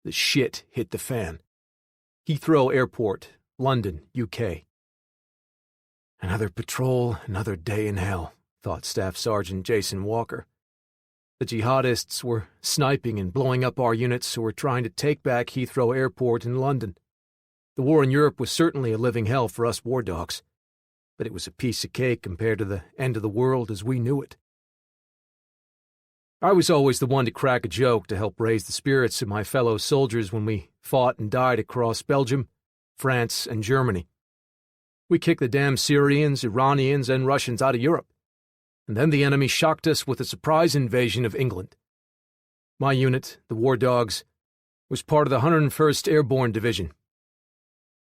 the shit hit the fan. Heathrow Airport, London, UK. Another patrol, another day in hell, thought Staff Sergeant Jason Walker. The jihadists were sniping and blowing up our units who were trying to take back Heathrow Airport in London. The war in Europe was certainly a living hell for us war dogs, but it was a piece of cake compared to the end of the world as we knew it. I was always the one to crack a joke to help raise the spirits of my fellow soldiers when we fought and died across Belgium, France, and Germany. We kicked the damn Syrians, Iranians, and Russians out of Europe, and then the enemy shocked us with a surprise invasion of England. My unit, the War Dogs, was part of the 101st Airborne Division.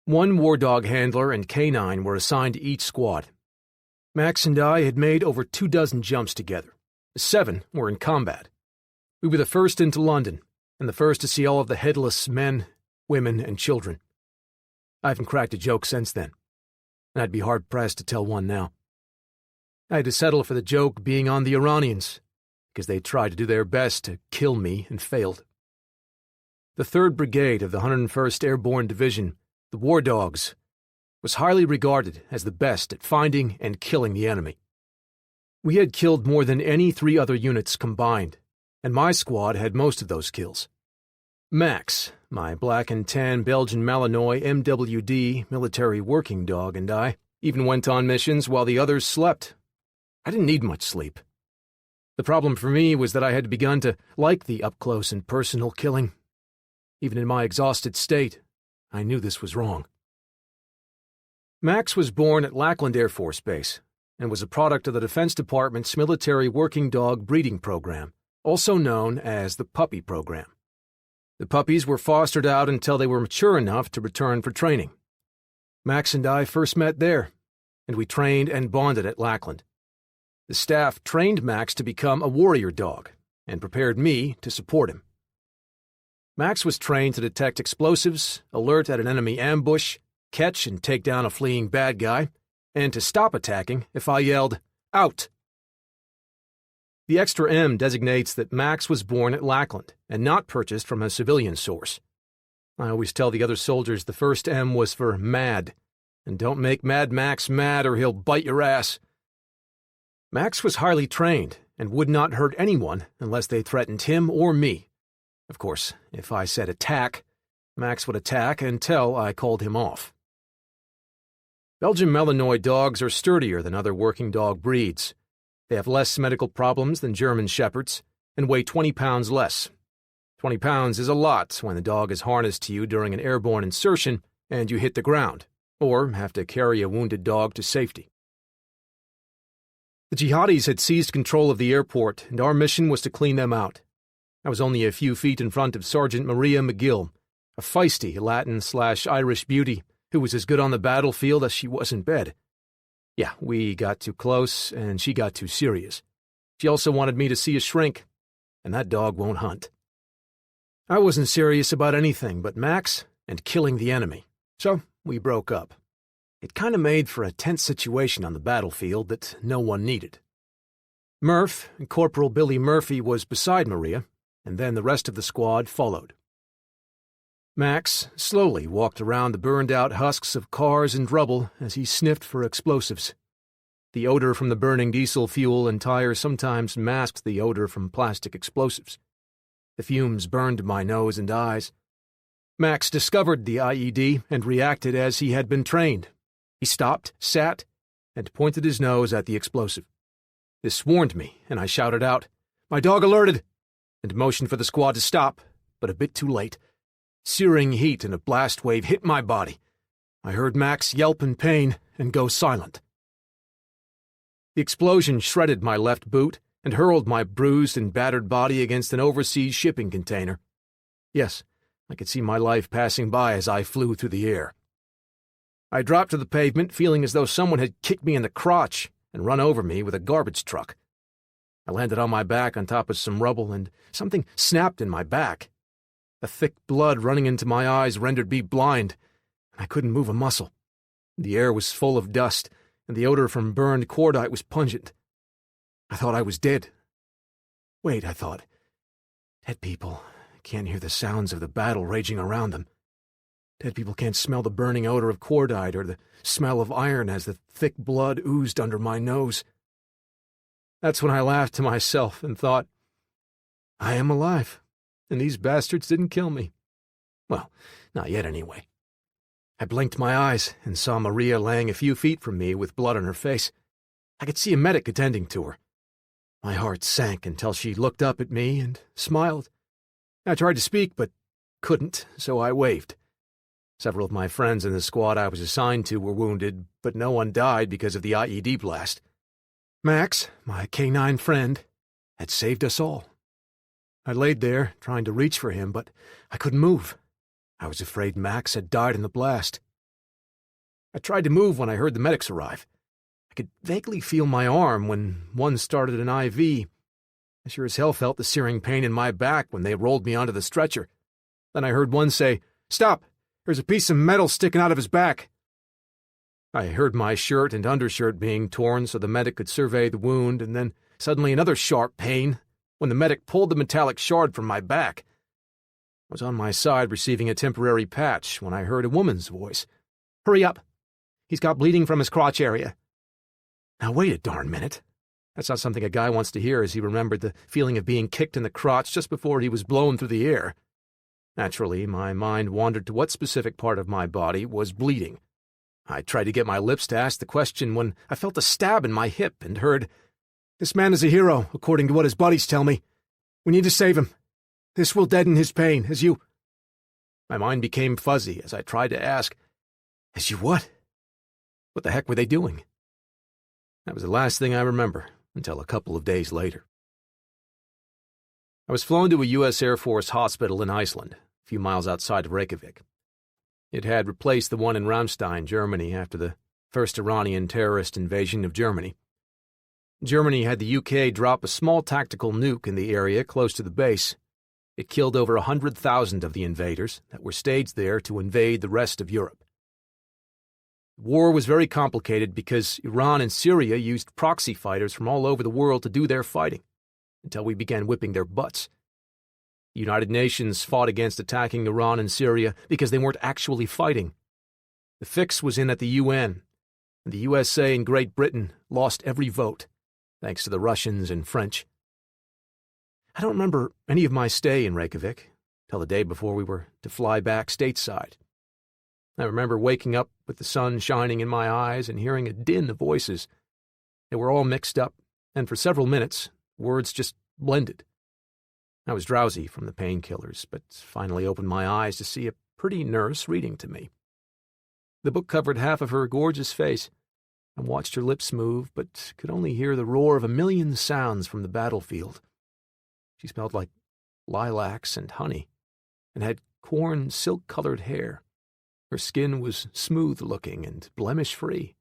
One War Dog handler and K9 were assigned to each squad. Max and I had made over 24 jumps together. 7 were in combat. We were the first into London, and the first to see all of the headless men, women, and children. I haven't cracked a joke since then, and I'd be hard-pressed to tell one now. I had to settle for the joke being on the Iranians, because they tried to do their best to kill me and failed. The 3rd Brigade of the 101st Airborne Division, the War Dogs, was highly regarded as the best at finding and killing the enemy. We had killed more than any 3 other units combined, and my squad had most of those kills. Max, my black and tan Belgian Malinois MWD military working dog, and I even went on missions while the others slept. I didn't need much sleep. The problem for me was that I had begun to like the up-close and personal killing. Even in my exhausted state, I knew this was wrong. Max was born at Lackland Air Force Base and was a product of the Defense Department's military working dog breeding program, also known as the puppy program. The puppies were fostered out until they were mature enough to return for training. Max and I first met there, and we trained and bonded at Lackland. The staff trained Max to become a warrior dog and prepared me to support him. Max was trained to detect explosives, alert at an enemy ambush, catch and take down a fleeing bad guy, and to stop attacking if I yelled, "Out!" The extra M designates that Max was born at Lackland and not purchased from a civilian source. I always tell the other soldiers the first M was for mad, and don't make Mad Max mad or he'll bite your ass. Max was highly trained and would not hurt anyone unless they threatened him or me. Of course, if I said attack, Max would attack until I called him off. Belgian Malinois dogs are sturdier than other working dog breeds. They have less medical problems than German Shepherds and weigh 20 pounds less. 20 pounds is a lot when the dog is harnessed to you during an airborne insertion and you hit the ground, or have to carry a wounded dog to safety. The jihadis had seized control of the airport, and our mission was to clean them out. I was only a few feet in front of Sergeant Maria McGill, a feisty Latin/Irish beauty who was as good on the battlefield as she was in bed. Yeah, we got too close, and she got too serious. She also wanted me to see a shrink, and that dog won't hunt. I wasn't serious about anything but Max and killing the enemy, so we broke up. It kind of made for a tense situation on the battlefield that no one needed. Murph, Corporal Billy Murphy, was beside Maria, and then the rest of the squad followed. Max slowly walked around the burned-out husks of cars and rubble as he sniffed for explosives. The odor from the burning diesel fuel and tires sometimes masked the odor from plastic explosives. The fumes burned my nose and eyes. Max discovered the IED and reacted as he had been trained. He stopped, sat, and pointed his nose at the explosive. This warned me, and I shouted out, "My dog alerted!" and motioned for the squad to stop, but a bit too late. Searing heat and a blast wave hit my body. I heard Max yelp in pain and go silent. The explosion shredded my left boot and hurled my bruised and battered body against an overseas shipping container. Yes, I could see my life passing by as I flew through the air. I dropped to the pavement, feeling as though someone had kicked me in the crotch and run over me with a garbage truck. I landed on my back on top of some rubble, and something snapped in my back. The thick blood running into my eyes rendered me blind, and I couldn't move a muscle. The air was full of dust, and the odor from burned cordite was pungent. I thought I was dead. Wait, I thought. Dead people can't hear the sounds of the battle raging around them. Dead people can't smell the burning odor of cordite or the smell of iron as the thick blood oozed under my nose. That's when I laughed to myself and thought, I am alive, and these bastards didn't kill me. Well, not yet anyway. I blinked my eyes and saw Maria laying a few feet from me with blood on her face. I could see a medic attending to her. My heart sank until she looked up at me and smiled. I tried to speak, but couldn't, so I waved. Several of my friends in the squad I was assigned to were wounded, but no one died because of the IED blast. Max, my canine friend, had saved us all. I laid there, trying to reach for him, but I couldn't move. I was afraid Max had died in the blast. I tried to move when I heard the medics arrive. I could vaguely feel my arm when one started an IV. I sure as hell felt the searing pain in my back when they rolled me onto the stretcher. Then I heard one say, "Stop! There's a piece of metal sticking out of his back." I heard my shirt and undershirt being torn so the medic could survey the wound, and then suddenly another sharp pain when the medic pulled the metallic shard from my back. I was on my side receiving a temporary patch when I heard a woman's voice. "Hurry up! He's got bleeding from his crotch area." Now wait a darn minute. That's not something a guy wants to hear as he remembered the feeling of being kicked in the crotch just before he was blown through the air. Naturally, my mind wandered to what specific part of my body was bleeding. I tried to get my lips to ask the question when I felt a stab in my hip and heard, "This man is a hero, according to what his buddies tell me. We need to save him. This will deaden his pain, as you—" My mind became fuzzy as I tried to ask, "As you what? What the heck were they doing?" That was the last thing I remember until a couple of days later. I was flown to a U.S. Air Force hospital in Iceland, a few miles outside of Reykjavik. It had replaced the one in Ramstein, Germany, after the first Iranian terrorist invasion of Germany. Germany had the UK drop a small tactical nuke in the area close to the base. It killed over 100,000 of the invaders that were staged there to invade the rest of Europe. The war was very complicated because Iran and Syria used proxy fighters from all over the world to do their fighting, until we began whipping their butts. The United Nations fought against attacking Iran and Syria because they weren't actually fighting. The fix was in at the UN, and the USA and Great Britain lost every vote, thanks to the Russians and French. I don't remember any of my stay in Reykjavik till the day before we were to fly back stateside. I remember waking up with the sun shining in my eyes and hearing a din of voices. They were all mixed up, and for several minutes, words just blended. I was drowsy from the painkillers, but finally opened my eyes to see a pretty nurse reading to me. The book covered half of her gorgeous face. I watched her lips move, but could only hear the roar of a million sounds from the battlefield. She smelled like lilacs and honey, and had corn silk-colored hair. Her skin was smooth-looking and blemish-free.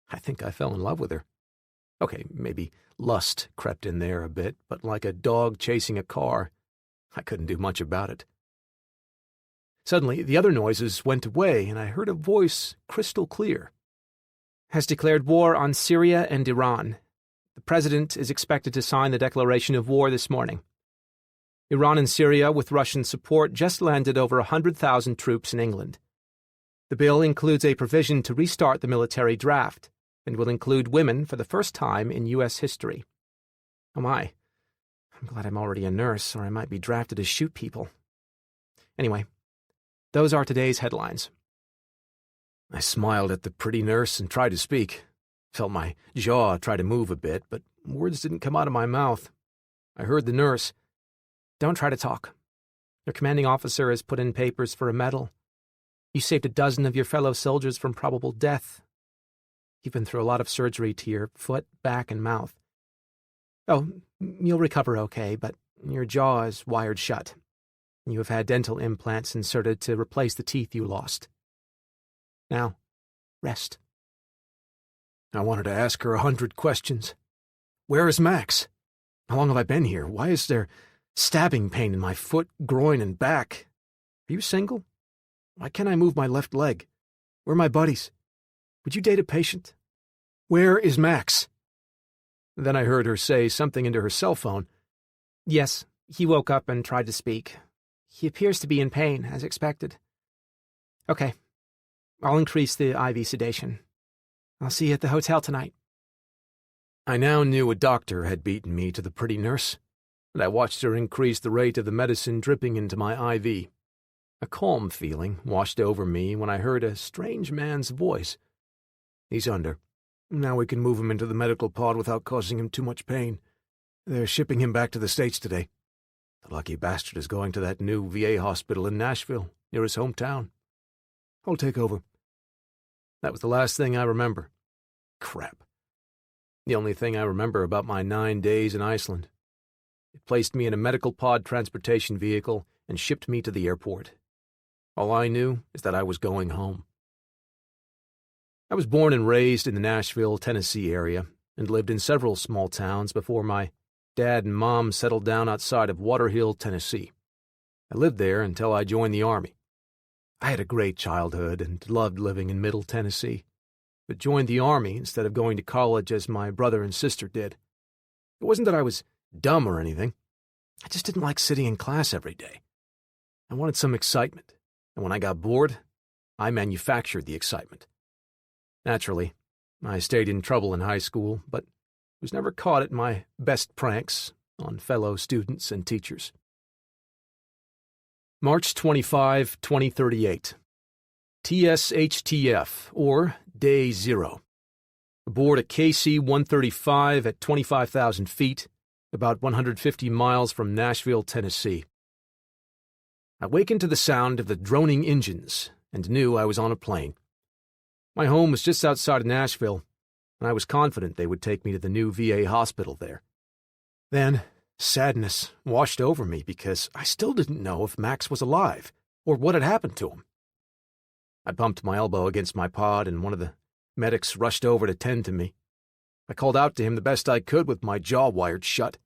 I think I fell in love with her. Okay, maybe lust crept in there a bit, but like a dog chasing a car, I couldn't do much about it. Suddenly, the other noises went away, and I heard a voice crystal clear. "Has declared war on Syria and Iran. The President is expected to sign the declaration of war this morning. Iran and Syria, with Russian support, just landed over 100,000 troops in England. The bill includes a provision to restart the military draft, and will include women for the first time in U.S. history. Oh my, I'm glad I'm already a nurse, or I might be drafted to shoot people. Anyway, those are today's headlines." I smiled at the pretty nurse and tried to speak. Felt my jaw try to move a bit, but words didn't come out of my mouth. I heard the nurse. "Don't try to talk. Your commanding officer has put in papers for a medal. You saved a dozen of your fellow soldiers from probable death. You've been through a lot of surgery to your foot, back, and mouth. Oh, you'll recover okay, but your jaw is wired shut. You have had dental implants inserted to replace the teeth you lost. Now, rest." I wanted to ask her 100 questions. Where is Max? How long have I been here? Why is there stabbing pain in my foot, groin, and back? Are you single? Why can't I move my left leg? Where are my buddies? Would you date a patient? Where is Max? Then I heard her say something into her cell phone. "Yes, he woke up and tried to speak. He appears to be in pain, as expected. Okay. I'll increase the IV sedation. I'll see you at the hotel tonight. I now knew a doctor had beaten me to the pretty nurse, and I watched her increase the rate of the medicine dripping into my IV. A calm feeling washed over me when I heard a strange man's voice. He's under. Now we can move him into the medical pod without causing him too much pain. They're shipping him back to the States today. The lucky bastard is going to that new VA hospital in Nashville, near his hometown. I'll take over. That was the last thing I remember. Crap. The only thing I remember about my 9 days in Iceland. It placed me in a medical pod transportation vehicle and shipped me to the airport. All I knew is that I was going home. I was born and raised in the Nashville, Tennessee area and lived in several small towns before my dad and mom settled down outside of Waterhill, Tennessee. I lived there until I joined the Army. I had a great childhood and loved living in Middle Tennessee, but joined the Army instead of going to college as my brother and sister did. It wasn't that I was dumb or anything. I just didn't like sitting in class every day. I wanted some excitement, and when I got bored, I manufactured the excitement. Naturally, I stayed in trouble in high school, but was never caught at my best pranks on fellow students and teachers. March 25, 2038. TSHTF, or Day 0. Aboard a KC-135 at 25,000 feet, about 150 miles from Nashville, Tennessee. I wakened to the sound of the droning engines and knew I was on a plane. My home was just outside of Nashville, and I was confident they would take me to the new VA hospital there. Then, sadness washed over me because I still didn't know if Max was alive or what had happened to him. I bumped my elbow against my pod, and one of the medics rushed over to tend to me. I called out to him the best I could with my jaw wired shut.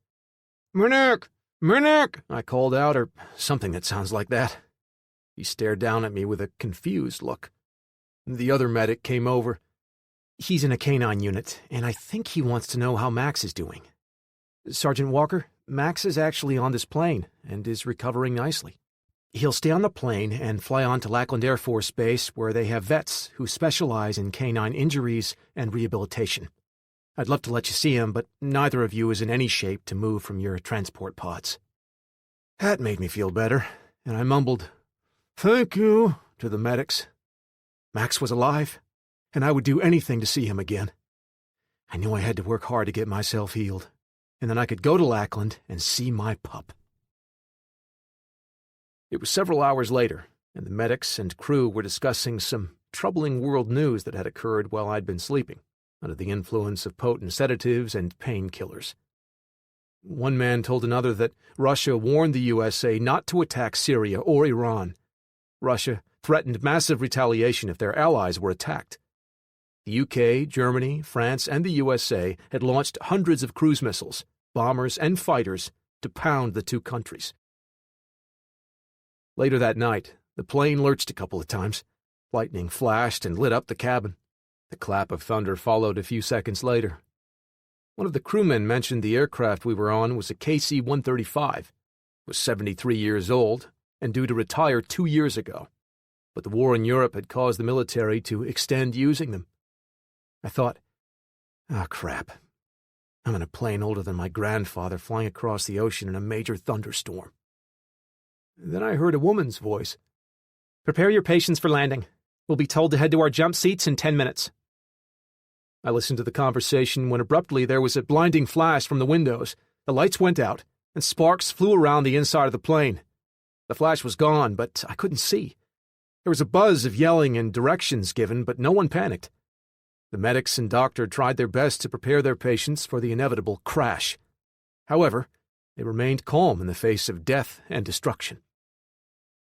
"Medic! Medic!" I called out, or something that sounds like that. He stared down at me with a confused look. The other medic came over. He's in a canine unit, and I think he wants to know how Max is doing. Sergeant Walker, Max is actually on this plane and is recovering nicely. He'll stay on the plane and fly on to Lackland Air Force Base, where they have vets who specialize in canine injuries and rehabilitation. I'd love to let you see him, but neither of you is in any shape to move from your transport pods. That made me feel better, and I mumbled, "Thank you," to the medics. Max was alive, and I would do anything to see him again. I knew I had to work hard to get myself healed, and then I could go to Lackland and see my pup. It was several hours later, and the medics and crew were discussing some troubling world news that had occurred while I'd been sleeping, under the influence of potent sedatives and painkillers. One man told another that Russia warned the USA not to attack Syria or Iran. Russia threatened massive retaliation if their allies were attacked. The UK, Germany, France, and the USA had launched hundreds of cruise missiles, bombers, and fighters to pound the two countries. Later that night, the plane lurched a couple of times. Lightning flashed and lit up the cabin. The clap of thunder followed a few seconds later. One of the crewmen mentioned the aircraft we were on was a KC-135. It was 73 years old and due to retire 2 years ago. But the war in Europe had caused the military to extend using them. I thought, crap. I'm in a plane older than my grandfather flying across the ocean in a major thunderstorm. Then I heard a woman's voice. "Prepare your patients for landing. We'll be told to head to our jump seats in 10 minutes. I listened to the conversation when abruptly there was a blinding flash from the windows. The lights went out, and sparks flew around the inside of the plane. The flash was gone, but I couldn't see. There was a buzz of yelling and directions given, but no one panicked. The medics and doctor tried their best to prepare their patients for the inevitable crash. However, they remained calm in the face of death and destruction.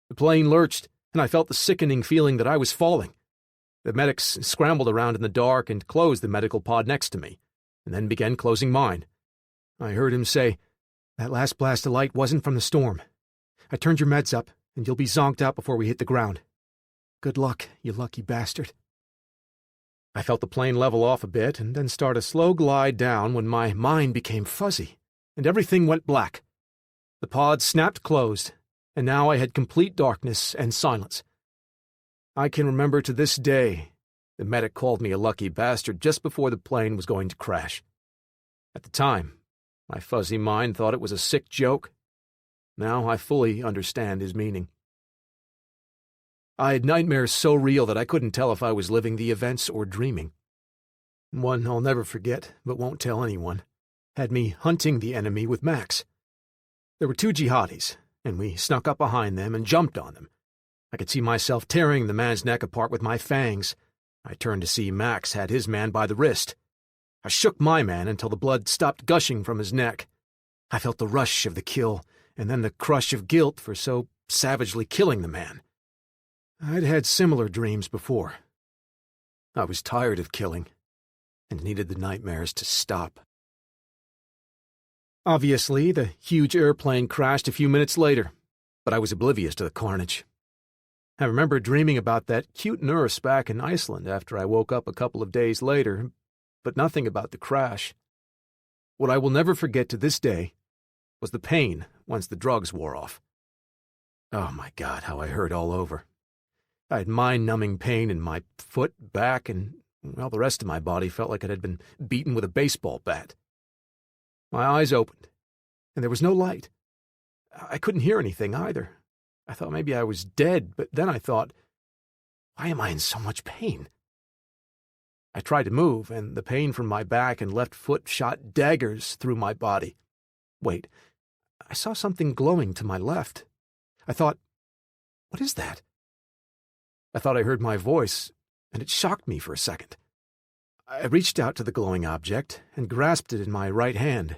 The plane lurched, and I felt the sickening feeling that I was falling. The medics scrambled around in the dark and closed the medical pod next to me, and then began closing mine. I heard him say, "That last blast of light wasn't from the storm. I turned your meds up, and you'll be zonked out before we hit the ground. Good luck, you lucky bastard." I felt the plane level off a bit and then start a slow glide down when my mind became fuzzy, and everything went black. The pod snapped closed, and now I had complete darkness and silence. I can remember to this day the medic called me a lucky bastard just before the plane was going to crash. At the time, my fuzzy mind thought it was a sick joke. Now I fully understand his meaning. I had nightmares so real that I couldn't tell if I was living the events or dreaming. One I'll never forget, but won't tell anyone, had me hunting the enemy with Max. There were 2 jihadis, and we snuck up behind them and jumped on them. I could see myself tearing the man's neck apart with my fangs. I turned to see Max had his man by the wrist. I shook my man until the blood stopped gushing from his neck. I felt the rush of the kill, and then the crush of guilt for so savagely killing the man. I'd had similar dreams before. I was tired of killing, and needed the nightmares to stop. Obviously, the huge airplane crashed a few minutes later, but I was oblivious to the carnage. I remember dreaming about that cute nurse back in Iceland after I woke up a couple of days later, but nothing about the crash. What I will never forget to this day was the pain once the drugs wore off. Oh my God, how I hurt all over. I had mind-numbing pain in my foot, back, and, well, the rest of my body felt like it had been beaten with a baseball bat. My eyes opened, and there was no light. I couldn't hear anything either. I thought maybe I was dead, but then I thought, why am I in so much pain? I tried to move, and the pain from my back and left foot shot daggers through my body. Wait, I saw something glowing to my left. I thought, what is that? I thought I heard my voice, and it shocked me for a second. I reached out to the glowing object and grasped it in my right hand.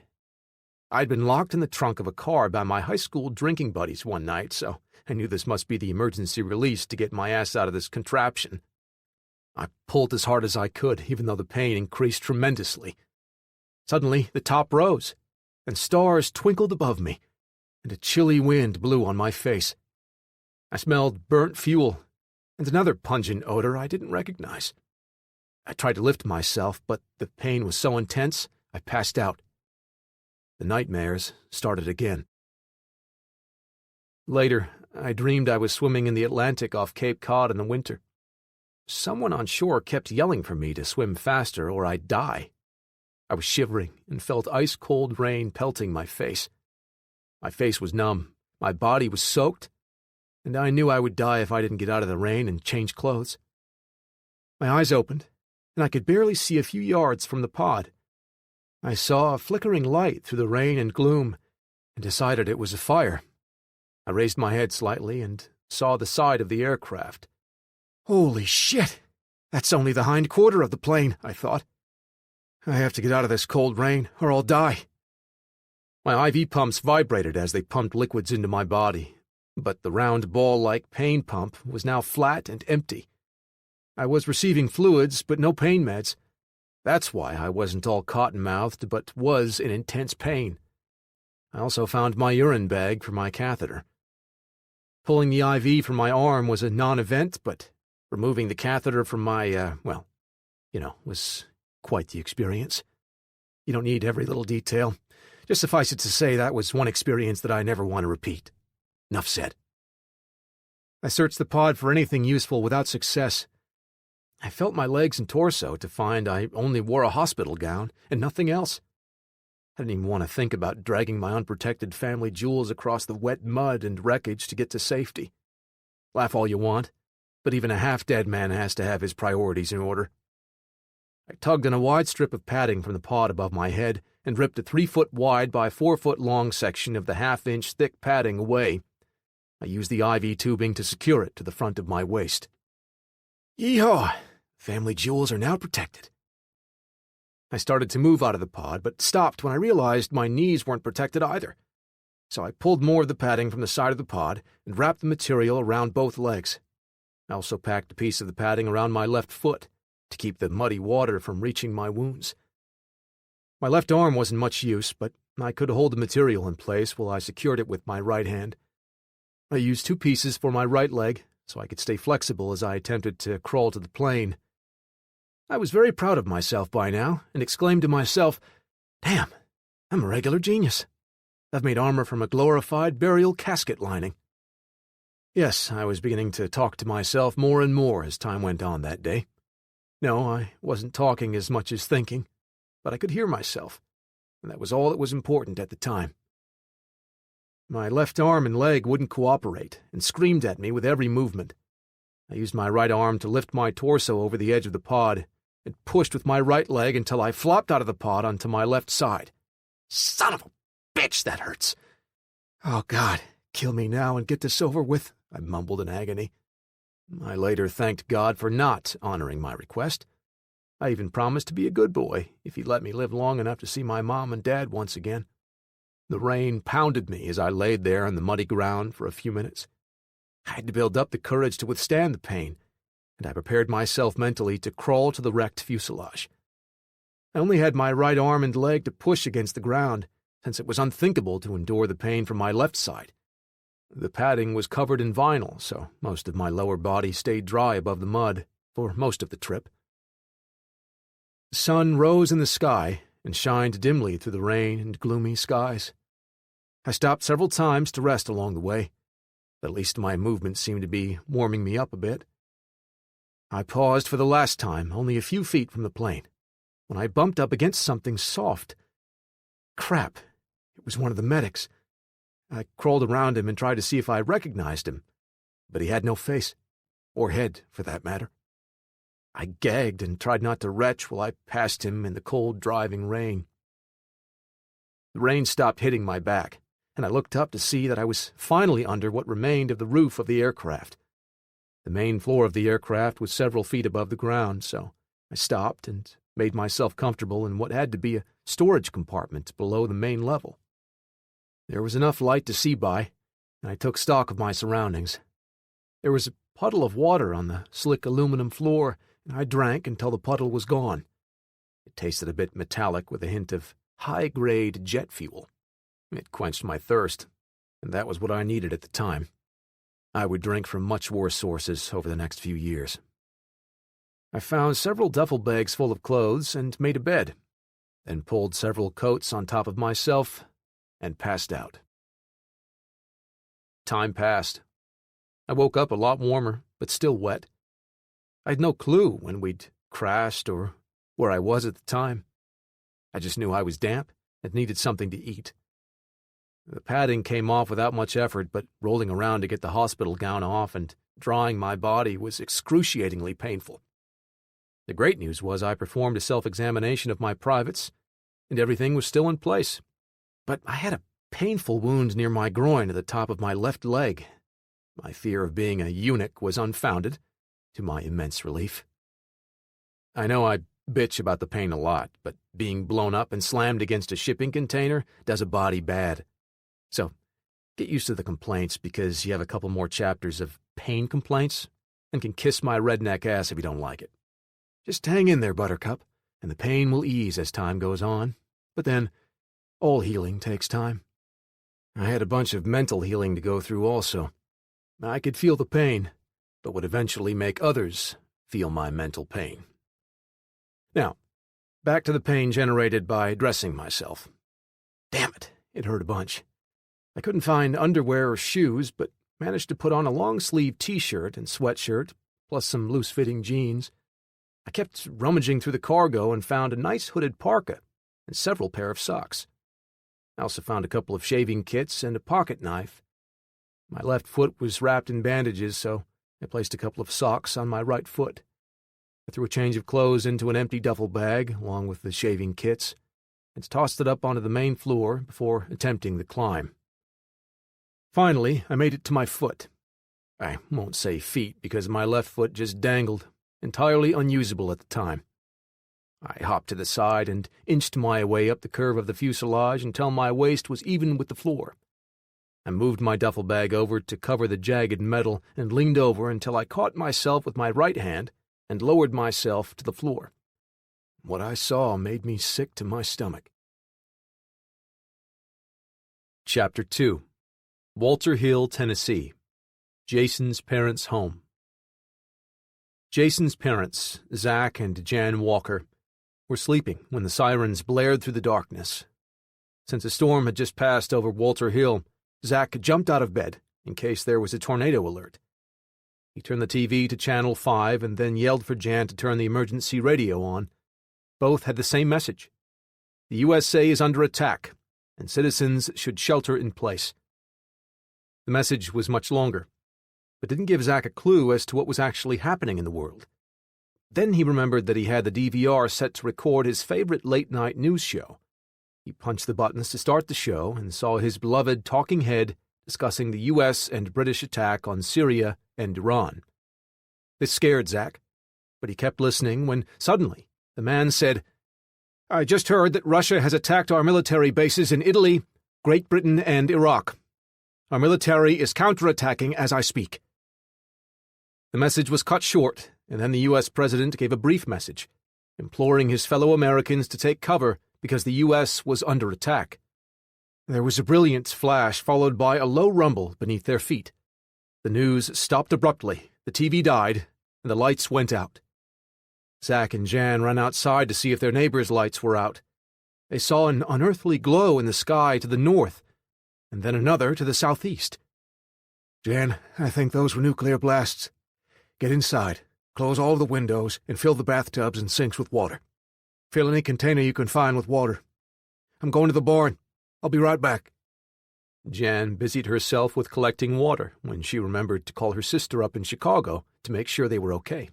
I'd been locked in the trunk of a car by my high school drinking buddies one night, so I knew this must be the emergency release to get my ass out of this contraption. I pulled as hard as I could, even though the pain increased tremendously. Suddenly, the top rose, and stars twinkled above me, and a chilly wind blew on my face. I smelled burnt fuel, and another pungent odor I didn't recognize. I tried to lift myself, but the pain was so intense, I passed out. The nightmares started again. Later, I dreamed I was swimming in the Atlantic off Cape Cod in the winter. Someone on shore kept yelling for me to swim faster or I'd die. I was shivering and felt ice-cold rain pelting my face. My face was numb, my body was soaked, and I knew I would die if I didn't get out of the rain and change clothes. My eyes opened, and I could barely see a few yards from the pod. I saw a flickering light through the rain and gloom, and decided it was a fire. I raised my head slightly and saw the side of the aircraft. Holy shit! That's only the hind quarter of the plane, I thought. I have to get out of this cold rain, or I'll die. My IV pumps vibrated as they pumped liquids into my body, but the round ball-like pain pump was now flat and empty. I was receiving fluids, but no pain meds. That's why I wasn't all cotton-mouthed, but was in intense pain. I also found my urine bag for my catheter. Pulling the IV from my arm was a non-event, but removing the catheter from my, was quite the experience. You don't need every little detail. Just suffice it to say that was one experience that I never want to repeat. Enough said. I searched the pod for anything useful without success. I felt my legs and torso to find I only wore a hospital gown and nothing else. I didn't even want to think about dragging my unprotected family jewels across the wet mud and wreckage to get to safety. Laugh all you want, but even a half-dead man has to have his priorities in order. I tugged on a wide strip of padding from the pod above my head and ripped a 3-foot-wide by 4-foot-long section of the half-inch thick padding away. I used the IV tubing to secure it to the front of my waist. Yee-haw! Family jewels are now protected. I started to move out of the pod, but stopped when I realized my knees weren't protected either. So I pulled more of the padding from the side of the pod and wrapped the material around both legs. I also packed a piece of the padding around my left foot to keep the muddy water from reaching my wounds. My left arm wasn't much use, but I could hold the material in place while I secured it with my right hand. I used 2 pieces for my right leg so I could stay flexible as I attempted to crawl to the plane. I was very proud of myself by now and exclaimed to myself, "Damn, I'm a regular genius. I've made armor from a glorified burial casket lining." Yes, I was beginning to talk to myself more and more as time went on that day. No, I wasn't talking as much as thinking, but I could hear myself, and that was all that was important at the time. My left arm and leg wouldn't cooperate and screamed at me with every movement. I used my right arm to lift my torso over the edge of the pod and pushed with my right leg until I flopped out of the pod onto my left side. Son of a bitch, that hurts. Oh, God, kill me now and get this over with, I mumbled in agony. I later thanked God for not honoring my request. I even promised to be a good boy if he'd let me live long enough to see my mom and dad once again. The rain pounded me as I laid there on the muddy ground for a few minutes. I had to build up the courage to withstand the pain, and I prepared myself mentally to crawl to the wrecked fuselage. I only had my right arm and leg to push against the ground, since it was unthinkable to endure the pain from my left side. The padding was covered in vinyl, so most of my lower body stayed dry above the mud for most of the trip. The sun rose in the sky and shined dimly through the rain and gloomy skies. I stopped several times to rest along the way. At least my movements seemed to be warming me up a bit. I paused for the last time, only a few feet from the plane, when I bumped up against something soft. Crap, it was one of the medics. I crawled around him and tried to see if I recognized him, but he had no face, or head, for that matter. I gagged and tried not to retch while I passed him in the cold, driving rain. The rain stopped hitting my back, and I looked up to see that I was finally under what remained of the roof of the aircraft. The main floor of the aircraft was several feet above the ground, so I stopped and made myself comfortable in what had to be a storage compartment below the main level. There was enough light to see by, and I took stock of my surroundings. There was a puddle of water on the slick aluminum floor, and I drank until the puddle was gone. It tasted a bit metallic with a hint of high-grade jet fuel. It quenched my thirst, and that was what I needed at the time. I would drink from much worse sources over the next few years. I found several duffel bags full of clothes and made a bed, then pulled several coats on top of myself and passed out. Time passed. I woke up a lot warmer, but still wet. I had no clue when we'd crashed or where I was at the time. I just knew I was damp and needed something to eat. The padding came off without much effort, but rolling around to get the hospital gown off and drying my body was excruciatingly painful. The great news was I performed a self-examination of my privates, and everything was still in place. But I had a painful wound near my groin at the top of my left leg. My fear of being a eunuch was unfounded, to my immense relief. I know I bitch about the pain a lot, but being blown up and slammed against a shipping container does a body bad. So, get used to the complaints because you have a couple more chapters of pain complaints and can kiss my redneck ass if you don't like it. Just hang in there, Buttercup, and the pain will ease as time goes on. But then, all healing takes time. I had a bunch of mental healing to go through also. I could feel the pain, but would eventually make others feel my mental pain. Now, back to the pain generated by dressing myself. Damn it, it hurt a bunch. I couldn't find underwear or shoes, but managed to put on a long-sleeve t-shirt and sweatshirt, plus some loose-fitting jeans. I kept rummaging through the cargo and found a nice hooded parka and several pair of socks. I also found a couple of shaving kits and a pocket knife. My left foot was wrapped in bandages, so I placed a couple of socks on my right foot. I threw a change of clothes into an empty duffel bag, along with the shaving kits, and tossed it up onto the main floor before attempting the climb. Finally, I made it to my foot. I won't say feet because my left foot just dangled, entirely unusable at the time. I hopped to the side and inched my way up the curve of the fuselage until my waist was even with the floor. I moved my duffel bag over to cover the jagged metal and leaned over until I caught myself with my right hand and lowered myself to the floor. What I saw made me sick to my stomach. Chapter 2. Walter Hill, Tennessee. Jason's parents' home. Jason's parents, Zach and Jan Walker, were sleeping when the sirens blared through the darkness. Since a storm had just passed over Walter Hill, Zach jumped out of bed, in case there was a tornado alert. He turned the TV to Channel 5 and then yelled for Jan to turn the emergency radio on. Both had the same message. The USA is under attack, and citizens should shelter in place. The message was much longer, but didn't give Zach a clue as to what was actually happening in the world. Then he remembered that he had the DVR set to record his favorite late-night news show. He punched the buttons to start the show and saw his beloved talking head discussing the U.S. and British attack on Syria and Iran. This scared Zach, but he kept listening when suddenly the man said, "I just heard that Russia has attacked our military bases in Italy, Great Britain, and Iraq. Our military is counterattacking as I speak." The message was cut short, and then the U.S. president gave a brief message, imploring his fellow Americans to take cover because the U.S. was under attack. There was a brilliant flash followed by a low rumble beneath their feet. The news stopped abruptly, the TV died, and the lights went out. Zach and Jan ran outside to see if their neighbors' lights were out. They saw an unearthly glow in the sky to the north, and then another to the southeast. "Jan, I think those were nuclear blasts. Get inside, close all the windows, and fill the bathtubs and sinks with water. Fill any container you can find with water. I'm going to the barn. I'll be right back." Jan busied herself with collecting water when she remembered to call her sister up in Chicago to make sure they were okay.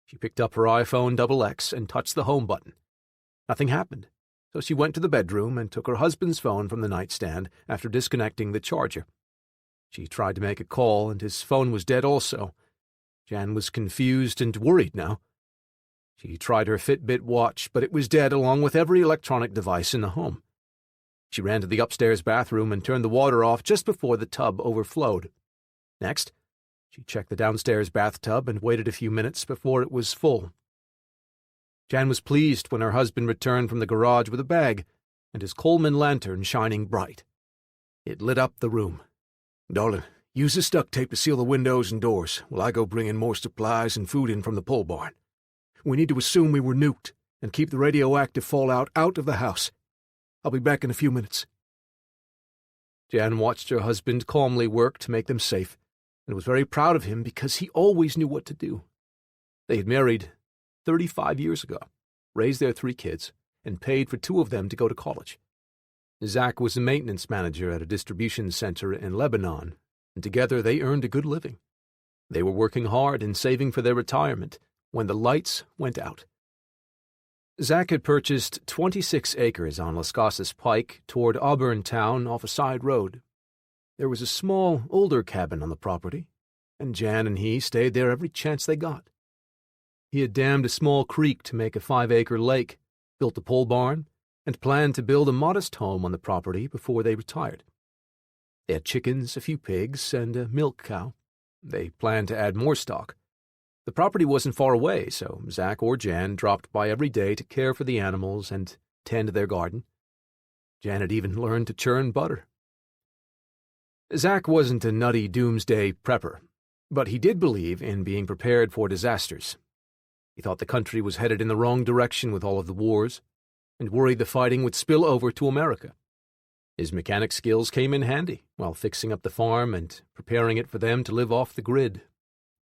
She picked up her iPhone XX and touched the home button. Nothing happened, so she went to the bedroom and took her husband's phone from the nightstand after disconnecting the charger. She tried to make a call, and his phone was dead also. Jan was confused and worried now. She tried her Fitbit watch, but it was dead along with every electronic device in the home. She ran to the upstairs bathroom and turned the water off just before the tub overflowed. Next, she checked the downstairs bathtub and waited a few minutes before it was full. Jan was pleased when her husband returned from the garage with a bag and his Coleman lantern shining bright. It lit up the room. "Darling, use this duct tape to seal the windows and doors while I go bring in more supplies and food in from the pole barn. We need to assume we were nuked and keep the radioactive fallout out of the house. I'll be back in a few minutes." Jan watched her husband calmly work to make them safe, and was very proud of him because he always knew what to do. They had married 35 years ago, raised their 3 kids, and paid for 2 of them to go to college. Zach was a maintenance manager at a distribution center in Lebanon, and together they earned a good living. They were working hard and saving for their retirement when the lights went out. Zach had purchased 26 acres on Lascassas Pike toward Auburn Town off a side road. There was a small, older cabin on the property, and Jan and he stayed there every chance they got. He had dammed a small creek to make a 5-acre lake, built a pole barn, and planned to build a modest home on the property before they retired. They had chickens, a few pigs, and a milk cow. They planned to add more stock. The property wasn't far away, so Zach or Jan dropped by every day to care for the animals and tend their garden. Jan had even learned to churn butter. Zach wasn't a nutty doomsday prepper, but he did believe in being prepared for disasters. He thought the country was headed in the wrong direction with all of the wars, and worried the fighting would spill over to America. His mechanic skills came in handy while fixing up the farm and preparing it for them to live off the grid.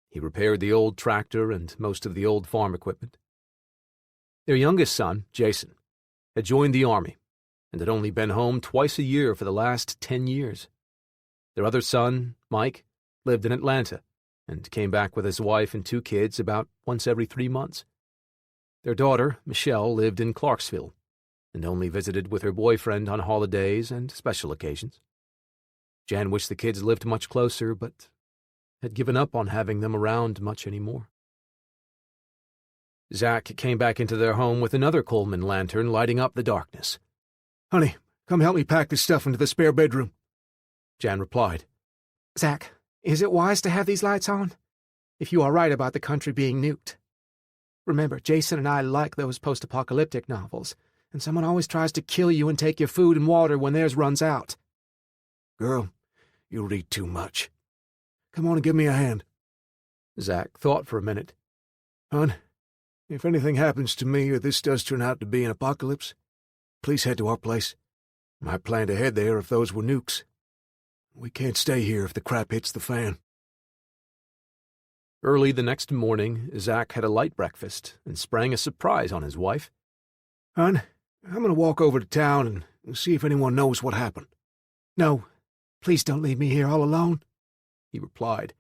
He repaired the old tractor and most of the old farm equipment. Their youngest son, Jason, had joined the Army and had only been home twice a year for the last 10 years. Their other son, Mike, lived in Atlanta and came back with his wife and 2 kids about once every 3 months. Their daughter, Michelle, lived in Clarksville and only visited with her boyfriend on holidays and special occasions. Jan wished the kids lived much closer, but had given up on having them around much anymore. Zach came back into their home with another Coleman lantern lighting up the darkness. "Honey, come help me pack this stuff into the spare bedroom," Jan replied. "Zach, is it wise to have these lights on? If you are right about the country being nuked. Remember, Jason and I like those post-apocalyptic novels, and someone always tries to kill you and take your food and water when theirs runs out." "Girl, you read too much. Come on and give me a hand." Zach thought for a minute. "Hon, if anything happens to me or this does turn out to be an apocalypse, please head to our place. I plan to head there if those were nukes." We can't stay here if the crap hits the fan. Early the next morning, Zach had a light breakfast and sprang a surprise on his wife. Hon, I'm going to walk over to town and see if anyone knows what happened. No, please don't leave me here all alone, he replied.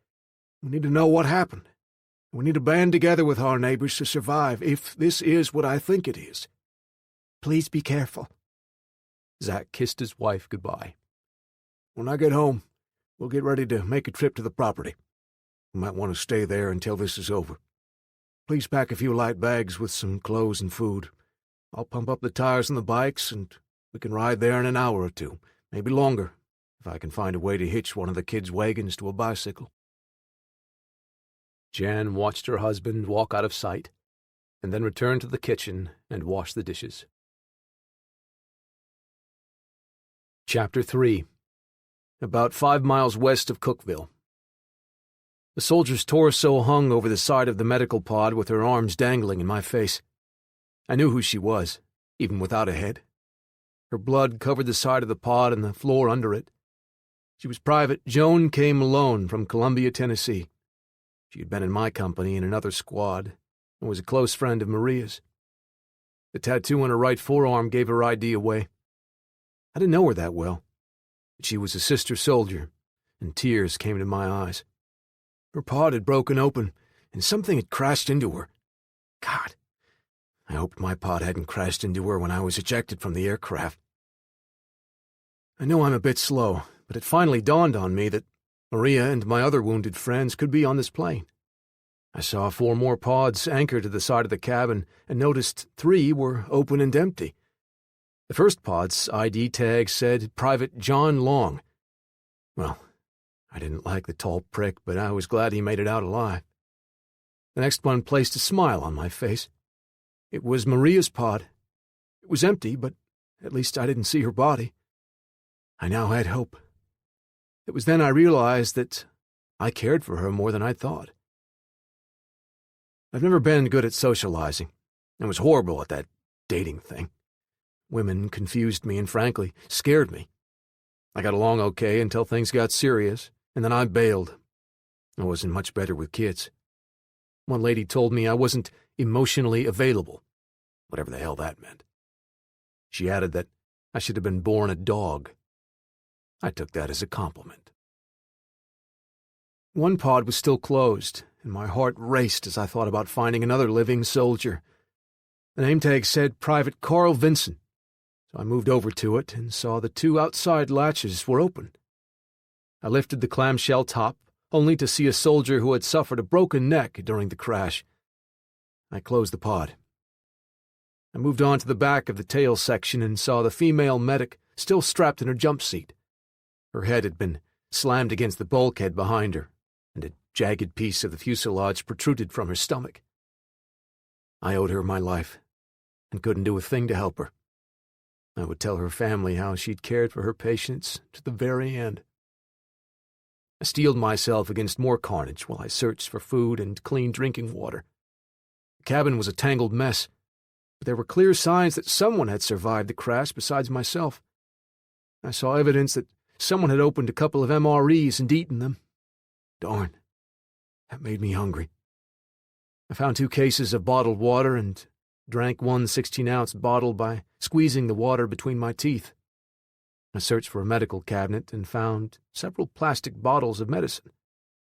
We need to know what happened. We need to band together with our neighbors to survive, if this is what I think it is. Please be careful. Zach kissed his wife goodbye. When I get home, we'll get ready to make a trip to the property. We might want to stay there until this is over. Please pack a few light bags with some clothes and food. I'll pump up the tires on the bikes, and we can ride there in an hour or two, maybe longer, if I can find a way to hitch one of the kids' wagons to a bicycle. Jan watched her husband walk out of sight, and then returned to the kitchen and wash the dishes. Chapter 3. About 5 miles west of Cookville. The soldier's torso hung over the side of the medical pod with her arms dangling in my face. I knew who she was, even without a head. Her blood covered the side of the pod and the floor under it. She was Private Joan K. Malone from Columbia, Tennessee. She had been in my company in another squad and was a close friend of Maria's. The tattoo on her right forearm gave her ID away. I didn't know her that well, but she was a sister soldier, and tears came to my eyes. Her pod had broken open, and something had crashed into her. God, I hoped my pod hadn't crashed into her when I was ejected from the aircraft. I know I'm a bit slow, but it finally dawned on me that Maria and my other wounded friends could be on this plane. I saw 4 more pods anchored to the side of the cabin and noticed 3 were open and empty. The first pod's ID tag said Private John Long. Well, I didn't like the tall prick, but I was glad he made it out alive. The next one placed a smile on my face. It was Maria's pod. It was empty, but at least I didn't see her body. I now had hope. It was then I realized that I cared for her more than I'd thought. I've never been good at socializing, and was horrible at that dating thing. Women confused me and, frankly, scared me. I got along okay until things got serious, and then I bailed. I wasn't much better with kids. One lady told me I wasn't emotionally available, whatever the hell that meant. She added that I should have been born a dog. I took that as a compliment. One pod was still closed, and my heart raced as I thought about finding another living soldier. The name tag said Private Carl Vinson, so I moved over to it and saw the 2 outside latches were open. I lifted the clamshell top, only to see a soldier who had suffered a broken neck during the crash. I closed the pod. I moved on to the back of the tail section and saw the female medic still strapped in her jump seat. Her head had been slammed against the bulkhead behind her, and a jagged piece of the fuselage protruded from her stomach. I owed her my life, and couldn't do a thing to help her. I would tell her family how she'd cared for her patients to the very end. I steeled myself against more carnage while I searched for food and clean drinking water. The cabin was a tangled mess, but there were clear signs that someone had survived the crash besides myself. I saw evidence that someone had opened a couple of MREs and eaten them. Darn, that made me hungry. I found 2 cases of bottled water and drank 1 16-ounce bottle by squeezing the water between my teeth. I searched for a medical cabinet and found several plastic bottles of medicine.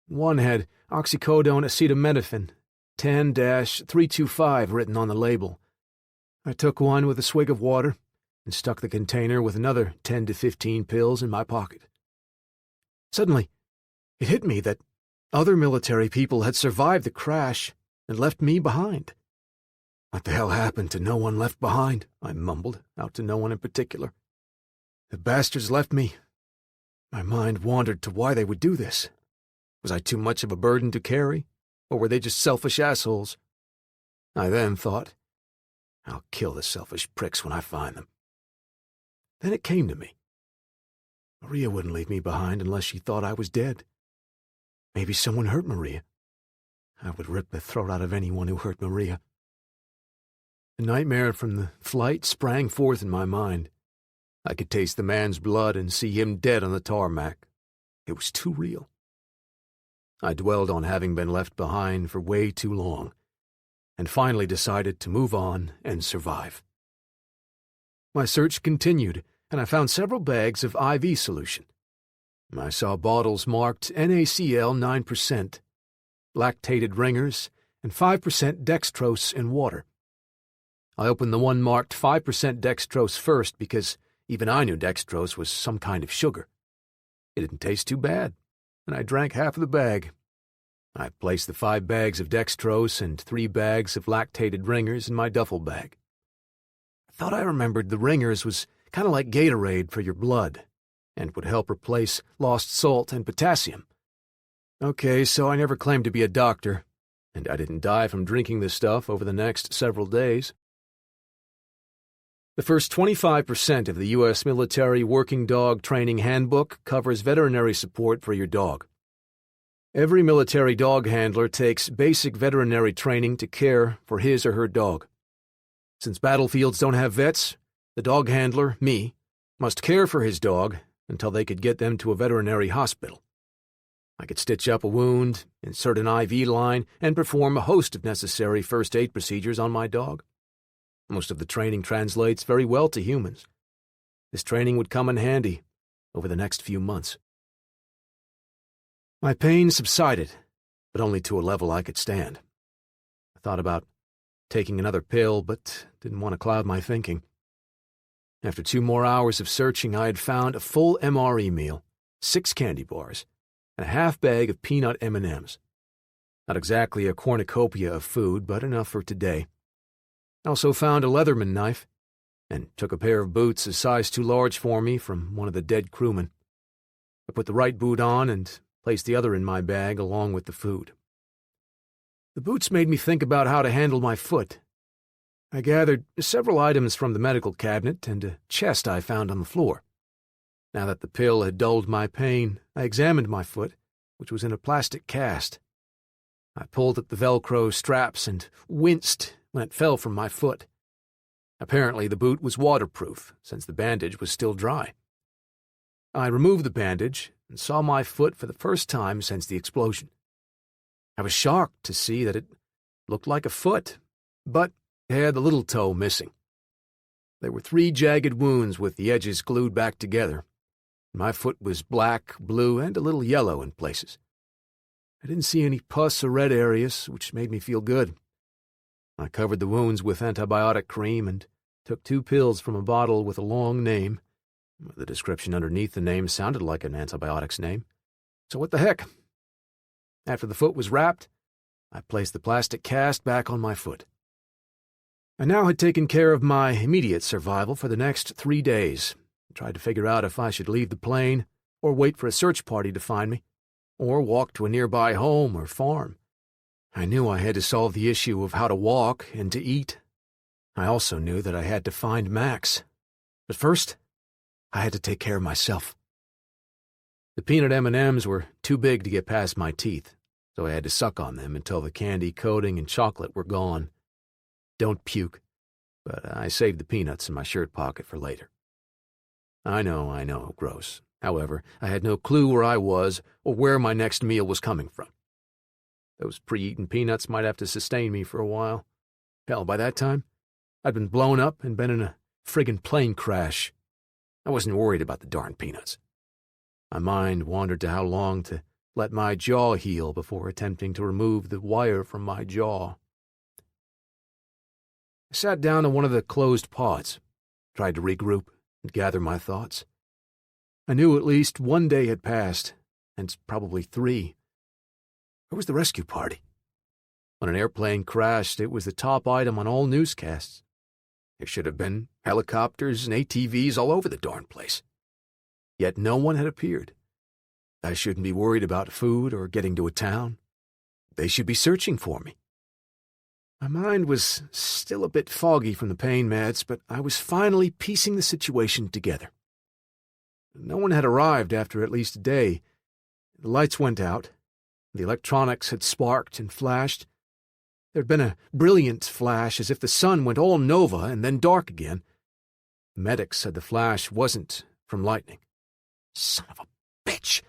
One had oxycodone acetaminophen, 10-325 written on the label. I took one with a swig of water and stuck the container with another 10 to 15 pills in my pocket. Suddenly, it hit me that other military people had survived the crash and left me behind. What the hell happened to no one left behind? I mumbled, out to no one in particular. The bastards left me. My mind wandered to why they would do this. Was I too much of a burden to carry, or were they just selfish assholes? I then thought, I'll kill the selfish pricks when I find them. Then it came to me. Maria wouldn't leave me behind unless she thought I was dead. Maybe someone hurt Maria. I would rip the throat out of anyone who hurt Maria. The nightmare from the flight sprang forth in my mind. I could taste the man's blood and see him dead on the tarmac, It was too real. I dwelled on having been left behind for way too long, and finally decided to move on and survive. My search continued, and I found several bags of IV solution. I saw bottles marked NaCl 9%, lactated ringers, and 5% dextrose in water. I opened the one marked 5% dextrose first because even I knew dextrose was some kind of sugar. It didn't taste too bad, and I drank half of the bag. I placed the 5 bags of dextrose and 3 bags of lactated ringers in my duffel bag. I thought I remembered the ringers was kind of like Gatorade for your blood, and would help replace lost salt and potassium. Okay, so I never claimed to be a doctor, and I didn't die from drinking this stuff over the next several days. The first 25% of the U.S. Military Working Dog Training Handbook covers veterinary support for your dog. Every military dog handler takes basic veterinary training to care for his or her dog. Since battlefields don't have vets, the dog handler, me, must care for his dog until they could get them to a veterinary hospital. I could stitch up a wound, insert an IV line, and perform a host of necessary first aid procedures on my dog. Most of the training translates very well to humans. This training would come in handy over the next few months. My pain subsided, but only to a level I could stand. I thought about taking another pill, but didn't want to cloud my thinking. After 2 more hours of searching, I had found a full MRE meal, 6 candy bars, and a half bag of peanut M&Ms. Not exactly a cornucopia of food, but enough for today. I also found a Leatherman knife, and took a pair of boots a size too large for me from one of the dead crewmen. I put the right boot on and placed the other in my bag along with the food. The boots made me think about how to handle my foot. I gathered several items from the medical cabinet and a chest I found on the floor. Now that the pill had dulled my pain, I examined my foot, which was in a plastic cast. I pulled at the Velcro straps and winced when it fell from my foot. Apparently the boot was waterproof, since the bandage was still dry. I removed the bandage and saw my foot for the first time since the explosion. I was shocked to see that it looked like a foot, but it had the little toe missing. There were 3 jagged wounds with the edges glued back together. My foot was black, blue, and a little yellow in places. I didn't see any pus or red areas, which made me feel good. I covered the wounds with antibiotic cream and took 2 pills from a bottle with a long name. The description underneath the name sounded like an antibiotic's name. So what the heck? After the foot was wrapped, I placed the plastic cast back on my foot. I now had taken care of my immediate survival for the next 3 days, and tried to figure out if I should leave the plane, or wait for a search party to find me, or walk to a nearby home or farm. I knew I had to solve the issue of how to walk and to eat. I also knew that I had to find Max. But first, I had to take care of myself. The peanut M&Ms were too big to get past my teeth, so I had to suck on them until the candy coating and chocolate were gone. Don't puke, but I saved the peanuts in my shirt pocket for later. I know, gross. However, I had no clue where I was or where my next meal was coming from. Those pre-eaten peanuts might have to sustain me for a while. Hell, by that time, I'd been blown up and been in a friggin' plane crash. I wasn't worried about the darn peanuts. My mind wandered to how long to let my jaw heal before attempting to remove the wire from my jaw. I sat down on one of the closed pods, tried to regroup and gather my thoughts. I knew at least 1 day had passed, and probably 3. Where was the rescue party? When an airplane crashed, it was the top item on all newscasts. There should have been helicopters and ATVs all over the darn place. Yet no one had appeared. I shouldn't be worried about food or getting to a town. They should be searching for me. My mind was still a bit foggy from the pain meds, but I was finally piecing the situation together. No one had arrived after at least a day. The lights went out. The electronics had sparked and flashed. There had been a brilliant flash, as if the sun went all nova and then dark again. The medics said the flash wasn't from lightning. Son of a bitch!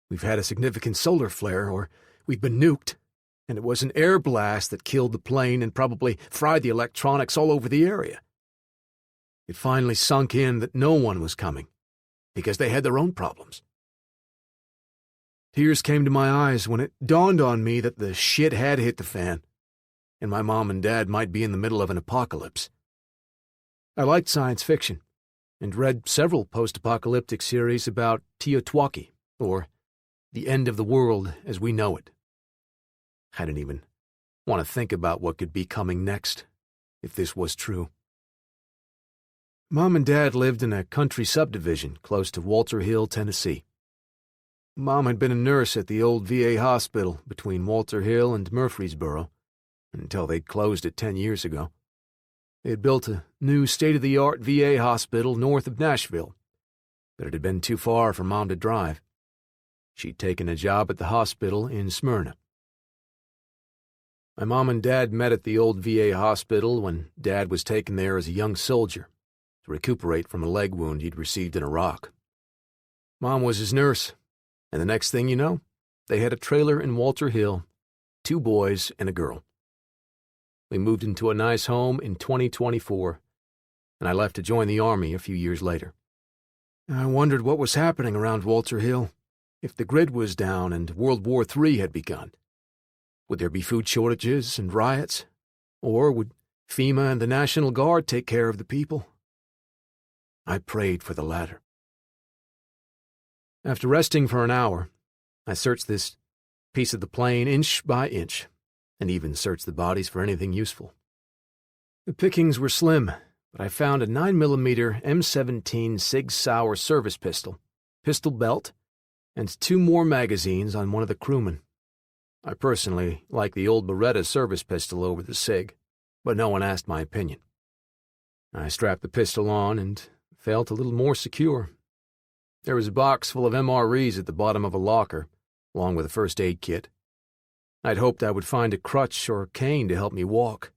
We've had a significant solar flare, or we've been nuked, and it was an air blast that killed the plane and probably fried the electronics all over the area. It finally sunk in that no one was coming, because they had their own problems. Tears came to my eyes when it dawned on me that the shit had hit the fan, and my mom and dad might be in the middle of an apocalypse. I liked science fiction, and read several post-apocalyptic series about Teotihuacan, or the end of the world as we know it. I didn't even want to think about what could be coming next, if this was true. Mom and Dad lived in a country subdivision close to Walter Hill, Tennessee. Mom had been a nurse at the old VA hospital between Walter Hill and Murfreesboro, until they'd closed it 10 years ago. They had built a new state-of-the-art VA hospital north of Nashville, but it had been too far for Mom to drive. She'd taken a job at the hospital in Smyrna. My mom and Dad met at the old VA hospital when Dad was taken there as a young soldier to recuperate from a leg wound he'd received in Iraq. Mom was his nurse, and the next thing you know, they had a trailer in Walter Hill, 2 boys and a girl. We moved into a nice home in 2024, and I left to join the Army a few years later. I wondered what was happening around Walter Hill, if the grid was down and World War III had begun. Would there be food shortages and riots? Or would FEMA and the National Guard take care of the people? I prayed for the latter. After resting for an hour, I searched this piece of the plane inch by inch, and even searched the bodies for anything useful. The pickings were slim, but I found a 9mm M17 Sig Sauer service pistol belt, and 2 more magazines on one of the crewmen. I personally like the old Beretta service pistol over the Sig, but no one asked my opinion. I strapped the pistol on and felt a little more secure. There was a box full of MREs at the bottom of a locker, along with a first aid kit. I'd hoped I would find a crutch or cane to help me walk.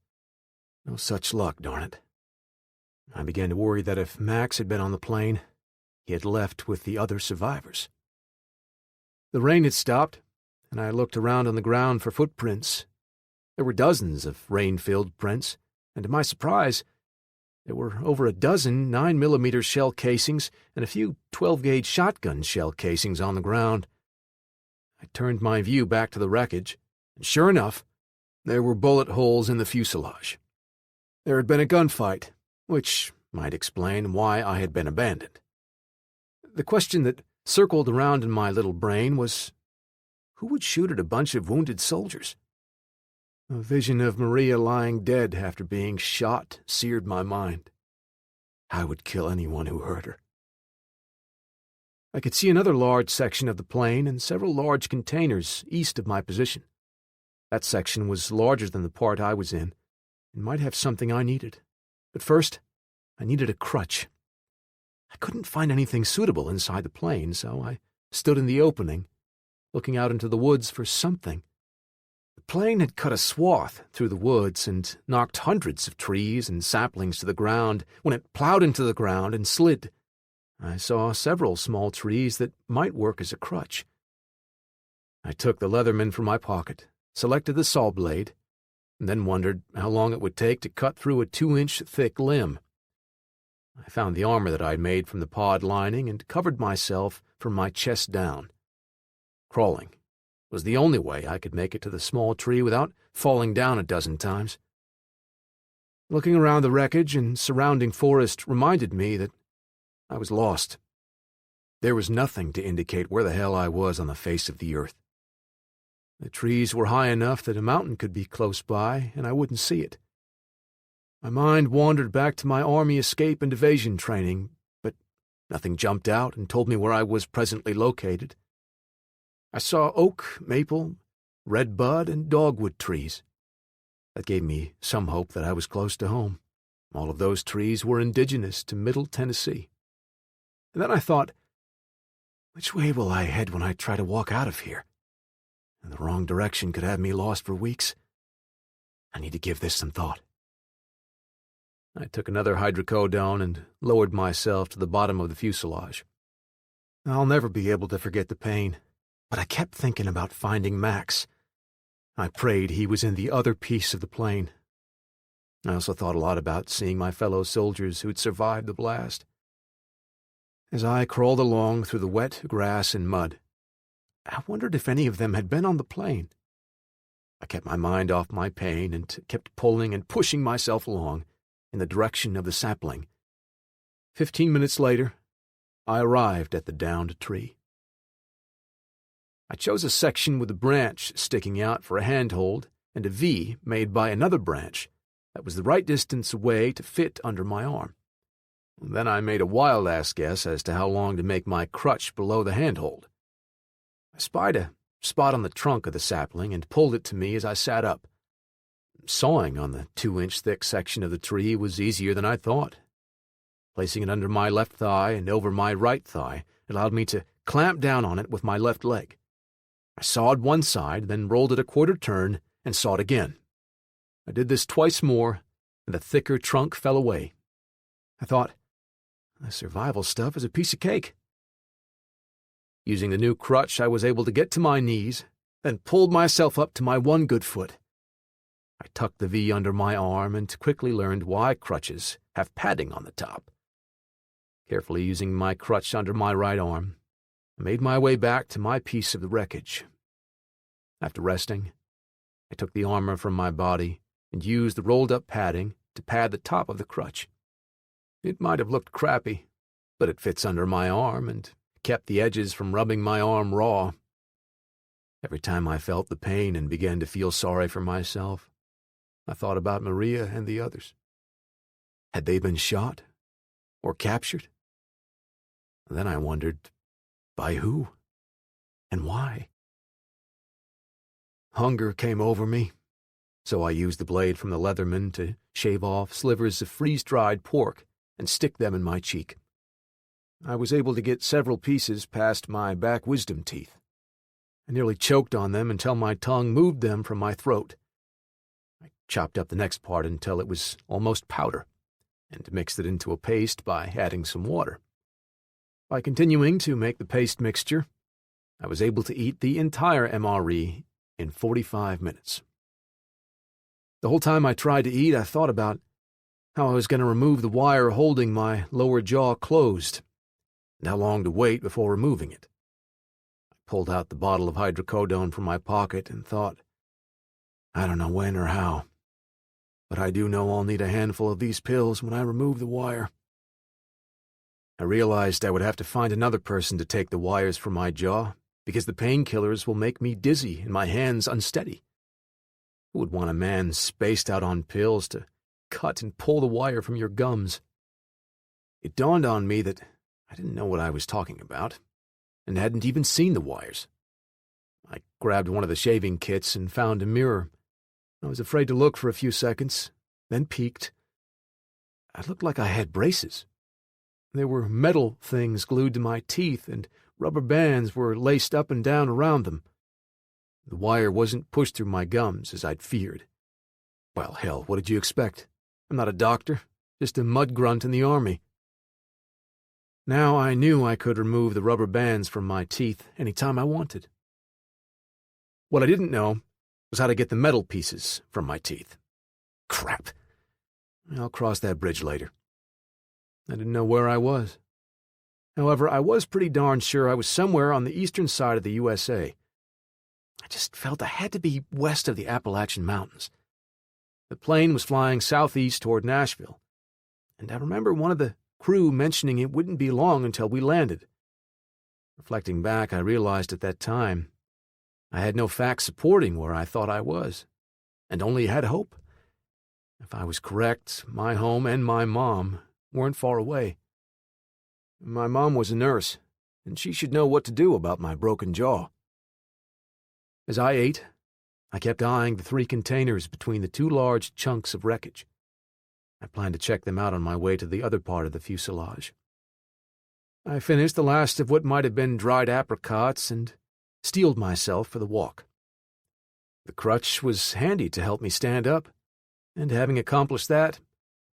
No such luck, darn it. I began to worry that if Max had been on the plane, he had left with the other survivors. The rain had stopped, and I looked around on the ground for footprints. There were dozens of rain-filled prints, and to my surprise, there were over a dozen 9mm shell casings and a few 12-gauge shotgun shell casings on the ground. I turned my view back to the wreckage, and sure enough, there were bullet holes in the fuselage. There had been a gunfight, which might explain why I had been abandoned. The question that circled around in my little brain was, who would shoot at a bunch of wounded soldiers? A vision of Maria lying dead after being shot seared my mind. I would kill anyone who hurt her. I could see another large section of the plane and several large containers east of my position. That section was larger than the part I was in, and might have something I needed. But first, I needed a crutch. I couldn't find anything suitable inside the plane, so I stood in the opening, looking out into the woods for something. The plane had cut a swath through the woods and knocked hundreds of trees and saplings to the ground when it plowed into the ground and slid. I saw several small trees that might work as a crutch. I took the Leatherman from my pocket, selected the saw blade, and then wondered how long it would take to cut through a 2-inch thick limb. I found the armor that I'd made from the pod lining and covered myself from my chest down. Crawling was the only way I could make it to the small tree without falling down a dozen times. Looking around the wreckage and surrounding forest reminded me that I was lost. There was nothing to indicate where the hell I was on the face of the earth. The trees were high enough that a mountain could be close by, and I wouldn't see it. My mind wandered back to my Army escape and evasion training, but nothing jumped out and told me where I was presently located. I saw oak, maple, redbud, and dogwood trees. That gave me some hope that I was close to home. All of those trees were indigenous to Middle Tennessee. And then I thought, which way will I head when I try to walk out of here? And the wrong direction could have me lost for weeks. I need to give this some thought. I took another hydrocodone and lowered myself to the bottom of the fuselage. I'll never be able to forget the pain, But I kept thinking about finding Max. I prayed he was in the other piece of the plane. I also thought a lot about seeing my fellow soldiers who'd survived the blast. As I crawled along through the wet grass and mud, I wondered if any of them had been on the plane. I kept my mind off my pain and kept pulling and pushing myself along in the direction of the sapling. 15 minutes later, I arrived at the downed tree. I chose a section with a branch sticking out for a handhold and a V made by another branch that was the right distance away to fit under my arm. Then I made a wild-ass guess as to how long to make my crutch below the handhold. I spied a spot on the trunk of the sapling and pulled it to me as I sat up. Sawing on the 2-inch thick section of the tree was easier than I thought. Placing it under my left thigh and over my right thigh allowed me to clamp down on it with my left leg. I sawed one side, then rolled it a quarter turn and sawed again. I did this twice more, and the thicker trunk fell away. I thought, the survival stuff is a piece of cake. Using the new crutch, I was able to get to my knees, then pulled myself up to my one good foot. I tucked the V under my arm and quickly learned why crutches have padding on the top. Carefully using my crutch under my right arm, I made my way back to my piece of the wreckage. After resting, I took the armor from my body and used the rolled-up padding to pad the top of the crutch. It might have looked crappy, but it fits under my arm and kept the edges from rubbing my arm raw. Every time I felt the pain and began to feel sorry for myself, I thought about Maria and the others. Had they been shot or captured? Then I wondered, by who and why? Hunger came over me, so I used the blade from the Leatherman to shave off slivers of freeze-dried pork and stick them in my cheek. I was able to get several pieces past my back wisdom teeth. I nearly choked on them until my tongue moved them from my throat. I chopped up the next part until it was almost powder, and mixed it into a paste by adding some water. By continuing to make the paste mixture, I was able to eat the entire MRE in 45 minutes. The whole time I tried to eat, I thought about how I was going to remove the wire holding my lower jaw closed, and how long to wait before removing it. I pulled out the bottle of hydrocodone from my pocket and thought, I don't know when or how, but I do know I'll need a handful of these pills when I remove the wire. I realized I would have to find another person to take the wires from my jaw, because the painkillers will make me dizzy and my hands unsteady. Who would want a man spaced out on pills to cut and pull the wire from your gums? It dawned on me that I didn't know what I was talking about, and hadn't even seen the wires. I grabbed one of the shaving kits and found a mirror. I was afraid to look for a few seconds, then peeked. I looked like I had braces. There were metal things glued to my teeth, and rubber bands were laced up and down around them. The wire wasn't pushed through my gums, as I'd feared. Well, hell, what did you expect? I'm not a doctor, just a mud grunt in the army. Now I knew I could remove the rubber bands from my teeth any time I wanted. What I didn't know was how to get the metal pieces from my teeth. Crap. I'll cross that bridge later. I didn't know where I was. However, I was pretty darn sure I was somewhere on the eastern side of the USA. I just felt I had to be west of the Appalachian Mountains. The plane was flying southeast toward Nashville, and I remember one of the crew mentioning it wouldn't be long until we landed. Reflecting back, I realized at that time I had no facts supporting where I thought I was, and only had hope. If I was correct, my home and my mom weren't far away. My mom was a nurse, and she should know what to do about my broken jaw. As I ate, I kept eyeing the 3 containers between the 2 large chunks of wreckage. I planned to check them out on my way to the other part of the fuselage. I finished the last of what might have been dried apricots and steeled myself for the walk. The crutch was handy to help me stand up, and having accomplished that,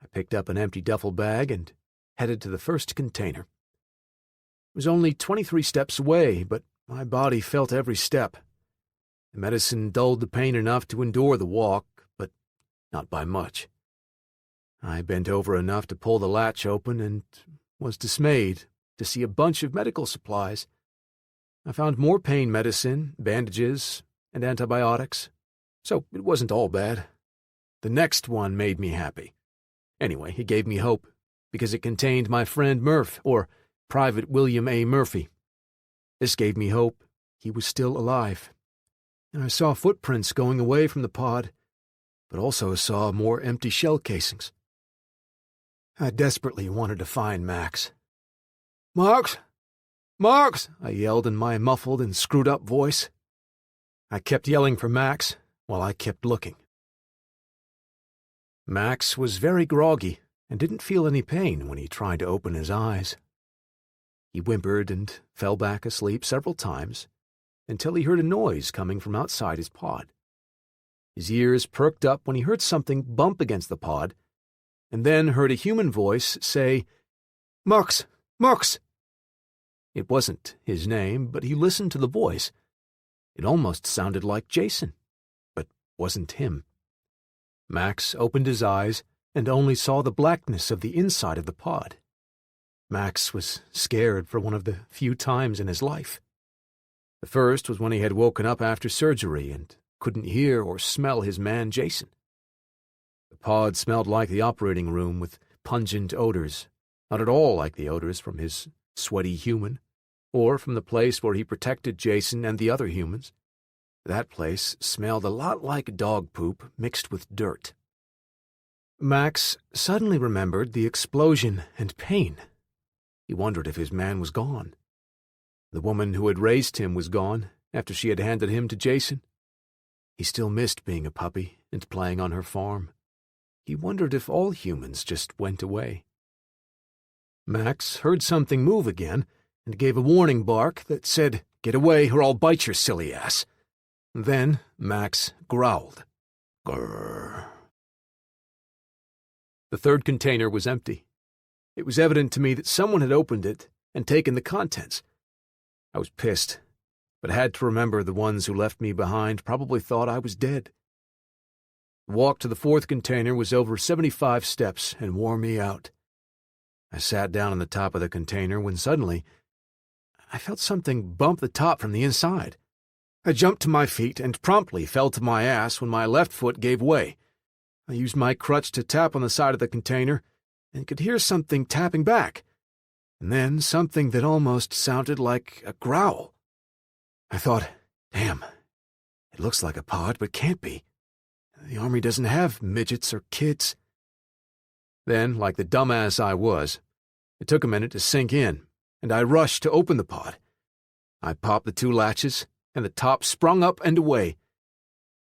I picked up an empty duffel bag and headed to the first container. It was only 23 steps away, but My body felt every step. The medicine dulled the pain enough to endure the walk, but not by much. I bent over enough to pull the latch open and was dismayed to see a bunch of medical supplies. I found more pain medicine, bandages, and antibiotics, so it wasn't all bad. The next one made me happy. Anyway, it gave me hope, because it contained my friend Murph, or Private William A. Murphy. This gave me hope he was still alive. And I saw footprints going away from the pod, but also saw more empty shell casings. I desperately wanted to find Max. "Max! Max!" I yelled in my muffled and screwed-up voice. I kept yelling for Max while I kept looking. Max was very groggy and didn't feel any pain when he tried to open his eyes. He whimpered and fell back asleep several times until he heard a noise coming from outside his pod. His ears perked up when he heard something bump against the pod, and then heard a human voice say, "Max! Max!" It wasn't his name, but he listened to the voice. It almost sounded like Jason, but wasn't him. Max opened his eyes and only saw the blackness of the inside of the pod. Max was scared for one of the few times in his life. The first was when he had woken up after surgery and couldn't hear or smell his man Jason. The pod smelled like the operating room with pungent odors, not at all like the odors from his sweaty human, or from the place where he protected Jason and the other humans. That place smelled a lot like dog poop mixed with dirt. Max suddenly remembered the explosion and pain. He wondered if his man was gone. The woman who had raised him was gone after she had handed him to Jason. He still missed being a puppy and playing on her farm. He wondered if all humans just went away. Max heard something move again and gave a warning bark that said, "Get away or I'll bite your silly ass." Then Max growled. Grrr. The third container was empty. It was evident to me that someone had opened it and taken the contents. I was pissed, but had to remember the ones who left me behind probably thought I was dead. The walk to the fourth container was over 75 steps and wore me out. I sat down on the top of the container when suddenly I felt something bump the top from the inside. I jumped to my feet and promptly fell to my ass when my left foot gave way. I used my crutch to tap on the side of the container and could hear something tapping back, and then something that almost sounded like a growl. I thought, damn, it looks like a pod, but can't be. The Army doesn't have midgets or kids. Then, like the dumbass I was, it took a minute to sink in, and I rushed to open the pod. I popped the two latches, and the top sprung up and away.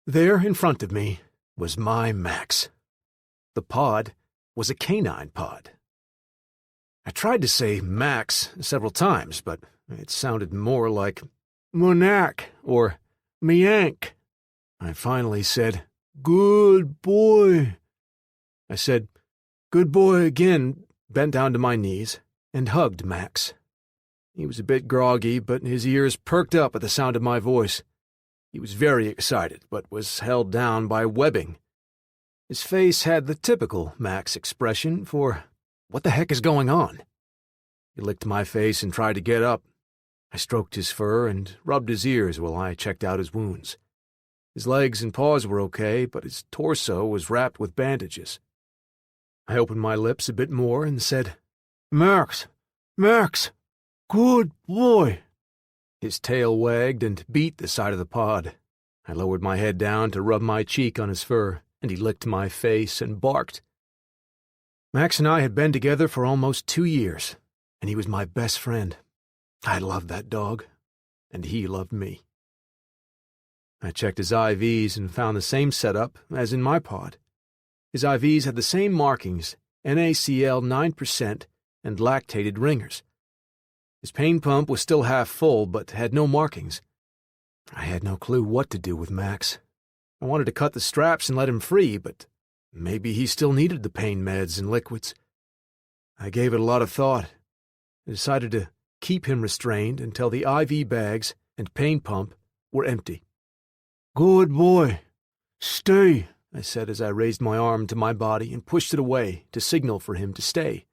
There in front of me was my Max. The pod was a canine pod. I tried to say Max several times, but it sounded more like Monak or Miank. I finally said, "Good boy." I said, "Good boy" again, bent down to my knees, and hugged Max. He was a bit groggy, but his ears perked up at the sound of my voice. He was very excited, but was held down by webbing. His face had the typical Max expression for, "What the heck is going on?" He licked my face and tried to get up. I stroked his fur and rubbed his ears while I checked out his wounds. His legs and paws were okay, but his torso was wrapped with bandages. I opened my lips a bit more and said, "Max, Max, good boy." His tail wagged and beat the side of the pod. I lowered my head down to rub my cheek on his fur, and he licked my face and barked. Max and I had been together for almost 2 years, and he was my best friend. I loved that dog, and he loved me. I checked his IVs and found the same setup as in my pod. His IVs had the same markings, NaCl 9% and lactated ringers. His pain pump was still half full, but had no markings. I had no clue what to do with Max. I wanted to cut the straps and let him free, but maybe he still needed the pain meds and liquids. I gave it a lot of thought. I decided to keep him restrained until the IV bags and pain pump were empty. "Good boy. Stay," I said as I raised my arm to my body and pushed it away to signal for him to stay.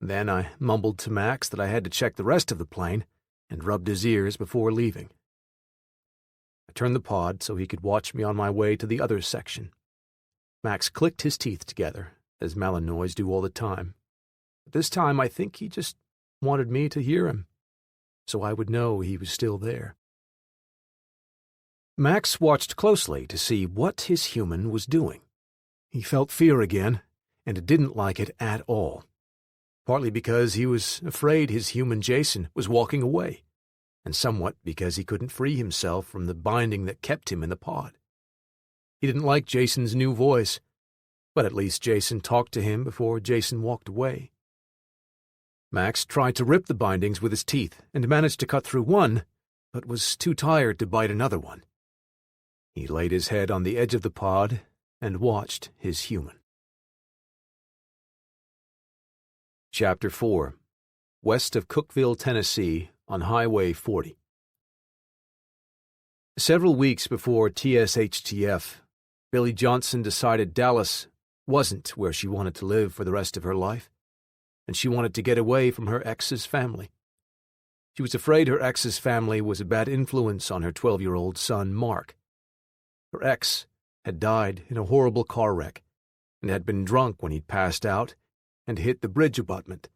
Then I mumbled to Max that I had to check the rest of the plane and rubbed his ears before leaving. I turned the pod so he could watch me on my way to the other section. Max clicked his teeth together, as Malinois do all the time. But this time I think he just wanted me to hear him, so I would know he was still there. Max watched closely to see what his human was doing. He felt fear again, and didn't like it at all. Partly because he was afraid his human Jason was walking away, and somewhat because he couldn't free himself from the binding that kept him in the pod. He didn't like Jason's new voice, but at least Jason talked to him before Jason walked away. Max tried to rip the bindings with his teeth and managed to cut through one, but was too tired to bite another one. He laid his head on the edge of the pod and watched his human. Chapter 4. West of Cookeville, Tennessee, on Highway 40. Several weeks before TSHTF, Billy Johnson decided Dallas wasn't where she wanted to live for the rest of her life, and she wanted to get away from her ex's family. She was afraid her ex's family was a bad influence on her 12-year-old son, Mark. Her ex had died in a horrible car wreck and had been drunk when he'd passed out and hit the bridge abutment.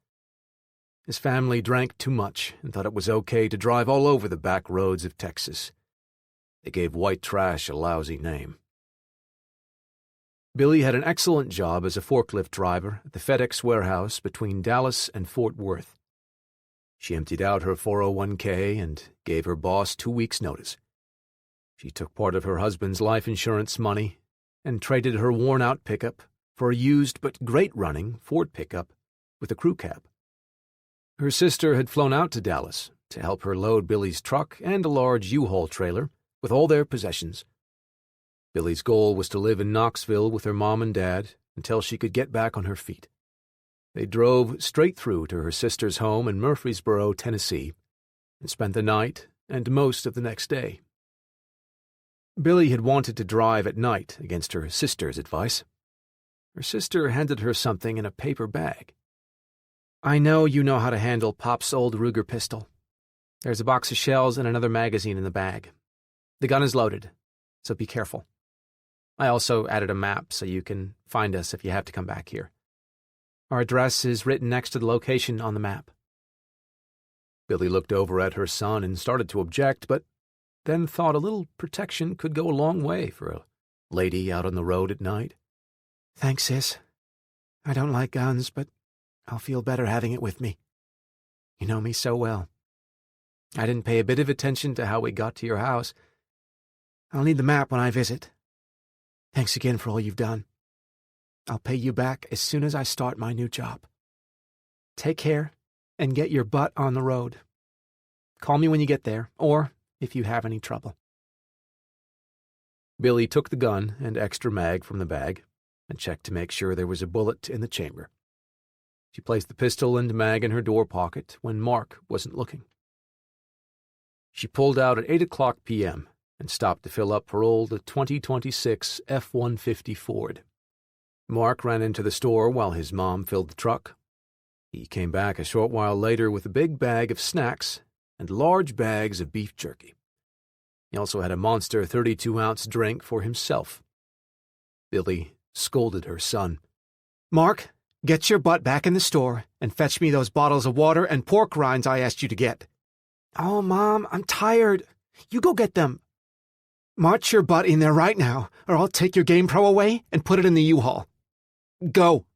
His family drank too much and thought it was okay to drive all over the back roads of Texas. They gave white trash a lousy name. Billy had an excellent job as a forklift driver at the FedEx warehouse between Dallas and Fort Worth. She emptied out her 401k and gave her boss 2 weeks' notice. She took part of her husband's life insurance money and traded her worn-out pickup for a used but great-running Ford pickup with a crew cab. Her sister had flown out to Dallas to help her load Billy's truck and a large U-Haul trailer with all their possessions. Billy's goal was to live in Knoxville with her mom and dad until she could get back on her feet. They drove straight through to her sister's home in Murfreesboro, Tennessee, and spent the night and most of the next day. Billy had wanted to drive at night against her sister's advice. Her sister handed her something in a paper bag. "I know you know how to handle Pop's old Ruger pistol. There's a box of shells and another magazine in the bag. The gun is loaded, so be careful. I also added a map so you can find us if you have to come back here. Our address is written next to the location on the map." Billy looked over at her son and started to object, but then thought a little protection could go a long way for a lady out on the road at night. "Thanks, sis. I don't like guns, but I'll feel better having it with me. You know me so well. I didn't pay a bit of attention to how we got to your house. I'll need the map when I visit. Thanks again for all you've done. I'll pay you back as soon as I start my new job. Take care and get your butt on the road. Call me when you get there, or if you have any trouble." Billy took the gun and extra mag from the bag and checked to make sure there was a bullet in the chamber. She placed the pistol and mag in her door pocket when Mark wasn't looking. She pulled out at 8:00 p.m. and stopped to fill up her old 2026 F-150 Ford. Mark ran into the store while his mom filled the truck. He came back a short while later with a big bag of snacks and large bags of beef jerky. He also had a monster 32-ounce drink for himself. Billy scolded her son. "Mark, get your butt back in the store and fetch me those bottles of water and pork rinds I asked you to get." "Oh, Mom, I'm tired. You go get them." "March your butt in there right now, or I'll take your Game Pro away and put it in the U-Haul. Go."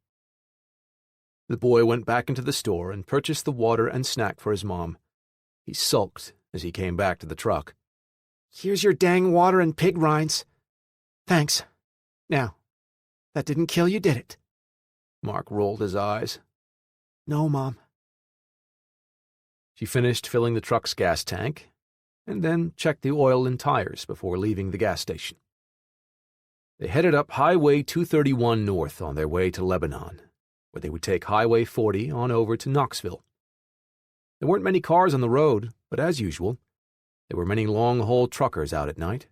The boy went back into the store and purchased the water and snack for his mom. He sulked as he came back to the truck. "Here's your dang water and pig rinds." "Thanks. Now, that didn't kill you, did it?" Mark rolled his eyes. "No, Mom." She finished filling the truck's gas tank and then checked the oil and tires before leaving the gas station. They headed up Highway 231 north on their way to Lebanon, where they would take Highway 40 on over to Knoxville. There weren't many cars on the road, but as usual, There were many long-haul truckers out at night.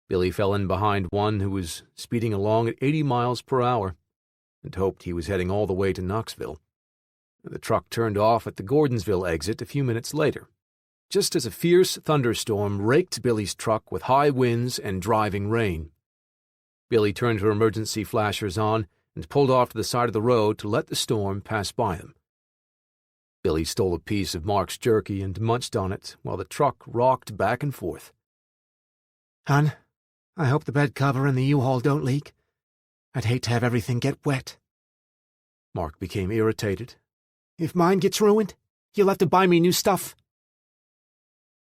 Billy fell in behind one who was speeding along at 80 miles per hour and hoped he was heading all the way to Knoxville. The truck turned off at the Gordonsville exit a few minutes later, just as a fierce thunderstorm raked Billy's truck with high winds and driving rain. Billy turned her emergency flashers on and pulled off to the side of the road to let the storm pass by them. Billy stole a piece of Mark's jerky and munched on it while the truck rocked back and forth. Hon, I hope the bed cover and the U-Haul don't leak. I'd hate to have everything get wet. Mark became irritated. If mine gets ruined, you'll have to buy me new stuff.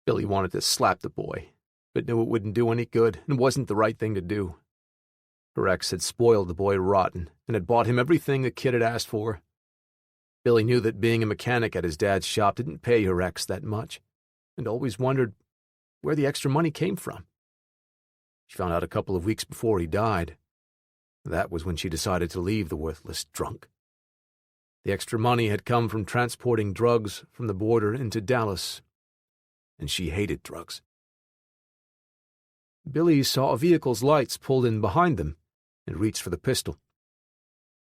Billy wanted to slap the boy, but knew it wouldn't do any good and wasn't the right thing to do. Her ex had spoiled the boy rotten and had bought him everything the kid had asked for. Billy knew that being a mechanic at his dad's shop didn't pay her ex that much, and always wondered where the extra money came from. She found out a couple of weeks before he died. That was when she decided to leave the worthless drunk. The extra money had come from transporting drugs from the border into Dallas, and she hated drugs. Billy saw a vehicle's lights pulled in behind them and reached for the pistol.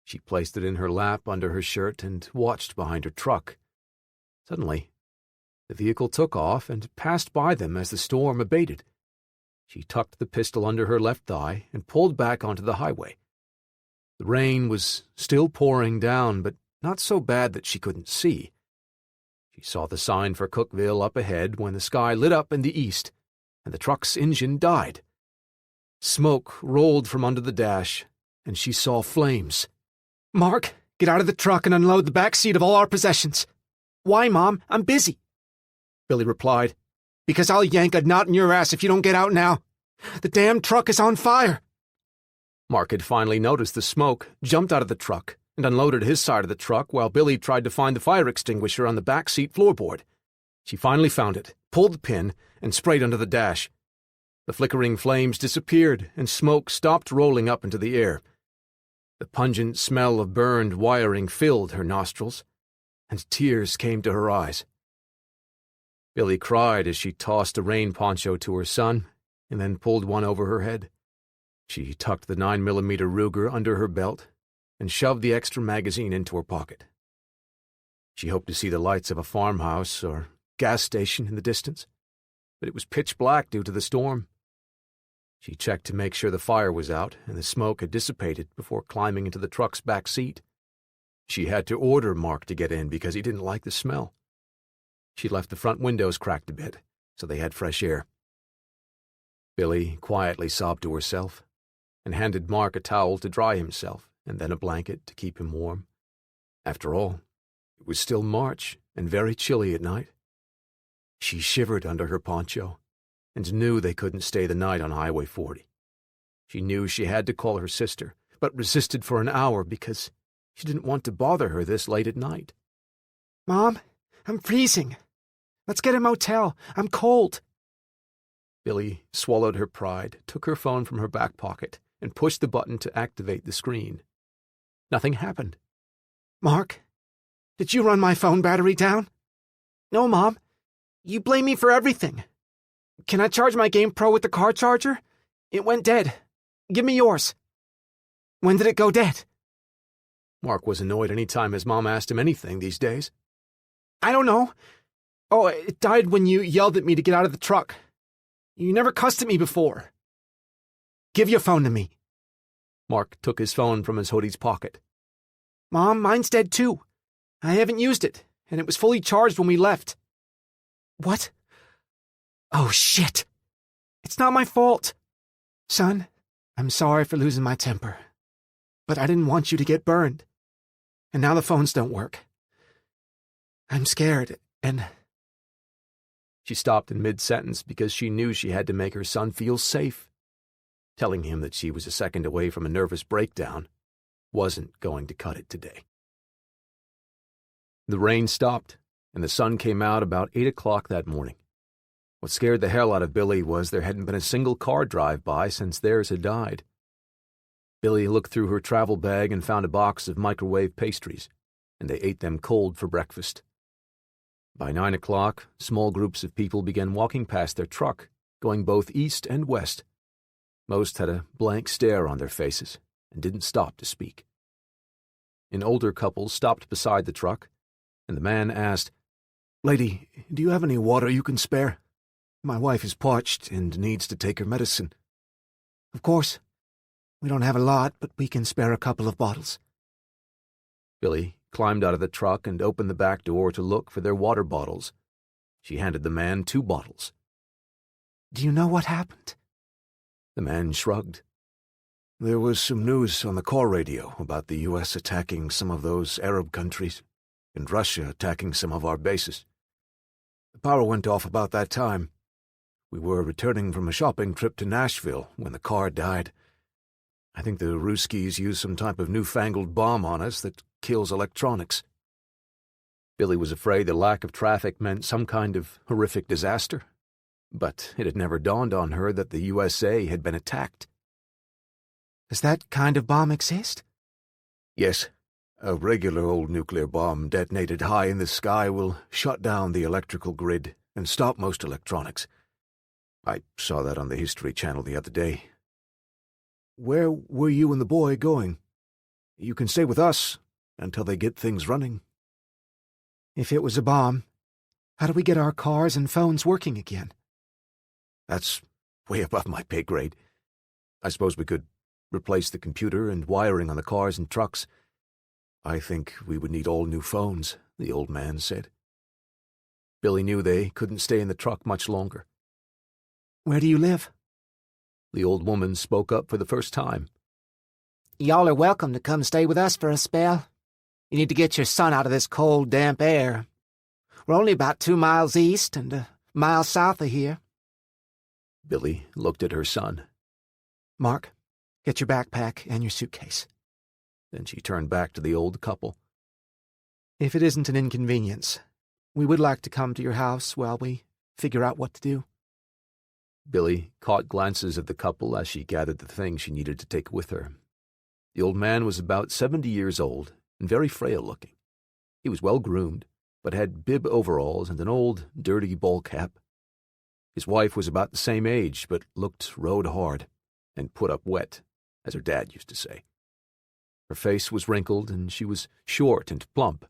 She placed it in her lap under her shirt and watched behind her truck. Suddenly, the vehicle took off and passed by them as the storm abated. She tucked the pistol under her left thigh and pulled back onto the highway. The rain was still pouring down, but not so bad that she couldn't see. She saw the sign for Cookville up ahead when the sky lit up in the east, and the truck's engine died. Smoke rolled from under the dash, and she saw flames. Mark, get out of the truck and unload the back seat of all our possessions. Why, Mom? I'm busy. Billy replied. Because I'll yank a knot in your ass if you don't get out now. The damn truck is on fire. Mark had finally noticed the smoke, jumped out of the truck, and unloaded his side of the truck while Billy tried to find the fire extinguisher on the back seat floorboard. She finally found it, pulled the pin, and sprayed under the dash. The flickering flames disappeared, and smoke stopped rolling up into the air. The pungent smell of burned wiring filled her nostrils, and tears came to her eyes. Billy cried as she tossed a rain poncho to her son, and then pulled one over her head. She tucked the 9mm Ruger under her belt and shoved the extra magazine into her pocket. She hoped to see the lights of a farmhouse or gas station in the distance, but it was pitch black due to the storm. She checked to make sure the fire was out and the smoke had dissipated before climbing into the truck's back seat. She had to order Mark to get in because he didn't like the smell. She left the front windows cracked a bit, so they had fresh air. Billy quietly sobbed to herself and handed Mark a towel to dry himself and then a blanket to keep him warm. After all, it was still March and very chilly at night. She shivered under her poncho and knew they couldn't stay the night on Highway 40. She knew she had to call her sister, but resisted for an hour because she didn't want to bother her this late at night. Mom, I'm freezing. Let's get a motel. I'm cold. Billy swallowed her pride, took her phone from her back pocket, and pushed the button to activate the screen. Nothing happened. Mark, did you run my phone battery down? No, Mom. You blame me for everything. Can I charge my Game Pro with the car charger? It went dead. Give me yours. When did it go dead? Mark was annoyed any time his mom asked him anything these days. I don't know. Oh, it died when you yelled at me to get out of the truck. You never cussed at me before. Give your phone to me. Mark took his phone from his hoodie's pocket. Mom, mine's dead too. I haven't used it, and it was fully charged when we left. What? Oh, shit. It's not my fault. Son, I'm sorry for losing my temper, but I didn't want you to get burned. And now the phones don't work. I'm scared, and... She stopped in mid-sentence because she knew she had to make her son feel safe. Telling him that she was a second away from a nervous breakdown wasn't going to cut it today. The rain stopped, and the sun came out about 8 o'clock that morning. What scared the hell out of Billy was there hadn't been a single car drive by since theirs had died. Billy looked through her travel bag and found a box of microwave pastries, and they ate them cold for breakfast. By 9 o'clock, small groups of people began walking past their truck, going both east and west. Most had a blank stare on their faces and didn't stop to speak. An older couple stopped beside the truck, and the man asked, "Lady, do you have any water you can spare? My wife is parched and needs to take her medicine." "Of course. We don't have a lot, but we can spare a couple of bottles." Billy climbed out of the truck and opened the back door to look for their water bottles. She handed the man 2 bottles. "Do you know what happened?" The man shrugged. "There was some news on the car radio about the U.S. attacking some of those Arab countries, and Russia attacking some of our bases. The power went off about that time. We were returning from a shopping trip to Nashville when the car died. I think the Ruskies used some type of newfangled bomb on us that kills electronics." Billy was afraid the lack of traffic meant some kind of horrific disaster, but it had never dawned on her that the USA had been attacked. "Does that kind of bomb exist?" "Yes. A regular old nuclear bomb detonated high in the sky will shut down the electrical grid and stop most electronics. I saw that on the History Channel the other day." "Where were you and the boy going? You can stay with us until they get things running." "If it was a bomb, how do we get our cars and phones working again?" "That's way above my pay grade. I suppose we could replace the computer and wiring on the cars and trucks. I think we would need all new phones," the old man said. Billy knew they couldn't stay in the truck much longer. "Where do you live?" The old woman spoke up for the first time. "Y'all are welcome to come stay with us for a spell. You need to get your son out of this cold, damp air. We're only about 2 miles east and a mile south of here." Billy looked at her son. "Mark, get your backpack and your suitcase." Then she turned back to the old couple. "If it isn't an inconvenience, we would like to come to your house while we figure out what to do." Billy caught glances of the couple as she gathered the things she needed to take with her. The old man was about 70 years old and very frail-looking. He was well-groomed, but had bib overalls and an old, dirty ball cap. His wife was about the same age, but looked rode hard and put up wet, as her dad used to say. Her face was wrinkled, and she was short and plump.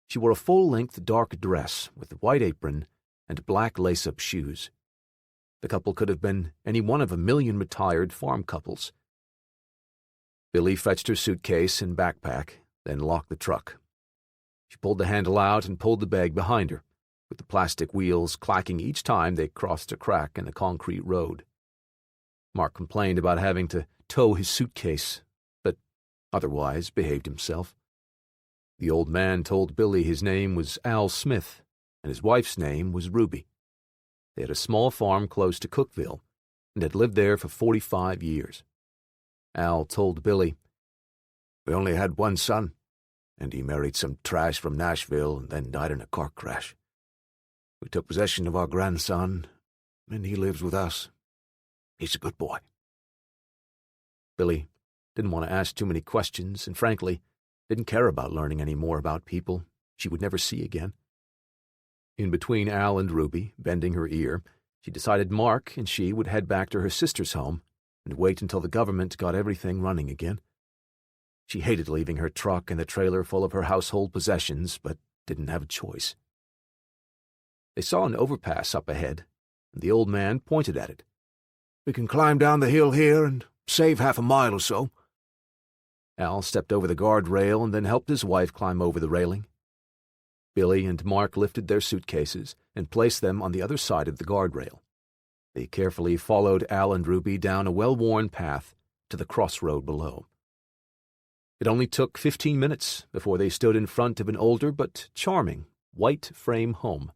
She wore a full-length dark dress with a white apron and black lace-up shoes. The couple could have been any one of a million retired farm couples. Billy fetched her suitcase and backpack, then locked the truck. She pulled the handle out and pulled the bag behind her, with the plastic wheels clacking each time they crossed a crack in the concrete road. Mark complained about having to tow his suitcase, but otherwise behaved himself. The old man told Billy his name was Al Smith, and his wife's name was Ruby. They had a small farm close to Cookville, and had lived there for 45 years. Al told Billy, "We only had one son, and he married some trash from Nashville and then died in a car crash. We took possession of our grandson, and he lives with us. He's a good boy." Billy didn't want to ask too many questions, and frankly, didn't care about learning any more about people she would never see again. In between Al and Ruby, bending her ear, she decided Mark and she would head back to her sister's home and wait until the government got everything running again. She hated leaving her truck and the trailer full of her household possessions, but didn't have a choice. They saw an overpass up ahead, and the old man pointed at it. "We can climb down the hill here and save half a mile or so." Al stepped over the guardrail and then helped his wife climb over the railing. Billy and Mark lifted their suitcases and placed them on the other side of the guardrail. They carefully followed Al and Ruby down a well-worn path to the crossroad below. It only took 15 minutes before they stood in front of an older but charming white frame home.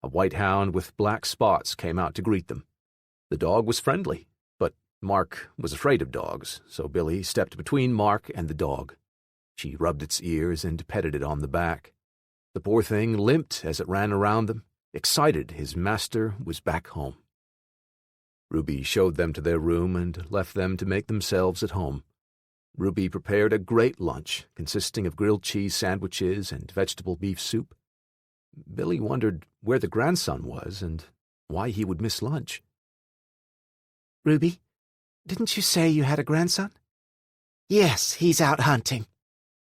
A white hound with black spots came out to greet them. The dog was friendly, but Mark was afraid of dogs, so Billy stepped between Mark and the dog. She rubbed its ears and petted it on the back. The poor thing limped as it ran around them, excited his master was back home. Ruby showed them to their room and left them to make themselves at home. Ruby prepared a great lunch consisting of grilled cheese sandwiches and vegetable beef soup. Billy wondered where the grandson was and why he would miss lunch. Ruby, didn't you say you had a grandson? Yes, he's out hunting.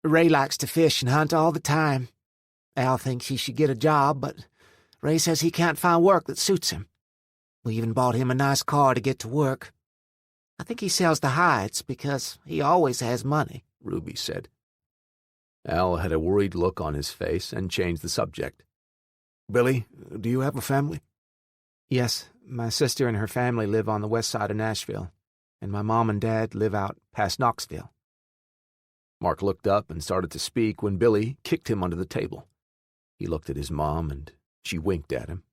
Ray likes to fish and hunt all the time. Al thinks he should get a job, but Ray says he can't find work that suits him. We even bought him a nice car to get to work. I think he sells the hides because he always has money, Ruby said. Al had a worried look on his face and changed the subject. Billy, do you have a family? Yes, my sister and her family live on the west side of Nashville, and my mom and dad live out past Knoxville. Mark looked up and started to speak when Billy kicked him under the table. He looked at his mom, and she winked at him.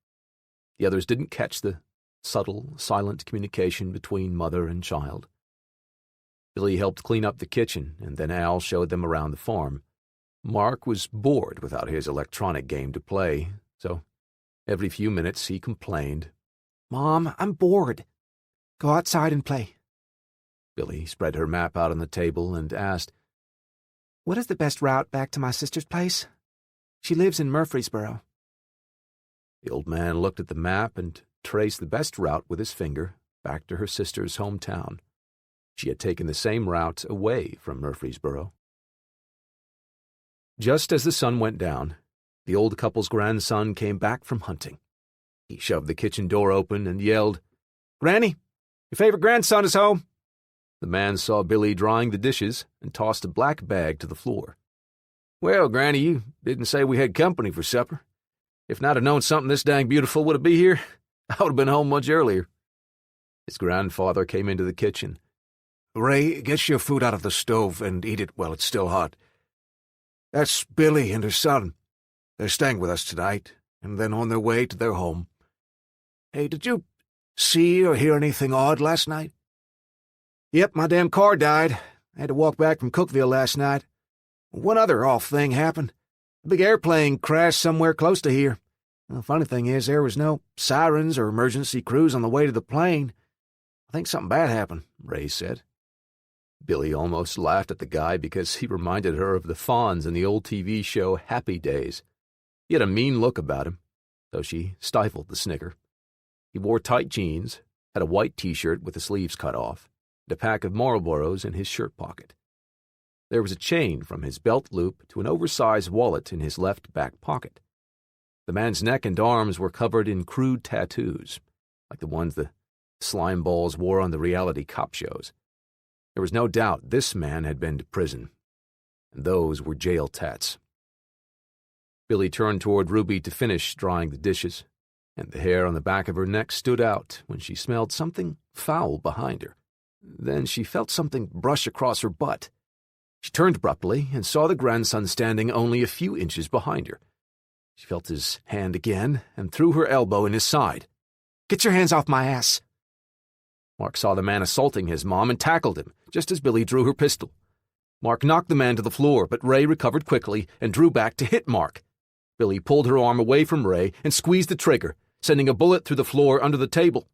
The others didn't catch the subtle, silent communication between mother and child. Billy helped clean up the kitchen, and then Al showed them around the farm. Mark was bored without his electronic game to play, so every few minutes he complained, "Mom, I'm bored. Go outside and play." Billy spread her map out on the table and asked, "What is the best route back to my sister's place? She lives in Murfreesboro." The old man looked at the map and traced the best route with his finger back to her sister's hometown. She had taken the same route away from Murfreesboro. Just as the sun went down, the old couple's grandson came back from hunting. He shoved the kitchen door open and yelled, "Granny, your favorite grandson is home." The man saw Billy drying the dishes and tossed a black bag to the floor. "Well, Granny, you didn't say we had company for supper. If not have known something this dang beautiful would be here, I would have been home much earlier." His grandfather came into the kitchen. Ray, get your food out of the stove and eat it while it's still hot. That's Billy and her son. They're staying with us tonight, and then on their way to their home. Hey, did you see or hear anything odd last night? Yep, my damn car died. I had to walk back from Cookeville last night. One other off thing happened. A big airplane crashed somewhere close to here. The funny thing is, there was no sirens or emergency crews on the way to the plane. I think something bad happened, Ray said. Billy almost laughed at the guy because he reminded her of the Fonz in the old TV show Happy Days. He had a mean look about him, though she stifled the snicker. He wore tight jeans, had a white T-shirt with the sleeves cut off, and a pack of Marlboros in his shirt pocket. There was a chain from his belt loop to an oversized wallet in his left back pocket. The man's neck and arms were covered in crude tattoos, like the ones the slime balls wore on the reality cop shows. There was no doubt this man had been to prison, and those were jail tats. Billy turned toward Ruby to finish drying the dishes, and the hair on the back of her neck stood out when she smelled something foul behind her. Then she felt something brush across her butt. She turned abruptly and saw the grandson standing only a few inches behind her. She felt his hand again and threw her elbow in his side. "Get your hands off my ass." Mark saw the man assaulting his mom and tackled him, just as Billy drew her pistol. Mark knocked the man to the floor, but Ray recovered quickly and drew back to hit Mark. Billy pulled her arm away from Ray and squeezed the trigger, sending a bullet through the floor under the table.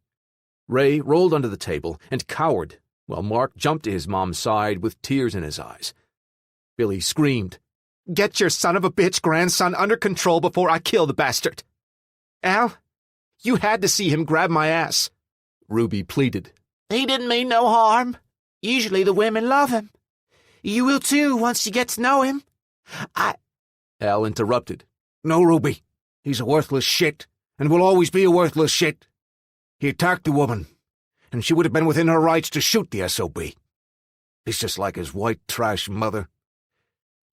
Ray rolled under the table and cowered, while Mark jumped to his mom's side with tears in his eyes. Billy screamed, "Get your son of a bitch grandson under control before I kill the bastard." "Al, you had to see him grab my ass," Ruby pleaded. "He didn't mean no harm. Usually the women love him. You will too once you get to know him." Al interrupted. "No, Ruby. He's a worthless shit, and will always be a worthless shit. He attacked the woman, and she would have been within her rights to shoot the SOB. He's just like his white trash mother.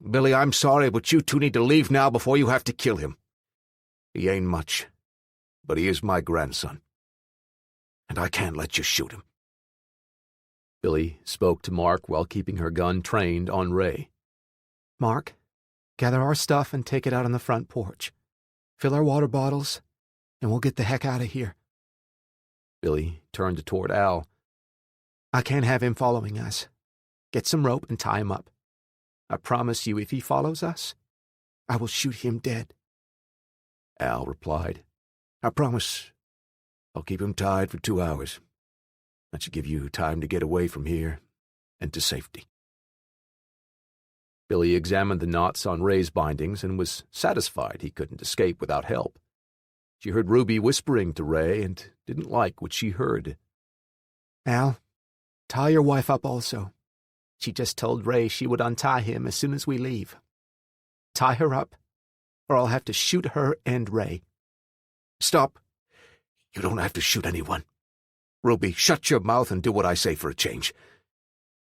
Billy, I'm sorry, but you two need to leave now before you have to kill him. He ain't much, but he is my grandson, and I can't let you shoot him." Billy spoke to Mark while keeping her gun trained on Ray. "Mark, gather our stuff and take it out on the front porch. Fill our water bottles, and we'll get the heck out of here." Billy turned toward Al. "I can't have him following us. Get some rope and tie him up. I promise you, if he follows us, I will shoot him dead." Al replied, "I promise. I'll keep him tied for 2 hours. That should give you time to get away from here and to safety." Billy examined the knots on Ray's bindings and was satisfied he couldn't escape without help. She heard Ruby whispering to Ray and didn't like what she heard. Al, tie your wife up also. She just told Ray she would untie him as soon as we leave. Tie her up, or I'll have to shoot her and Ray. Stop. You don't have to shoot anyone. Ruby, shut your mouth and do what I say for a change.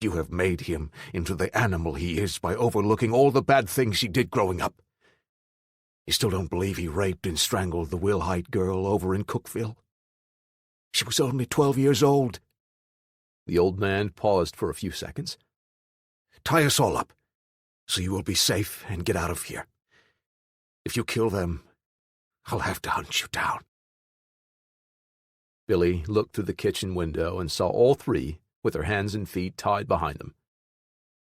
You have made him into the animal he is by overlooking all the bad things he did growing up. You still don't believe he raped and strangled the Wilhite girl over in Cookville? She was only 12 years old. The old man paused for a few seconds. Tie us all up, so you will be safe and get out of here. If you kill them, I'll have to hunt you down. Billy looked through the kitchen window and saw all three with their hands and feet tied behind them.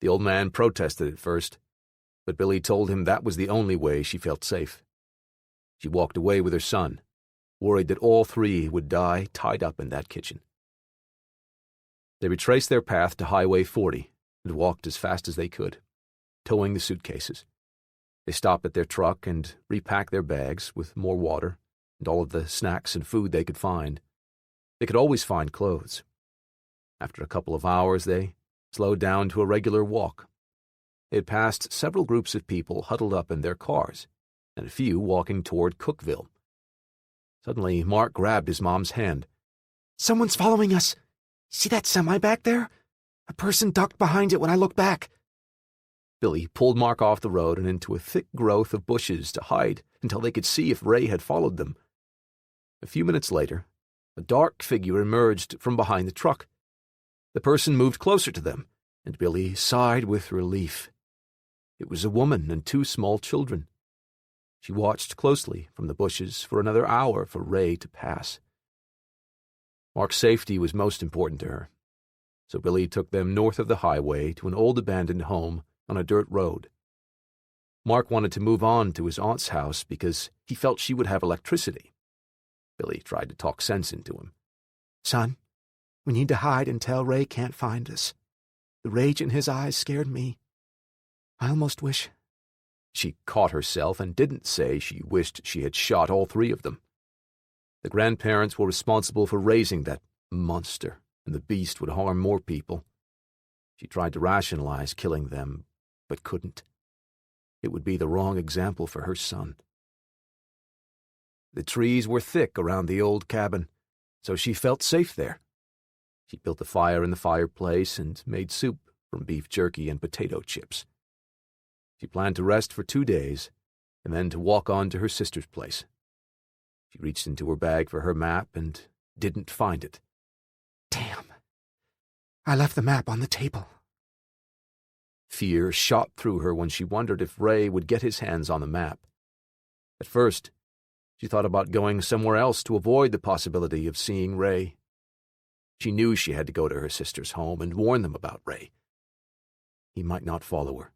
The old man protested at first, but Billy told him that was the only way she felt safe. She walked away with her son, worried that all three would die tied up in that kitchen. They retraced their path to Highway 40 and walked as fast as they could, towing the suitcases. They stopped at their truck and repacked their bags with more water and all of the snacks and food they could find. They could always find clothes. After a couple of hours, they slowed down to a regular walk. They had passed several groups of people huddled up in their cars, and a few walking toward Cookville. Suddenly, Mark grabbed his mom's hand. Someone's following us. See that semi back there? A person ducked behind it when I looked back. Billy pulled Mark off the road and into a thick growth of bushes to hide until they could see if Ray had followed them. A few minutes later, a dark figure emerged from behind the truck. The person moved closer to them, and Billy sighed with relief. It was a woman and two small children. She watched closely from the bushes for another hour for Ray to pass. Mark's safety was most important to her, so Billy took them north of the highway to an old abandoned home on a dirt road. Mark wanted to move on to his aunt's house because he felt she would have electricity. Billy tried to talk sense into him. Son, we need to hide until Ray can't find us. The rage in his eyes scared me. I almost wish... She caught herself and didn't say she wished she had shot all three of them. The grandparents were responsible for raising that monster, and the beast would harm more people. She tried to rationalize killing them, but couldn't. It would be the wrong example for her son. The trees were thick around the old cabin, so she felt safe there. She built a fire in the fireplace and made soup from beef jerky and potato chips. She planned to rest for 2 days and then to walk on to her sister's place. She reached into her bag for her map and didn't find it. Damn. I left the map on the table. Fear shot through her when she wondered if Ray would get his hands on the map. At first, she thought about going somewhere else to avoid the possibility of seeing Ray. She knew she had to go to her sister's home and warn them about Ray. He might not follow her,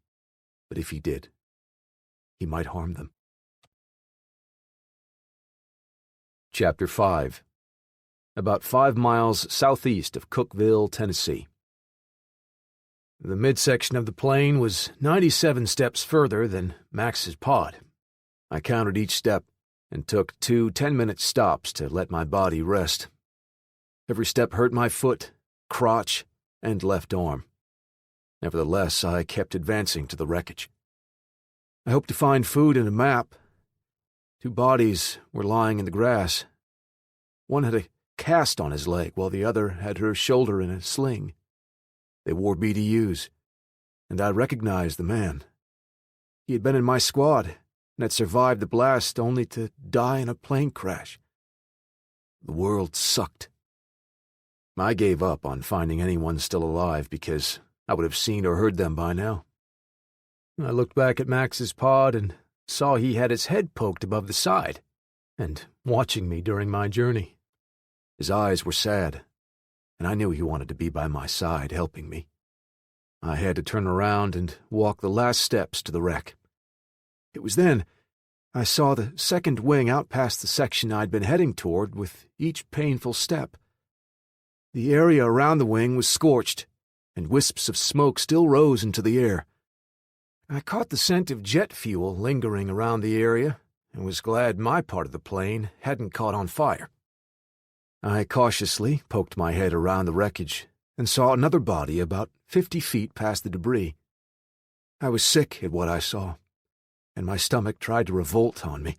but if he did, he might harm them. Chapter 5. About 5 miles southeast of Cookville, Tennessee. The midsection of the plain was 97 steps further than Max's pod. I counted each step and took 2 10-minute stops to let my body rest. Every step hurt my foot, crotch, and left arm. Nevertheless, I kept advancing to the wreckage. I hoped to find food and a map. 2 bodies were lying in the grass. One had a cast on his leg, while the other had her shoulder in a sling. They wore BDUs, and I recognized the man. He had been in my squad and had survived the blast only to die in a plane crash. The world sucked. I gave up on finding anyone still alive because I would have seen or heard them by now. I looked back at Max's pod and saw he had his head poked above the side and watching me during my journey. His eyes were sad, and I knew he wanted to be by my side, helping me. I had to turn around and walk the last steps to the wreck. It was then I saw the second wing out past the section I'd been heading toward with each painful step. The area around the wing was scorched, and wisps of smoke still rose into the air. I caught the scent of jet fuel lingering around the area and was glad my part of the plane hadn't caught on fire. I cautiously poked my head around the wreckage and saw another body about 50 feet past the debris. I was sick at what I saw, and my stomach tried to revolt on me.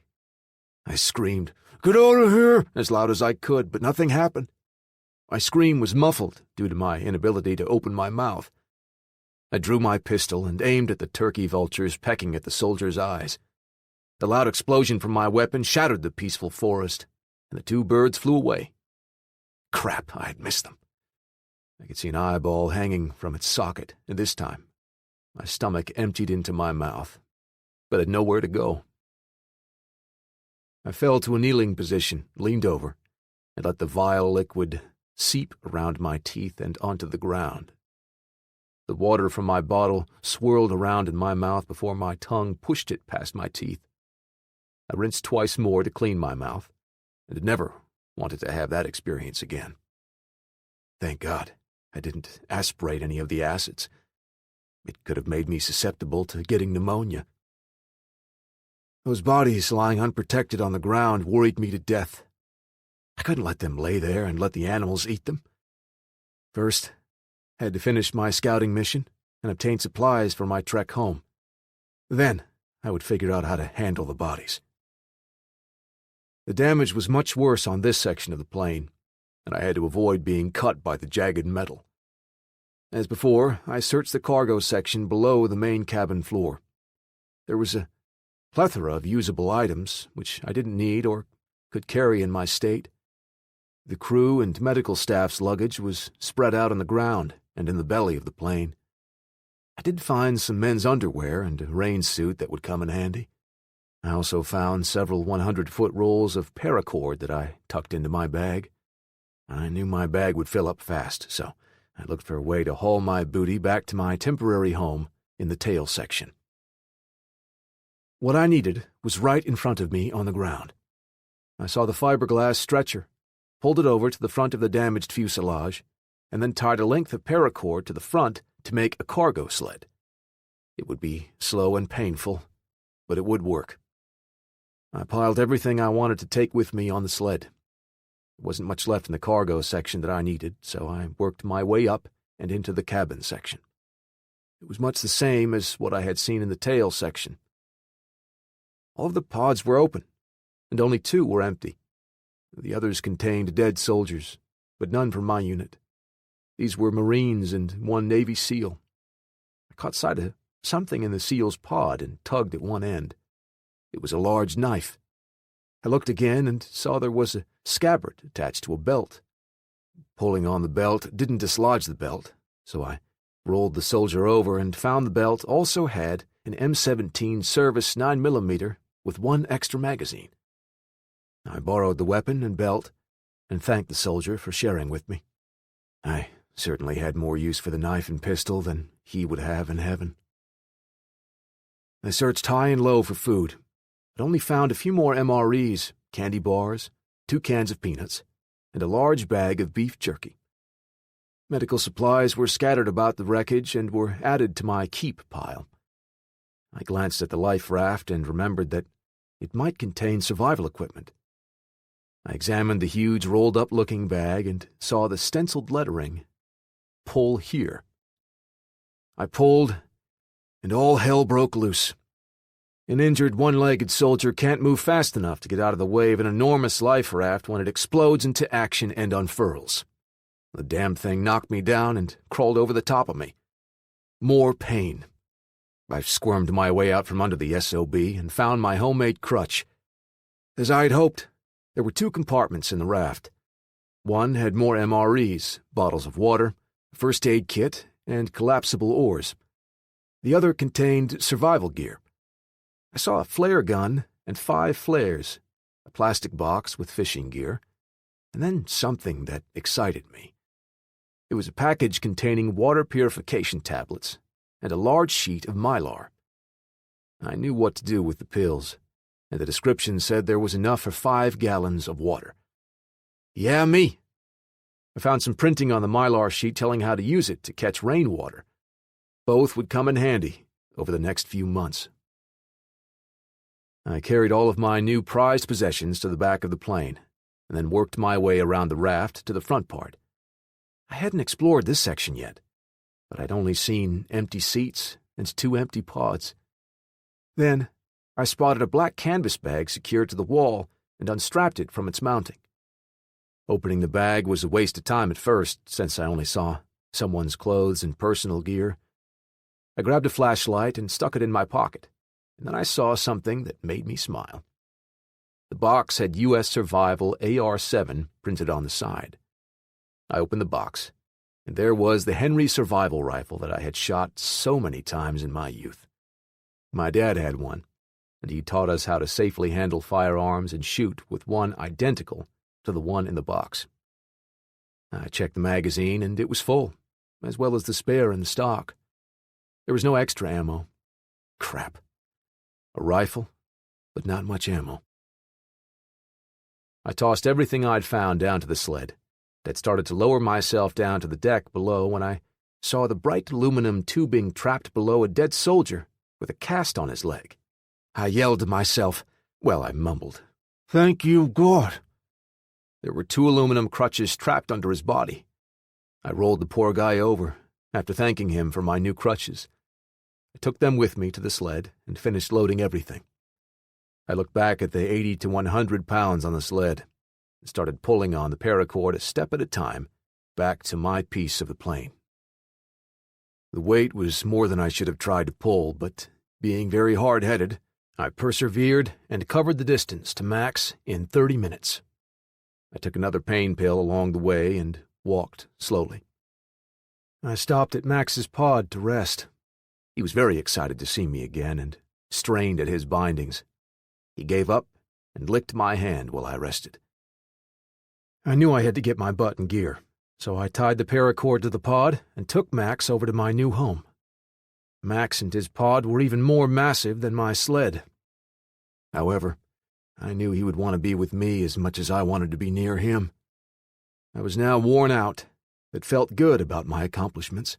I screamed, "Get out of here!" as loud as I could, but nothing happened. My scream was muffled due to my inability to open my mouth. I drew my pistol and aimed at the turkey vultures pecking at the soldiers' eyes. The loud explosion from my weapon shattered the peaceful forest, and the two birds flew away. Crap, I had missed them. I could see an eyeball hanging from its socket, and this time, my stomach emptied into my mouth, but had nowhere to go. I fell to a kneeling position, leaned over, and let the vile liquid seep around my teeth and onto the ground. The water from my bottle swirled around in my mouth before my tongue pushed it past my teeth. I rinsed twice more to clean my mouth, and had never wanted to have that experience again. Thank God I didn't aspirate any of the acids. It could have made me susceptible to getting pneumonia. Those bodies lying unprotected on the ground worried me to death. I couldn't let them lay there and let the animals eat them. First, I had to finish my scouting mission and obtain supplies for my trek home. Then, I would figure out how to handle the bodies. The damage was much worse on this section of the plane, and I had to avoid being cut by the jagged metal. As before, I searched the cargo section below the main cabin floor. There was a plethora of usable items, which I didn't need or could carry in my state. The crew and medical staff's luggage was spread out on the ground and in the belly of the plane. I did find some men's underwear and a rain suit that would come in handy. I also found several 100-foot rolls of paracord that I tucked into my bag. I knew my bag would fill up fast, so I looked for a way to haul my booty back to my temporary home in the tail section. What I needed was right in front of me on the ground. I saw the fiberglass stretcher, pulled it over to the front of the damaged fuselage, and then tied a length of paracord to the front to make a cargo sled. It would be slow and painful, but it would work. I piled everything I wanted to take with me on the sled. There wasn't much left in the cargo section that I needed, so I worked my way up and into the cabin section. It was much the same as what I had seen in the tail section. All of the pods were open, and only 2 were empty. The others contained dead soldiers, but none from my unit. These were Marines and 1 Navy SEAL. I caught sight of something in the SEAL's pod and tugged at one end. It was a large knife. I looked again and saw there was a scabbard attached to a belt. Pulling on the belt didn't dislodge the belt, so I rolled the soldier over and found the belt also had an M17 Service 9mm with 1 extra magazine. I borrowed the weapon and belt and thanked the soldier for sharing with me. I certainly had more use for the knife and pistol than he would have in heaven. I searched high and low for food, but only found a few more MREs, candy bars, 2 cans of peanuts, and a large bag of beef jerky. Medical supplies were scattered about the wreckage and were added to my keep pile. I glanced at the life raft and remembered that it might contain survival equipment. I examined the huge rolled-up-looking bag and saw the stenciled lettering, "Pull here." I pulled, and all hell broke loose. An injured 1-legged soldier can't move fast enough to get out of the way of an enormous life raft when it explodes into action and unfurls. The damn thing knocked me down and crawled over the top of me. More pain. I squirmed my way out from under the SOB and found my homemade crutch. As I had hoped, there were 2 compartments in the raft. One had more MREs, bottles of water, a first aid kit, and collapsible oars. The other contained survival gear. I saw a flare gun and 5 flares, a plastic box with fishing gear, and then something that excited me. It was a package containing water purification tablets and a large sheet of mylar. I knew what to do with the pills, and the description said there was enough for 5 gallons of water. Yeah, me. I found some printing on the mylar sheet telling how to use it to catch rainwater. Both would come in handy, over the next few months. I carried all of my new prized possessions to the back of the plane, and then worked my way around the raft to the front part. I hadn't explored this section yet, but I'd only seen empty seats and 2 empty pods. Then I spotted a black canvas bag secured to the wall and unstrapped it from its mounting. Opening the bag was a waste of time at first, since I only saw someone's clothes and personal gear. I grabbed a flashlight and stuck it in my pocket, and then I saw something that made me smile. The box had U.S. Survival AR-7 printed on the side. I opened the box, and there was the Henry survival rifle that I had shot so many times in my youth. My dad had one, and he taught us how to safely handle firearms and shoot with one identical to the one in the box. I checked the magazine, and it was full, as well as the spare in the stock. There was no extra ammo. Crap. A rifle, but not much ammo. I tossed everything I'd found down to the sled. I'd started to lower myself down to the deck below when I saw the bright aluminum tubing trapped below a dead soldier with a cast on his leg. I yelled to myself. Well, I mumbled, "Thank you, God." There were 2 aluminum crutches trapped under his body. I rolled the poor guy over, after thanking him for my new crutches. I took them with me to the sled and finished loading everything. I looked back at the 80 to 100 pounds on the sled and started pulling on the paracord a step at a time back to my piece of the plane. The weight was more than I should have tried to pull, but being very hard-headed, I persevered and covered the distance to Max in 30 minutes. I took another pain pill along the way and walked slowly. I stopped at Max's pod to rest. He was very excited to see me again and strained at his bindings. He gave up and licked my hand while I rested. I knew I had to get my butt in gear, so I tied the paracord to the pod and took Max over to my new home. Max and his pod were even more massive than my sled. However, I knew he would want to be with me as much as I wanted to be near him. I was now worn out, but felt good about my accomplishments.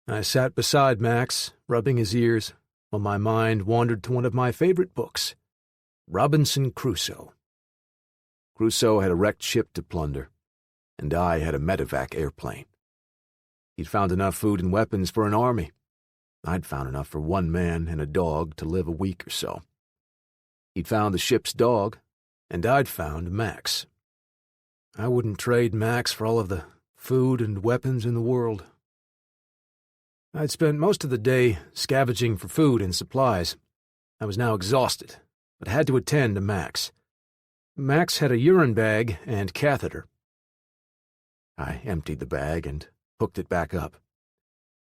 I sat beside Max, rubbing his ears, while my mind wandered to one of my favorite books, Robinson Crusoe. Crusoe had a wrecked ship to plunder, and I had a medevac airplane. He'd found enough food and weapons for an army. I'd found enough for 1 man and a dog to live a week or so. He'd found the ship's dog, and I'd found Max. I wouldn't trade Max for all of the food and weapons in the world. I'd spent most of the day scavenging for food and supplies. I was now exhausted, but had to attend to Max. Max had a urine bag and catheter. I emptied the bag and hooked it back up.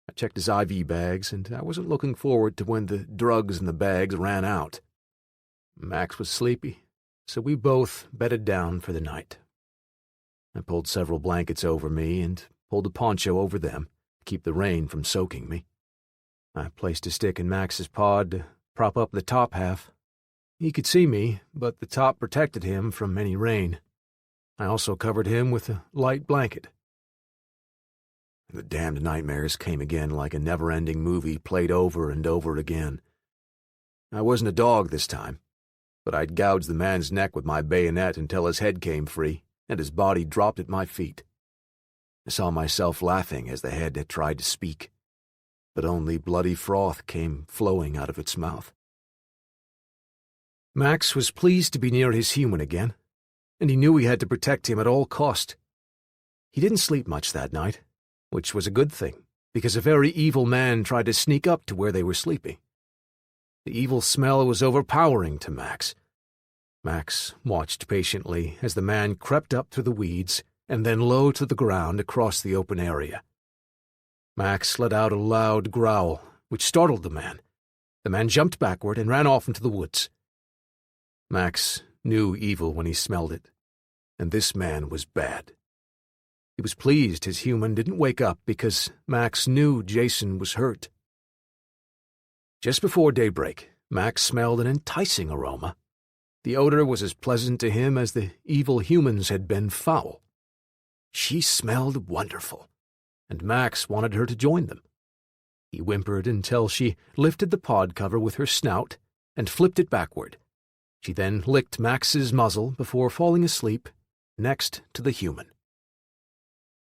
I checked his IV bags, and I wasn't looking forward to when the drugs in the bags ran out. Max was sleepy, so we both bedded down for the night. I pulled several blankets over me and pulled a poncho over them to keep the rain from soaking me. I placed a stick in Max's pod to prop up the top half. He could see me, but the top protected him from any rain. I also covered him with a light blanket. The damned nightmares came again like a never-ending movie played over and over again. I wasn't a dog this time, but I'd gouged the man's neck with my bayonet until his head came free and his body dropped at my feet. I saw myself laughing as the head had tried to speak, but only bloody froth came flowing out of its mouth. Max was pleased to be near his human again, and he knew he had to protect him at all cost. He didn't sleep much that night, which was a good thing, because a very evil man tried to sneak up to where they were sleeping. The evil smell was overpowering to Max. Max watched patiently as the man crept up through the weeds and then low to the ground across the open area. Max let out a loud growl, which startled the man. The man jumped backward and ran off into the woods. Max knew evil when he smelled it, and this man was bad. He was pleased his human didn't wake up because Max knew Jason was hurt. Just before daybreak, Max smelled an enticing aroma. The odor was as pleasant to him as the evil humans had been foul. She smelled wonderful, and Max wanted her to join them. he whimpered until she lifted the pod cover with her snout and flipped it backward. She then licked Max's muzzle before falling asleep next to the human.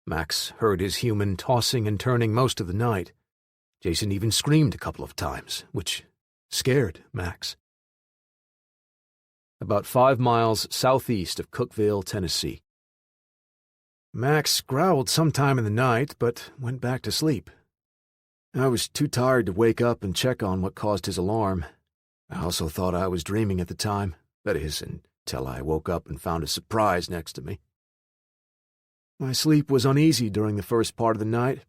Max heard his human tossing and turning most of the night. Jason even screamed a couple of times, which scared Max. About 5 miles southeast of Cookeville, Tennessee. Max growled sometime in the night, but went back to sleep. I was too tired to wake up and check on what caused his alarm. I also thought I was dreaming at the time, that is, until I woke up and found a surprise next to me. My sleep was uneasy during the first part of the night,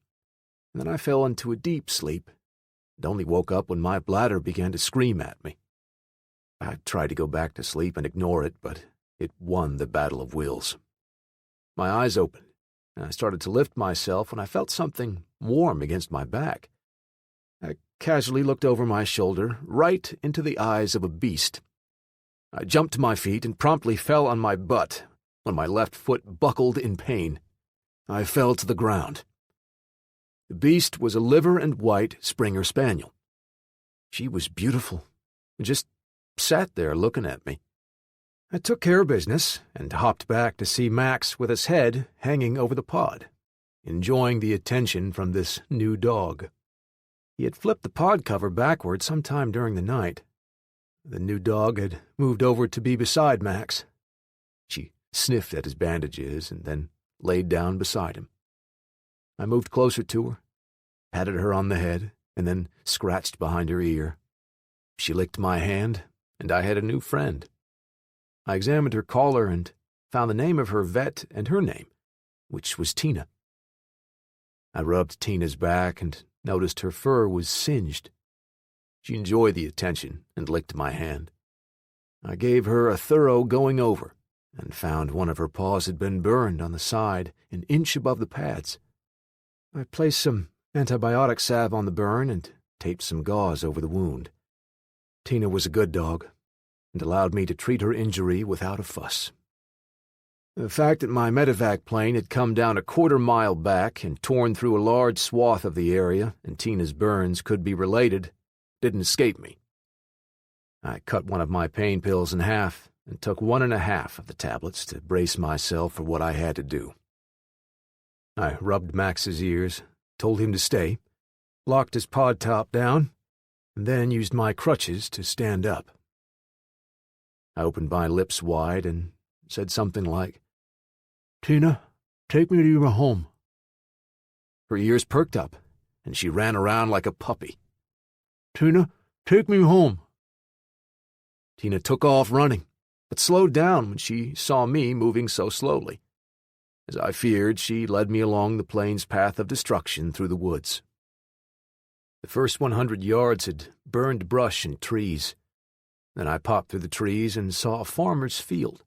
and then I fell into a deep sleep, and only woke up when my bladder began to scream at me. I tried to go back to sleep and ignore it, but it won the battle of wills. My eyes opened, and I started to lift myself when I felt something warm against my back. I casually looked over my shoulder, right into the eyes of a beast. I jumped to my feet and promptly fell on my butt when my left foot buckled in pain. I fell to the ground. The beast was a liver and white Springer Spaniel. She was beautiful, and just sat there looking at me. I took care of business and hopped back to see Max with his head hanging over the pod, enjoying the attention from this new dog. He had flipped the pod cover backward sometime during the night. The new dog had moved over to be beside Max. She sniffed at his bandages and then laid down beside him. I moved closer to her, patted her on the head, and then scratched behind her ear. She licked my hand, and I had a new friend. I examined her collar and found the name of her vet and her name, which was Tina. I rubbed Tina's back and noticed her fur was singed. She enjoyed the attention and licked my hand. I gave her a thorough going over and found one of her paws had been burned on the side, an inch above the pads. I placed some antibiotic salve on the burn and taped some gauze over the wound. Tina was a good dog and allowed me to treat her injury without a fuss. The fact that my medevac plane had come down a quarter-mile back and torn through a large swath of the area and Tina's burns could be related didn't escape me. I cut one of my pain pills in half and took 1.5 of the tablets to brace myself for what I had to do. I rubbed Max's ears, told him to stay, locked his pod top down, and then used my crutches to stand up. I opened my lips wide and said something like, "Tina, take me to your home." Her ears perked up, and she ran around like a puppy. "Tina, take me home." Tina took off running, but slowed down when she saw me moving so slowly. As I feared, she led me along the plane's path of destruction through the woods. The first 100 yards had burned brush and trees. Then I popped through the trees and saw a farmer's field.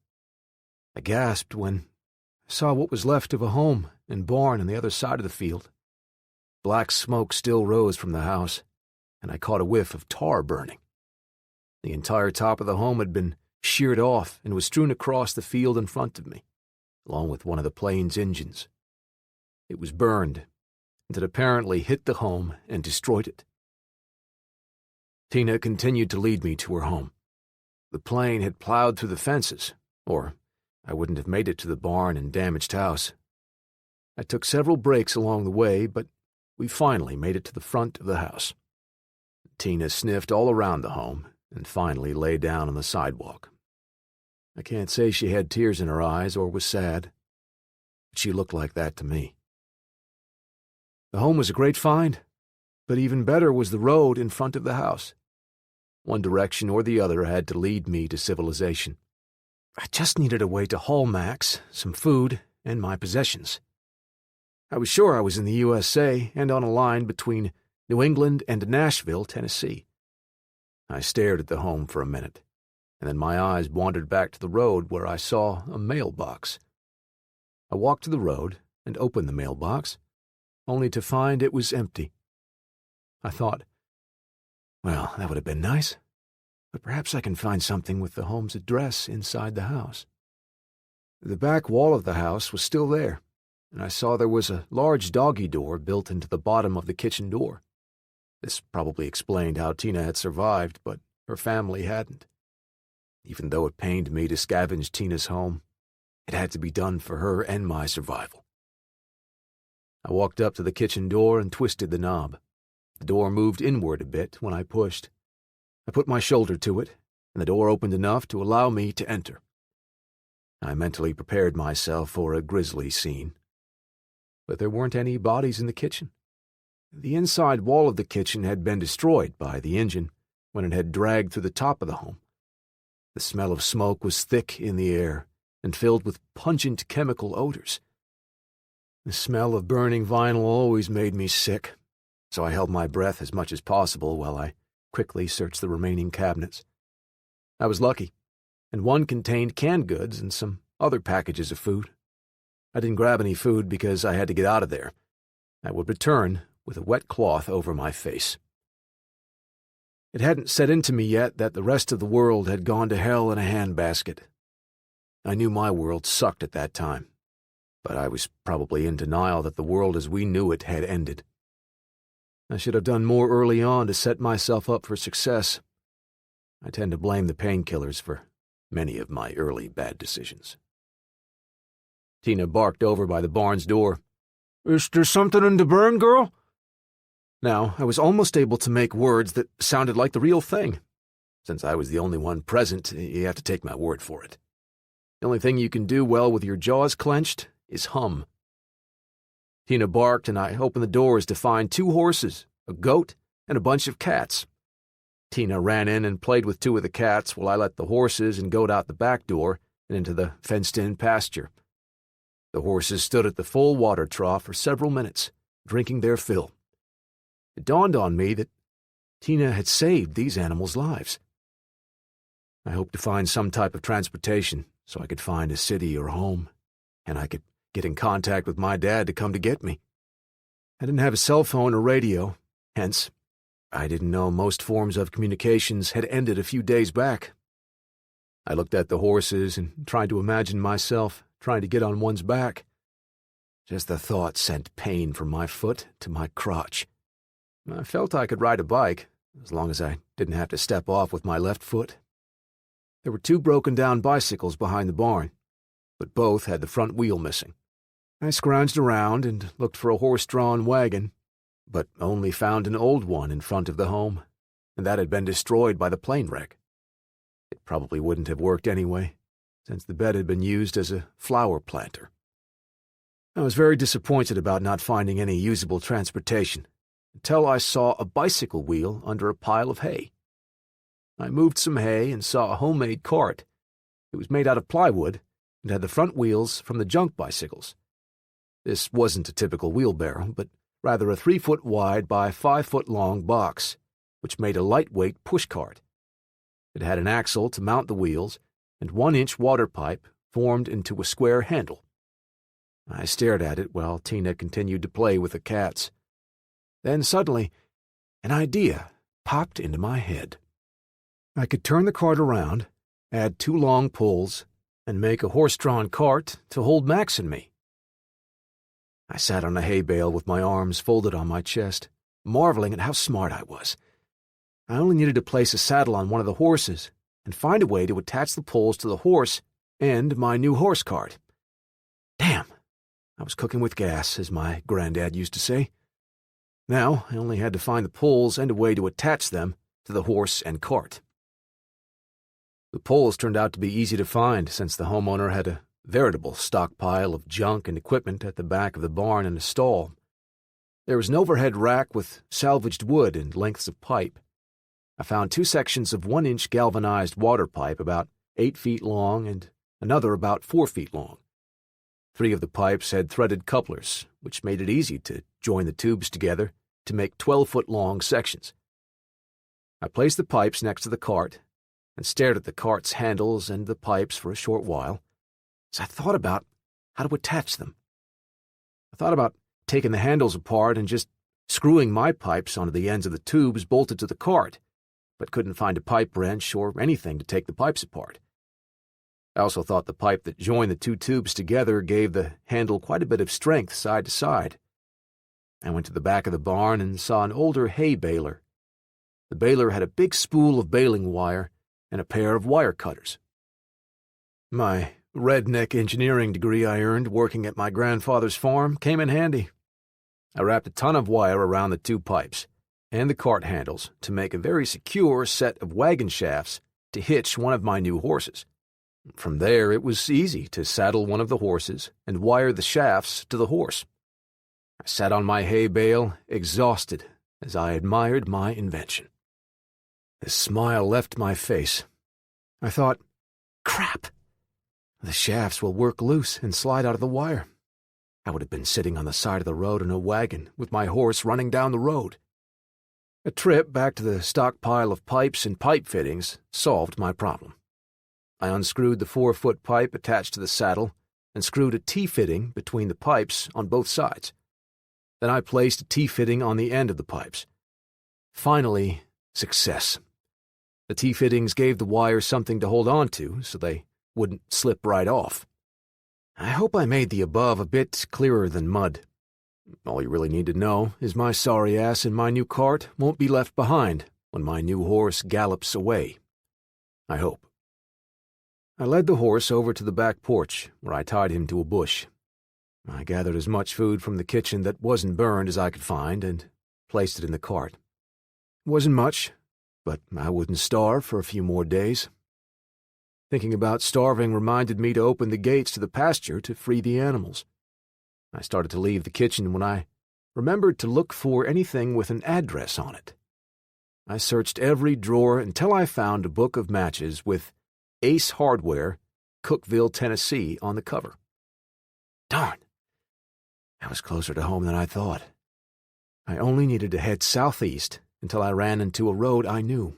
I gasped when I saw what was left of a home and barn on the other side of the field. Black smoke still rose from the house, and I caught a whiff of tar burning. The entire top of the home had been sheared off and was strewn across the field in front of me, along with one of the plane's engines. It was burned, and it apparently hit the home and destroyed it. Tina continued to lead me to her home. The plane had plowed through the fences, or I wouldn't have made it to the barn and damaged house. I took several breaks along the way, but we finally made it to the front of the house. Tina sniffed all around the home and finally lay down on the sidewalk. I can't say she had tears in her eyes or was sad, but she looked like that to me. The home was a great find, but even better was the road in front of the house. One direction or the other had to lead me to civilization. I just needed a way to haul Max, some food, and my possessions. I was sure I was in the USA and on a line between New England and Nashville, Tennessee. I stared at the home for a minute, and then my eyes wandered back to the road where I saw a mailbox. I walked to the road and opened the mailbox, only to find it was empty. I thought, well, that would have been nice, but perhaps I can find something with the home's address inside the house. The back wall of the house was still there, and I saw there was a large doggy door built into the bottom of the kitchen door. This probably explained how Tina had survived, but her family hadn't. Even though it pained me to scavenge Tina's home, it had to be done for her and my survival. I walked up to the kitchen door and twisted the knob. The door moved inward a bit when I pushed. I put my shoulder to it, and the door opened enough to allow me to enter. I mentally prepared myself for a grisly scene. But there weren't any bodies in the kitchen. The inside wall of the kitchen had been destroyed by the engine when it had dragged through the top of the home. The smell of smoke was thick in the air and filled with pungent chemical odors. The smell of burning vinyl always made me sick, so I held my breath as much as possible while I quickly searched the remaining cabinets. I was lucky, and one contained canned goods and some other packages of food. I didn't grab any food because I had to get out of there. I would return with a wet cloth over my face. It hadn't set into me yet that the rest of the world had gone to hell in a handbasket. I knew my world sucked at that time, but I was probably in denial that the world as we knew it had ended. I should have done more early on to set myself up for success. I tend to blame the painkillers for many of my early bad decisions. Tina barked over by the barn's door. "Is there something in the burn, girl?" Now, I was almost able to make words that sounded like the real thing. Since I was the only one present, you have to take my word for it. The only thing you can do well with your jaws clenched is hum. Tina barked, and I opened the doors to find 2 horses, a goat, and a bunch of cats. Tina ran in and played with 2 of the cats while I let the horses and goat out the back door and into the fenced-in pasture. The horses stood at the full water trough for several minutes, drinking their fill. It dawned on me that Tina had saved these animals' lives. I hoped to find some type of transportation so I could find a city or home, and I could get in contact with my dad to come to get me. I didn't have a cell phone or radio, hence, I didn't know most forms of communications had ended a few days back. I looked at the horses and tried to imagine myself trying to get on one's back. Just the thought sent pain from my foot to my crotch. I felt I could ride a bike, as long as I didn't have to step off with my left foot. There were 2 broken-down bicycles behind the barn, but both had the front wheel missing. I scrounged around and looked for a horse-drawn wagon, but only found an old one in front of the home, and that had been destroyed by the plane wreck. It probably wouldn't have worked anyway, since the bed had been used as a flower planter. I was very disappointed about not finding any usable transportation, until I saw a bicycle wheel under a pile of hay. I moved some hay and saw a homemade cart. It was made out of plywood and had the front wheels from the junk bicycles. This wasn't a typical wheelbarrow, but rather a 3-foot wide by 5-foot long box, which made a lightweight pushcart. It had an axle to mount the wheels and 1-inch water pipe formed into a square handle. I stared at it while Tina continued to play with the cats. Then suddenly, an idea popped into my head. I could turn the cart around, add 2 long pulls, and make a horse-drawn cart to hold Max and me. I sat on a hay bale with my arms folded on my chest, marveling at how smart I was. I only needed to place a saddle on one of the horses and find a way to attach the poles to the horse and my new horse cart. Damn! I was cooking with gas, as my granddad used to say. Now I only had to find the poles and a way to attach them to the horse and cart. The poles turned out to be easy to find since the homeowner had a veritable stockpile of junk and equipment at the back of the barn in a stall. There was an overhead rack with salvaged wood and lengths of pipe. I found 2 sections of 1-inch galvanized water pipe about 8 feet long and another about 4 feet long. 3 of the pipes had threaded couplers, which made it easy to join the tubes together to make 12-foot-long sections. I placed the pipes next to the cart and stared at the cart's handles and the pipes for a short while as I thought about how to attach them. I thought about taking the handles apart and just screwing my pipes onto the ends of the tubes bolted to the cart, but couldn't find a pipe wrench or anything to take the pipes apart. I also thought the pipe that joined the 2 tubes together gave the handle quite a bit of strength side to side. I went to the back of the barn and saw an older hay baler. The baler had a big spool of baling wire and a pair of wire cutters. My redneck engineering degree I earned working at my grandfather's farm came in handy. I wrapped a ton of wire around the two pipes and the cart handles to make a very secure set of wagon shafts to hitch one of my new horses. From there, it was easy to saddle one of the horses and wire the shafts to the horse. I sat on my hay bale, exhausted, as I admired my invention. A smile left my face. I thought, crap! The shafts will work loose and slide out of the wire. I would have been sitting on the side of the road in a wagon with my horse running down the road. A trip back to the stockpile of pipes and pipe fittings solved my problem. I unscrewed the 4-foot pipe attached to the saddle and screwed a T-fitting between the pipes on both sides. Then I placed a T-fitting on the end of the pipes. Finally, success. The T-fittings gave the wire something to hold on to so they wouldn't slip right off. I hope I made the above a bit clearer than mud. All you really need to know is my sorry ass in my new cart won't be left behind when my new horse gallops away. I hope. I led the horse over to the back porch, where I tied him to a bush. I gathered as much food from the kitchen that wasn't burned as I could find and placed it in the cart. It wasn't much, but I wouldn't starve for a few more days. Thinking about starving reminded me to open the gates to the pasture to free the animals. I started to leave the kitchen when I remembered to look for anything with an address on it. I searched every drawer until I found a book of matches with Ace Hardware, Cookeville, Tennessee on the cover. Darn! I was closer to home than I thought. I only needed to head southeast until I ran into a road I knew.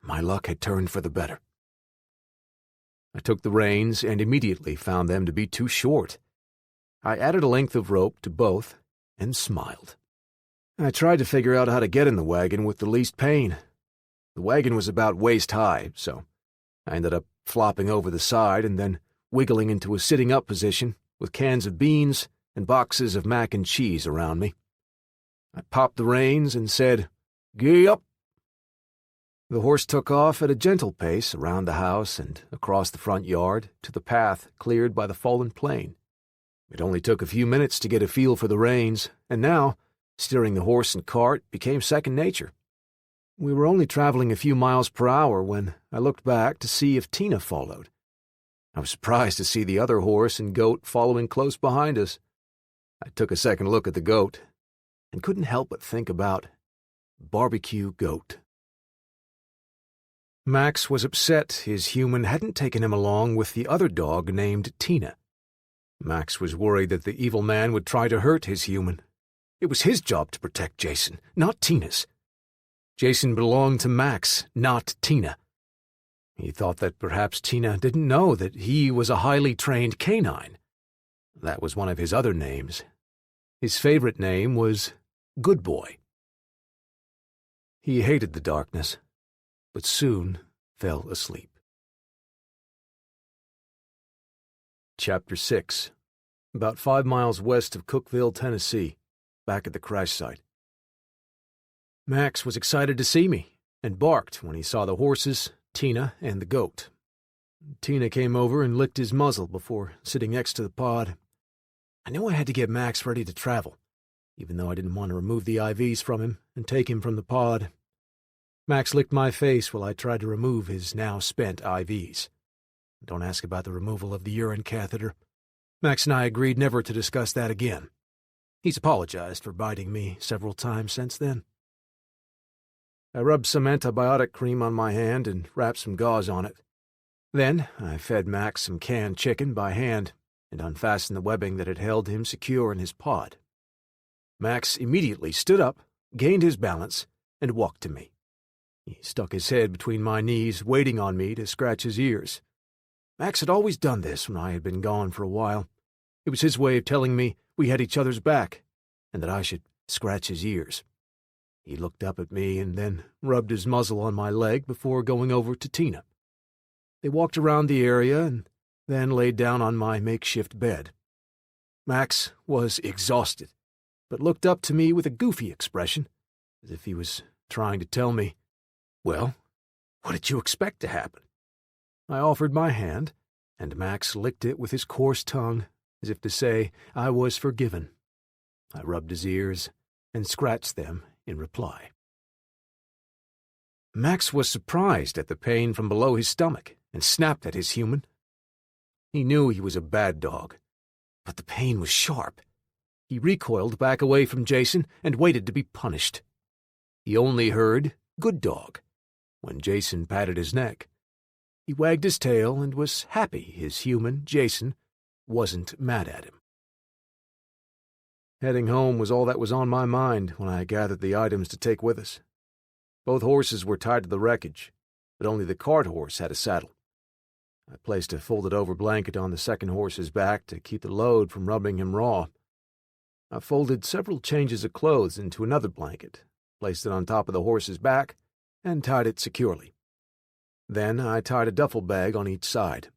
My luck had turned for the better. I took the reins and immediately found them to be too short. I added a length of rope to both and smiled. I tried to figure out how to get in the wagon with the least pain. The wagon was about waist high, so I ended up flopping over the side and then wiggling into a sitting-up position with cans of beans and boxes of mac and cheese around me. I popped the reins and said, "Gee up!" The horse took off at a gentle pace around the house and across the front yard to the path cleared by the fallen plane. It only took a few minutes to get a feel for the reins, and now, steering the horse and cart became second nature. We were only traveling a few miles per hour when I looked back to see if Tina followed. I was surprised to see the other horse and goat following close behind us. I took a second look at the goat and couldn't help but think about barbecue goat. Max was upset his human hadn't taken him along with the other dog named Tina. Max was worried that the evil man would try to hurt his human. It was his job to protect Jason, not Tina's. Jason belonged to Max, not Tina. He thought that perhaps Tina didn't know that he was a highly trained canine. That was one of his other names. His favorite name was Good Boy. He hated the darkness, but soon fell asleep. Chapter 6. About 5 miles west of Cookeville, Tennessee, back at the crash site. Max was excited to see me and barked when he saw the horses, Tina, and the goat. Tina came over and licked his muzzle before sitting next to the pod. I knew I had to get Max ready to travel, even though I didn't want to remove the IVs from him and take him from the pod. Max licked my face while I tried to remove his now spent IVs. Don't ask about the removal of the urine catheter. Max and I agreed never to discuss that again. He's apologized for biting me several times since then. I rubbed some antibiotic cream on my hand and wrapped some gauze on it. Then I fed Max some canned chicken by hand and unfastened the webbing that had held him secure in his pod. Max immediately stood up, gained his balance, and walked to me. He stuck his head between my knees, waiting on me to scratch his ears. Max had always done this when I had been gone for a while. It was his way of telling me we had each other's back, and that I should scratch his ears. He looked up at me and then rubbed his muzzle on my leg before going over to Tina. They walked around the area and then laid down on my makeshift bed. Max was exhausted, but looked up to me with a goofy expression, as if he was trying to tell me, "Well, what did you expect to happen?" I offered my hand, and Max licked it with his coarse tongue, as if to say I was forgiven. I rubbed his ears and scratched them in reply. Max was surprised at the pain from below his stomach and snapped at his human. He knew he was a bad dog, but the pain was sharp. He recoiled back away from Jason and waited to be punished. He only heard, "Good dog," when Jason patted his neck. He wagged his tail and was happy his human, Jason, wasn't mad at him. Heading home was all that was on my mind when I gathered the items to take with us. Both horses were tied to the wreckage, but only the cart horse had a saddle. I placed a folded-over blanket on the second horse's back to keep the load from rubbing him raw. I folded several changes of clothes into another blanket, placed it on top of the horse's back, and tied it securely. Then I tied a duffel bag on each side.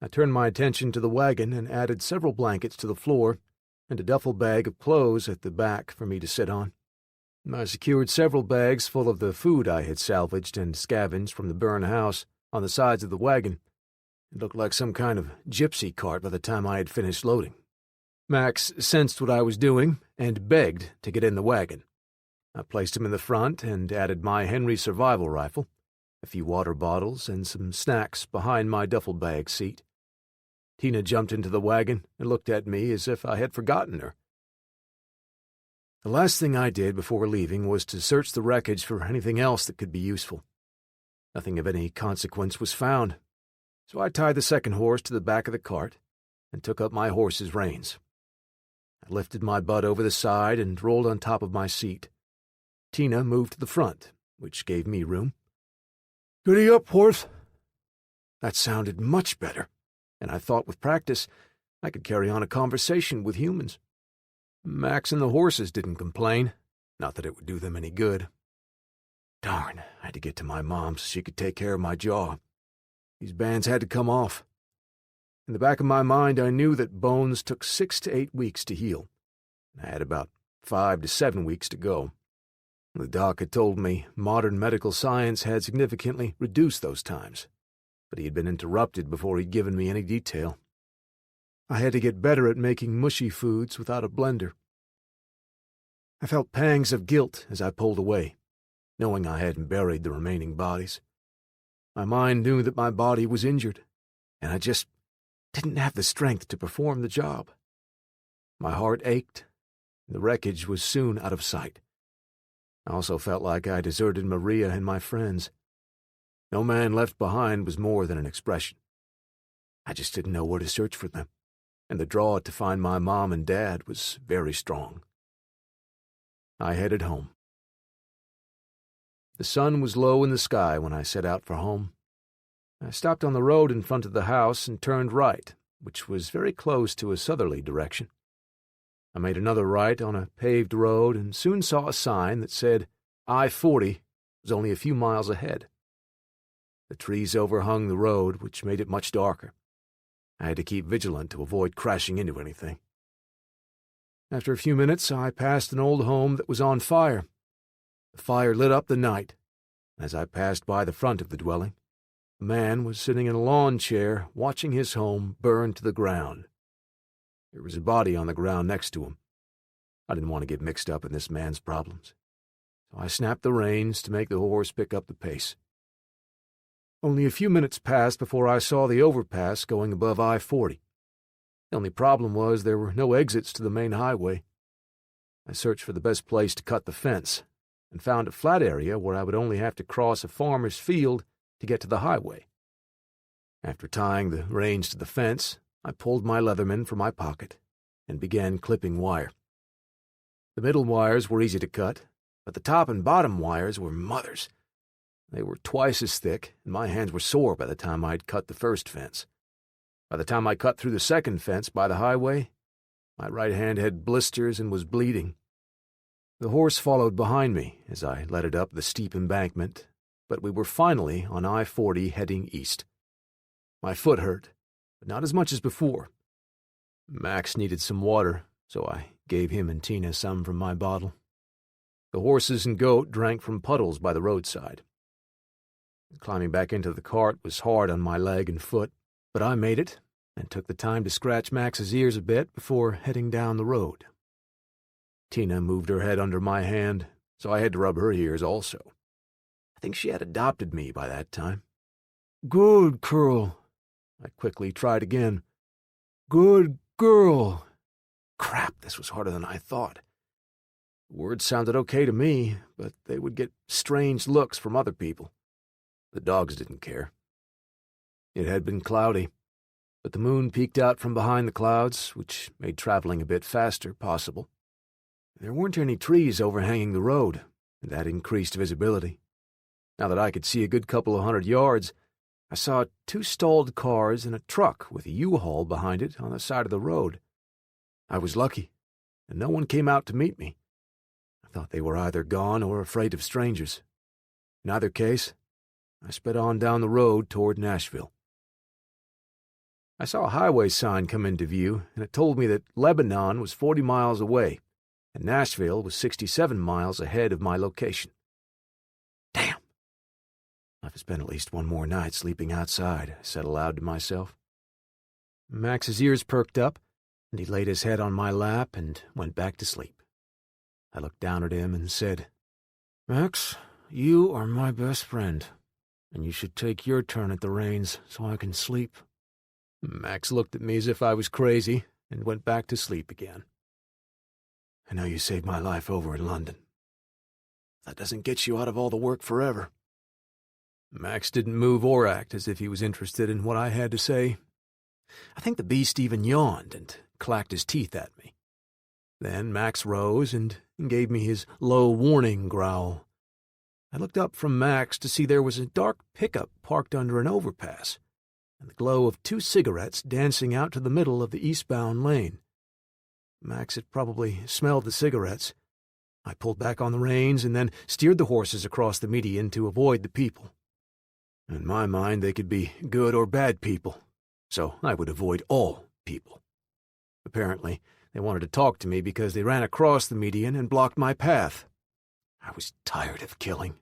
I turned my attention to the wagon and added several blankets to the floor and a duffel bag of clothes at the back for me to sit on. I secured several bags full of the food I had salvaged and scavenged from the burned house on the sides of the wagon. It looked like some kind of gypsy cart by the time I had finished loading. Max sensed what I was doing and begged to get in the wagon. I placed him in the front and added my Henry survival rifle, a few water bottles, and some snacks behind my duffel bag seat. Tina jumped into the wagon and looked at me as if I had forgotten her. The last thing I did before leaving was to search the wreckage for anything else that could be useful. Nothing of any consequence was found, so I tied the second horse to the back of the cart and took up my horse's reins. I lifted my butt over the side and rolled on top of my seat. Tina moved to the front, which gave me room. "Giddy up, horse." That sounded much better, and I thought with practice I could carry on a conversation with humans. Max and the horses didn't complain, not that it would do them any good. Darn, I had to get to my mom so she could take care of my jaw. These bands had to come off. In the back of my mind, I knew that bones took 6 to 8 weeks to heal. I had about 5 to 7 weeks to go. The doc had told me modern medical science had significantly reduced those times, but he had been interrupted before he'd given me any detail. I had to get better at making mushy foods without a blender. I felt pangs of guilt as I pulled away, knowing I hadn't buried the remaining bodies. My mind knew that my body was injured, and I just didn't have the strength to perform the job. My heart ached, and the wreckage was soon out of sight. I also felt like I deserted Maria and my friends. No man left behind was more than an expression. I just didn't know where to search for them, and the draw to find my mom and dad was very strong. I headed home. The sun was low in the sky when I set out for home. I stopped on the road in front of the house and turned right, which was very close to a southerly direction. I made another right on a paved road and soon saw a sign that said I-40 was only a few miles ahead. The trees overhung the road, which made it much darker. I had to keep vigilant to avoid crashing into anything. After a few minutes, I passed an old home that was on fire. The fire lit up the night. As I passed by the front of the dwelling, a man was sitting in a lawn chair watching his home burn to the ground. There was a body on the ground next to him. I didn't want to get mixed up in this man's problems, so I snapped the reins to make the horse pick up the pace. Only a few minutes passed before I saw the overpass going above I-40. The only problem was there were no exits to the main highway. I searched for the best place to cut the fence and found a flat area where I would only have to cross a farmer's field to get to the highway. After tying the reins to the fence, I pulled my Leatherman from my pocket and began clipping wire. The middle wires were easy to cut, but the top and bottom wires were mothers. They were twice as thick, and my hands were sore by the time I'd cut the first fence. By the time I cut through the second fence by the highway, my right hand had blisters and was bleeding. The horse followed behind me as I led it up the steep embankment, but we were finally on I-40 heading east. My foot hurt, but not as much as before. Max needed some water, so I gave him and Tina some from my bottle. The horses and goat drank from puddles by the roadside. Climbing back into the cart was hard on my leg and foot, but I made it and took the time to scratch Max's ears a bit before heading down the road. Tina moved her head under my hand, so I had to rub her ears also. I think she had adopted me by that time. "Good girl." I quickly tried again. "Good girl." Crap, this was harder than I thought. The words sounded okay to me, but they would get strange looks from other people. The dogs didn't care. It had been cloudy, but the moon peeked out from behind the clouds, which made traveling a bit faster possible. There weren't any trees overhanging the road, and that increased visibility. Now that I could see a good couple of 100 yards, I saw 2 stalled cars and a truck with a U-Haul behind it on the side of the road. I was lucky, and no one came out to meet me. I thought they were either gone or afraid of strangers. In either case, I sped on down the road toward Nashville. I saw a highway sign come into view, and it told me that Lebanon was 40 miles away, and Nashville was 67 miles ahead of my location. Damn! I've spent at least one more night sleeping outside, I said aloud to myself. Max's ears perked up, and he laid his head on my lap and went back to sleep. I looked down at him and said, "Max, you are my best friend, and you should take your turn at the reins so I can sleep." Max looked at me as if I was crazy and went back to sleep again. "I know you saved my life over in London. That doesn't get you out of all the work forever." Max didn't move or act as if he was interested in what I had to say. I think the beast even yawned and clacked his teeth at me. Then Max rose and gave me his low warning growl. I looked up from Max to see there was a dark pickup parked under an overpass, and the glow of 2 cigarettes dancing out to the middle of the eastbound lane. Max had probably smelled the cigarettes. I pulled back on the reins and then steered the horses across the median to avoid the people. In my mind, they could be good or bad people, so I would avoid all people. Apparently, they wanted to talk to me because they ran across the median and blocked my path. I was tired of killing.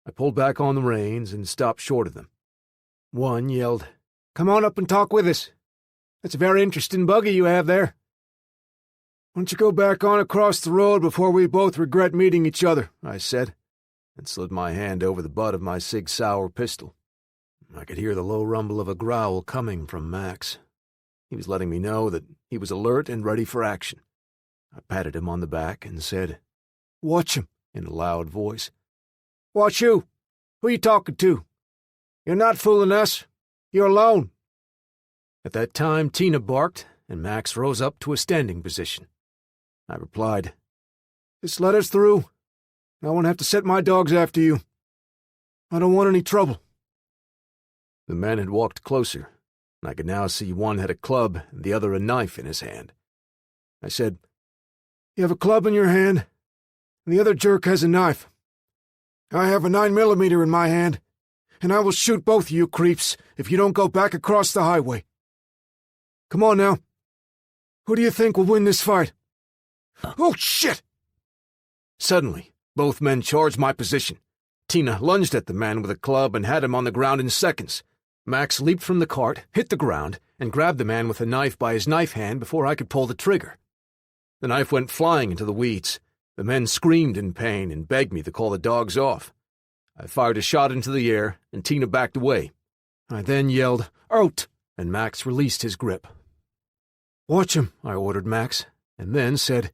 I pulled back on the reins and stopped short of them. One yelled, "Come on up and talk with us. That's a very interesting buggy you have there." "Why don't you go back on across the road before we both regret meeting each other," I said, and slid my hand over the butt of my Sig Sauer pistol. I could hear the low rumble of a growl coming from Max. He was letting me know that he was alert and ready for action. I patted him on the back and said, "Watch him," in a loud voice. "Watch who? Who you talking to? You're not fooling us. You're alone." At that time, Tina barked, and Max rose up to a standing position. I replied, "Just let us through. I won't have to set my dogs after you. I don't want any trouble." The men had walked closer, and I could now see one had a club and the other a knife in his hand. I said, "You have a club in your hand, and the other jerk has a knife. I have a 9mm in my hand, and I will shoot both of you creeps if you don't go back across the highway. Come on now. Who do you think will win this fight?" "Oh, shit!" Suddenly, both men charged my position. Tina lunged at the man with a club and had him on the ground in seconds. Max leaped from the cart, hit the ground, and grabbed the man with the knife by his knife hand before I could pull the trigger. The knife went flying into the weeds. The men screamed in pain and begged me to call the dogs off. I fired a shot into the air, and Tina backed away. I then yelled, "Out!" and Max released his grip. "Watch him," I ordered Max, and then said,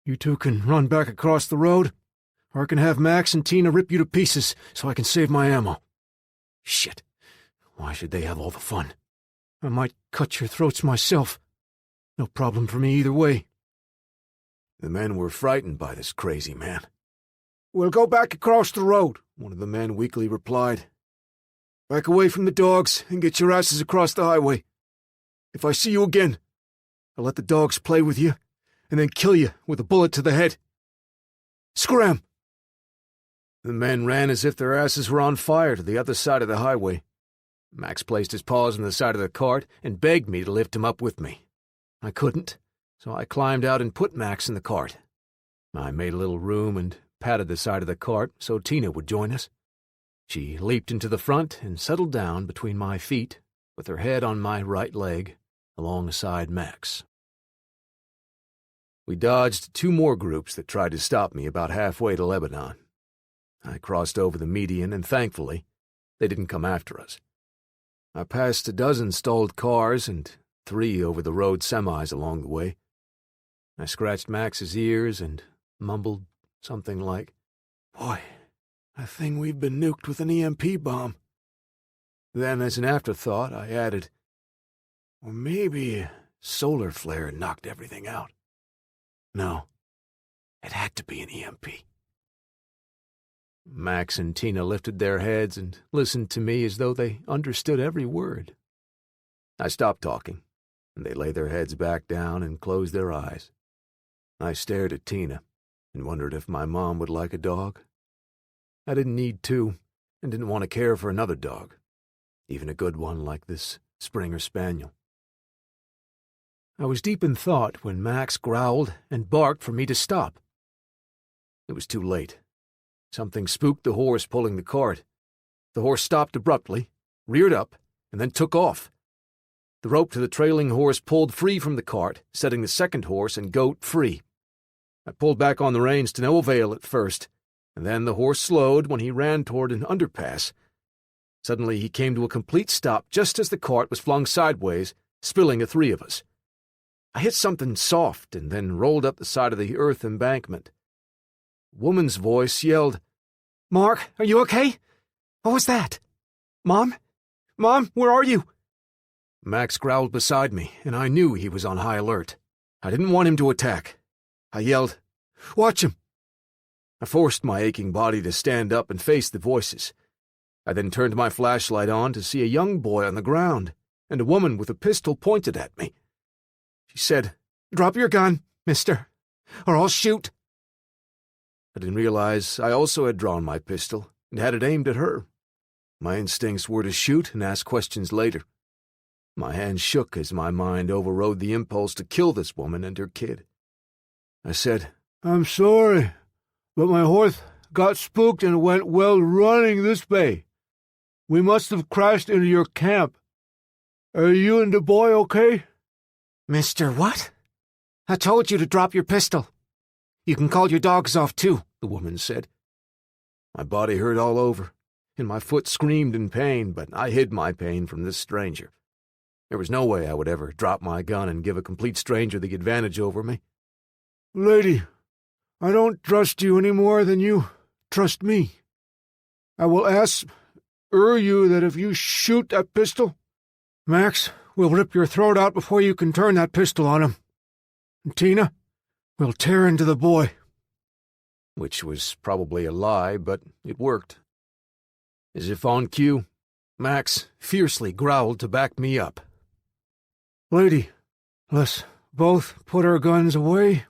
"You two can run back across the road, or I can have Max and Tina rip you to pieces so I can save my ammo." Shit. Why should they have all the fun? I might cut your throats myself. No problem for me either way. The men were frightened by this crazy man. "We'll go back across the road," one of the men weakly replied. "Back away from the dogs and get your asses across the highway. If I see you again, I'll let the dogs play with you and then kill you with a bullet to the head. Scram!" The men ran as if their asses were on fire to the other side of the highway. Max placed his paws on the side of the cart and begged me to lift him up with me. I couldn't, so I climbed out and put Max in the cart. I made a little room and patted the side of the cart so Tina would join us. She leaped into the front and settled down between my feet, with her head on my right leg, alongside Max. We dodged 2 more groups that tried to stop me about halfway to Lebanon. I crossed over the median, and thankfully, they didn't come after us. I passed a dozen stalled cars and 3 over-the-road semis along the way. I scratched Max's ears and mumbled something like, "Boy, I think we've been nuked with an EMP bomb." Then, as an afterthought, I added, "Or maybe a solar flare knocked everything out. No, it had to be an EMP." Max and Tina lifted their heads and listened to me as though they understood every word. I stopped talking, and they laid their heads back down and closed their eyes. I stared at Tina and wondered if my mom would like a dog. I didn't need 2 and didn't want to care for another dog, even a good one like this Springer Spaniel. I was deep in thought when Max growled and barked for me to stop. It was too late. Something spooked the horse pulling the cart. The horse stopped abruptly, reared up, and then took off. The rope to the trailing horse pulled free from the cart, setting the second horse and goat free. I pulled back on the reins to no avail at first, and then the horse slowed when he ran toward an underpass. Suddenly he came to a complete stop just as the cart was flung sideways, spilling the 3 of us. I hit something soft and then rolled up the side of the earth embankment. A woman's voice yelled, "Mark, are you okay? What was that? Mom? Mom, where are you?" Max growled beside me, and I knew he was on high alert. I didn't want him to attack. I yelled, "Watch him!" I forced my aching body to stand up and face the voices. I then turned my flashlight on to see a young boy on the ground and a woman with a pistol pointed at me. She said, "Drop your gun, mister, or I'll shoot." I didn't realize I also had drawn my pistol and had it aimed at her. My instincts were to shoot and ask questions later. My hands shook as my mind overrode the impulse to kill this woman and her kid. I said, "I'm sorry, but my horse got spooked and went running this way. We must have crashed into your camp. Are you and the boy okay?" "Mr. What? I told you to drop your pistol. You can call your dogs off, too," the woman said. My body hurt all over, and my foot screamed in pain, but I hid my pain from this stranger. There was no way I would ever drop my gun and give a complete stranger the advantage over me. "Lady, I don't trust you any more than you trust me. I will ask you that if you shoot that pistol, Max will rip your throat out before you can turn that pistol on him. And Tina will tear into the boy." Which was probably a lie, but it worked. As if on cue, Max fiercely growled to back me up. "Lady, let's both put our guns away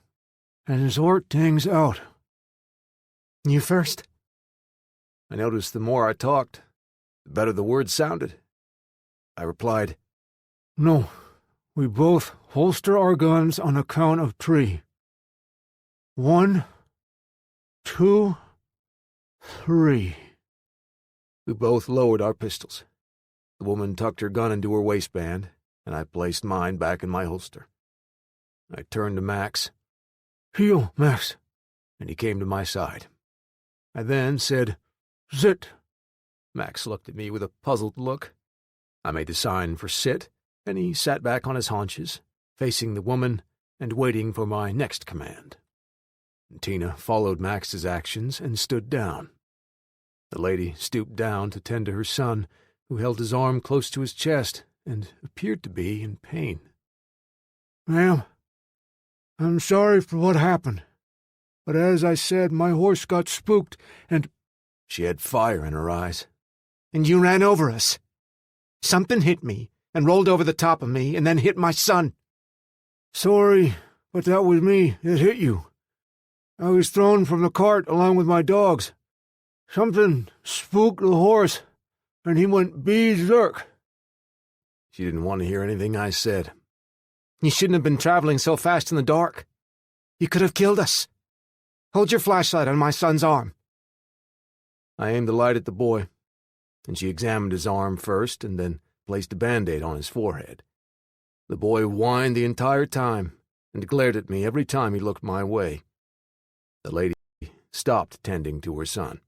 and sort things out." "You first." I noticed the more I talked, the better the words sounded. I replied, "No, we both holster our guns on a count of 3. 1, 2, 3. We both lowered our pistols. The woman tucked her gun into her waistband, and I placed mine back in my holster. I turned to Max. "Heel, Max," and he came to my side. I then said, "Sit." Max looked at me with a puzzled look. I made the sign for sit, and he sat back on his haunches, facing the woman and waiting for my next command. Tina followed Max's actions and stood down. The lady stooped down to tend to her son, who held his arm close to his chest and appeared to be in pain. "Ma'am, I'm sorry for what happened, but as I said, my horse got spooked and—" She had fire in her eyes. "And you ran over us. Something hit me and rolled over the top of me and then hit my son." "Sorry, but that was me that hit you. I was thrown from the cart along with my dogs. Something spooked the horse, and he went berserk." She didn't want to hear anything I said. You shouldn't have been traveling so fast in the dark. You could have killed us. Hold your flashlight on my son's arm." I aimed the light at the boy, and she examined his arm first and then placed a Band-Aid on his forehead. The boy whined the entire time and glared at me every time he looked my way. The lady stopped tending to her son.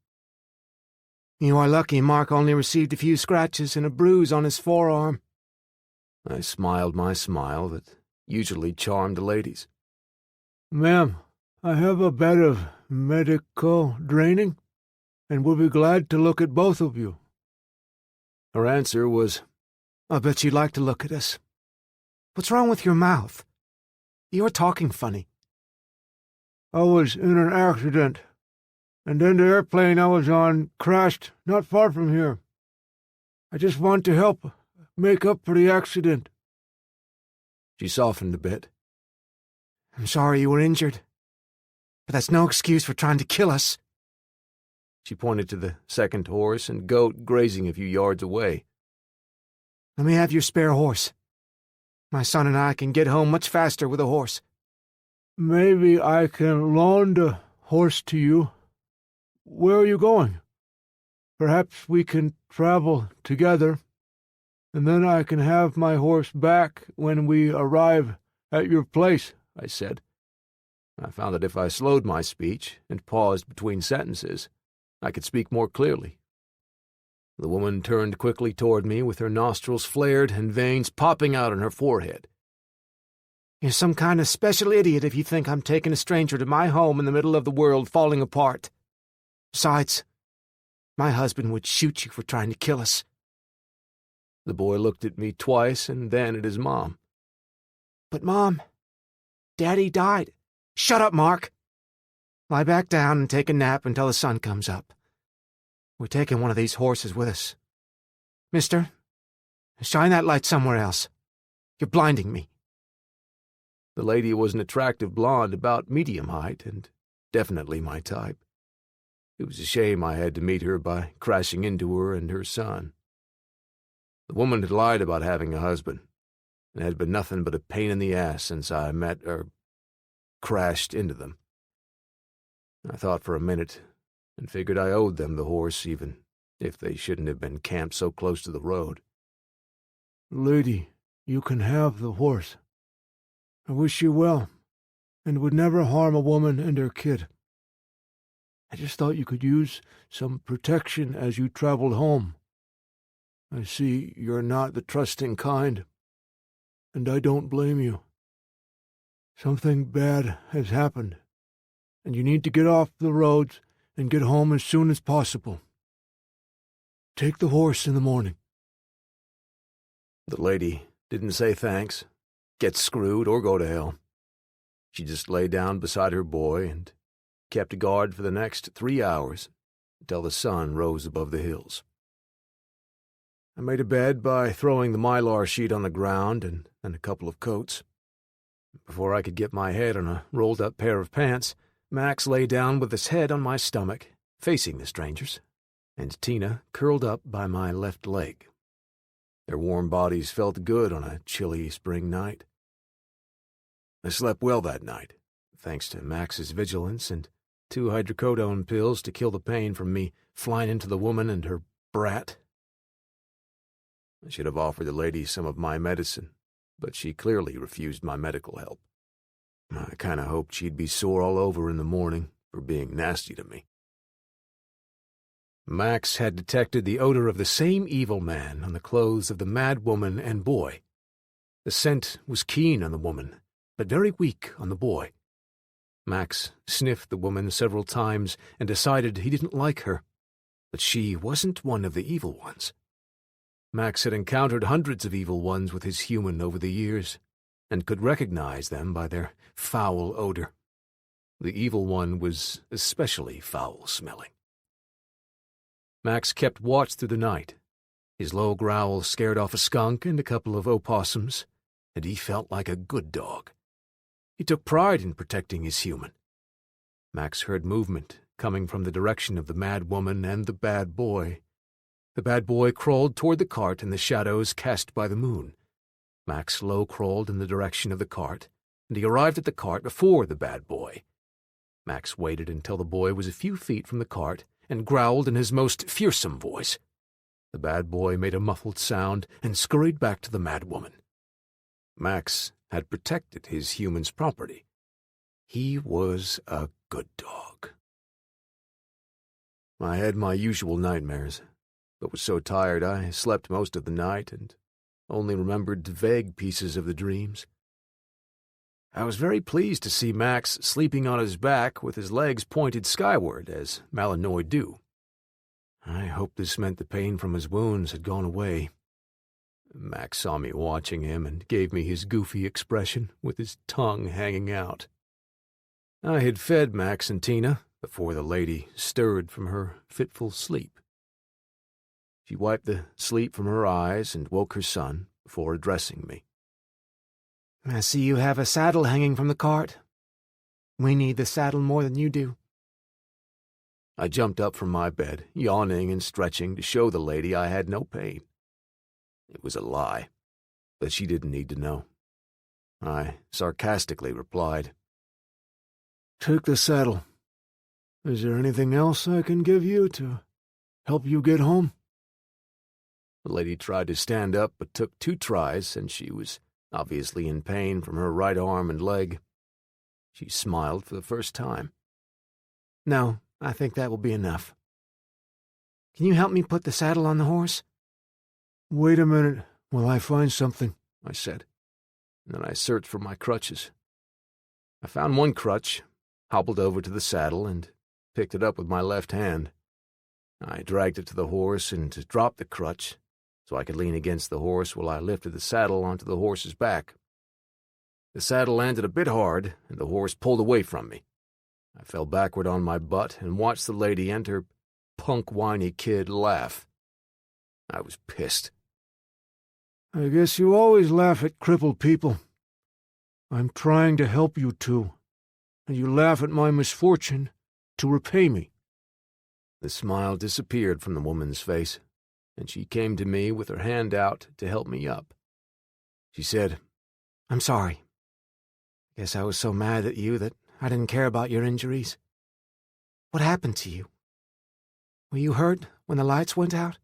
"You are lucky Mark only received a few scratches and a bruise on his forearm." I smiled my smile that usually charmed the ladies. "Ma'am, I have a bed of medical draining, and will be glad to look at both of you." Her answer was, "I bet you'd like to look at us. What's wrong with your mouth? You're talking funny." "I was in an accident, and then the airplane I was on crashed not far from here. I just want to help make up for the accident." She softened a bit. "I'm sorry you were injured, but that's no excuse for trying to kill us." She pointed to the second horse and goat grazing a few yards away. "Let me have your spare horse. My son and I can get home much faster with a horse." "Maybe I can loan the horse to you. Where are you going? Perhaps we can travel together, and then I can have my horse back when we arrive at your place," I said. I found that if I slowed my speech and paused between sentences, I could speak more clearly. The woman turned quickly toward me with her nostrils flared and veins popping out on her forehead. "You're some kind of special idiot if you think I'm taking a stranger to my home in the middle of the world falling apart. Besides, my husband would shoot you for trying to kill us." The boy looked at me twice and then at his mom. "But, Mom, Daddy died." "Shut up, Mark. Lie back down and take a nap until the sun comes up. We're taking one of these horses with us. Mister, shine that light somewhere else. You're blinding me." The lady was an attractive blonde about medium height and definitely my type. It was a shame I had to meet her by crashing into her and her son. The woman had lied about having a husband, and had been nothing but a pain in the ass since I crashed into them. I thought for a minute and figured I owed them the horse, even if they shouldn't have been camped so close to the road. "Lady, you can have the horse. I wish you well, and would never harm a woman and her kid. I just thought you could use some protection as you traveled home. I see you're not the trusting kind, and I don't blame you. Something bad has happened, and you need to get off the roads and get home as soon as possible. Take the horse in the morning." The lady didn't say thanks, get screwed, or go to hell. She just lay down beside her boy and kept guard for the next 3 hours until the sun rose above the hills. I made a bed by throwing the mylar sheet on the ground and a couple of coats. Before I could get my head on a rolled-up pair of pants, Max lay down with his head on my stomach, facing the strangers, and Tina curled up by my left leg. Their warm bodies felt good on a chilly spring night. I slept well that night, thanks to Max's vigilance and 2 hydrocodone pills to kill the pain from me flying into the woman and her brat. I should have offered the lady some of my medicine, but she clearly refused my medical help. I kind of hoped she'd be sore all over in the morning for being nasty to me. Max had detected the odor of the same evil man on the clothes of the mad woman and boy. The scent was keen on the woman, but very weak on the boy. Max sniffed the woman several times and decided he didn't like her, but she wasn't one of the evil ones. Max had encountered hundreds of evil ones with his human over the years, and could recognize them by their foul odor. The evil one was especially foul-smelling. Max kept watch through the night. His low growl scared off a skunk and a couple of opossums, and he felt like a good dog. He took pride in protecting his human. Max heard movement coming from the direction of the mad woman and the bad boy. The bad boy crawled toward the cart in the shadows cast by the moon. Max slow-crawled in the direction of the cart, and he arrived at the cart before the bad boy. Max waited until the boy was a few feet from the cart and growled in his most fearsome voice. The bad boy made a muffled sound and scurried back to the madwoman. Max had protected his human's property. He was a good dog. I had my usual nightmares, but was so tired I slept most of the night and only remembered vague pieces of the dreams. I was very pleased to see Max sleeping on his back with his legs pointed skyward, as Malinois do. I hoped this meant the pain from his wounds had gone away. Max saw me watching him and gave me his goofy expression with his tongue hanging out. I had fed Max and Tina before the lady stirred from her fitful sleep. She wiped the sleep from her eyes and woke her son before addressing me. I see you have a saddle hanging from the cart. We need the saddle more than you do. I jumped up from my bed, yawning and stretching to show the lady I had no pain. It was a lie, but she didn't need to know. I sarcastically replied, Take the saddle. Is there anything else I can give you to help you get home? The lady tried to stand up but took 2 tries, and she was obviously in pain from her right arm and leg. She smiled for the first time. No, I think that will be enough. Can you help me put the saddle on the horse? Wait a minute while I find something, I said. And then I searched for my crutches. I found one crutch, hobbled over to the saddle, and picked it up with my left hand. I dragged it to the horse and dropped the crutch so I could lean against the horse while I lifted the saddle onto the horse's back. The saddle landed a bit hard, and the horse pulled away from me. I fell backward on my butt and watched the lady and her punk whiny kid laugh. I was pissed. I guess you always laugh at crippled people. I'm trying to help you two, and you laugh at my misfortune to repay me. The smile disappeared from the woman's face, and she came to me with her hand out to help me up. She said, I'm sorry. Guess I was so mad at you that I didn't care about your injuries. What happened to you? Were you hurt when the lights went out?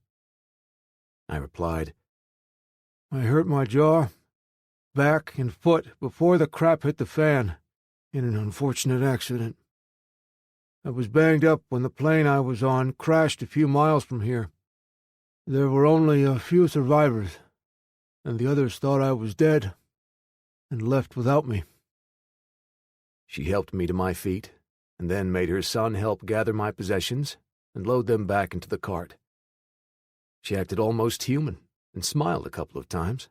I replied, I hurt my jaw, back, and foot before the crap hit the fan in an unfortunate accident. I was banged up when the plane I was on crashed a few miles from here. There were only a few survivors, and the others thought I was dead and left without me. She helped me to my feet, and then made her son help gather my possessions and load them back into the cart. She acted almost human and smiled a couple of times.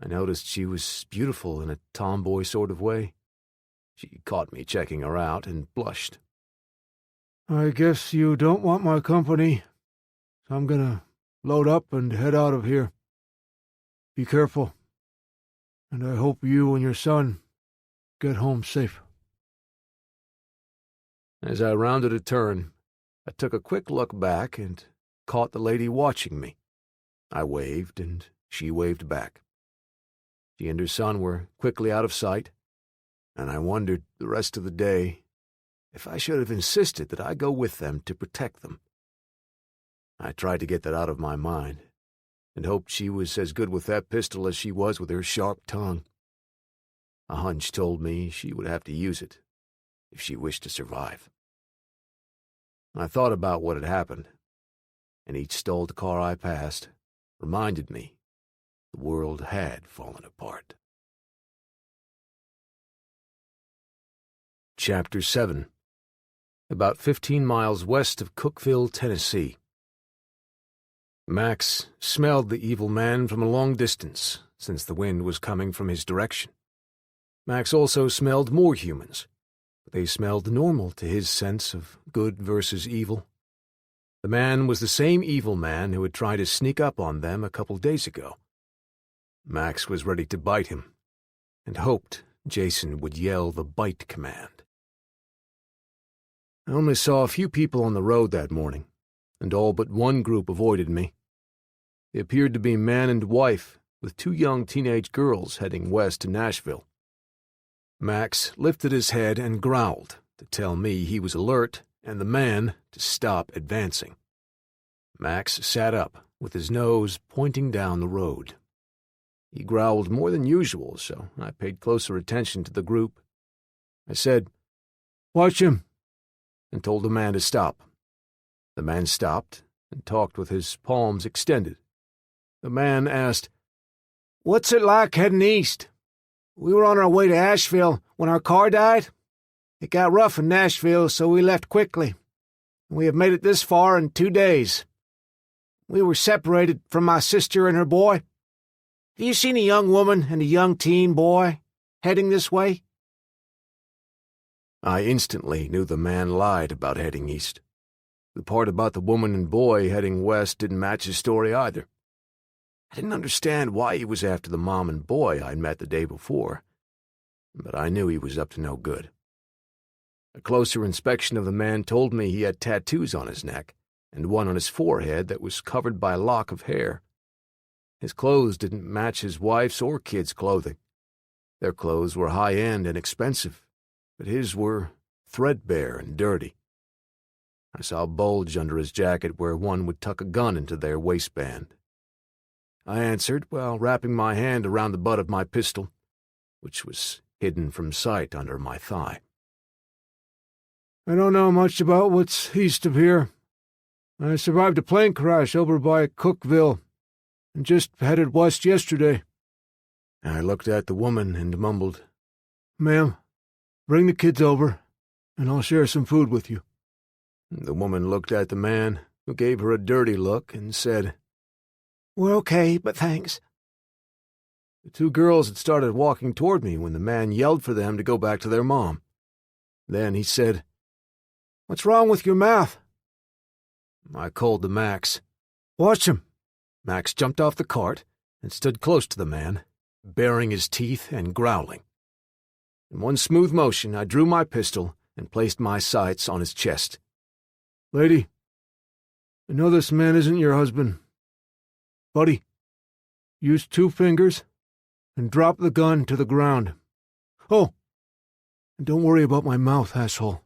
I noticed she was beautiful in a tomboy sort of way. She caught me checking her out and blushed. I guess you don't want my company, so I'm gonna load up and head out of here. Be careful, and I hope you and your son get home safe. As I rounded a turn, I took a quick look back and caught the lady watching me. I waved, and she waved back. She and her son were quickly out of sight, and I wondered the rest of the day if I should have insisted that I go with them to protect them. I tried to get that out of my mind, and hoped she was as good with that pistol as she was with her sharp tongue. A hunch told me she would have to use it if she wished to survive. I thought about what had happened, and each stalled car I passed reminded me the world had fallen apart. Chapter 7. About 15 miles west of Cookeville, Tennessee. Max smelled the evil man from a long distance, since the wind was coming from his direction. Max also smelled more humans, but they smelled normal to his sense of good versus evil. The man was the same evil man who had tried to sneak up on them a couple days ago. Max was ready to bite him, and hoped Jason would yell the bite command. I only saw a few people on the road that morning, and all but one group avoided me. They appeared to be man and wife, with 2 young teenage girls heading west to Nashville. Max lifted his head and growled to tell me he was alert and the man to stop advancing. Max sat up, with his nose pointing down the road. He growled more than usual, so I paid closer attention to the group. I said, Watch him, and told the man to stop. The man stopped and talked with his palms extended. The man asked, "What's it like heading east? We were on our way to Asheville when our car died. It got rough in Nashville, so we left quickly. We have made it this far in 2 days. We were separated from my sister and her boy. Have you seen a young woman and a young teen boy heading this way?" I instantly knew the man lied about heading east. The part about the woman and boy heading west didn't match his story either. I didn't understand why he was after the mom and boy I'd met the day before, but I knew he was up to no good. A closer inspection of the man told me he had tattoos on his neck and one on his forehead that was covered by a lock of hair. His clothes didn't match his wife's or kids' clothing. Their clothes were high-end and expensive, but his were threadbare and dirty. I saw a bulge under his jacket where one would tuck a gun into their waistband. I answered while wrapping my hand around the butt of my pistol, which was hidden from sight under my thigh. I don't know much about what's east of here. I survived a plane crash over by Cookville and just headed west yesterday. I looked at the woman and mumbled, Ma'am, bring the kids over, and I'll share some food with you. The woman looked at the man, who gave her a dirty look, and said, "We're okay, but thanks." The 2 girls had started walking toward me when the man yelled for them to go back to their mom. Then he said, "What's wrong with your mouth?" I called to Max. Watch him. Max jumped off the cart and stood close to the man, baring his teeth and growling. In one smooth motion, I drew my pistol and placed my sights on his chest. Lady, I know this man isn't your husband. Buddy, use 2 fingers and drop the gun to the ground. Oh, and don't worry about my mouth, asshole.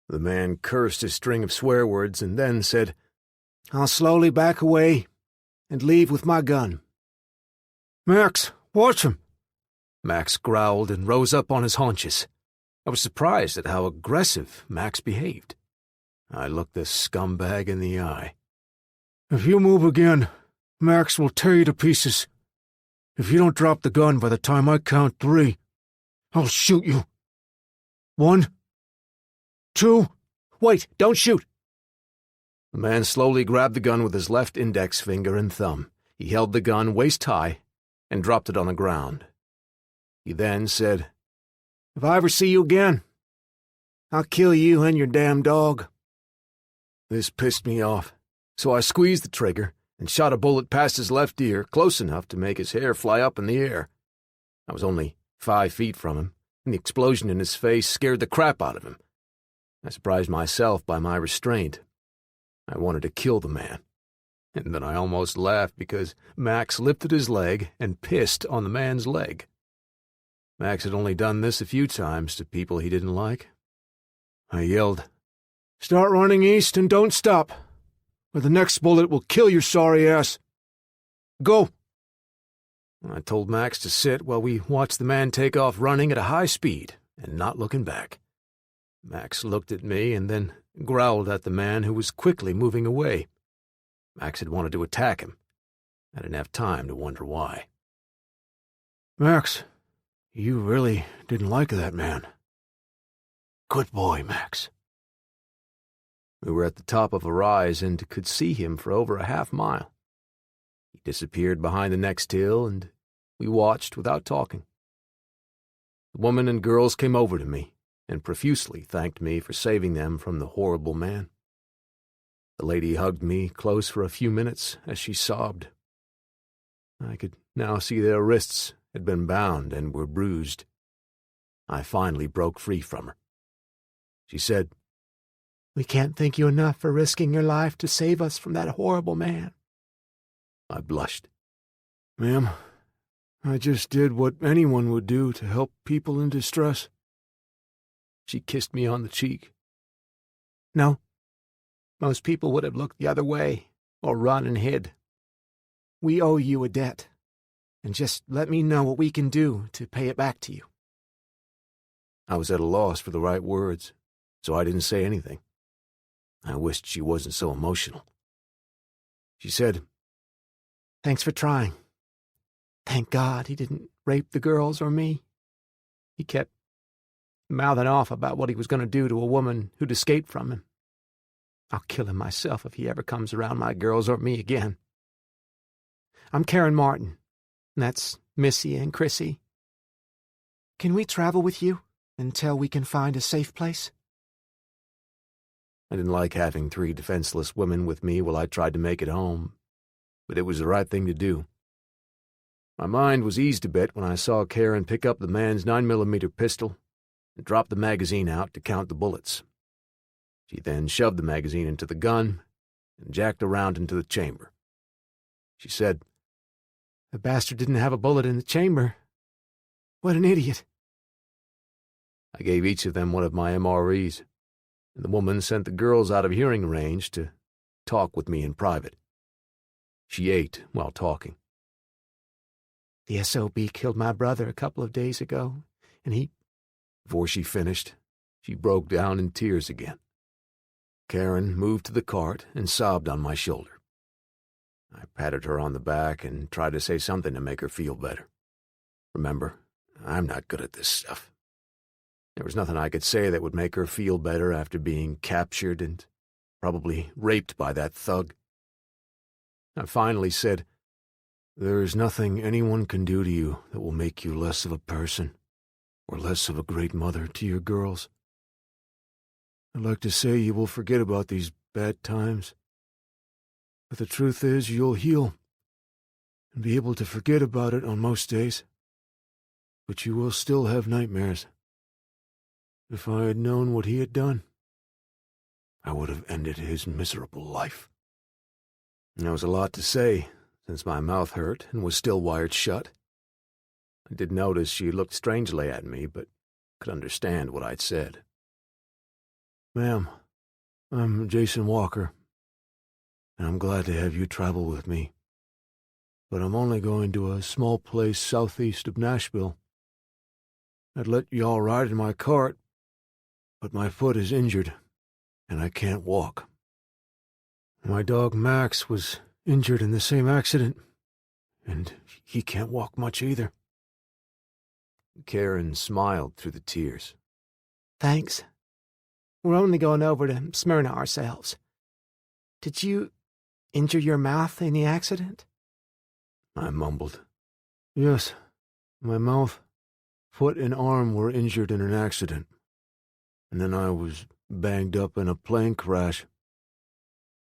The man cursed a string of swear words and then said, "I'll slowly back away and leave with my gun." Max, watch him. Max growled and rose up on his haunches. I was surprised at how aggressive Max behaved. I looked the scumbag in the eye. If you move again, Max will tear you to pieces. If you don't drop the gun by the time I count 3, I'll shoot you. 1, 2... Wait, don't shoot! The man slowly grabbed the gun with his left index finger and thumb. He held the gun waist-high and dropped it on the ground. He then said, "If I ever see you again, I'll kill you and your damn dog." This pissed me off, so I squeezed the trigger and shot a bullet past his left ear, close enough to make his hair fly up in the air. I was only 5 feet from him, and the explosion in his face scared the crap out of him. I surprised myself by my restraint. I wanted to kill the man, and then I almost laughed because Max lifted his leg and pissed on the man's leg. Max had only done this a few times to people he didn't like. I yelled, Start running east and don't stop, or the next bullet will kill your sorry ass. Go! I told Max to sit while we watched the man take off running at a high speed and not looking back. Max looked at me and then growled at the man who was quickly moving away. Max had wanted to attack him. I didn't have time to wonder why. Max, you really didn't like that man. Good boy, Max. We were at the top of a rise and could see him for over a half-mile. He disappeared behind the next hill, and we watched without talking. The woman and girls came over to me and profusely thanked me for saving them from the horrible man. The lady hugged me close for a few minutes as she sobbed. I could now see their wrists had been bound and were bruised. I finally broke free from her. She said, "We can't thank you enough for risking your life to save us from that horrible man." I blushed. Ma'am, I just did what anyone would do to help people in distress. She kissed me on the cheek. No. Most people would have looked the other way or run and hid. We owe you a debt, and just let me know what we can do to pay it back to you. I was at a loss for the right words, so I didn't say anything. I wished she wasn't so emotional. She said, Thanks for trying. Thank God he didn't rape the girls or me. He kept mouthing off about what he was going to do to a woman who'd escaped from him. I'll kill him myself if he ever comes around my girls or me again. I'm Karen Martin, and that's Missy and Chrissy. Can we travel with you until we can find a safe place? I didn't like having 3 defenseless women with me while I tried to make it home, but it was the right thing to do. My mind was eased a bit when I saw Karen pick up the man's 9mm pistol and drop the magazine out to count the bullets. She then shoved the magazine into the gun and jacked around into the chamber. She said, The bastard didn't have a bullet in the chamber. What an idiot. I gave each of them one of my MREs, and the woman sent the girls out of hearing range to talk with me in private. She ate while talking. The SOB killed my brother a couple of days ago, and he... Before she finished, she broke down in tears again. Karen moved to the cart and sobbed on my shoulder. I patted her on the back and tried to say something to make her feel better. Remember, I'm not good at this stuff. There was nothing I could say that would make her feel better after being captured and probably raped by that thug. I finally said, There is nothing anyone can do to you that will make you less of a person or less of a great mother to your girls. I'd like to say you will forget about these bad times, but the truth is you'll heal and be able to forget about it on most days, but you will still have nightmares. If I had known what he had done, I would have ended his miserable life. There was a lot to say, since my mouth hurt and was still wired shut. I did notice she looked strangely at me, but could understand what I'd said. Ma'am, I'm Jason Walker, and I'm glad to have you travel with me. But I'm only going to a small place southeast of Nashville. I'd let y'all ride in my cart, but my foot is injured, and I can't walk. My dog Max was injured in the same accident, and he can't walk much either. Karen smiled through the tears. Thanks. We're only going over to Smyrna ourselves. Did you injure your mouth in the accident? I mumbled. Yes, my mouth, foot, and arm were injured in an accident, and then I was banged up in a plane crash.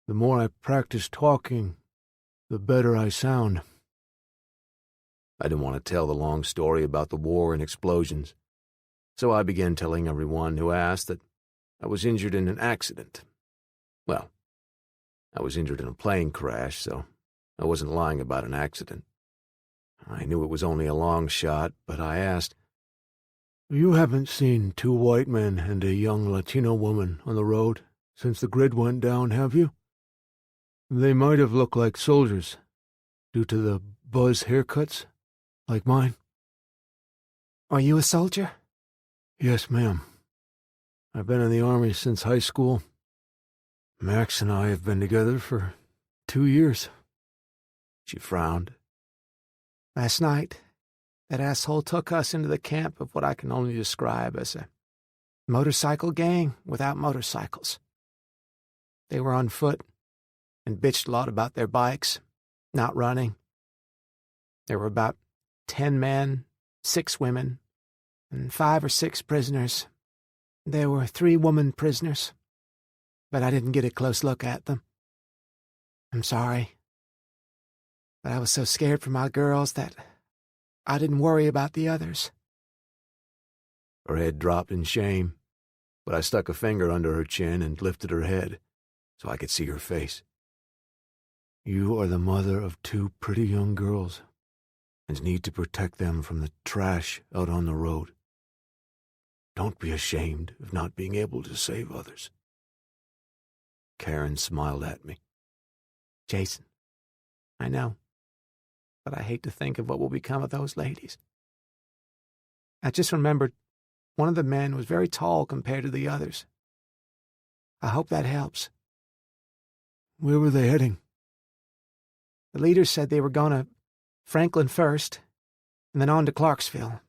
The more I practice talking, the better I sound. I didn't want to tell the long story about the war and explosions, so I began telling everyone who asked that I was injured in an accident. Well, I was injured in a plane crash, so I wasn't lying about an accident. I knew it was only a long shot, but I asked, You haven't seen 2 white men and a young Latino woman on the road since the grid went down, have you? They might have looked like soldiers, due to the buzz haircuts, like mine. Are you a soldier? Yes, ma'am. I've been in the Army since high school. Max and I have been together for 2 years. She frowned. Last night, that asshole took us into the camp of what I can only describe as a motorcycle gang without motorcycles. They were on foot and bitched a lot about their bikes, not running. There were about 10 men, 6 women, and 5 or 6 prisoners. There were 3 woman prisoners, but I didn't get a close look at them. I'm sorry, but I was so scared for my girls that I didn't worry about the others. Her head dropped in shame, but I stuck a finger under her chin and lifted her head so I could see her face. You are the mother of 2 pretty young girls, and need to protect them from the trash out on the road. Don't be ashamed of not being able to save others." Karen smiled at me. "Jason, I know, but I hate to think of what will become of those ladies. I just remembered one of the men was very tall compared to the others. I hope that helps." Where were they heading? The leaders said they were going to Franklin first, and then on to Clarksville.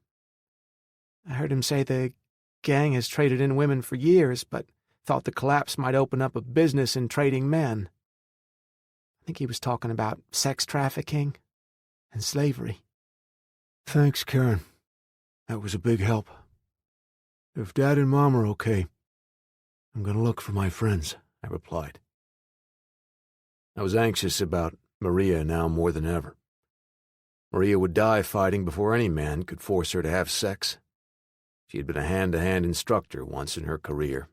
I heard him say the gang has traded in women for years, but thought the collapse might open up a business in trading men. I think he was talking about sex trafficking and slavery. Thanks, Karen. That was a big help. If Dad and Mom are okay, I'm going to look for my friends," I replied. I was anxious about Maria now more than ever. Maria would die fighting before any man could force her to have sex. She had been a hand-to-hand instructor once in her career,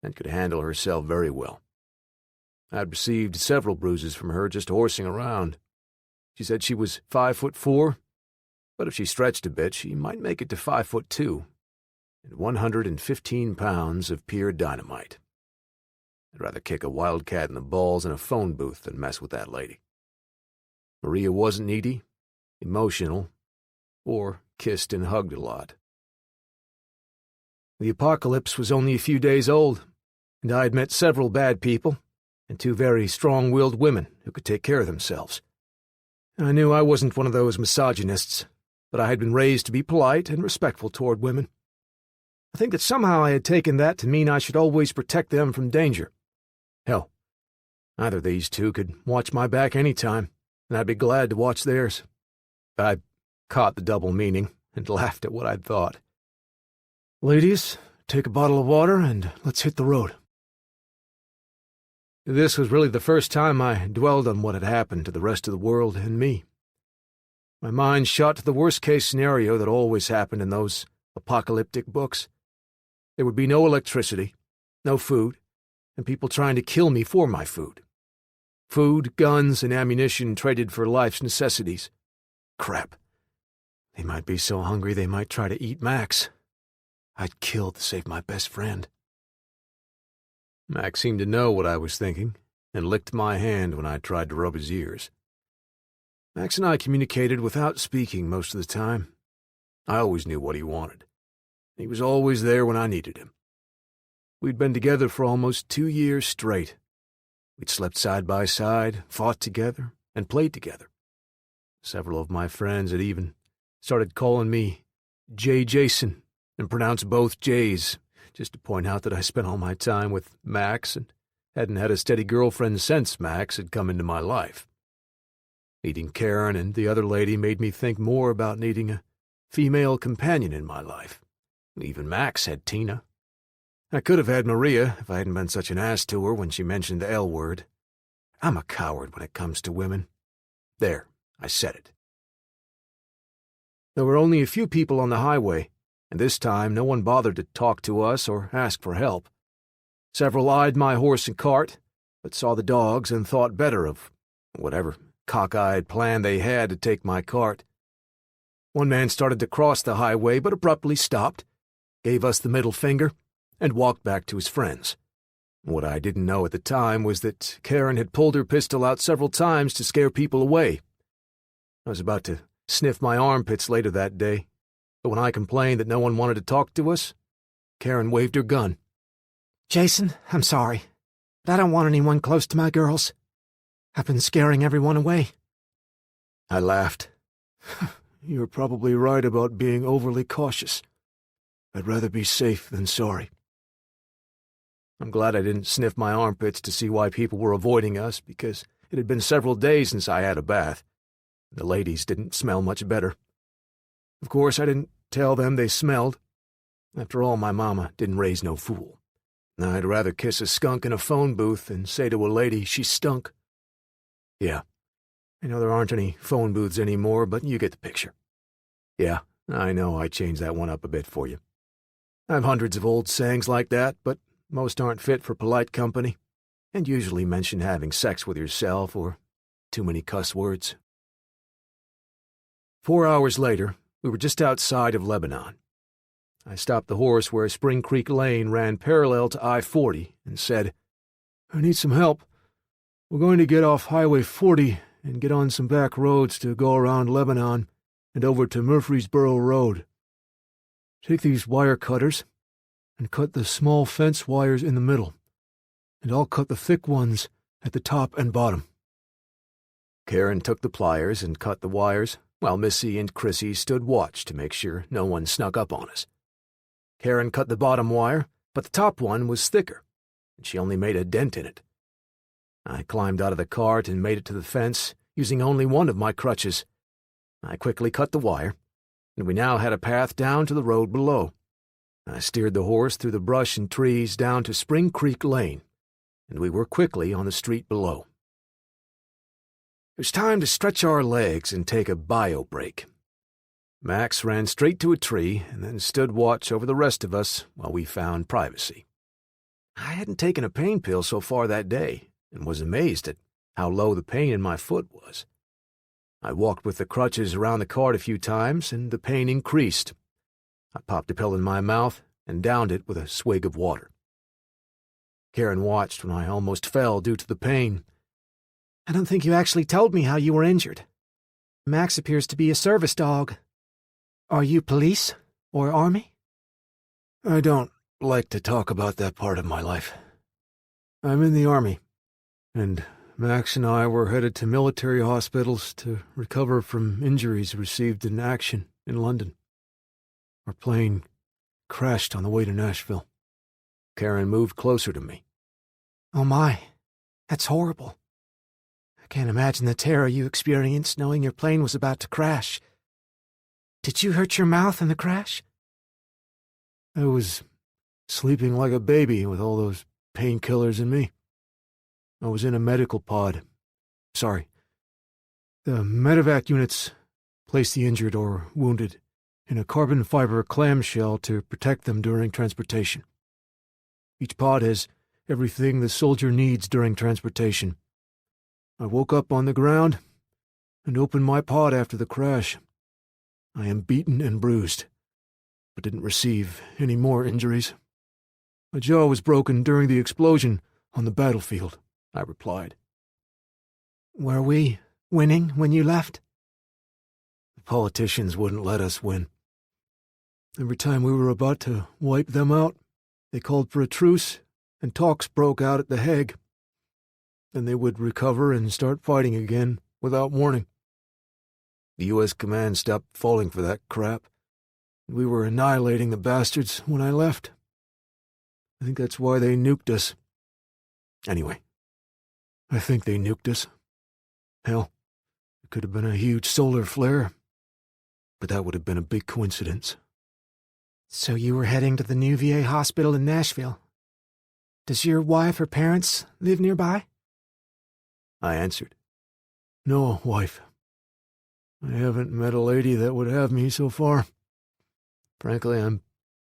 and could handle herself very well. I had received several bruises from her just horsing around. She said she was 5'4", but if she stretched a bit, she might make it to 5'2", and 115 pounds of pure dynamite. I'd rather kick a wildcat in the balls in a phone booth than mess with that lady. Maria wasn't needy, emotional, or kissed and hugged a lot. The apocalypse was only a few days old, and I had met several bad people and 2 very strong-willed women who could take care of themselves. I knew I wasn't one of those misogynists, but I had been raised to be polite and respectful toward women. I think that somehow I had taken that to mean I should always protect them from danger. Hell, either of these 2 could watch my back any time, and I'd be glad to watch theirs. I caught the double meaning and laughed at what I'd thought. "Ladies, take a bottle of water and let's hit the road." This was really the first time I dwelled on what had happened to the rest of the world and me. My mind shot to the worst-case scenario that always happened in those apocalyptic books. There would be no electricity, no food, and people trying to kill me for my food. Food, guns, and ammunition traded for life's necessities. Crap. They might be so hungry they might try to eat Max. I'd kill to save my best friend. Max seemed to know what I was thinking, and licked my hand when I tried to rub his ears. Max and I communicated without speaking most of the time. I always knew what he wanted. He was always there when I needed him. We'd been together for almost 2 years straight. We'd slept side by side, fought together, and played together. Several of my friends had even started calling me J. Jason and pronounced both J's, just to point out that I spent all my time with Max and hadn't had a steady girlfriend since Max had come into my life. Meeting Karen and the other lady made me think more about needing a female companion in my life. Even Max had Tina. I could have had Maria if I hadn't been such an ass to her when she mentioned the L word. I'm a coward when it comes to women. There, I said it. There were only a few people on the highway, and this time no one bothered to talk to us or ask for help. Several eyed my horse and cart, but saw the dogs and thought better of whatever cockeyed plan they had to take my cart. One man started to cross the highway but abruptly stopped, gave us the middle finger, and walked back to his friends. What I didn't know at the time was that Karen had pulled her pistol out several times to scare people away. I was about to sniff my armpits later that day, but when I complained that no one wanted to talk to us, Karen waved her gun. "Jason, I'm sorry, but I don't want anyone close to my girls. I've been scaring everyone away." I laughed. "You're probably right about being overly cautious. I'd rather be safe than sorry." I'm glad I didn't sniff my armpits to see why people were avoiding us, because it had been several days since I had a bath. The ladies didn't smell much better. Of course, I didn't tell them they smelled. After all, my mama didn't raise no fool. I'd rather kiss a skunk in a phone booth than say to a lady she stunk. Yeah, I know there aren't any phone booths anymore, but you get the picture. Yeah, I know I changed that one up a bit for you. I have hundreds of old sayings like that, but most aren't fit for polite company, and usually mention having sex with yourself or too many cuss words. 4 hours later, we were just outside of Lebanon. I stopped the horse where Spring Creek Lane ran parallel to I-40 and said, "I need some help. We're going to get off Highway 40 and get on some back roads to go around Lebanon and over to Murfreesboro Road. Take these wire cutters and cut the small fence wires in the middle, and I'll cut the thick ones at the top and bottom." Karen took the pliers and cut the wires, while Missy and Chrissy stood watch to make sure no one snuck up on us. Karen cut the bottom wire, but the top one was thicker, and she only made a dent in it. I climbed out of the cart and made it to the fence, using only one of my crutches. I quickly cut the wire, and we now had a path down to the road below. I steered the horse through the brush and trees down to Spring Creek Lane, and we were quickly on the street below. It was time to stretch our legs and take a bio break. Max ran straight to a tree and then stood watch over the rest of us while we found privacy. I hadn't taken a pain pill so far that day and was amazed at how low the pain in my foot was. I walked with the crutches around the cart a few times and the pain increased. I popped a pill in my mouth and downed it with a swig of water. Karen watched when I almost fell due to the pain. I don't think you actually told me how you were injured. Max appears to be a service dog. Are you police or army? I don't like to talk about that part of my life. I'm in the Army, and Max and I were headed to military hospitals to recover from injuries received in action in London. Our plane crashed on the way to Nashville. Karen moved closer to me. Oh my, that's horrible. I can't imagine the terror you experienced knowing your plane was about to crash. Did you hurt your mouth in the crash? I was sleeping like a baby with all those painkillers in me. I was in a medical pod. Sorry. The medevac units place the injured or wounded in a carbon fiber clamshell to protect them during transportation. Each pod has everything the soldier needs during transportation. I woke up on the ground and opened my pod after the crash. I am beaten and bruised, but didn't receive any more injuries. My jaw was broken during the explosion on the battlefield, I replied. Were we winning when you left? The politicians wouldn't let us win. Every time we were about to wipe them out, they called for a truce, and talks broke out at The Hague. Then they would recover and start fighting again without warning. The U.S. command stopped falling for that crap. We were annihilating the bastards when I left. I think that's why they nuked us. Anyway, I think they nuked us. Hell, it could have been a huge solar flare, but that would have been a big coincidence. So you were heading to the new VA hospital in Nashville. Does your wife or parents live nearby? I answered. No, wife. I haven't met a lady that would have me so far. Frankly, I'm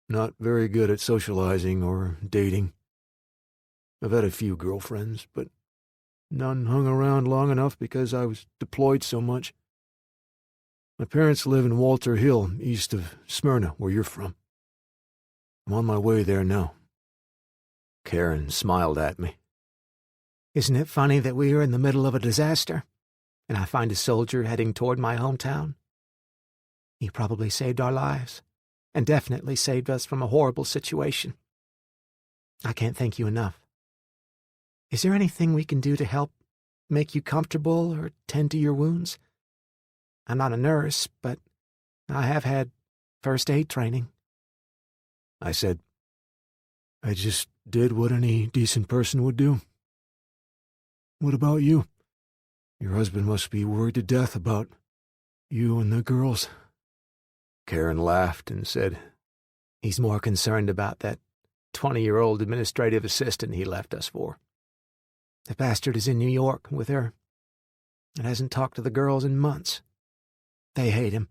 not very good at socializing or dating. I've had a few girlfriends, but none hung around long enough because I was deployed so much. My parents live in Walter Hill, east of Smyrna, where you're from. I'm on my way there now. Karen smiled at me. Isn't it funny that we are in the middle of a disaster, and I find a soldier heading toward my hometown? He probably saved our lives, and definitely saved us from a horrible situation. I can't thank you enough. Is there anything we can do to help make you comfortable or tend to your wounds? I'm not a nurse, but I have had first aid training. I said, I just did what any decent person would do. What about you? Your husband must be worried to death about you and the girls. Karen laughed and said, He's more concerned about that 20-year-old administrative assistant he left us for. The bastard is in New York with her and hasn't talked to the girls in months. They hate him.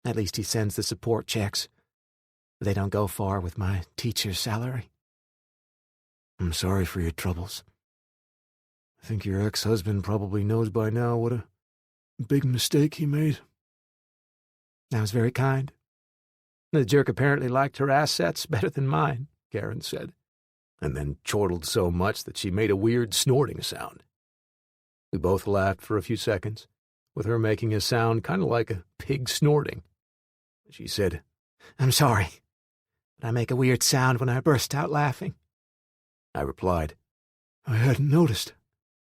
At least he sends the support checks. They don't go far with my teacher's salary. I'm sorry for your troubles. I think your ex-husband probably knows by now what a big mistake he made. That was very kind. The jerk apparently liked her assets better than mine, Karen said, and then chortled so much that she made a weird snorting sound. We both laughed for a few seconds, with her making a sound kind of like a pig snorting. She said, "I'm sorry, but I make a weird sound when I burst out laughing." I replied, "I hadn't noticed,"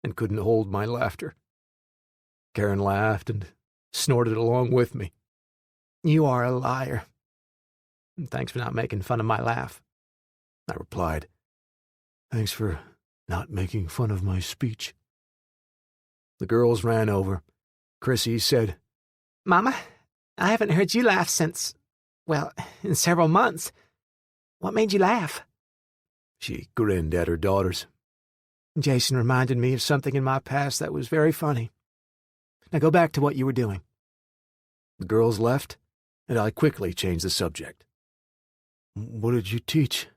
and couldn't hold my laughter. Karen laughed and snorted along with me. "You are a liar. And thanks for not making fun of my laugh," I replied. "Thanks for not making fun of my speech." The girls ran over. Chrissy said, "Mama, I haven't heard you laugh since, well, in several months. What made you laugh?" She grinned at her daughters. "Jason reminded me of something in my past that was very funny. Now go back to what you were doing." The girls left, and I quickly changed the subject. "What did you teach?"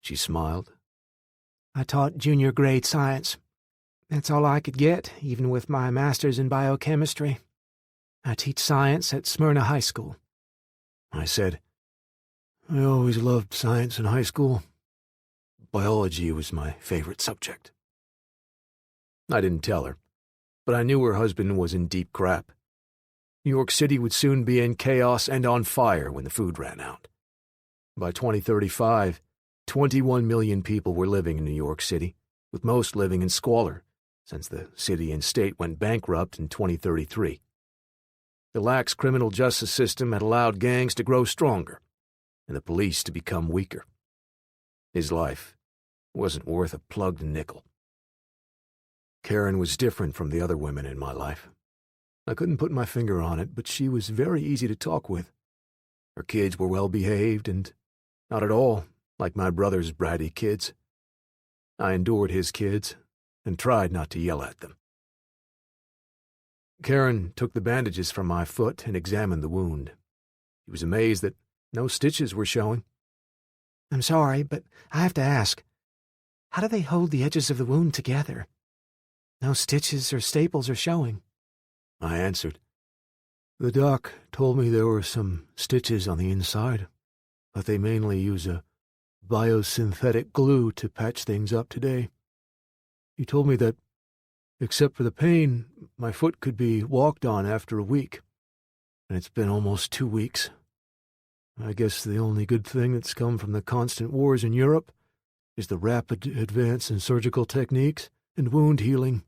She smiled. "I taught junior grade science. That's all I could get, even with my master's in biochemistry. I teach science at Smyrna High School." I said, "I always loved science in high school. Biology was my favorite subject." I didn't tell her, but I knew her husband was in deep crap. New York City would soon be in chaos and on fire when the food ran out. By 2035, 21 million people were living in New York City, with most living in squalor, since the city and state went bankrupt in 2033. The lax criminal justice system had allowed gangs to grow stronger, and the police to become weaker. His life wasn't worth a plugged nickel. Karen was different from the other women in my life. I couldn't put my finger on it, but she was very easy to talk with. Her kids were well-behaved and not at all like my brother's bratty kids. I endured his kids and tried not to yell at them. Karen took the bandages from my foot and examined the wound. She was amazed that no stitches were showing. "I'm sorry, but I have to ask, how do they hold the edges of the wound together? No stitches or staples are showing." I answered, "The doc told me there were some stitches on the inside, but they mainly use a biosynthetic glue to patch things up today. He told me that, except for the pain, my foot could be walked on after a week, and it's been almost 2 weeks. I guess the only good thing that's come from the constant wars in Europe is the rapid advance in surgical techniques and wound healing.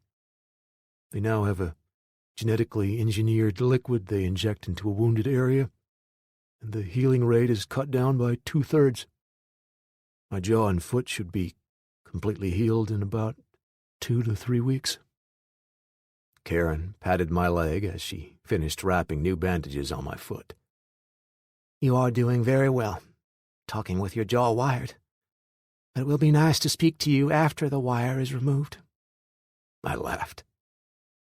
They now have a genetically engineered liquid they inject into a wounded area, and the healing rate is cut down by 2/3. My jaw and foot should be completely healed in about 2 to 3 weeks." Karen patted my leg as she finished wrapping new bandages on my foot. "You are doing very well, talking with your jaw wired. But it will be nice to speak to you after the wire is removed." I laughed.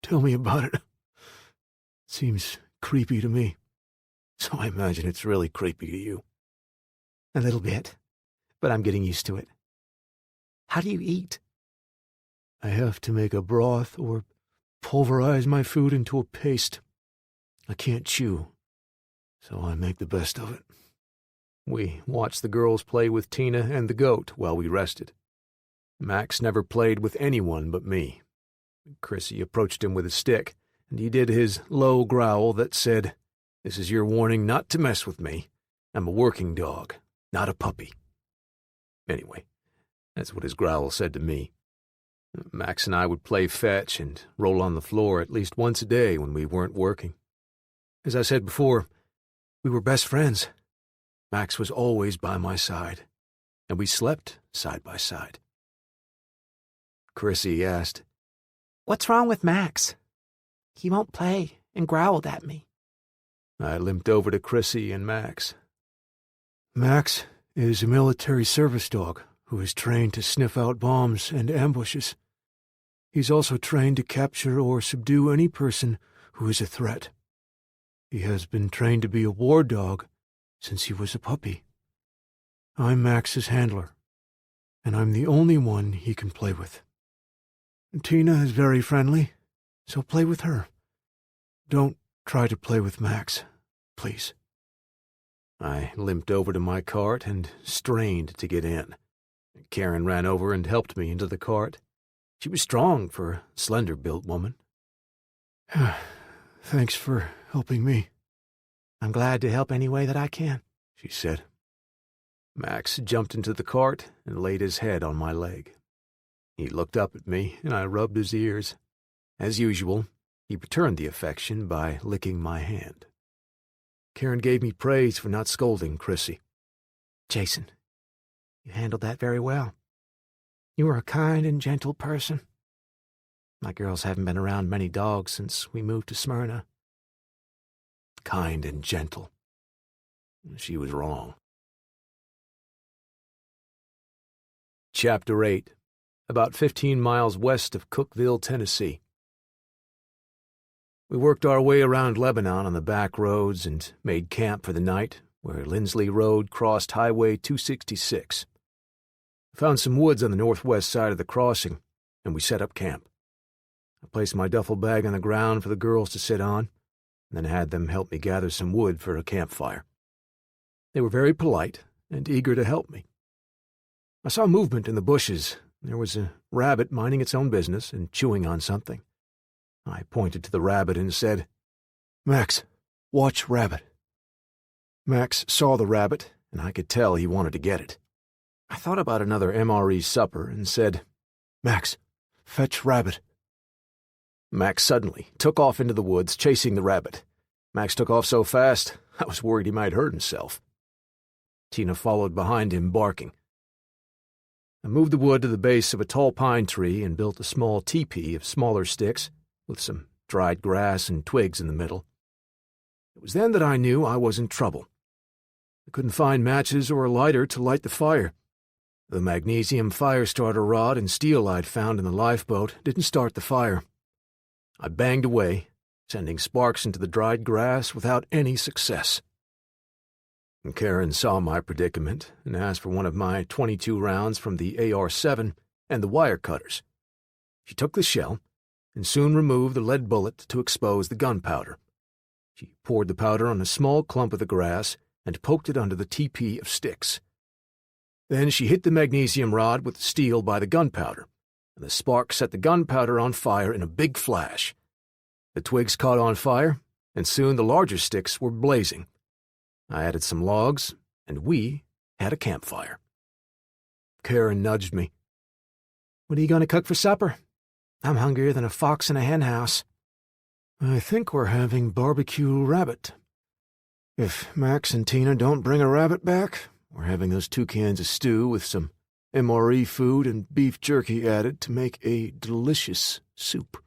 "Tell me about it. Seems creepy to me." So I imagine it's really creepy to you. "A little bit, but I'm getting used to it. How do you eat?" "I have to make a broth or pulverize my food into a paste. I can't chew, so I make the best of it." We watched the girls play with Tina and the goat while we rested. Max never played with anyone but me. Chrissy approached him with a stick, and he did his low growl that said, "This is your warning not to mess with me. I'm a working dog, not a puppy." Anyway, that's what his growl said to me. Max and I would play fetch and roll on the floor at least once a day when we weren't working. As I said before, we were best friends. Max was always by my side, and we slept side by side. Chrissy asked, "What's wrong with Max? He won't play and growled at me." I limped over to Chrissy and Max. "Max is a military service dog who is trained to sniff out bombs and ambushes. He's also trained to capture or subdue any person who is a threat. He has been trained to be a war dog since he was a puppy. I'm Max's handler, and I'm the only one he can play with. Tina is very friendly, so play with her. Don't try to play with Max. please." I limped over to my cart and strained to get in. Karen ran over and helped me into the cart. She was strong for a slender-built woman. "Thanks for helping me." "I'm glad to help any way that I can," she said. Max jumped into the cart and laid his head on my leg. He looked up at me, and I rubbed his ears. As usual, he returned the affection by licking my hand. Karen gave me praise for not scolding Chrissy. "Jason, you handled that very well. You were a kind and gentle person. My girls haven't been around many dogs since we moved to Smyrna." Kind and gentle. She was wrong. Chapter 8. About 15 miles west of Cookeville, Tennessee. We worked our way around Lebanon on the back roads and made camp for the night where Lindsley Road crossed Highway 266. I found some woods on the northwest side of the crossing, and we set up camp. I placed my duffel bag on the ground for the girls to sit on, and then had them help me gather some wood for a campfire. They were very polite and eager to help me. I saw movement in the bushes. There was a rabbit minding its own business and chewing on something. I pointed to the rabbit and said, "Max, watch rabbit." Max saw the rabbit, and I could tell he wanted to get it. I thought about another MRE supper and said, "Max, fetch rabbit." Max suddenly took off into the woods, chasing the rabbit. Max took off so fast, I was worried he might hurt himself. Tina followed behind him, barking. I moved the wood to the base of a tall pine tree and built a small teepee of smaller sticks with some dried grass and twigs in the middle. It was then that I knew I was in trouble. I couldn't find matches or a lighter to light the fire. The magnesium fire starter rod and steel I'd found in the lifeboat didn't start the fire. I banged away, sending sparks into the dried grass without any success. Karen saw my predicament and asked for one of my 22 rounds from the AR-7 and the wire cutters. She took the shell and soon removed the lead bullet to expose the gunpowder. She poured the powder on a small clump of the grass and poked it under the teepee of sticks. Then she hit the magnesium rod with the steel by the gunpowder, and the spark set the gunpowder on fire in a big flash. The twigs caught on fire, and soon the larger sticks were blazing. I added some logs, and we had a campfire. Karen nudged me. "What are you going to cook for supper? I'm hungrier than a fox in a henhouse." "I think we're having barbecue rabbit. If Max and Tina don't bring a rabbit back, we're having those 2 cans of stew with some MRE food and beef jerky added to make a delicious soup."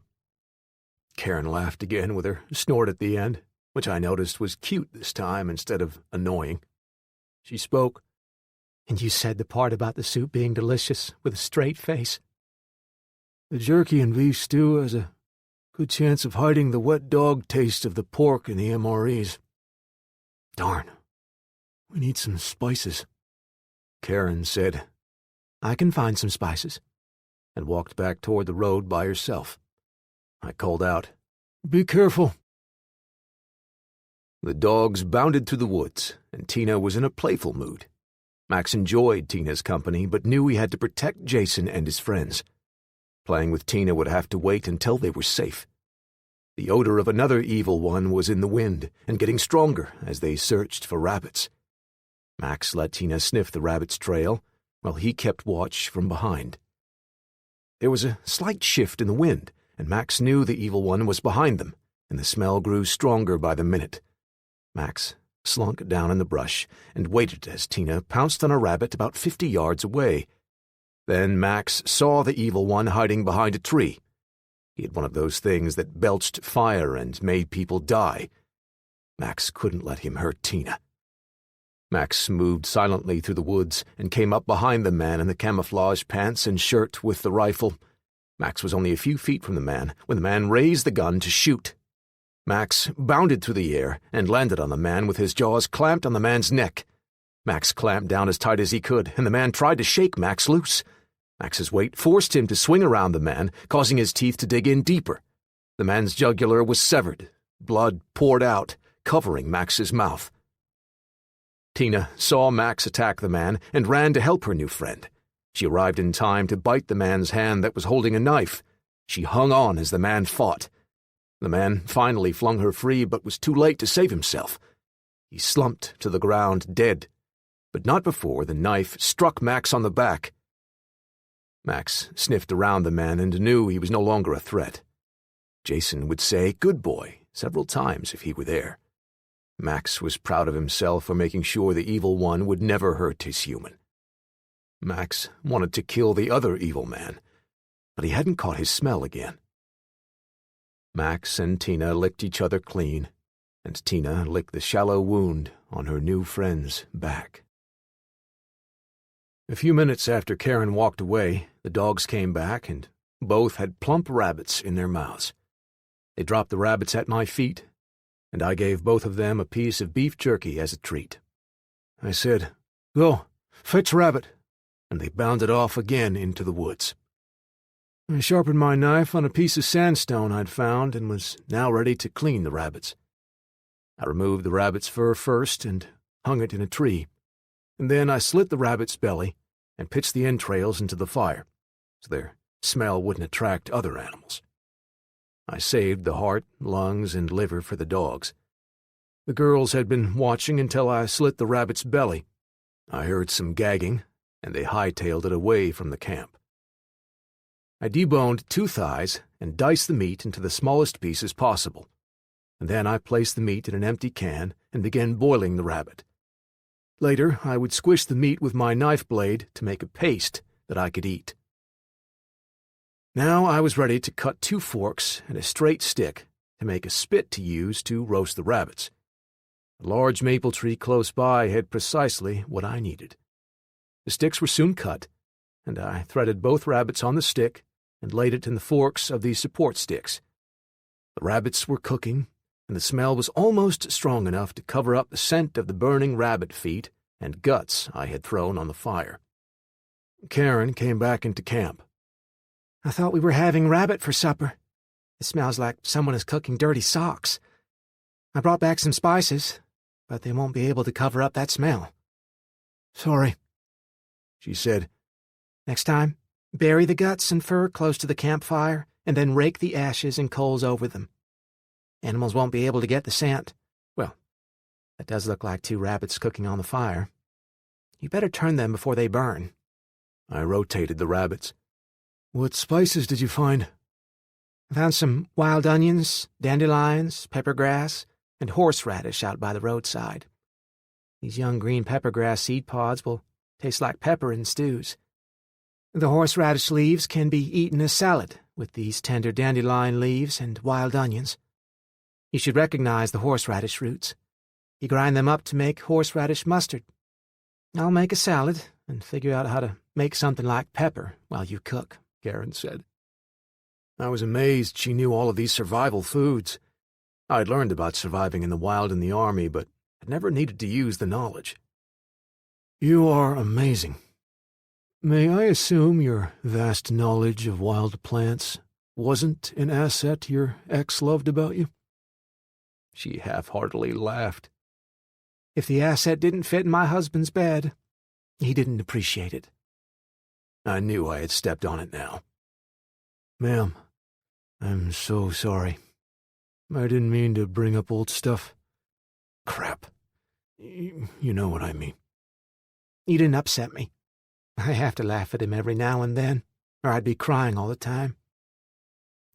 Karen laughed again with her snort at the end, which I noticed was cute this time instead of annoying. She spoke. "And you said the part about the soup being delicious with a straight face." "The jerky and beef stew has a good chance of hiding the wet dog taste of the pork in the MREs. Darn, we need some spices." Karen said, "I can find some spices," and walked back toward the road by herself. I called out, "Be careful." The dogs bounded through the woods, and Tina was in a playful mood. Max enjoyed Tina's company, but knew he had to protect Jason and his friends. Playing with Tina would have to wait until they were safe. The odor of another evil one was in the wind and getting stronger as they searched for rabbits. Max let Tina sniff the rabbit's trail, while he kept watch from behind. There was a slight shift in the wind, and Max knew the evil one was behind them, and the smell grew stronger by the minute. Max slunk down in the brush and waited as Tina pounced on a rabbit about 50 yards away. Then Max saw the evil one hiding behind a tree. He had one of those things that belched fire and made people die. Max couldn't let him hurt Tina. Max moved silently through the woods and came up behind the man in the camouflage pants and shirt with the rifle. Max was only a few feet from the man when the man raised the gun to shoot. Max bounded through the air and landed on the man with his jaws clamped on the man's neck. Max clamped down as tight as he could, and the man tried to shake Max loose. Max's weight forced him to swing around the man, causing his teeth to dig in deeper. The man's jugular was severed. Blood poured out, covering Max's mouth. Tina saw Max attack the man and ran to help her new friend. She arrived in time to bite the man's hand that was holding a knife. She hung on as the man fought. The man finally flung her free but was too late to save himself. He slumped to the ground dead, but not before the knife struck Max on the back. Max sniffed around the man and knew he was no longer a threat. Jason would say, "Good boy," several times if he were there. Max was proud of himself for making sure the evil one would never hurt his human. Max wanted to kill the other evil man, but he hadn't caught his smell again. Max and Tina licked each other clean, and Tina licked the shallow wound on her new friend's back. A few minutes after Karen walked away, the dogs came back, and both had plump rabbits in their mouths. They dropped the rabbits at my feet, and I gave both of them a piece of beef jerky as a treat. I said, "Go, fetch rabbit," and they bounded off again into the woods. I sharpened my knife on a piece of sandstone I'd found and was now ready to clean the rabbits. I removed the rabbit's fur first and hung it in a tree, and then I slit the rabbit's belly and pitched the entrails into the fire, so their smell wouldn't attract other animals. I saved the heart, lungs, and liver for the dogs. The girls had been watching until I slit the rabbit's belly. I heard some gagging, and they hightailed it away from the camp. I deboned 2 thighs and diced the meat into the smallest pieces possible, and then I placed the meat in an empty can and began boiling the rabbit. Later, I would squish the meat with my knife blade to make a paste that I could eat. Now I was ready to cut 2 forks and a straight stick to make a spit to use to roast the rabbits. A large maple tree close by had precisely what I needed. The sticks were soon cut, and I threaded both rabbits on the stick and laid it in the forks of the support sticks. The rabbits were cooking, and the smell was almost strong enough to cover up the scent of the burning rabbit feet and guts I had thrown on the fire. Karen came back into camp. "I thought we were having rabbit for supper. It smells like someone is cooking dirty socks. I brought back some spices, but they won't be able to cover up that smell." Sorry, She said, "Next time, bury the guts and fur close to the campfire and then rake the ashes and coals over them. Animals won't be able to get the scent. Well, that does look like 2 rabbits cooking on the fire. You better turn them before they burn." I rotated the rabbits. What spices did you find? I found some wild onions, dandelions, peppergrass, and horseradish out by the roadside. These young green peppergrass seed pods will taste like pepper in stews. The horseradish leaves can be eaten as salad with these tender dandelion leaves and wild onions. You should recognize the horseradish roots. You grind them up to make horseradish mustard. I'll make a salad and figure out how to make something like pepper while you cook," Karen said. I was amazed she knew all of these survival foods. I'd learned about surviving in the wild in the army, but had never needed to use the knowledge. You are amazing. May I assume your vast knowledge of wild plants wasn't an asset your ex loved about you? She half-heartedly laughed. "If the asset didn't fit in my husband's bed, he didn't appreciate it." I knew I had stepped on it now. Ma'am, I'm so sorry. I didn't mean to bring up old stuff. Crap. You know what I mean. You didn't upset me. I have to laugh at him every now and then, or I'd be crying all the time.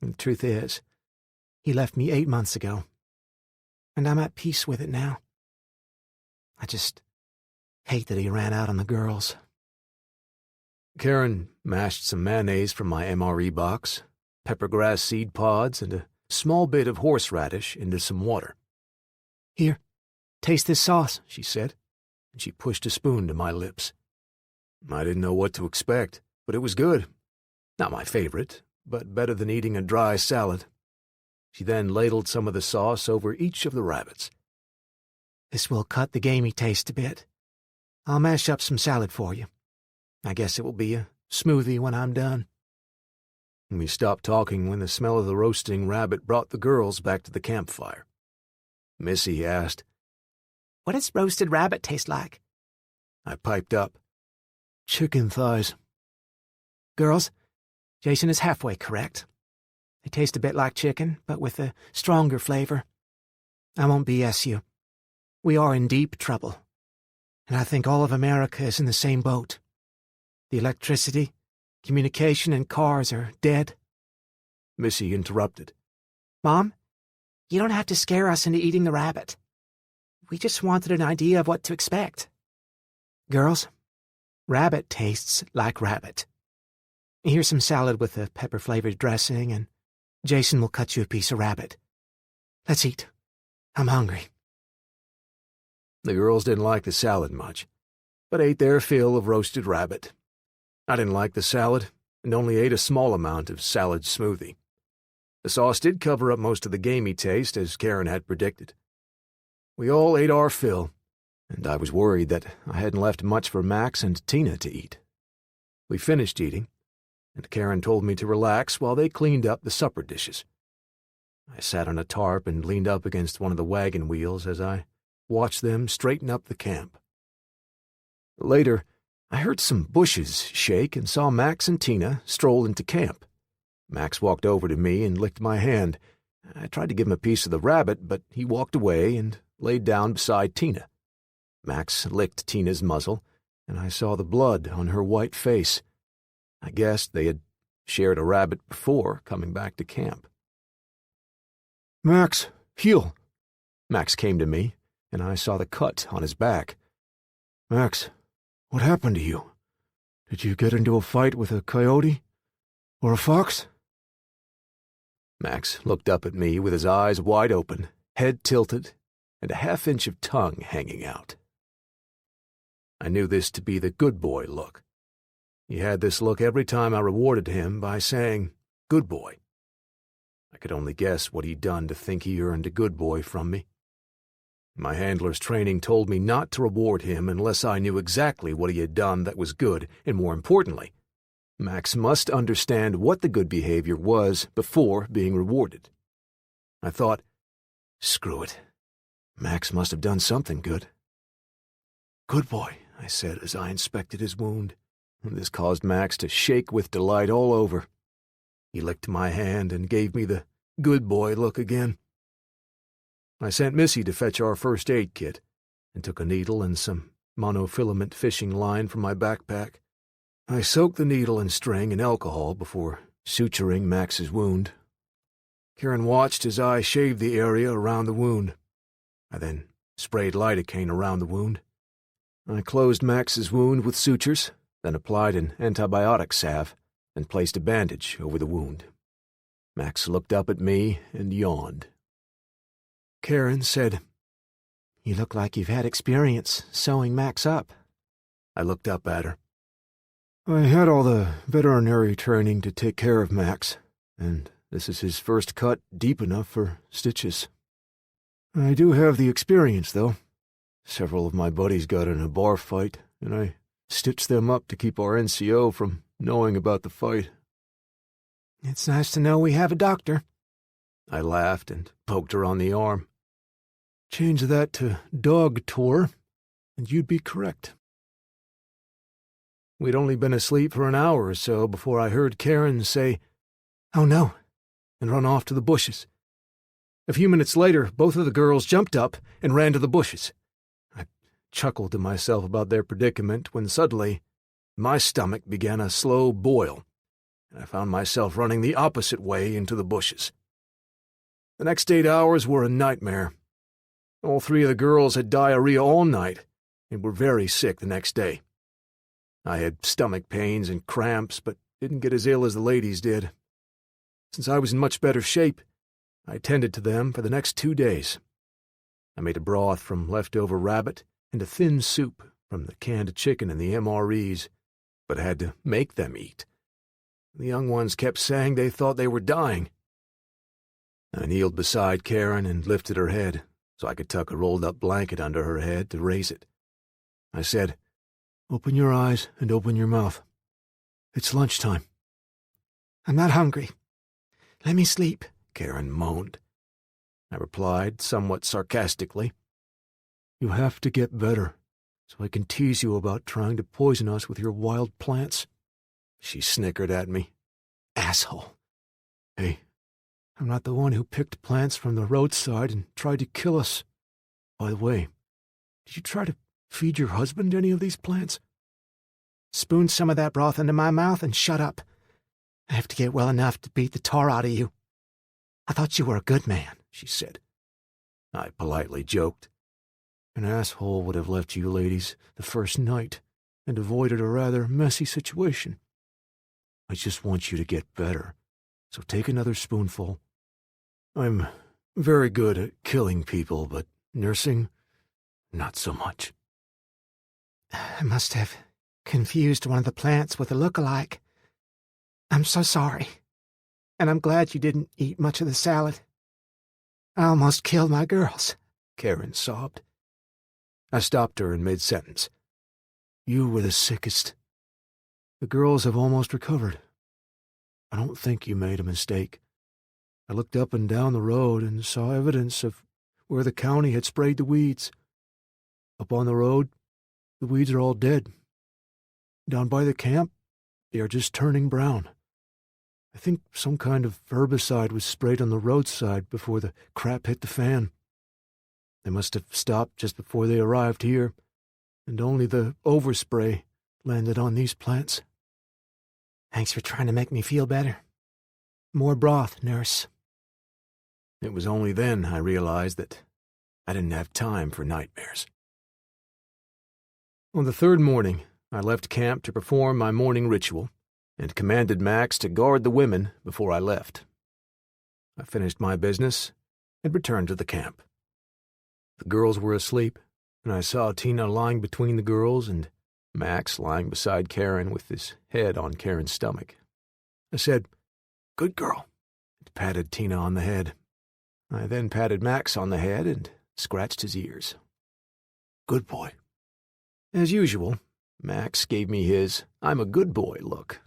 And the truth is, he left me 8 months ago, and I'm at peace with it now. I just hate that he ran out on the girls. Karen mashed some mayonnaise from my MRE box, peppergrass seed pods, and a small bit of horseradish into some water. "Here, taste this sauce," she said, and she pushed a spoon to my lips. I didn't know what to expect, but it was good. Not my favorite, but better than eating a dry salad. She then ladled some of the sauce over each of the rabbits. "This will cut the gamey taste a bit. I'll mash up some salad for you. I guess it will be a smoothie when I'm done." We stopped talking when the smell of the roasting rabbit brought the girls back to the campfire. Missy asked. What does roasted rabbit taste like? I piped up. Chicken thighs. Girls, Jason is halfway correct. They taste a bit like chicken, but with a stronger flavor. I won't BS you. We are in deep trouble. And I think all of America is in the same boat. The electricity, communication, and cars are dead. Missy interrupted. Mom, you don't have to scare us into eating the rabbit. We just wanted an idea of what to expect. Girls, rabbit tastes like rabbit. Here's some salad with a pepper-flavored dressing, and Jason will cut you a piece of rabbit. Let's eat. I'm hungry. The girls didn't like the salad much, but ate their fill of roasted rabbit. I didn't like the salad, and only ate a small amount of salad smoothie. The sauce did cover up most of the gamey taste, as Karen had predicted. We all ate our fill, and I was worried that I hadn't left much for Max and Tina to eat. We finished eating, and Karen told me to relax while they cleaned up the supper dishes. I sat on a tarp and leaned up against one of the wagon wheels as I watched them straighten up the camp. Later, I heard some bushes shake and saw Max and Tina stroll into camp. Max walked over to me and licked my hand. I tried to give him a piece of the rabbit, but he walked away and laid down beside Tina. Max licked Tina's muzzle, and I saw the blood on her white face. I guessed they had shared a rabbit before coming back to camp. Max, heel. Max came to me, and I saw the cut on his back. Max, what happened to you? Did you get into a fight with a coyote? Or a fox? Max looked up at me with his eyes wide open, head tilted, and a half-inch of tongue hanging out. I knew this to be the good boy look. He had this look every time I rewarded him by saying, "Good boy." I could only guess what he'd done to think he earned a good boy from me. My handler's training told me not to reward him unless I knew exactly what he had done that was good, and more importantly, Max must understand what the good behavior was before being rewarded. I thought, screw it. Max must have done something good. "Good boy," I said as I inspected his wound, and this caused Max to shake with delight all over. He licked my hand and gave me the good boy look again. I sent Missy to fetch our first aid kit and took a needle and some monofilament fishing line from my backpack. I soaked the needle and string in alcohol before suturing Max's wound. Karen watched as I shaved the area around the wound. I then sprayed lidocaine around the wound. I closed Max's wound with sutures, then applied an antibiotic salve and placed a bandage over the wound. Max looked up at me and yawned. Karen said, "You look like you've had experience sewing Max up." I looked up at her. I had all the veterinary training to take care of Max, and this is his first cut deep enough for stitches. I do have the experience, though. Several of my buddies got in a bar fight, and I stitched them up to keep our NCO from knowing about the fight. It's nice to know we have a doctor. I laughed and poked her on the arm. Change that to dog tour, and you'd be correct. We'd only been asleep for an hour or so before I heard Karen say, "Oh no," and run off to the bushes. A few minutes later, both of the girls jumped up and ran to the bushes. I chuckled to myself about their predicament when suddenly my stomach began a slow boil, and I found myself running the opposite way into the bushes. The next 8 hours were a nightmare. All three of the girls had diarrhea all night and were very sick the next day. I had stomach pains and cramps, but didn't get as ill as the ladies did. Since I was in much better shape, I tended to them for the next 2 days. I made a broth from leftover rabbit and a thin soup from the canned chicken in the MREs, but had to make them eat. The young ones kept saying they thought they were dying. I kneeled beside Karen and lifted her head so I could tuck a rolled-up blanket under her head to raise it. I said, "Open your eyes and open your mouth. It's lunchtime." "I'm not hungry. Let me sleep," Karen moaned. I replied, somewhat sarcastically. You have to get better, so I can tease you about trying to poison us with your wild plants. She snickered at me. Asshole. Hey, I'm not the one who picked plants from the roadside and tried to kill us. By the way, did you try to feed your husband any of these plants? Spoon some of that broth into my mouth and shut up. I have to get well enough to beat the tar out of you. I thought you were a good man, she said. I politely joked. An asshole would have left you ladies the first night and avoided a rather messy situation. I just want you to get better, so take another spoonful. I'm very good at killing people, but nursing, not so much. I must have confused one of the plants with a look-alike. I'm so sorry, and I'm glad you didn't eat much of the salad. I almost killed my girls, Karen sobbed. I stopped her in mid-sentence. You were the sickest. The girls have almost recovered. I don't think you made a mistake. I looked up and down the road and saw evidence of where the county had sprayed the weeds. Up on the road, the weeds are all dead. Down by the camp, they are just turning brown. I think some kind of herbicide was sprayed on the roadside before the crap hit the fan. They must have stopped just before they arrived here, and only the overspray landed on these plants. Thanks for trying to make me feel better. More broth, nurse. It was only then I realized that I didn't have time for nightmares. On the third morning, I left camp to perform my morning ritual and commanded Max to guard the women before I left. I finished my business and returned to the camp. The girls were asleep, and I saw Tina lying between the girls and Max lying beside Karen with his head on Karen's stomach. I said, "Good girl," and patted Tina on the head. I then patted Max on the head and scratched his ears. "Good boy." As usual, Max gave me his "I'm a good boy" look.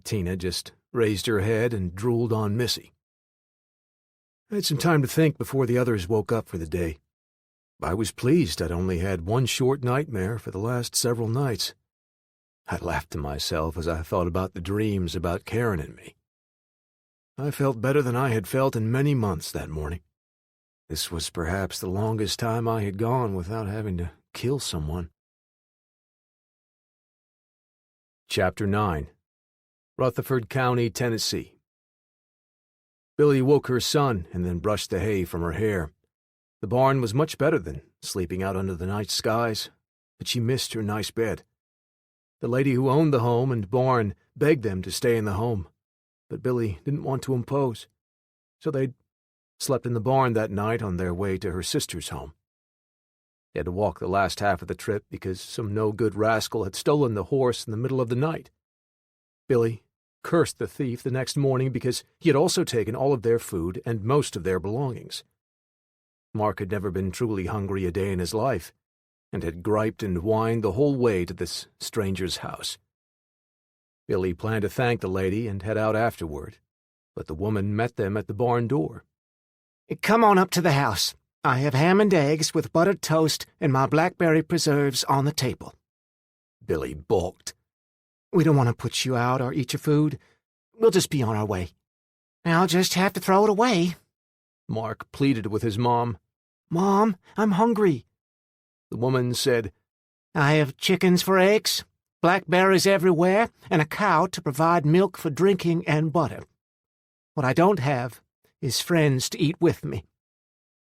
Tina just raised her head and drooled on Missy. I had some time to think before the others woke up for the day. I was pleased I'd only had one short nightmare for the last several nights. I laughed to myself as I thought about the dreams about Karen and me. I felt better than I had felt in many months that morning. This was perhaps the longest time I had gone without having to kill someone. Chapter 9. Rutherford County, Tennessee. Billy woke her son and then brushed the hay from her hair. The barn was much better than sleeping out under the night skies, but she missed her nice bed. The lady who owned the home and barn begged them to stay in the home, but Billy didn't want to impose, so they slept in the barn that night on their way to her sister's home. They had to walk the last half of the trip because some no-good rascal had stolen the horse in the middle of the night. Billy cursed the thief the next morning because he had also taken all of their food and most of their belongings. Mark had never been truly hungry a day in his life, and had griped and whined the whole way to this stranger's house. Billy planned to thank the lady and head out afterward, but the woman met them at the barn door. Come on up to the house. I have ham and eggs with buttered toast and my blackberry preserves on the table. Billy balked. We don't want to put you out or eat your food. We'll just be on our way. I'll just have to throw it away. Mark pleaded with his mom. Mom, I'm hungry. The woman said, I have chickens for eggs, blackberries everywhere, and a cow to provide milk for drinking and butter. What I don't have is friends to eat with me.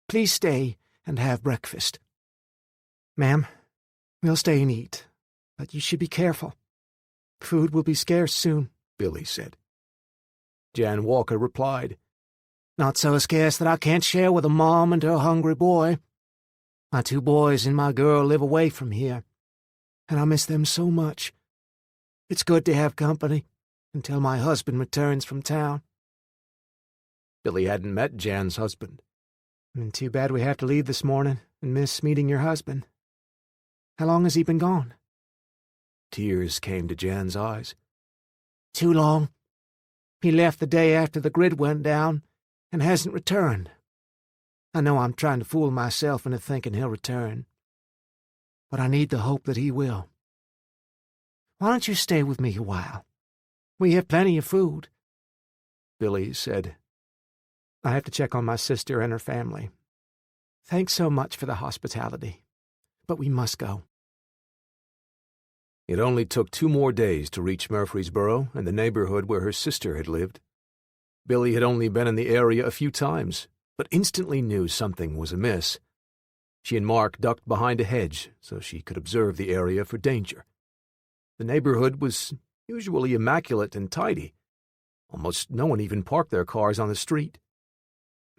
Please stay and have breakfast. Ma'am, we'll stay and eat, but you should be careful. Food will be scarce soon, Billy said. Jan Walker replied, Not so scarce that I can't share with a mom and her hungry boy. My 2 boys and my girl live away from here, and I miss them so much. It's good to have company until my husband returns from town. Billy hadn't met Jan's husband. Too bad we have to leave this morning and miss meeting your husband. How long has he been gone? Tears came to Jan's eyes. Too long. He left the day after the grid went down and hasn't returned. I know I'm trying to fool myself into thinking he'll return, but I need the hope that he will. Why don't you stay with me a while? We have plenty of food." Billy said, "I have to check on my sister and her family. Thanks so much for the hospitality, but we must go." It only took 2 more days to reach Murfreesboro and the neighborhood where her sister had lived. Billy had only been in the area a few times, but instantly knew something was amiss. She and Mark ducked behind a hedge so she could observe the area for danger. The neighborhood was usually immaculate and tidy. Almost no one even parked their cars on the street.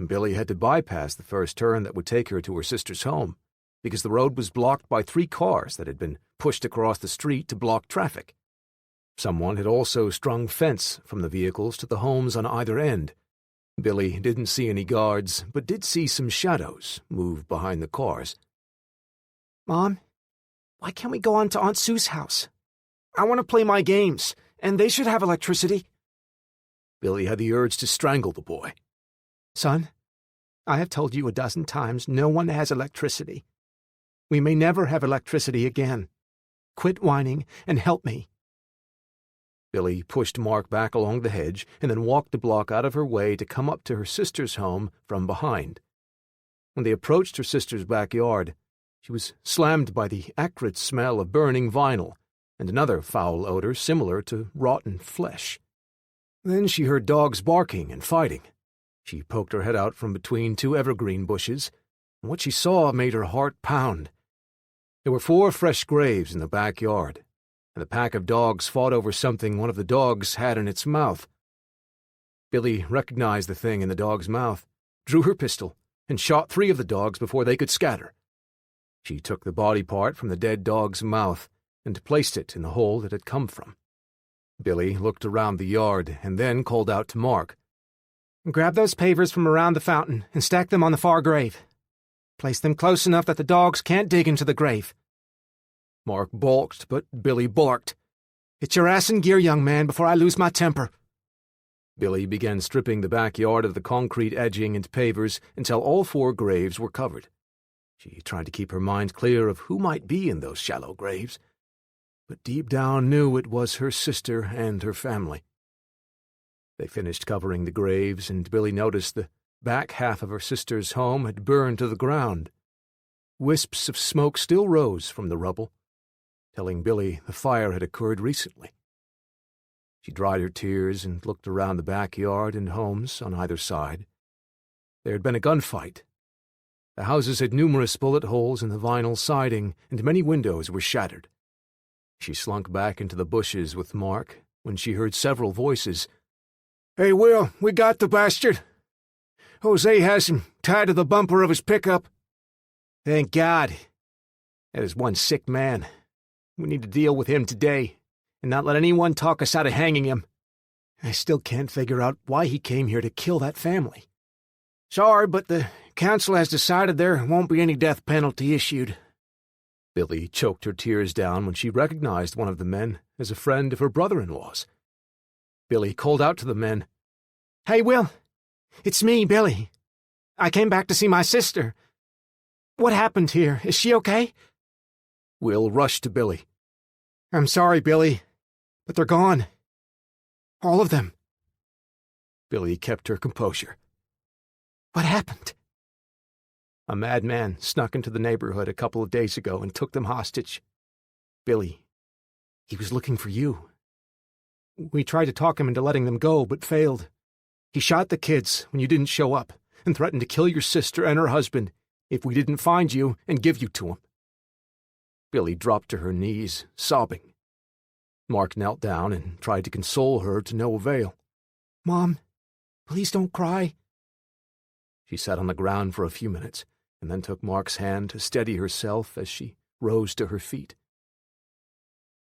Billy had to bypass the first turn that would take her to her sister's home, because the road was blocked by 3 cars that had been pushed across the street to block traffic. Someone had also strung fence from the vehicles to the homes on either end. Billy didn't see any guards, but did see some shadows move behind the cars. "Mom, why can't we go on to Aunt Sue's house? I want to play my games, and they should have electricity." Billy had the urge to strangle the boy. "Son, I have told you a dozen times no one has electricity. We may never have electricity again. Quit whining and help me." Billy pushed Mark back along the hedge and then walked a block out of her way to come up to her sister's home from behind. When they approached her sister's backyard, she was slammed by the acrid smell of burning vinyl and another foul odor similar to rotten flesh. Then she heard dogs barking and fighting. She poked her head out from between 2 evergreen bushes, and what she saw made her heart pound. There were 4 fresh graves in the backyard, and the pack of dogs fought over something one of the dogs had in its mouth. Billy recognized the thing in the dog's mouth, drew her pistol, and shot 3 of the dogs before they could scatter. She took the body part from the dead dog's mouth and placed it in the hole it had come from. Billy looked around the yard and then called out to Mark. "Grab those pavers from around the fountain and stack them on the far grave. Place them close enough that the dogs can't dig into the grave." Mark balked, but Billy barked. "Get your ass in gear, young man, before I lose my temper." Billy began stripping the backyard of the concrete edging and pavers until all 4 graves were covered. She tried to keep her mind clear of who might be in those shallow graves, but deep down knew it was her sister and her family. They finished covering the graves, and Billy noticed the back half of her sister's home had burned to the ground. Wisps of smoke still rose from the rubble, telling Billy the fire had occurred recently. She dried her tears and looked around the backyard and homes on either side. There had been a gunfight. The houses had numerous bullet holes in the vinyl siding, and many windows were shattered. She slunk back into the bushes with Mark when she heard several voices. "Hey, Will, we got the bastard. Jose has him tied to the bumper of his pickup." "Thank God. That is one sick man. We need to deal with him today, and not let anyone talk us out of hanging him. I still can't figure out why he came here to kill that family." "Sorry, but the council has decided there won't be any death penalty issued." Billy choked her tears down when she recognized one of the men as a friend of her brother-in-law's. Billy called out to the men. "Hey, Will, it's me, Billy. I came back to see my sister. What happened here? Is she okay?" Will rushed to Billy. "I'm sorry, Billy, but they're gone. All of them." Billy kept her composure. "What happened?" "A madman snuck into the neighborhood a couple of days ago and took them hostage. Billy, he was looking for you. We tried to talk him into letting them go, but failed. He shot the kids when you didn't show up and threatened to kill your sister and her husband if we didn't find you and give you to him." Billy dropped to her knees, sobbing. Mark knelt down and tried to console her to no avail. "Mom, please don't cry." She sat on the ground for a few minutes and then took Mark's hand to steady herself as she rose to her feet.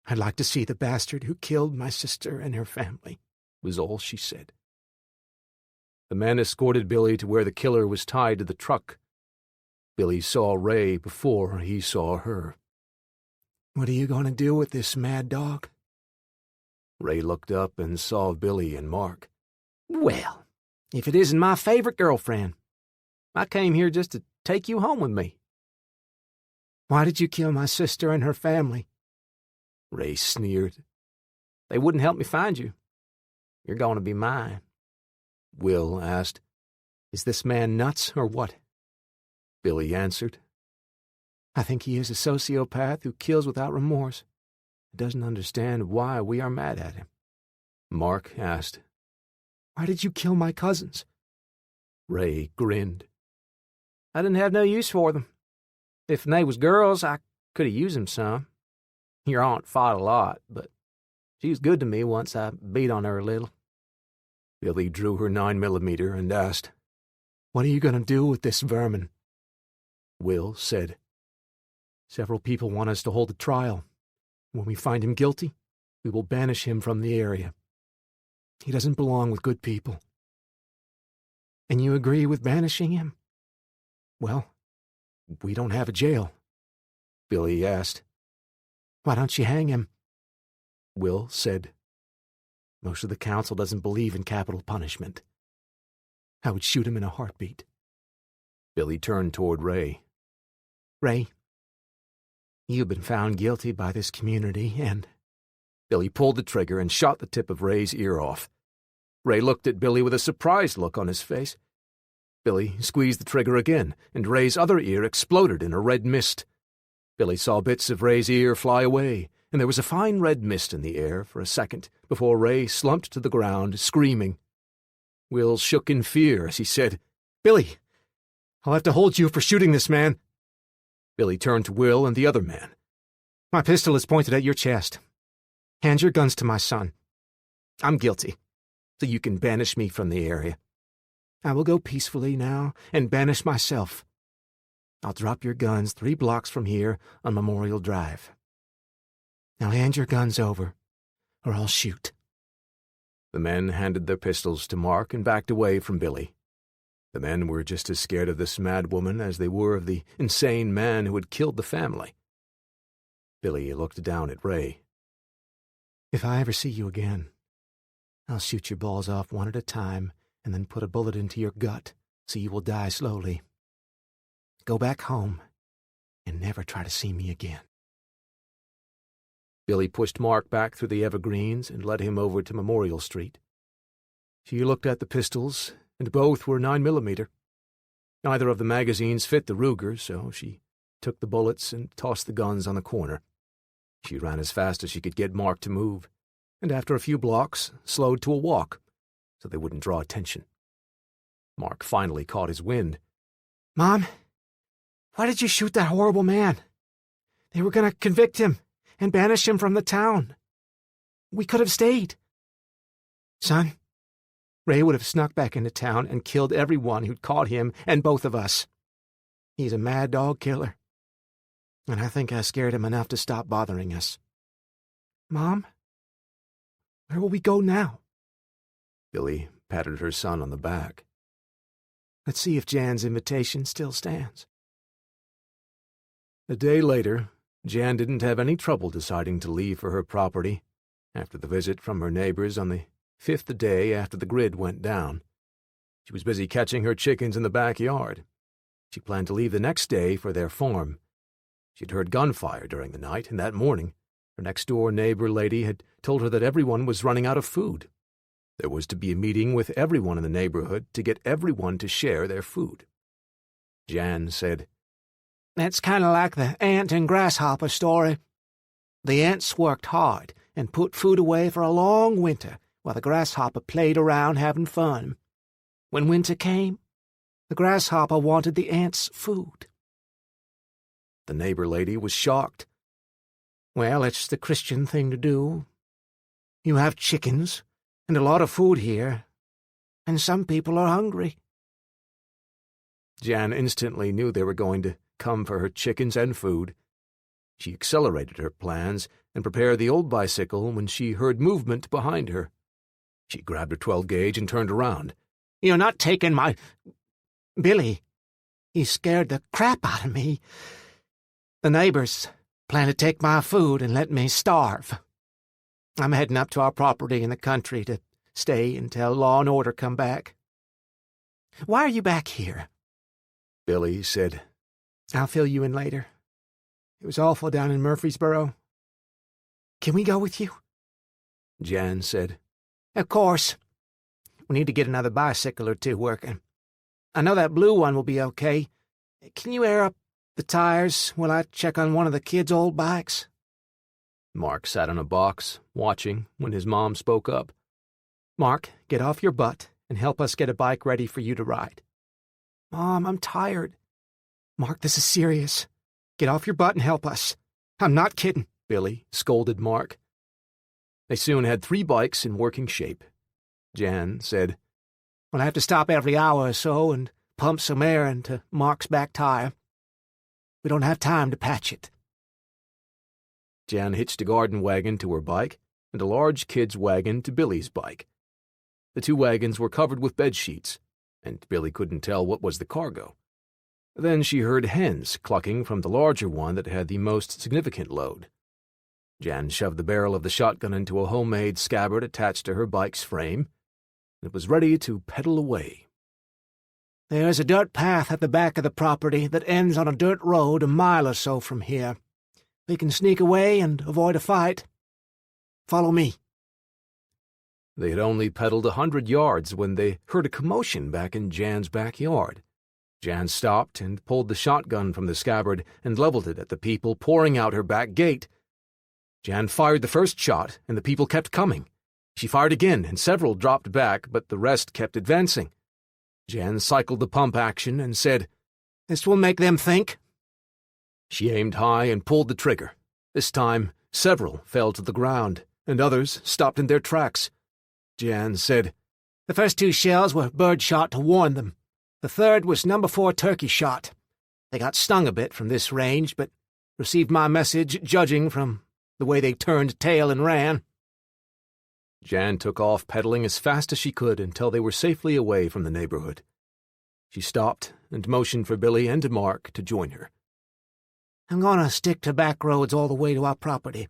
"I'd like to see the bastard who killed my sister and her family," was all she said. The men escorted Billy to where the killer was tied to the truck. Billy saw Ray before he saw her. "What are you going to do with this mad dog?" Ray looked up and saw Billy and Mark. "Well, if it isn't my favorite girlfriend. I came here just to take you home with me." Why did you kill my sister and her family? Ray sneered. "They wouldn't help me find you. You're going to be mine." Will asked, "Is this man nuts or what?" Billy answered, I think he is a sociopath who kills without remorse. He doesn't understand why we are mad at him. Mark asked, Why did you kill my cousins? Ray grinned. "I didn't have no use for them. If they was girls, I could have used them some. Your aunt fought a lot, but she was good to me once I beat on her a little." Billy drew her 9mm and asked, What are you going to do with this vermin? Will said, Several people want us to hold a trial. When we find him guilty, we will banish him from the area. He doesn't belong with good people. And you agree with banishing him? Well, we don't have a jail. Billy asked. Why don't you hang him? Will said, Most of the council doesn't believe in capital punishment. I would shoot him in a heartbeat. Billy turned toward Ray. Ray, you've been found guilty by this community, and... Billy pulled the trigger and shot the tip of Ray's ear off. Ray looked at Billy with a surprised look on his face. Billy squeezed the trigger again, and Ray's other ear exploded in a red mist. Billy saw bits of Ray's ear fly away, and there was a fine red mist in the air for a second before Ray slumped to the ground, screaming. Will shook in fear as he said, Billy, I'll have to hold you for shooting this man. Billy turned to Will and the other man. My pistol is pointed at your chest. Hand your guns to my son. I'm guilty, so you can banish me from the area. I will go peacefully now and banish myself. I'll drop your guns 3 blocks from here on Memorial Drive. Now hand your guns over, or I'll shoot. The men handed their pistols to Mark and backed away from Billy. The men were just as scared of this mad woman as they were of the insane man who had killed the family. Billy looked down at Ray. If I ever see you again, I'll shoot your balls off one at a time and then put a bullet into your gut so you will die slowly. Go back home and never try to see me again. Billy pushed Mark back through the evergreens and led him over to Memorial Street. She looked at the pistols, and both were 9mm. Neither of the magazines fit the Ruger, so she took the bullets and tossed the guns on the corner. She ran as fast as she could get Mark to move, and after a few blocks, slowed to a walk, so they wouldn't draw attention. Mark finally caught his wind. Mom, why did you shoot that horrible man? They were going to convict him and banish him from the town. We could have stayed. Son, Ray would have snuck back into town and killed everyone who'd caught him and both of us. He's a mad dog killer. And I think I scared him enough to stop bothering us. Mom, where will we go now? Billy patted her son on the back. Let's see if Jan's invitation still stands. A day later, Jan didn't have any trouble deciding to leave for her property after the visit from her neighbors on the 5th day after the grid went down. She was busy catching her chickens in the backyard. She planned to leave the next day for their farm. She'd heard gunfire during the night, and that morning, her next-door neighbor lady had told her that everyone was running out of food. There was to be a meeting with everyone in the neighborhood to get everyone to share their food. Jan said, That's kind of like the ant and grasshopper story. The ants worked hard and put food away for a long winter while the grasshopper played around having fun. When winter came, the grasshopper wanted the ants' food. The neighbor lady was shocked. Well, it's the Christian thing to do. You have chickens and a lot of food here, and some people are hungry. Jan instantly knew they were going to come for her chickens and food. She accelerated her plans and prepared the old bicycle when she heard movement behind her. She grabbed her 12-gauge and turned around. You're not taking my... Billy, he scared the crap out of me. The neighbors plan to take my food and let me starve. I'm heading up to our property in the country to stay until law and order come back. Why are you back here? Billy said. I'll fill you in later. It was awful down in Murfreesboro. Can we go with you? Jan said. Of course. We need to get another bicycle or two working. I know that blue one will be okay. Can you air up the tires while I check on one of the kids' old bikes? Mark sat on a box, watching, when his mom spoke up. Mark, get off your butt and help us get a bike ready for you to ride. Mom, I'm tired. Mark, this is serious. Get off your butt and help us. I'm not kidding. Billy scolded Mark. They soon had 3 bikes in working shape. Jan said, We'll have to stop every hour or so and pump some air into Mark's back tire. We don't have time to patch it. Jan hitched a garden wagon to her bike and a large kid's wagon to Billy's bike. The 2 wagons were covered with bed sheets, and Billy couldn't tell what was the cargo. Then she heard hens clucking from the larger one that had the most significant load. Jan shoved the barrel of the shotgun into a homemade scabbard attached to her bike's frame, and was ready to pedal away. There's a dirt path at the back of the property that ends on a dirt road a mile or so from here. We can sneak away and avoid a fight. Follow me. They had only pedaled 100 yards when they heard a commotion back in Jan's backyard. Jan stopped and pulled the shotgun from the scabbard and leveled it at the people pouring out her back gate. Jan fired the first shot, and the people kept coming. She fired again, and several dropped back, but the rest kept advancing. Jan cycled the pump action and said, This will make them think. She aimed high and pulled the trigger. This time, several fell to the ground, and others stopped in their tracks. Jan said, The first 2 shells were bird shot to warn them. The third was number 4 turkey shot. They got stung a bit from this range, but received my message judging from the way they turned tail and ran. Jan took off pedaling as fast as she could until they were safely away from the neighborhood. She stopped and motioned for Billy and Mark to join her. I'm going to stick to back roads all the way to our property,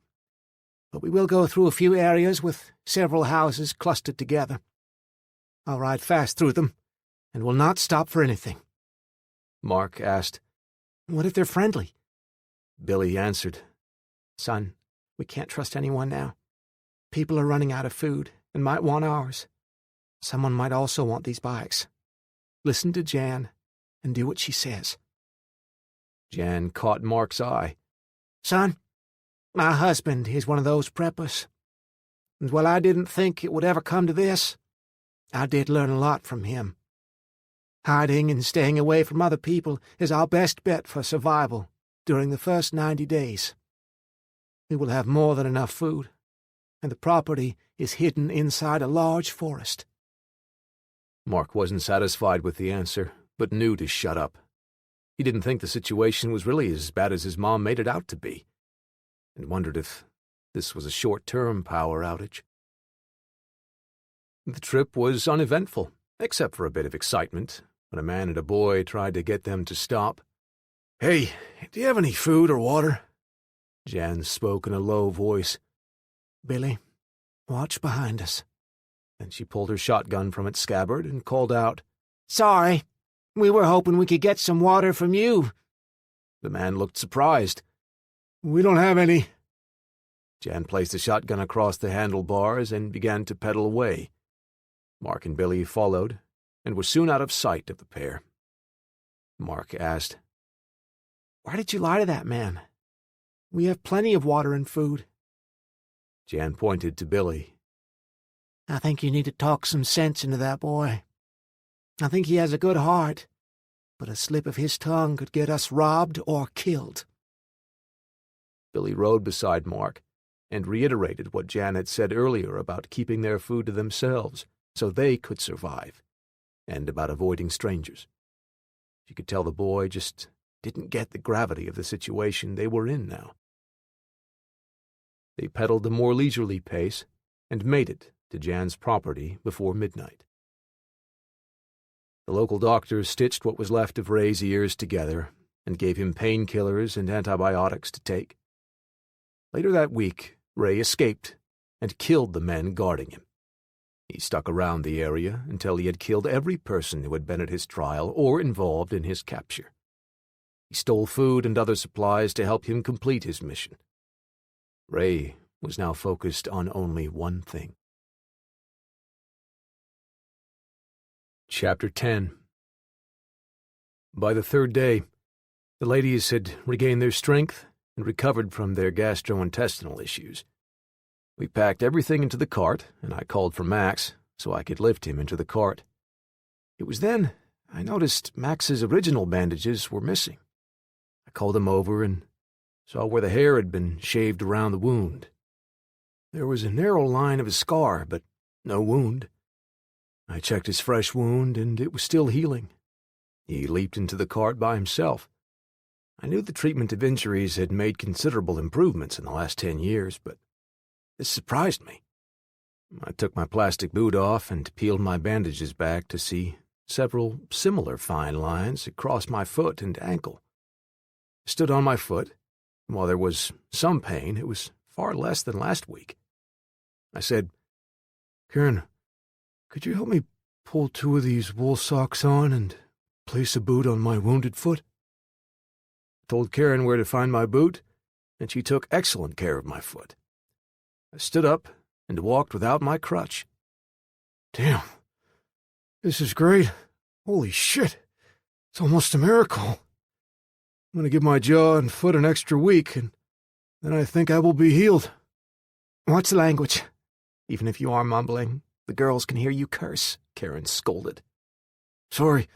but we will go through a few areas with several houses clustered together. I'll ride fast through them, and will not stop for anything. Mark asked, What if they're friendly? Billy answered, Son, we can't trust anyone now. People are running out of food and might want ours. Someone might also want these bikes. Listen to Jan and do what she says. Jan caught Mark's eye. Son, my husband is one of those preppers. And while I didn't think it would ever come to this, I did learn a lot from him. Hiding and staying away from other people is our best bet for survival during the first 90 days. We will have more than enough food, and the property is hidden inside a large forest. Mark wasn't satisfied with the answer, but knew to shut up. He didn't think the situation was really as bad as his mom made it out to be, and wondered if this was a short-term power outage. The trip was uneventful, except for a bit of excitement when a man and a boy tried to get them to stop. Hey, do you have any food or water? Jan spoke in a low voice. Billy, watch behind us. Then she pulled her shotgun from its scabbard and called out, Sorry, we were hoping we could get some water from you. The man looked surprised. We don't have any. Jan placed the shotgun across the handlebars and began to pedal away. Mark and Billy followed, and were soon out of sight of the pair. Mark asked, Why did you lie to that man? We have plenty of water and food. Jan pointed to Billy. I think you need to talk some sense into that boy. I think he has a good heart, but a slip of his tongue could get us robbed or killed. Billy rode beside Mark and reiterated what Jan had said earlier about keeping their food to themselves so they could survive, and about avoiding strangers. She could tell the boy just didn't get the gravity of the situation they were in now. They pedaled a more leisurely pace and made it to Jan's property before midnight. The local doctor stitched what was left of Ray's ears together and gave him painkillers and antibiotics to take. Later that week, Ray escaped and killed the men guarding him. He stuck around the area until he had killed every person who had been at his trial or involved in his capture. He stole food and other supplies to help him complete his mission. Ray was now focused on only one thing. Chapter 10. By the third day, the ladies had regained their strength and recovered from their gastrointestinal issues. We packed everything into the cart, and I called for Max so I could lift him into the cart. It was then I noticed Max's original bandages were missing. I called him over and saw where the hair had been shaved around the wound. There was a narrow line of a scar, but no wound. I checked his fresh wound, and it was still healing. He leaped into the cart by himself. I knew the treatment of injuries had made considerable improvements in the last 10 years, but this surprised me. I took my plastic boot off and peeled my bandages back to see several similar fine lines across my foot and ankle. I stood on my foot, and while there was some pain, it was far less than last week. I said, "Karen, could you help me pull 2 of these wool socks on and place a boot on my wounded foot?" I told Karen where to find my boot, and she took excellent care of my foot. I stood up and walked without my crutch. "Damn, this is great. Holy shit, it's almost a miracle. I'm going to give my jaw and foot an extra week, and then I think I will be healed." "Watch the language. Even if you are mumbling, the girls can hear you curse," Karen scolded. "Sorry,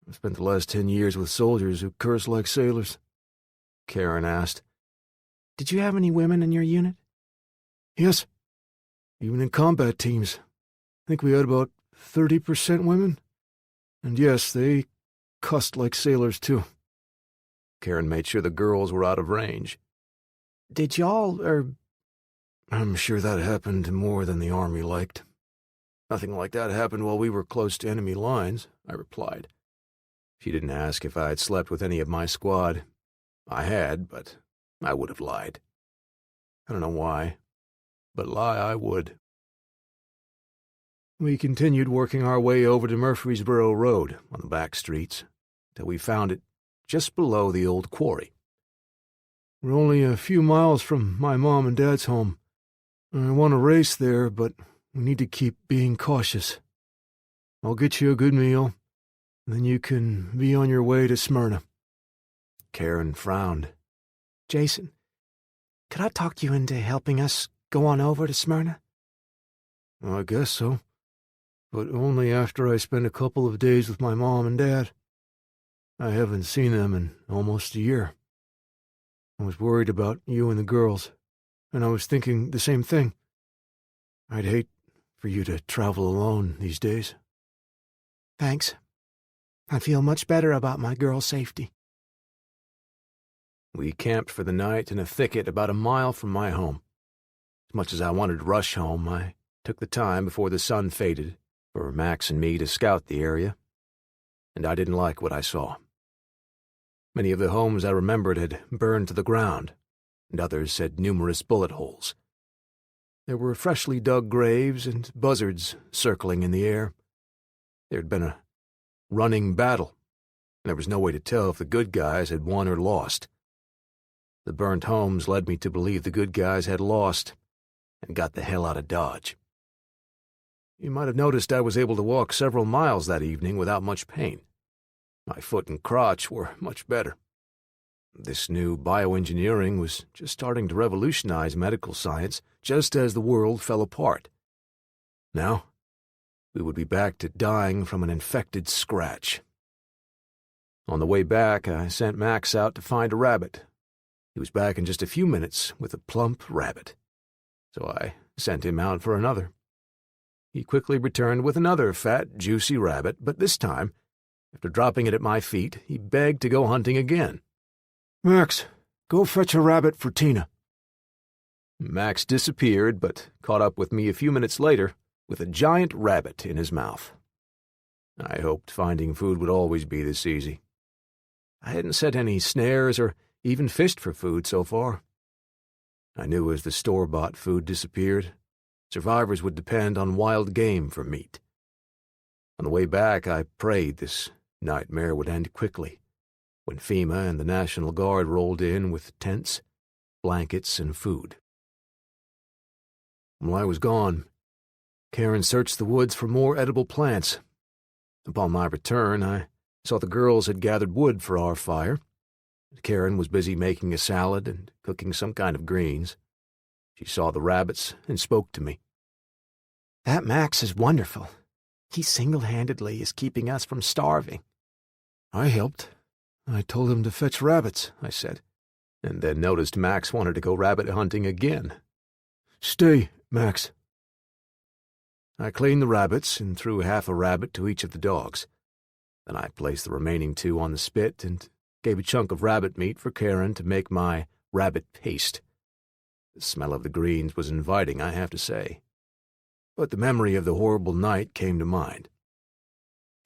I've spent the last 10 years with soldiers who curse like sailors." Karen asked. "Did you have any women in your unit?" "Yes, even in combat teams. I think we had about 30% women. And yes, they cussed like sailors, too." Karen made sure the girls were out of range. "Did y'all, "I'm sure that happened more than the Army liked. Nothing like that happened while we were close to enemy lines," I replied. She didn't ask if I had slept with any of my squad. I had, but I would have lied. I don't know why, but lie I would. We continued working our way over to Murfreesboro Road on the back streets till we found it just below the old quarry. "We're only a few miles from my mom and dad's home. I want to race there, but we need to keep being cautious. I'll get you a good meal, and then you can be on your way to Smyrna." Karen frowned. "Jason, could I talk you into helping us go on over to Smyrna?" "I guess so, but only after I spend a couple of days with my mom and dad. I haven't seen them in almost a year. I was worried about you and the girls, and I was thinking the same thing. I'd hate for you to travel alone these days." "Thanks. I feel much better about my girl's safety." We camped for the night in a thicket about a mile from my home. As much as I wanted to rush home, I took the time before the sun faded for Max and me to scout the area, and I didn't like what I saw. Many of the homes I remembered had burned to the ground, and others had numerous bullet holes. There were freshly dug graves and buzzards circling in the air. There had been a running battle, and there was no way to tell if the good guys had won or lost. The burnt homes led me to believe the good guys had lost and got the hell out of Dodge. You might have noticed I was able to walk several miles that evening without much pain. My foot and crotch were much better. This new bioengineering was just starting to revolutionize medical science just as the world fell apart. Now, we would be back to dying from an infected scratch. On the way back, I sent Max out to find a rabbit. He was back in just a few minutes with a plump rabbit, so I sent him out for another. He quickly returned with another fat, juicy rabbit, but this time, after dropping it at my feet, he begged to go hunting again. "Max, go fetch a rabbit for Tina." Max disappeared, but caught up with me a few minutes later with a giant rabbit in his mouth. I hoped finding food would always be this easy. I hadn't set any snares or even fished for food so far. I knew as the store-bought food disappeared, Survivors would depend on wild game for meat. On the way back, I prayed this nightmare would end quickly, when FEMA and the National Guard rolled in with tents, blankets, and food. While I was gone, Karen searched the woods for more edible plants. Upon my return, I saw the girls had gathered wood for our fire. Karen was busy making a salad and cooking some kind of greens. She saw the rabbits and spoke to me. "That Max is wonderful. He single-handedly is keeping us from starving." I helped. I told him to fetch rabbits, I said, and then noticed Max wanted to go rabbit hunting again. "Stay, Max." I cleaned the rabbits and threw half a rabbit to each of the dogs. Then I placed the remaining 2 on the spit and gave a chunk of rabbit meat for Karen to make my rabbit paste. The smell of the greens was inviting, I have to say. But the memory of the horrible night came to mind.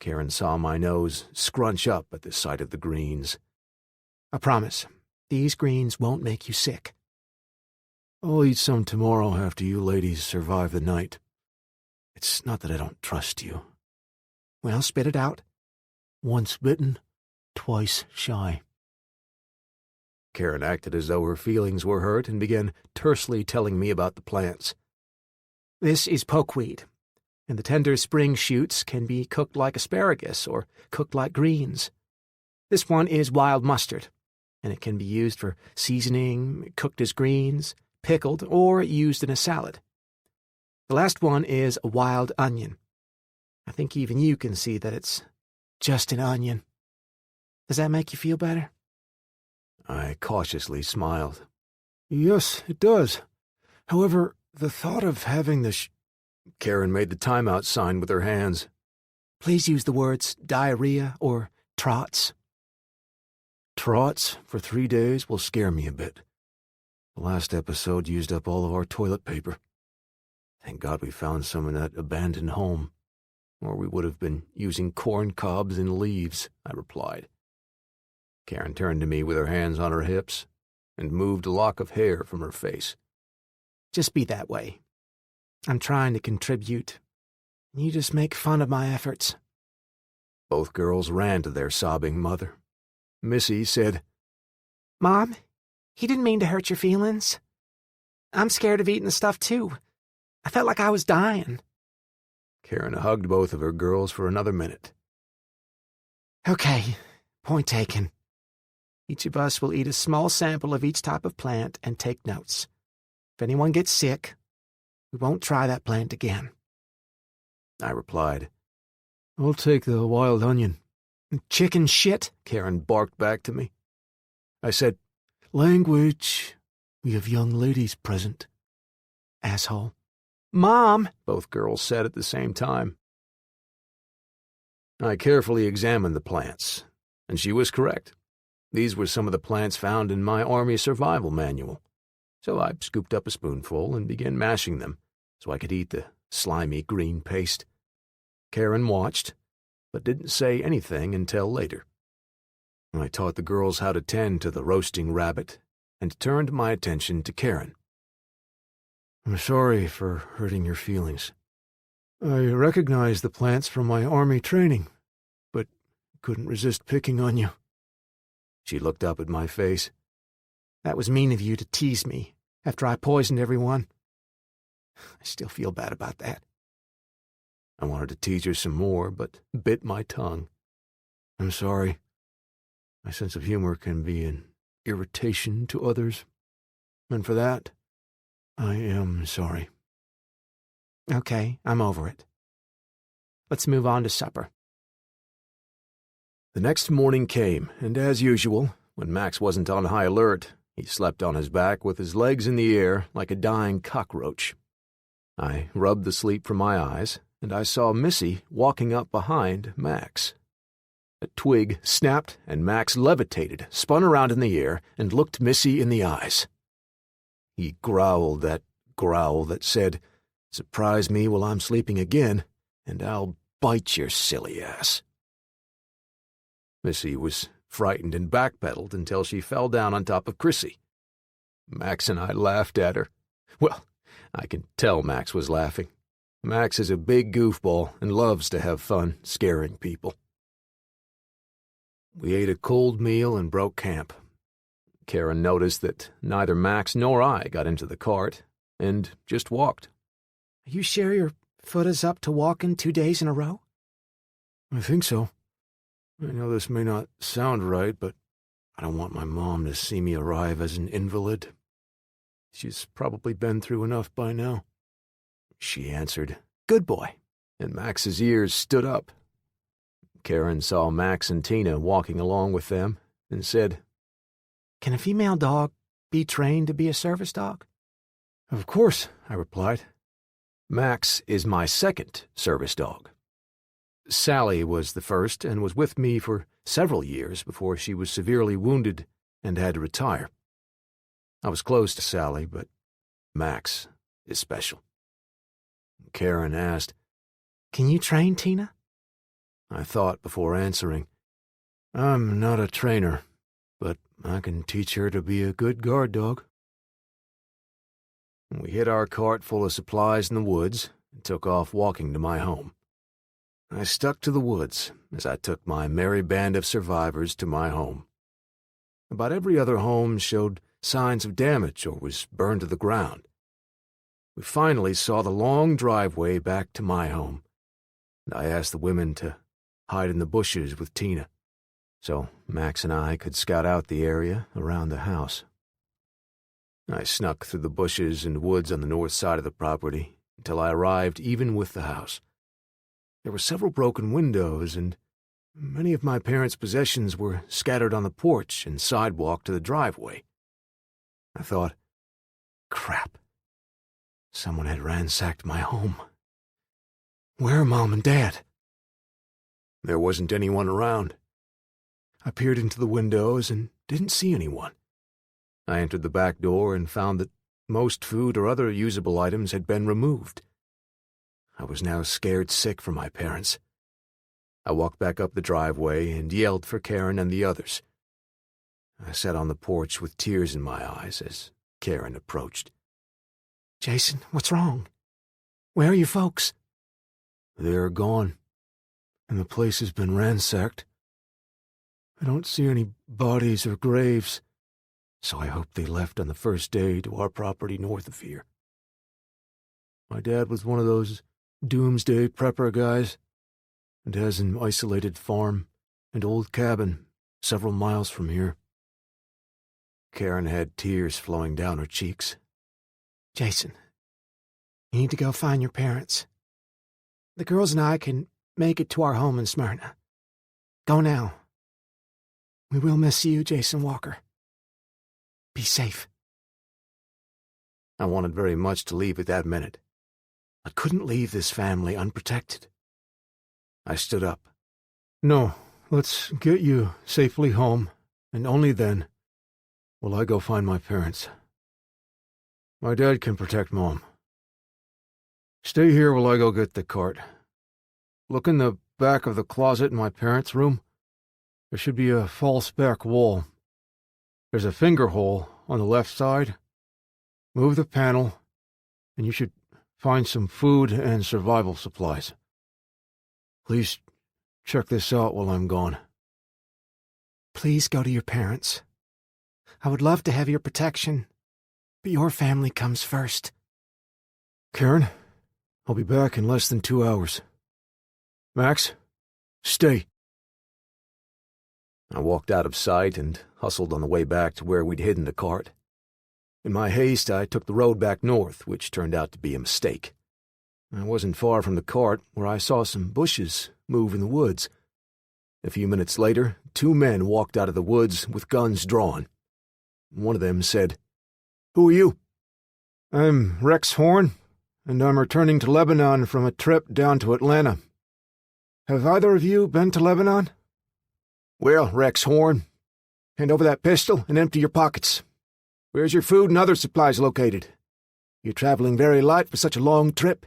Karen saw my nose scrunch up at the sight of the greens. "I promise, these greens won't make you sick." "I'll eat some tomorrow after you ladies survive the night. It's not that I don't trust you. "Well, spit it out." Once bitten, twice shy." Karen acted as though her feelings were hurt and began tersely telling me about the plants. "This is pokeweed, and the tender spring shoots can be cooked like asparagus or cooked like greens. This one is wild mustard, and it can be used for seasoning, cooked as greens, pickled, or used in a salad. The last one is a wild onion. I think even you can see that it's just an onion. Does that make you feel better?" I cautiously smiled. "Yes, it does. However, the thought of having the Karen made the timeout sign with her hands. "Please use the words diarrhea or trots." "Trots for 3 days will scare me a bit. The last episode used up all of our toilet paper. Thank God we found some in that abandoned home, or we would have been using corn cobs and leaves," I replied. Karen turned to me with her hands on her hips and moved a lock of hair from her face. "Just be that way. I'm trying to contribute. You just make fun of my efforts." Both girls ran to their sobbing mother. Missy said, "Mom, he didn't mean to hurt your feelings. I'm scared of eating the stuff, too. I felt like I was dying." Karen hugged both of her girls for another minute. "Okay, point taken. Each of us will eat a small sample of each type of plant and take notes. If anyone gets sick, we won't try that plant again." I replied. "I'll take the wild onion." "Chicken shit," Karen barked back to me. I said, "Language. We have young ladies present." "Asshole." "Mom," both girls said at the same time. I carefully examined the plants, and she was correct. These were some of the plants found in my Army survival manual. So I scooped up a spoonful and began mashing them so I could eat the slimy green paste. Karen watched, but didn't say anything until later. I taught the girls how to tend to the roasting rabbit and turned my attention to Karen. "I'm sorry for hurting your feelings. I recognize the plants from my Army training, but couldn't resist picking on you." She looked up at my face. "That was mean of you to tease me after I poisoned everyone. I still feel bad about that." I wanted to tease her some more, but bit my tongue. "I'm sorry. My sense of humor can be an irritation to others, and for that, I am sorry." "Okay, I'm over it. Let's move on to supper." The next morning came, and as usual, when Max wasn't on high alert, he slept on his back with his legs in the air like a dying cockroach. I rubbed the sleep from my eyes, and I saw Missy walking up behind Max. A twig snapped, and Max levitated, spun around in the air, and looked Missy in the eyes. He growled that growl that said, "Surprise me while I'm sleeping again, and I'll bite your silly ass." Missy was frightened and backpedaled until she fell down on top of Chrissy. Max and I laughed at her. Well, I could tell Max was laughing. Max is a big goofball and loves to have fun scaring people. We ate a cold meal and broke camp. Karen noticed that neither Max nor I got into the cart and just walked. Are you sure your foot is up to walking 2 days in a row? I think so. I know this may not sound right, but I don't want my mom to see me arrive as an invalid. She's probably been through enough by now. She answered, "Good boy," and Max's ears stood up. Karen saw Max and Tina walking along with them and said, Can a female dog be trained to be a service dog? Of course, I replied. Max is my second service dog. Sally was the first and was with me for several years before she was severely wounded and had to retire. I was close to Sally, but Max is special. Karen asked, Can you train Tina? I thought before answering. I'm not a trainer, but I can teach her to be a good guard dog. We hid our cart full of supplies in the woods and took off walking to my home. I stuck to the woods as I took my merry band of survivors to my home. About every other home showed signs of damage or was burned to the ground. We finally saw the long driveway back to my home, and I asked the women to hide in the bushes with Tina, so Max and I could scout out the area around the house. I snuck through the bushes and woods on the north side of the property until I arrived even with the house. There were several broken windows, and many of my parents' possessions were scattered on the porch and sidewalk to the driveway. I thought, crap. Someone had ransacked my home. Where are Mom and Dad? There wasn't anyone around. I peered into the windows and didn't see anyone. I entered the back door and found that most food or other usable items had been removed. I was now scared sick for my parents. I walked back up the driveway and yelled for Karen and the others. I sat on the porch with tears in my eyes as Karen approached. Jason, what's wrong? Where are your folks? They're gone, and the place has been ransacked. I don't see any bodies or graves, so I hope they left on the first day to our property north of here. My dad was one of those doomsday prepper guys, and has an isolated farm and old cabin several miles from here. Karen had tears flowing down her cheeks. Jason, you need to go find your parents. The girls and I can make it to our home in Smyrna. Go now. We will miss you, Jason Walker. Be safe. I wanted very much to leave at that minute, but couldn't leave this family unprotected. I stood up. No, let's get you safely home, and only then will I go find my parents. My dad can protect Mom. Stay here while I go get the cart. Look in the back of the closet in my parents' room. There should be a false back wall. There's a finger hole on the left side. Move the panel, and you should find some food and survival supplies. Please check this out while I'm gone. Please go to your parents. I would love to have your protection, but your family comes first. Karen, I'll be back in less than 2 hours. Max, stay. I walked out of sight and hustled on the way back to where we'd hidden the cart. In my haste, I took the road back north, which turned out to be a mistake. I wasn't far from the cart where I saw some bushes move in the woods. A few minutes later, 2 men walked out of the woods with guns drawn. One of them said, "Who are you?" I'm Rex Horn, and I'm returning to Lebanon from a trip down to Atlanta. Have either of you been to Lebanon? Well, Rex Horn, hand over that pistol and empty your pockets. Where's your food and other supplies located? You're traveling very light for such a long trip.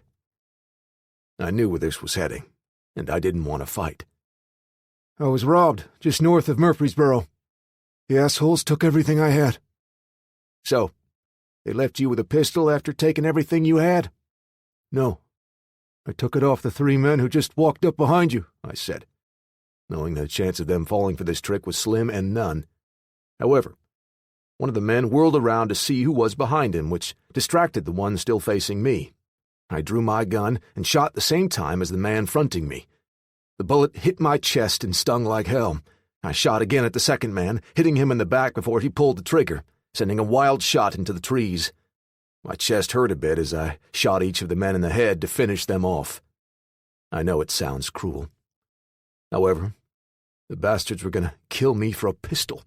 I knew where this was heading, and I didn't want to fight. I was robbed just north of Murfreesboro. The assholes took everything I had. So, They left you with a pistol after taking everything you had?" "No. I took it off the 3 men who just walked up behind you," I said, knowing the chance of them falling for this trick was slim and none. However, one of the men whirled around to see who was behind him, which distracted the one still facing me. I drew my gun and shot the same time as the man fronting me. The bullet hit my chest and stung like hell. I shot again at the second man, hitting him in the back before he pulled the trigger, sending a wild shot into the trees. My chest hurt a bit as I shot each of the men in the head to finish them off. I know it sounds cruel. However, the bastards were going to kill me for a pistol.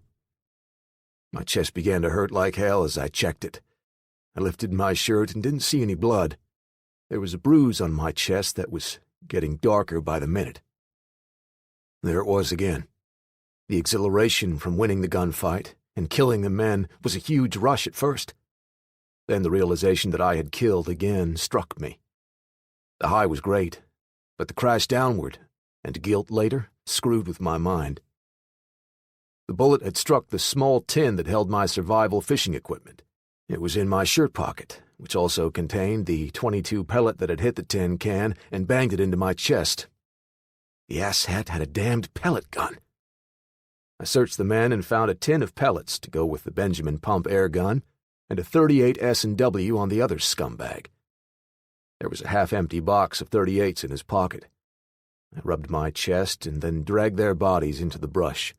My chest began to hurt like hell as I checked it. I lifted my shirt and didn't see any blood. There was a bruise on my chest that was getting darker by the minute. There it was again. The exhilaration from winning the gunfight and killing the men was a huge rush at first. Then the realization that I had killed again struck me. The high was great, but the crash downward, and guilt later, screwed with my mind. The bullet had struck the small tin that held my survival fishing equipment. It was in my shirt pocket, which also contained the .22 pellet that had hit the tin can and banged it into my chest. The asshat had a damned pellet gun. I searched the men and found a tin of pellets to go with the Benjamin pump air gun and a .38 S&W on the other scumbag. There was a half-empty box of .38s in his pocket. I rubbed my chest and then dragged their bodies into the brush.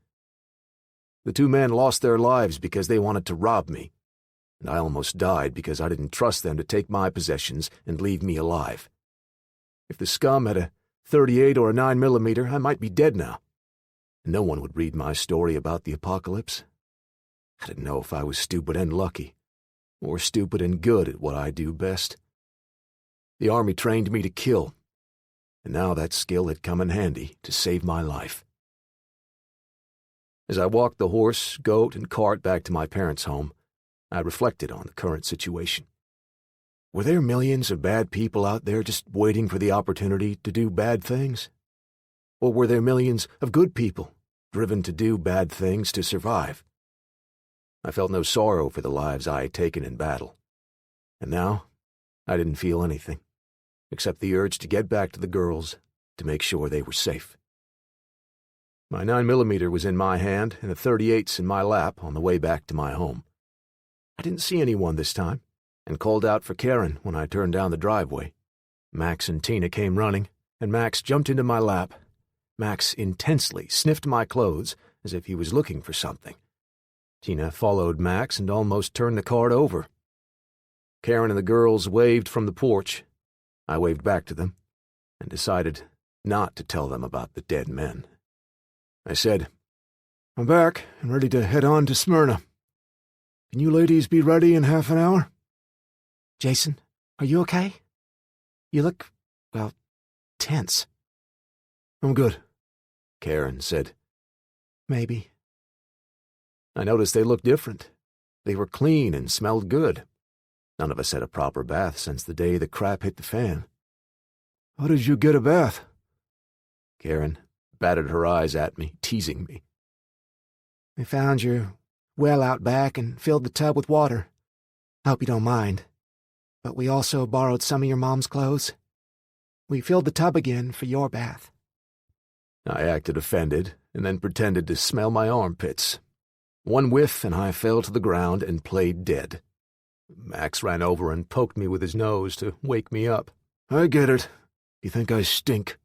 The 2 men lost their lives because they wanted to rob me, and I almost died because I didn't trust them to take my possessions and leave me alive. If the scum had a .38 or a 9mm, I might be dead now. No one would read my story about the apocalypse. I didn't know if I was stupid and lucky, or stupid and good at what I do best. The army trained me to kill, and now that skill had come in handy to save my life. As I walked the horse, goat, and cart back to my parents' home, I reflected on the current situation. Were there millions of bad people out there just waiting for the opportunity to do bad things? Or were there millions of good people, driven to do bad things to survive? I felt no sorrow for the lives I had taken in battle. And now, I didn't feel anything, except the urge to get back to the girls to make sure they were safe. My 9mm was in my hand and the .38's in my lap on the way back to my home. I didn't see anyone this time, and called out for Karen when I turned down the driveway. Max and Tina came running, and Max jumped into my lap. Max intensely sniffed my clothes as if he was looking for something. Tina followed Max and almost turned the cart over. Karen and the girls waved from the porch. I waved back to them and decided not to tell them about the dead men. I said, "I'm back and ready to head on to Smyrna. Can you ladies be ready in half an hour?" "Jason, are you okay? You look, well, tense." "I'm good," Karen said. "Maybe." I noticed they looked different. They were clean and smelled good. None of us had a proper bath since the day the crap hit the fan. "How did you get a bath?" Karen batted her eyes at me, teasing me. "We found your well out back and filled the tub with water. I hope you don't mind. But we also borrowed some of your mom's clothes. We filled the tub again for your bath." I acted offended and then pretended to smell my armpits. One whiff and I fell to the ground and played dead. Max ran over and poked me with his nose to wake me up. "I get it. You think I stink."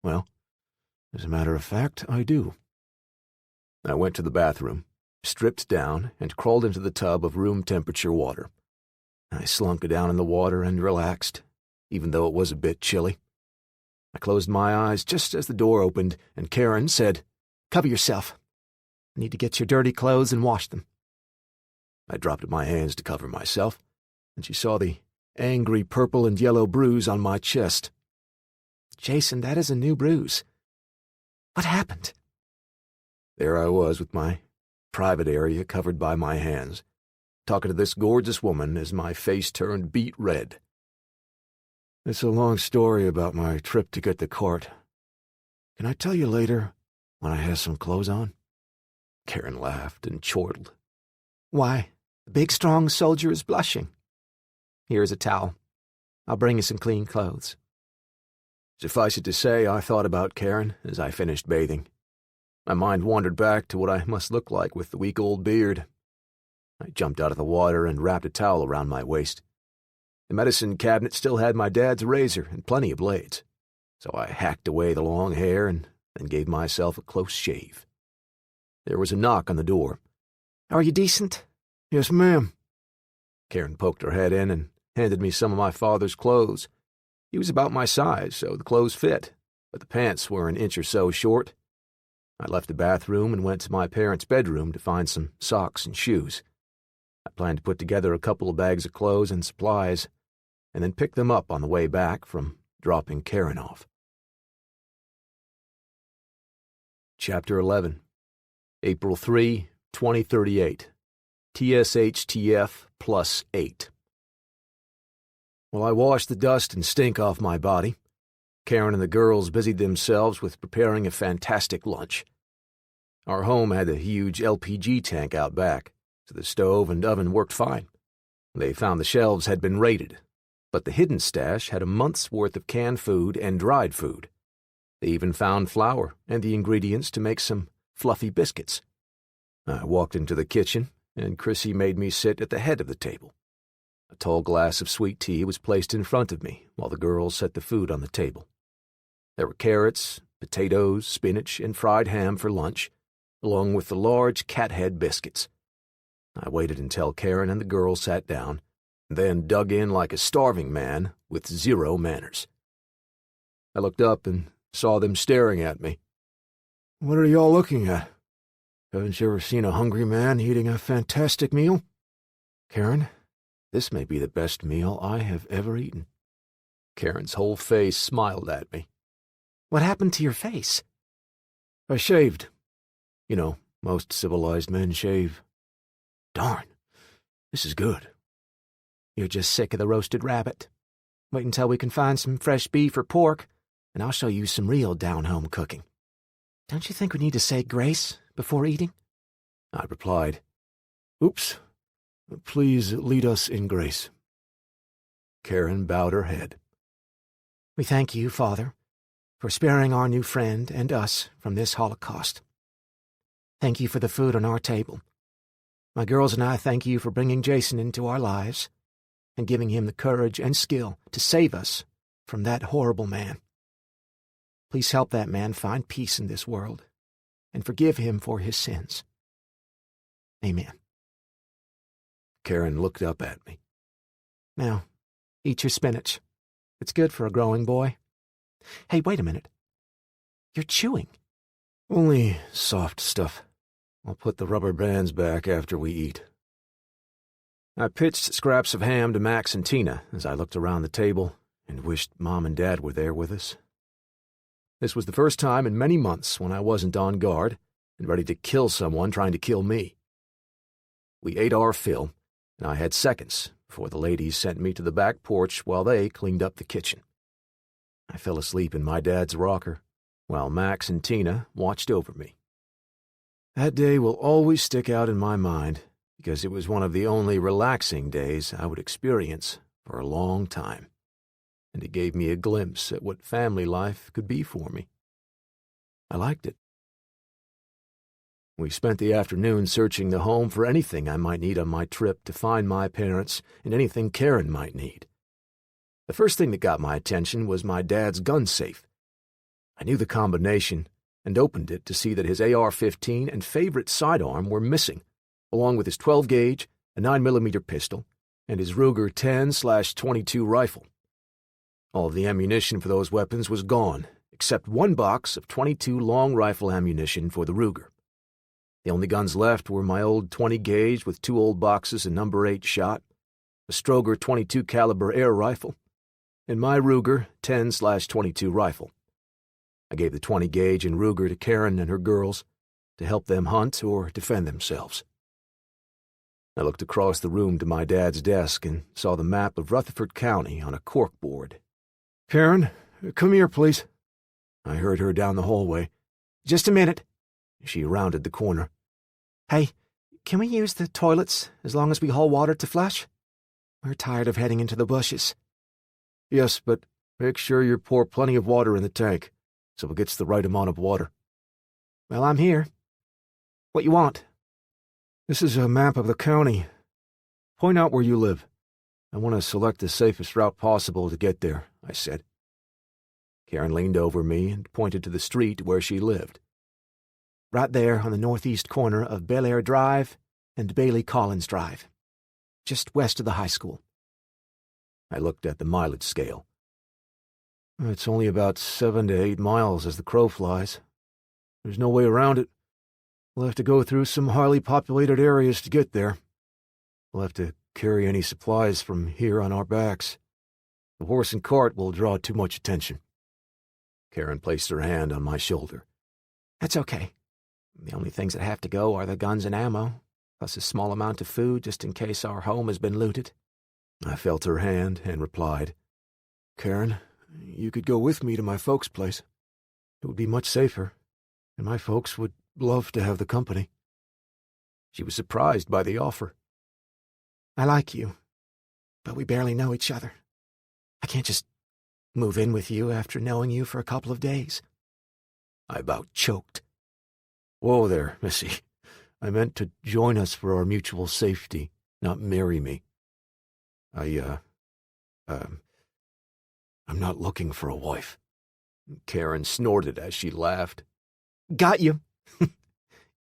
Well, as a matter of fact, I do. I went to the bathroom, stripped down, and crawled into the tub of room-temperature water. I slunk down in the water and relaxed, even though it was a bit chilly. I closed my eyes just as the door opened, and Karen said, "Cover yourself. I need to get your dirty clothes and wash them." I dropped my hands to cover myself, and she saw the angry purple and yellow bruise on my chest. "Jason, that is a new bruise. What happened?" There I was with my private area covered by my hands, talking to this gorgeous woman as my face turned beet red. "It's a long story about my trip to get the cart. Can I tell you later when I have some clothes on?" Karen laughed and chortled. "Why? The big, strong soldier is blushing. Here's a towel. I'll bring you some clean clothes. Suffice it to say, I thought about Karen as I finished bathing. My mind wandered back to what I must look like with the week-old beard. I jumped out of the water and wrapped a towel around my waist. The medicine cabinet still had my dad's razor and plenty of blades, so I hacked away the long hair and then gave myself a close shave. There was a knock on the door. Are you decent? Yes, ma'am. Karen poked her head in and handed me some of my father's clothes. He was about my size, so the clothes fit, but the pants were an inch or so short. I left the bathroom and went to my parents' bedroom to find some socks and shoes. I planned to put together a couple of bags of clothes and supplies, and then pick them up on the way back from dropping Karen off. Chapter 11. April 3, 2038. TSHTF +8. While I washed the dust and stink off my body, Karen and the girls busied themselves with preparing a fantastic lunch. Our home had a huge LPG tank out back, so the stove and oven worked fine. They found the shelves had been raided, but the hidden stash had a month's worth of canned food and dried food. They even found flour and the ingredients to make some fluffy biscuits. I walked into the kitchen, and Chrissy made me sit at the head of the table. A tall glass of sweet tea was placed in front of me while the girls set the food on the table. There were carrots, potatoes, spinach, and fried ham for lunch, along with the large cat-head biscuits. I waited until Karen and the girls sat down, and then dug in like a starving man with zero manners. I looked up and saw them staring at me. What are y'all looking at? Haven't you ever seen a hungry man eating a fantastic meal? Karen, this may be the best meal I have ever eaten. Karen's whole face smiled at me. What happened to your face? I shaved. You know, most civilized men shave. Darn, this is good. You're just sick of the roasted rabbit. Wait until we can find some fresh beef or pork, and I'll show you some real down-home cooking. Don't you think we need to say grace before eating? I replied. Oops. Please lead us in grace. Karen bowed her head. We thank you, Father, for sparing our new friend and us from this Holocaust. Thank you for the food on our table. My girls and I thank you for bringing Jason into our lives and giving him the courage and skill to save us from that horrible man. Please help that man find peace in this world and forgive him for his sins. Amen. Karen looked up at me. Now, eat your spinach. It's good for a growing boy. Hey, wait a minute. You're chewing. Only soft stuff. I'll put the rubber bands back after we eat. I pitched scraps of ham to Max and Tina as I looked around the table and wished Mom and Dad were there with us. This was the first time in many months when I wasn't on guard and ready to kill someone trying to kill me. We ate our fill, and I had seconds before the ladies sent me to the back porch while they cleaned up the kitchen. I fell asleep in my dad's rocker, while Max and Tina watched over me. That day will always stick out in my mind because it was one of the only relaxing days I would experience for a long time, and it gave me a glimpse at what family life could be for me. I liked it. We spent the afternoon searching the home for anything I might need on my trip to find my parents and anything Karen might need. The first thing that got my attention was my dad's gun safe. I knew the combination and opened it to see that his AR-15 and favorite sidearm were missing, along with his 12-gauge, a 9mm pistol, and his Ruger 10/22 rifle. All of the ammunition for those weapons was gone, except one box of .22 long rifle ammunition for the Ruger. The only guns left were my old 20-gauge with 2 old boxes of number 8 shot, a Stroger .22 caliber air rifle, and my Ruger 10/22 rifle. I gave the 20-gauge and Ruger to Karen and her girls to help them hunt or defend themselves. I looked across the room to my dad's desk and saw the map of Rutherford County on a corkboard. Karen, come here, please. I heard her down the hallway. Just a minute. She rounded the corner. Hey, can we use the toilets as long as we haul water to flush? We're tired of heading into the bushes. Yes, but make sure you pour plenty of water in the tank, so it gets the right amount of water. Well, I'm here. What you want? This is a map of the county. Point out where you live. I want to select the safest route possible to get there, I said. Karen leaned over me and pointed to the street where she lived. Right there on the northeast corner of Bel Air Drive and Bailey Collins Drive, just west of the high school. I looked at the mileage scale. It's only about 7 to 8 miles as the crow flies. There's no way around it. We'll have to go through some highly populated areas to get there. We'll have to carry any supplies from here on our backs. The horse and cart will draw too much attention. Karen placed her hand on my shoulder. That's okay. The only things that have to go are the guns and ammo, plus a small amount of food just in case our home has been looted. I felt her hand and replied, Karen, you could go with me to my folks' place. It would be much safer, and my folks would love to have the company. She was surprised by the offer. I like you, but we barely know each other. I can't just move in with you after knowing you for a couple of days. I about choked. Whoa there, Missy. I meant to join us for our mutual safety, not marry me. I'm not looking for a wife. Karen snorted as she laughed. Got you. You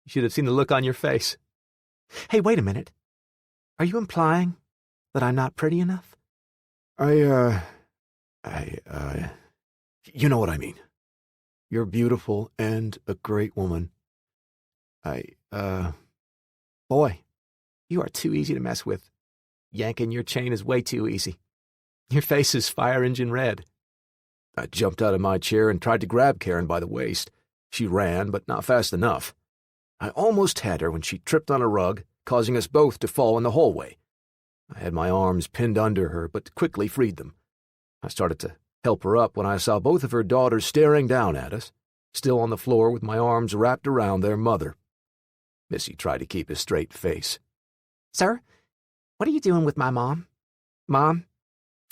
should have seen the look on your face. Hey, wait a minute. Are you implying that I'm not pretty enough? You know what I mean. You're beautiful and a great woman. Boy, you are too easy to mess with. Yanking your chain is way too easy. Your face is fire engine red. I jumped out of my chair and tried to grab Karen by the waist. She ran, but not fast enough. I almost had her when she tripped on a rug, causing us both to fall in the hallway. I had my arms pinned under her, but quickly freed them. I started to help her up when I saw both of her daughters staring down at us, still on the floor with my arms wrapped around their mother. Missy tried to keep a straight face. Sir, what are you doing with my mom? Mom,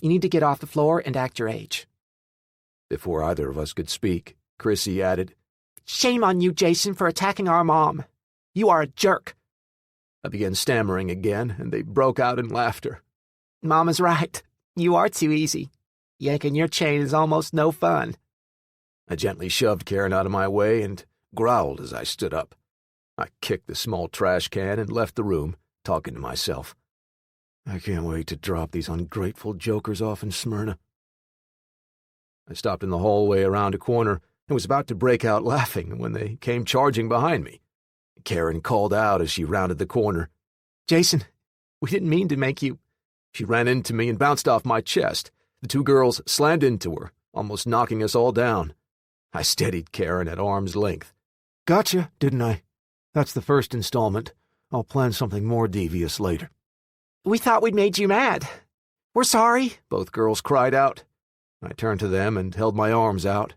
you need to get off the floor and act your age. Before either of us could speak, Chrissy added, Shame on you, Jason, for attacking our mom. You are a jerk. I began stammering again, and they broke out in laughter. Mama's right. You are too easy. Yanking your chain is almost no fun. I gently shoved Karen out of my way and growled as I stood up. I kicked the small trash can and left the room, talking to myself. I can't wait to drop these ungrateful jokers off in Smyrna. I stopped in the hallway around a corner and was about to break out laughing when they came charging behind me. Karen called out as she rounded the corner. Jason, we didn't mean to make you... She ran into me and bounced off my chest. The two girls slammed into her, almost knocking us all down. I steadied Karen at arm's length. Gotcha, didn't I? That's the first installment. I'll plan something more devious later. We thought we'd made you mad. We're sorry, both girls cried out. I turned to them and held my arms out.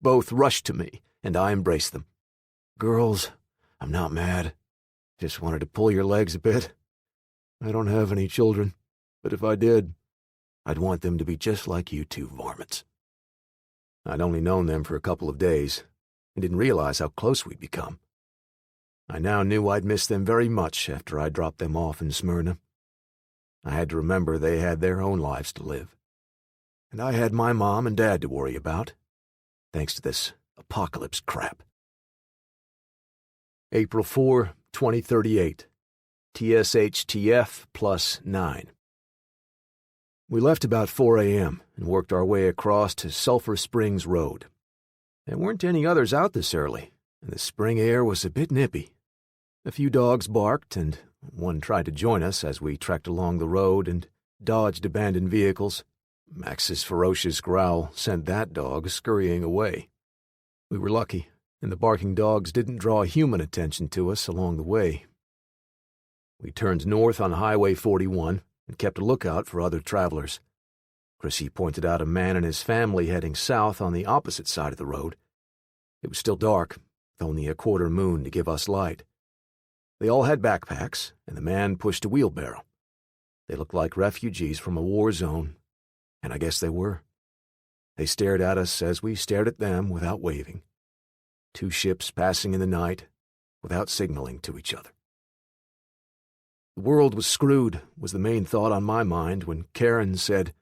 Both rushed to me, and I embraced them. Girls, I'm not mad. Just wanted to pull your legs a bit. I don't have any children, but if I did, I'd want them to be just like you two varmints. I'd only known them for a couple of days, and didn't realize how close we'd become. I now knew I'd miss them very much after I dropped them off in Smyrna. I had to remember they had their own lives to live. And I had my mom and dad to worry about, thanks to this apocalypse crap. April 4, 2038. TSHTF +9. We left about 4 a.m. and worked our way across to Sulphur Springs Road. There weren't any others out this early, and the spring air was a bit nippy. A few dogs barked, and one tried to join us as we trekked along the road and dodged abandoned vehicles. Max's ferocious growl sent that dog scurrying away. We were lucky, and the barking dogs didn't draw human attention to us along the way. We turned north on Highway 41 and kept a lookout for other travelers. Chrissy pointed out a man and his family heading south on the opposite side of the road. It was still dark, with only a quarter moon to give us light. They all had backpacks, and the man pushed a wheelbarrow. They looked like refugees from a war zone, and I guess they were. They stared at us as we stared at them without waving. Two ships passing in the night without signaling to each other. The world was screwed was the main thought on my mind when Karen said,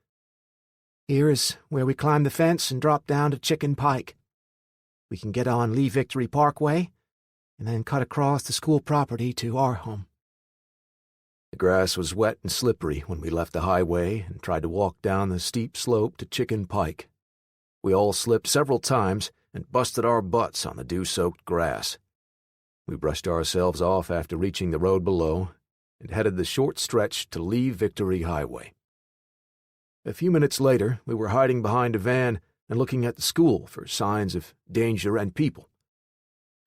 Here is where we climb the fence and drop down to Chicken Pike. We can get on Lee Victory Parkway and then cut across the school property to our home. The grass was wet and slippery when we left the highway and tried to walk down the steep slope to Chicken Pike. We all slipped several times and busted our butts on the dew-soaked grass. We brushed ourselves off after reaching the road below and headed the short stretch to Lee Victory Highway. A few minutes later, we were hiding behind a van and looking at the school for signs of danger and people.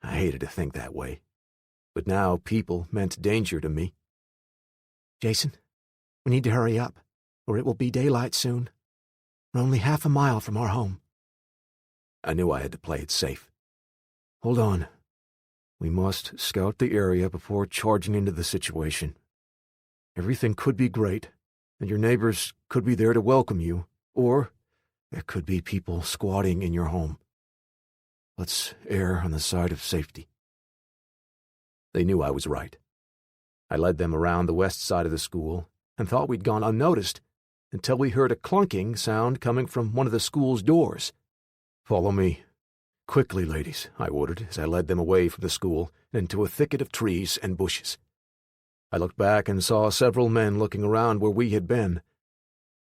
I hated to think that way, but now people meant danger to me. Jason, we need to hurry up, or it will be daylight soon. We're only half a mile from our home. I knew I had to play it safe. Hold on. We must scout the area before charging into the situation. Everything could be great, and your neighbors could be there to welcome you, or there could be people squatting in your home. Let's err on the side of safety. They knew I was right. I led them around the west side of the school and thought we'd gone unnoticed until we heard a clunking sound coming from one of the school's doors. Follow me. Quickly, ladies, I ordered as I led them away from the school and into a thicket of trees and bushes. I looked back and saw several men looking around where we had been.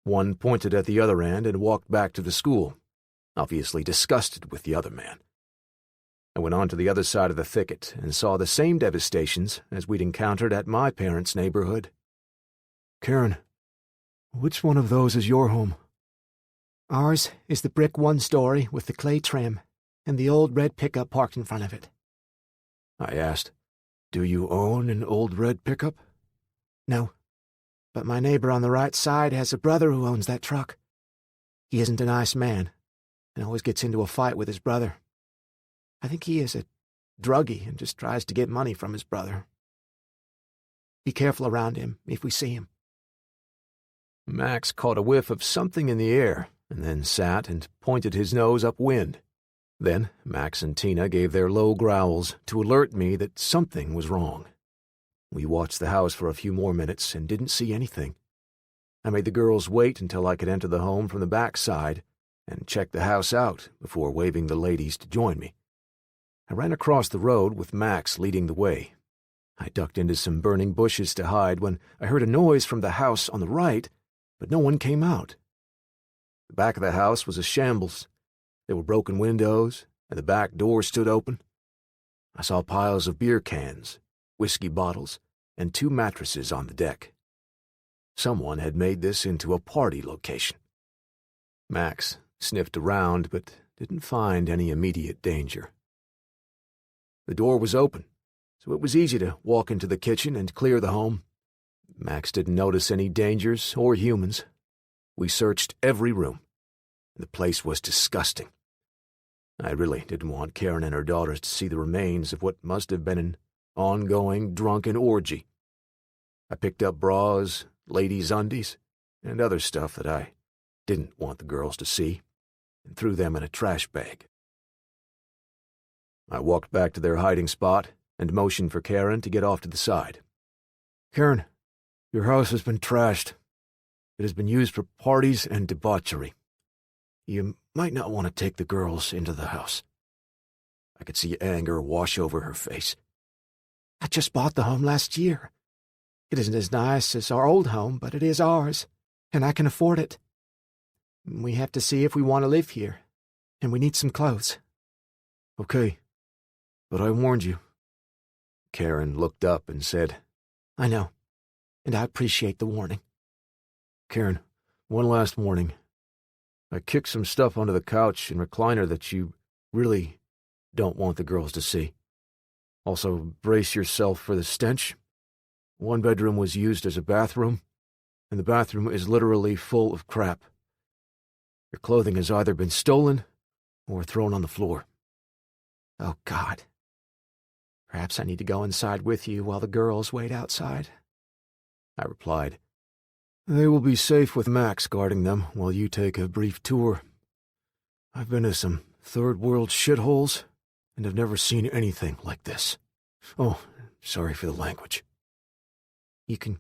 One pointed at the other end and walked back to the school, obviously disgusted with the other man. I went on to the other side of the thicket and saw the same devastations as we'd encountered at my parents' neighborhood. Karen, which one of those is your home? Ours is the brick one-story with the clay trim and the old red pickup parked in front of it. I asked, Do you own an old red pickup? No, but my neighbor on the right side has a brother who owns that truck. He isn't a nice man and always gets into a fight with his brother. I think he is a druggie and just tries to get money from his brother. Be careful around him if we see him. Max caught a whiff of something in the air and then sat and pointed his nose upwind. Then Max and Tina gave their low growls to alert me that something was wrong. We watched the house for a few more minutes and didn't see anything. I made the girls wait until I could enter the home from the back side and check the house out before waving the ladies to join me. I ran across the road with Max leading the way. I ducked into some burning bushes to hide when I heard a noise from the house on the right, but no one came out. The back of the house was a shambles. There were broken windows, and the back door stood open. I saw piles of beer cans, whiskey bottles, and 2 mattresses on the deck. Someone had made this into a party location. Max sniffed around, but didn't find any immediate danger. The door was open, so it was easy to walk into the kitchen and clear the home. Max didn't notice any dangers or humans. We searched every room. The place was disgusting. I really didn't want Karen and her daughters to see the remains of what must have been an ongoing drunken orgy. I picked up bras, ladies' undies, and other stuff that I didn't want the girls to see, and threw them in a trash bag. I walked back to their hiding spot and motioned for Karen to get off to the side. Karen, your house has been trashed. It has been used for parties and debauchery. You might not want to take the girls into the house. I could see anger wash over her face. I just bought the home last year. It isn't as nice as our old home, but it is ours, and I can afford it. We have to see if we want to live here, and we need some clothes. Okay, but I warned you. Karen looked up and said, I know, and I appreciate the warning. Karen, one last warning. I kicked some stuff onto the couch and recliner that you really don't want the girls to see. Also, brace yourself for the stench. One bedroom was used as a bathroom, and the bathroom is literally full of crap. Your clothing has either been stolen or thrown on the floor. Oh, God. Perhaps I need to go inside with you while the girls wait outside. I replied, They will be safe with Max guarding them while you take a brief tour. I've been to some third-world shitholes and have never seen anything like this. Oh, sorry for the language. You can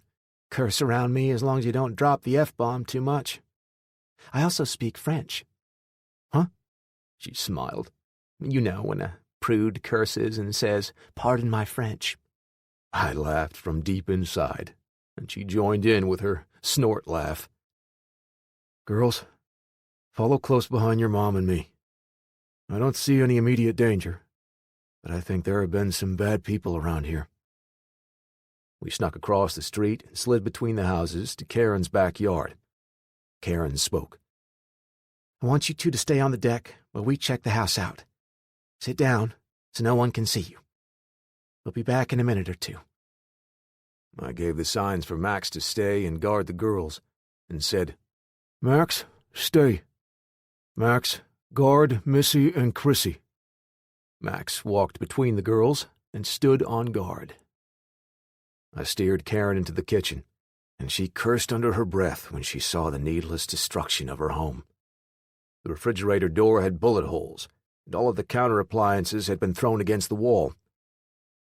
curse around me as long as you don't drop the F-bomb too much. I also speak French. Huh? She smiled. You know, when a prude curses and says, "Pardon my French." I laughed from deep inside, and she joined in with her snort laugh. Girls, follow close behind your mom and me. I don't see any immediate danger, but I think there have been some bad people around here. We snuck across the street and slid between the houses to Karen's backyard. Karen spoke. I want you two to stay on the deck while we check the house out. Sit down so no one can see you. We'll be back in a minute or two. I gave the signs for Max to stay and guard the girls, and said, Max, stay. Max, guard Missy and Chrissy. Max walked between the girls and stood on guard. I steered Karen into the kitchen, and she cursed under her breath when she saw the needless destruction of her home. The refrigerator door had bullet holes, and all of the counter appliances had been thrown against the wall.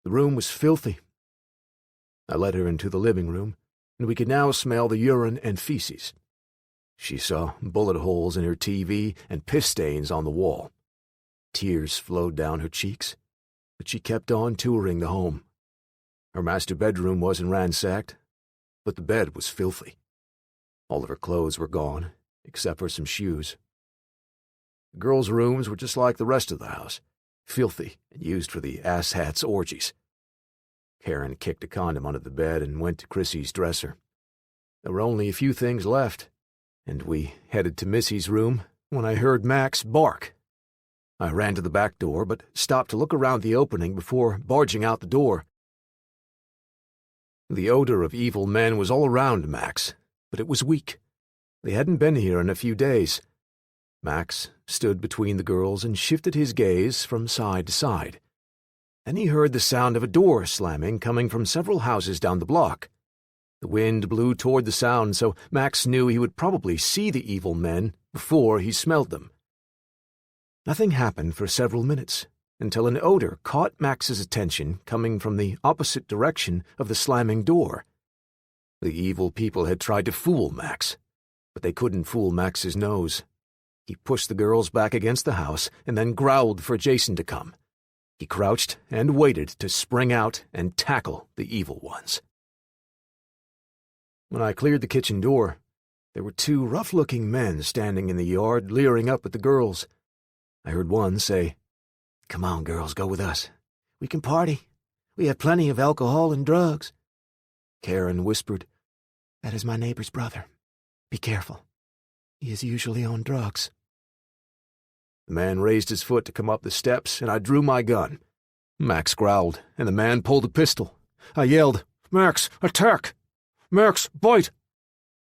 The room was filthy. I led her into the living room, and we could now smell the urine and feces. She saw bullet holes in her TV and piss stains on the wall. Tears flowed down her cheeks, but she kept on touring the home. Her master bedroom wasn't ransacked, but the bed was filthy. All of her clothes were gone, except for some shoes. The girls' rooms were just like the rest of the house, filthy and used for the asshats' orgies. Karen kicked a condom under the bed and went to Chrissy's dresser. There were only a few things left, and we headed to Missy's room when I heard Max bark. I ran to the back door, but stopped to look around the opening before barging out the door. The odor of evil men was all around Max, but it was weak. They hadn't been here in a few days. Max stood between the girls and shifted his gaze from side to side. Then he heard the sound of a door slamming coming from several houses down the block. The wind blew toward the sound, so Max knew he would probably see the evil men before he smelled them. Nothing happened for several minutes, until an odor caught Max's attention coming from the opposite direction of the slamming door. The evil people had tried to fool Max, but they couldn't fool Max's nose. He pushed the girls back against the house and then growled for Jason to come. He crouched and waited to spring out and tackle the evil ones. When I cleared the kitchen door, there were two rough-looking men standing in the yard leering up at the girls. I heard one say, "Come on, girls, go with us. We can party. We have plenty of alcohol and drugs." Karen whispered, "That is my neighbor's brother. Be careful. He is usually on drugs." The man raised his foot to come up the steps, and I drew my gun. Max growled, and the man pulled a pistol. I yelled, "Max, attack! Max, bite!"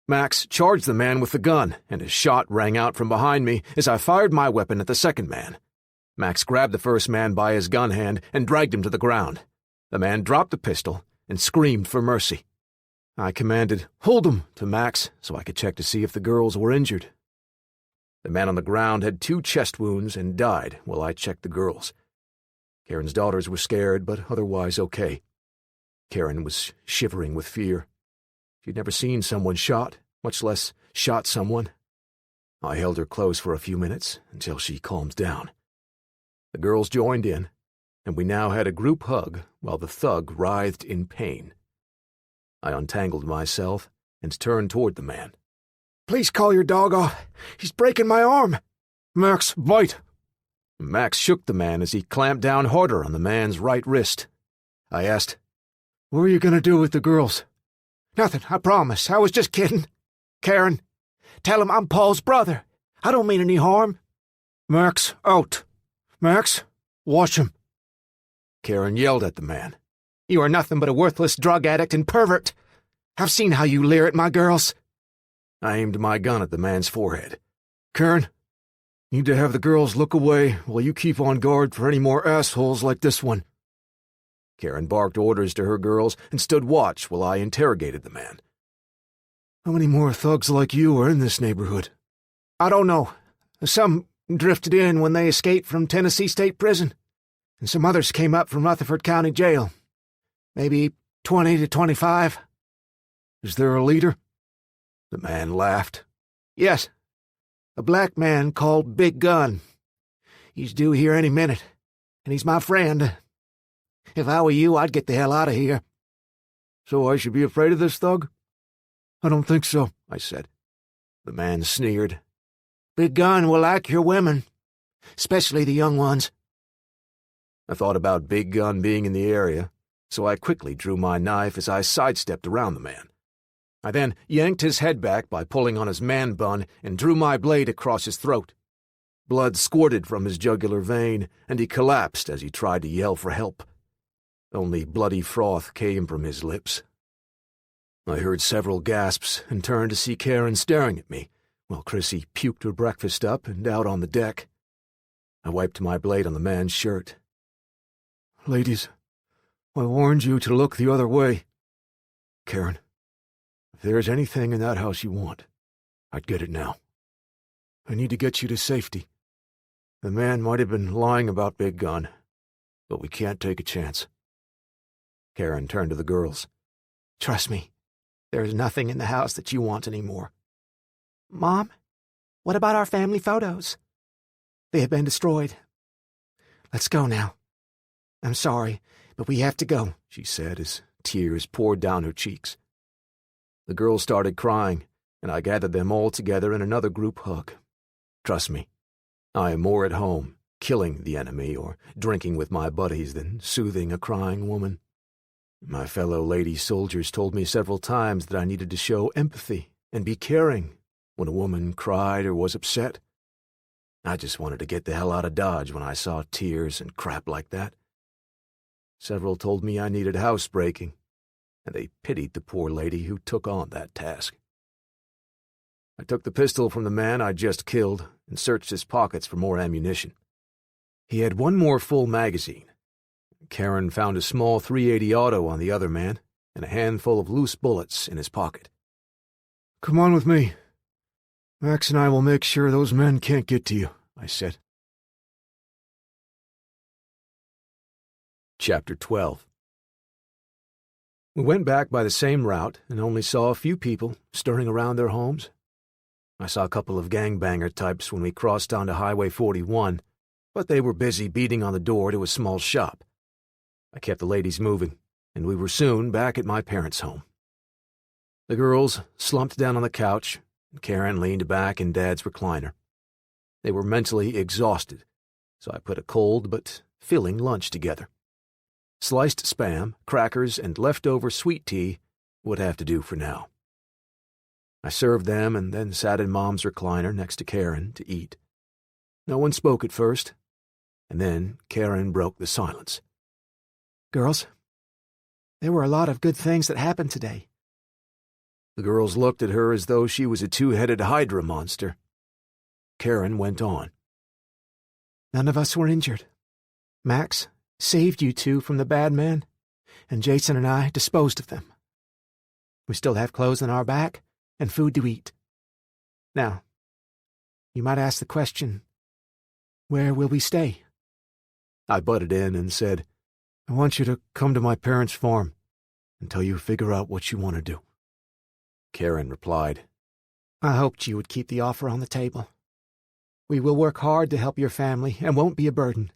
Max charged the man with the gun, and a shot rang out from behind me as I fired my weapon at the second man. Max grabbed the first man by his gun hand and dragged him to the ground. The man dropped the pistol and screamed for mercy. I commanded, "Hold him," to Max so I could check to see if the girls were injured. The man on the ground had 2 chest wounds and died while I checked the girls. Karen's daughters were scared, but otherwise okay. Karen was shivering with fear. She'd never seen someone shot, much less shot someone. I held her close for a few minutes until she calmed down. The girls joined in, and we now had a group hug while the thug writhed in pain. I untangled myself and turned toward the man. "Please call your dog off. He's breaking my arm." Max, bite! Max shook the man as he clamped down harder on the man's right wrist. I asked, "What are you going to do with the girls?" "Nothing, I promise. I was just kidding. Karen, tell him I'm Paul's brother. I don't mean any harm." Max, out! Max, watch him! Karen yelled at the man. "You are nothing but a worthless drug addict and pervert. I've seen how you leer at my girls." I aimed my gun at the man's forehead. Karen, need to have the girls look away while you keep on guard for any more assholes like this one. Karen barked orders to her girls and stood watch while I interrogated the man. How many more thugs like you are in this neighborhood? I don't know. Some drifted in when they escaped from Tennessee State Prison, and some others came up from Rutherford County Jail. Maybe 20 to 25. Is there a leader? The man laughed. Yes. A black man called Big Gun. He's due here any minute, and he's my friend. If I were you, I'd get the hell out of here. So I should be afraid of this thug? I don't think so, I said. The man sneered. Big Gun will like your women, especially the young ones. I thought about Big Gun being in the area, so I quickly drew my knife as I sidestepped around the man. I then yanked his head back by pulling on his man bun and drew my blade across his throat. Blood squirted from his jugular vein, and he collapsed as he tried to yell for help. Only bloody froth came from his lips. I heard several gasps and turned to see Karen staring at me, while Chrissy puked her breakfast up and out on the deck. I wiped my blade on the man's shirt. Ladies, I warned you to look the other way. Karen, if there's anything in that house you want, I'd get it now. I need to get you to safety. The man might have been lying about Big Gun, but we can't take a chance. Karen turned to the girls. Trust me, there's nothing in the house that you want anymore. Mom, what about our family photos? They have been destroyed. Let's go now. I'm sorry, but we have to go, she said as tears poured down her cheeks. The girls started crying, and I gathered them all together in another group hug. Trust me, I am more at home, killing the enemy or drinking with my buddies than soothing a crying woman. My fellow lady soldiers told me several times that I needed to show empathy and be caring when a woman cried or was upset. I just wanted to get the hell out of Dodge when I saw tears and crap like that. Several told me I needed housebreaking, and they pitied the poor lady who took on that task. I took the pistol from the man I just killed and searched his pockets for more ammunition. He had one more full magazine. Karen found a small .380 auto on the other man and a handful of loose bullets in his pocket. Come on with me. Max and I will make sure those men can't get to you, I said. Chapter 12. We went back by the same route and only saw a few people stirring around their homes. I saw a couple of gangbanger types when we crossed onto Highway 41, but they were busy beating on the door to a small shop. I kept the ladies moving, and we were soon back at my parents' home. The girls slumped down on the couch, and Karen leaned back in Dad's recliner. They were mentally exhausted, so I put a cold but filling lunch together. Sliced Spam, crackers, and leftover sweet tea would have to do for now. I served them and then sat in Mom's recliner next to Karen to eat. No one spoke at first, and then Karen broke the silence. Girls, there were a lot of good things that happened today. The girls looked at her as though she was a two-headed Hydra monster. Karen went on. None of us were injured. Max saved you two from the bad men, and Jason and I disposed of them. We still have clothes on our back and food to eat. Now, you might ask the question, where will we stay? I butted in and said, I want you to come to my parents' farm until you figure out what you want to do. Karen replied, I hoped you would keep the offer on the table. We will work hard to help your family and won't be a burden.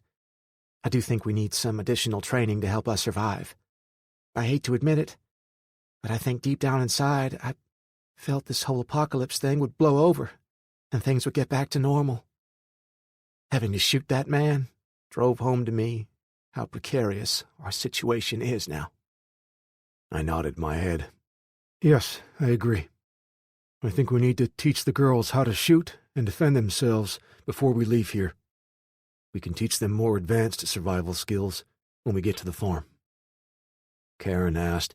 I do think we need some additional training to help us survive. I hate to admit it, but I think deep down inside, I felt this whole apocalypse thing would blow over and things would get back to normal. Having to shoot that man drove home to me how precarious our situation is now. I nodded my head. Yes, I agree. I think we need to teach the girls how to shoot and defend themselves before we leave here. We can teach them more advanced survival skills when we get to the farm. Karen asked,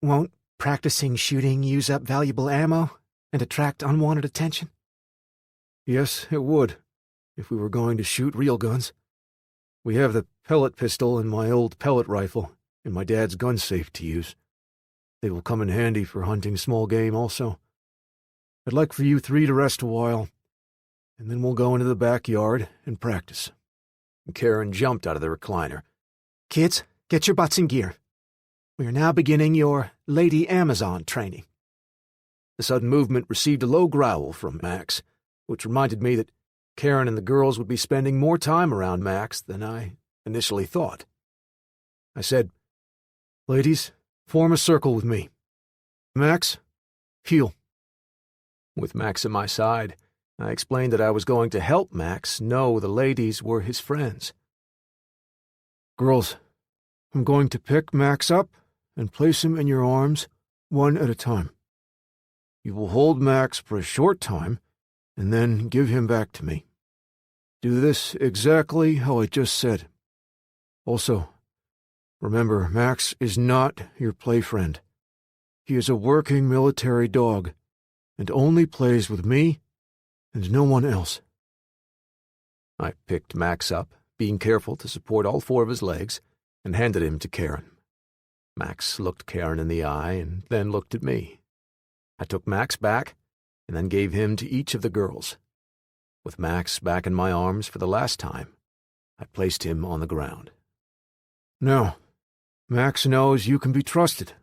Won't practicing shooting use up valuable ammo and attract unwanted attention? Yes, it would, if we were going to shoot real guns. We have the pellet pistol and my old pellet rifle, and my dad's gun safe to use. They will come in handy for hunting small game also. I'd like for you three to rest a while, and then we'll go into the backyard and practice." Karen jumped out of the recliner. "Kids, get your butts in gear. We are now beginning your Lady Amazon training." The sudden movement received a low growl from Max, which reminded me that Karen and the girls would be spending more time around Max than I initially thought. I said, "Ladies, form a circle with me. Max, heel." With Max at my side, I explained that I was going to help Max know the ladies were his friends. "Girls, I'm going to pick Max up and place him in your arms one at a time. You will hold Max for a short time and then give him back to me. Do this exactly how I just said. Also, remember, Max is not your play friend. He is a working military dog and only plays with me and no one else." I picked Max up, being careful to support all four of his legs, and handed him to Karen. Max looked Karen in the eye and then looked at me. I took Max back and then gave him to each of the girls. With Max back in my arms for the last time, I placed him on the ground. "Now, Max knows you can be trusted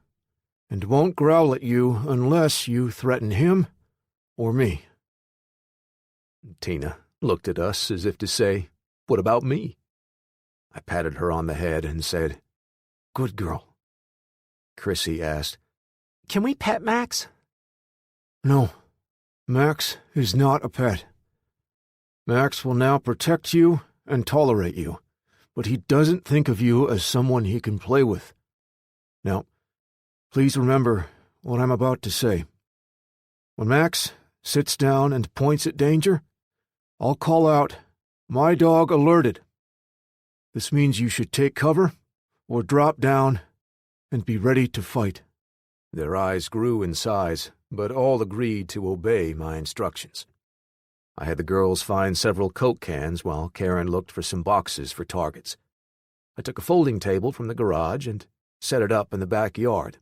and won't growl at you unless you threaten him or me." Tina looked at us as if to say, "What about me?" I patted her on the head and said, "Good girl." Chrissy asked, "Can we pet Max?" "No, Max is not a pet. Max will now protect you and tolerate you, but he doesn't think of you as someone he can play with. Now, please remember what I'm about to say. When Max sits down and points at danger, I'll call out, 'My dog alerted.' This means you should take cover or drop down and be ready to fight." Their eyes grew in size, but all agreed to obey my instructions. I had the girls find several Coke cans while Karen looked for some boxes for targets. I took a folding table from the garage and set it up in the backyard.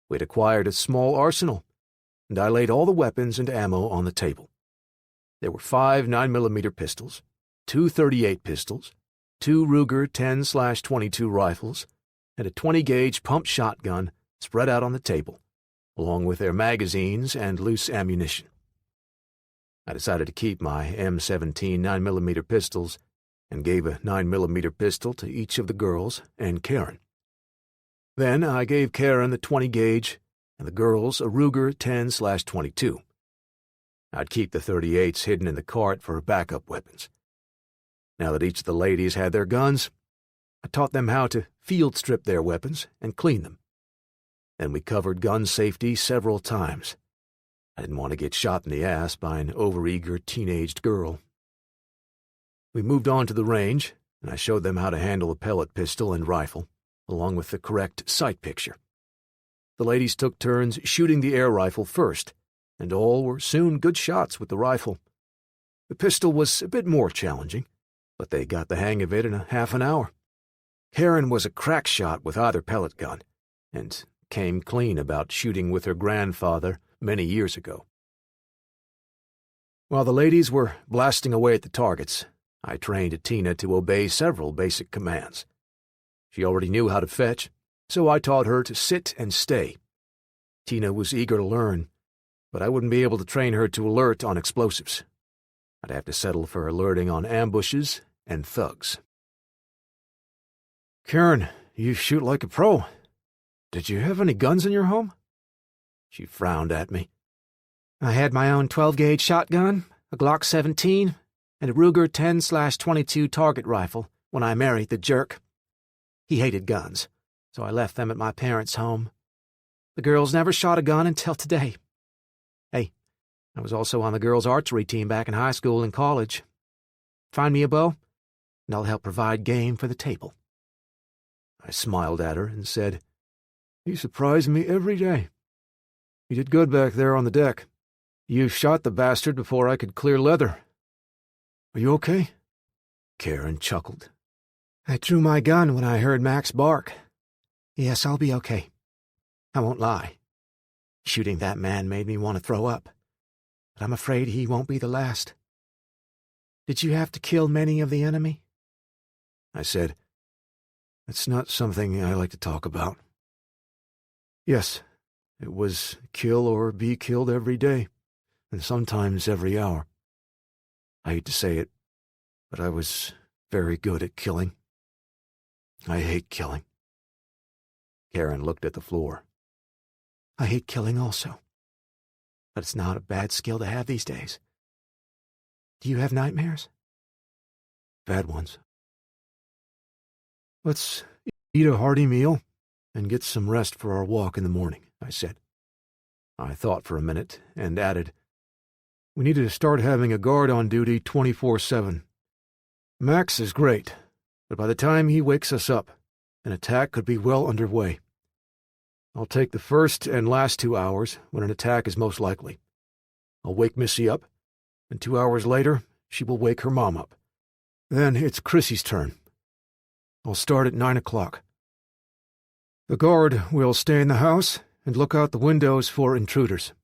We had acquired a small arsenal, and I laid all the weapons and ammo on the table. There were 5 9mm pistols, 2 .38 pistols, 2 Ruger 10/22 rifles, and a 20-gauge pump shotgun spread out on the table, along with their magazines and loose ammunition. I decided to keep my M17 9mm pistols and gave a 9mm pistol to each of the girls and Karen. Then I gave Karen the 20-gauge and the girls a Ruger 10/22. I'd keep the .38s hidden in the cart for backup weapons. Now that each of the ladies had their guns, I taught them how to field strip their weapons and clean them. Then we covered gun safety several times. I didn't want to get shot in the ass by an overeager teenaged girl. We moved on to the range, and I showed them how to handle a pellet pistol and rifle, along with the correct sight picture. The ladies took turns shooting the air rifle first, and all were soon good shots with the rifle. The pistol was a bit more challenging, but they got the hang of it in a half an hour. Karen was a crack shot with either pellet gun, and came clean about shooting with her grandfather many years ago. While the ladies were blasting away at the targets, I trained Tina to obey several basic commands. She already knew how to fetch, so I taught her to sit and stay. Tina was eager to learn, but I wouldn't be able to train her to alert on explosives. I'd have to settle for alerting on ambushes and thugs. "Karen, you shoot like a pro. Did you have any guns in your home?" She frowned at me. "I had my own 12-gauge shotgun, a Glock 17, and a Ruger 10/22 target rifle when I married the jerk. He hated guns, so I left them at my parents' home. The girls never shot a gun until today. Hey, I was also on the girls' archery team back in high school and college. Find me a bow, and I'll help provide game for the table." I smiled at her and said, "You surprise me every day. You did good back there on the deck. You shot the bastard before I could clear leather. Are you okay?" Karen chuckled. "I drew my gun when I heard Max bark. Yes, I'll be okay. I won't lie. Shooting that man made me want to throw up. But I'm afraid he won't be the last. Did you have to kill many of the enemy? I said, "It's not something I like to talk about." Yes, it was kill or be killed every day, and sometimes every hour. I hate to say it, but I was very good at killing. I hate killing. Karen looked at the floor. I hate killing also. But it's not a bad skill to have these days. Do you have nightmares? Bad ones. Let's eat a hearty meal and get some rest for our walk in the morning, I said. I thought for a minute and added, We need to start having a guard on duty 24/7. Max is great, but by the time he wakes us up, an attack could be well underway. I'll take the first and last 2 hours when an attack is most likely. I'll wake Missy up, and 2 hours later, she will wake her mom up. Then it's Chrissy's turn. I'll start at 9 o'clock. The guard will stay in the house and look out the windows for intruders.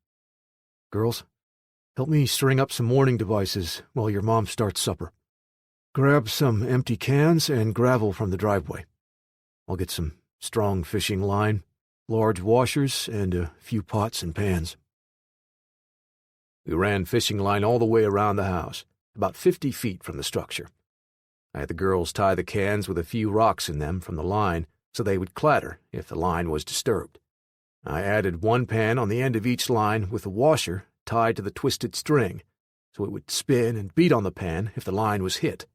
Girls, help me string up some warning devices while your mom starts supper. Grab some empty cans and gravel from the driveway. I'll get some strong fishing line, large washers, and a few pots and pans. We ran fishing line all the way around the house, about 50 feet from the structure. I had the girls tie the cans with a few rocks in them from the line so they would clatter if the line was disturbed. I added one pan on the end of each line with a washer tied to the twisted string so it would spin and beat on the pan if the line was hit.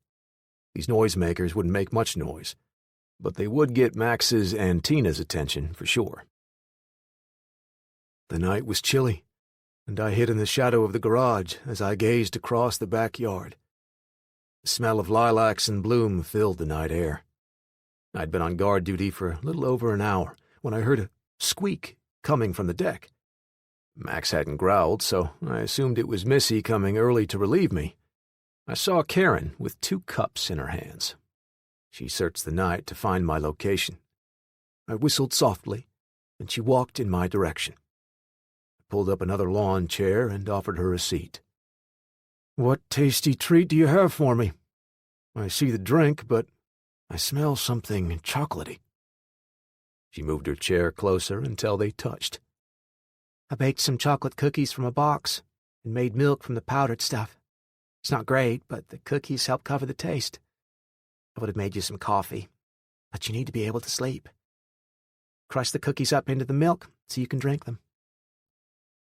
These noisemakers wouldn't make much noise, but they would get Max's and Tina's attention for sure. The night was chilly, and I hid in the shadow of the garage as I gazed across the backyard. The smell of lilacs in bloom filled the night air. I'd been on guard duty for a little over an hour when I heard a squeak coming from the deck. Max hadn't growled, so I assumed it was Missy coming early to relieve me. I saw Karen with 2 cups in her hands. She searched the night to find my location. I whistled softly, and she walked in my direction. I pulled up another lawn chair and offered her a seat. What tasty treat do you have for me? I see the drink, but I smell something chocolatey. She moved her chair closer until they touched. I baked some chocolate cookies from a box and made milk from the powdered stuff. It's not great, but the cookies help cover the taste. I would have made you some coffee, but you need to be able to sleep. Crush the cookies up into the milk so you can drink them.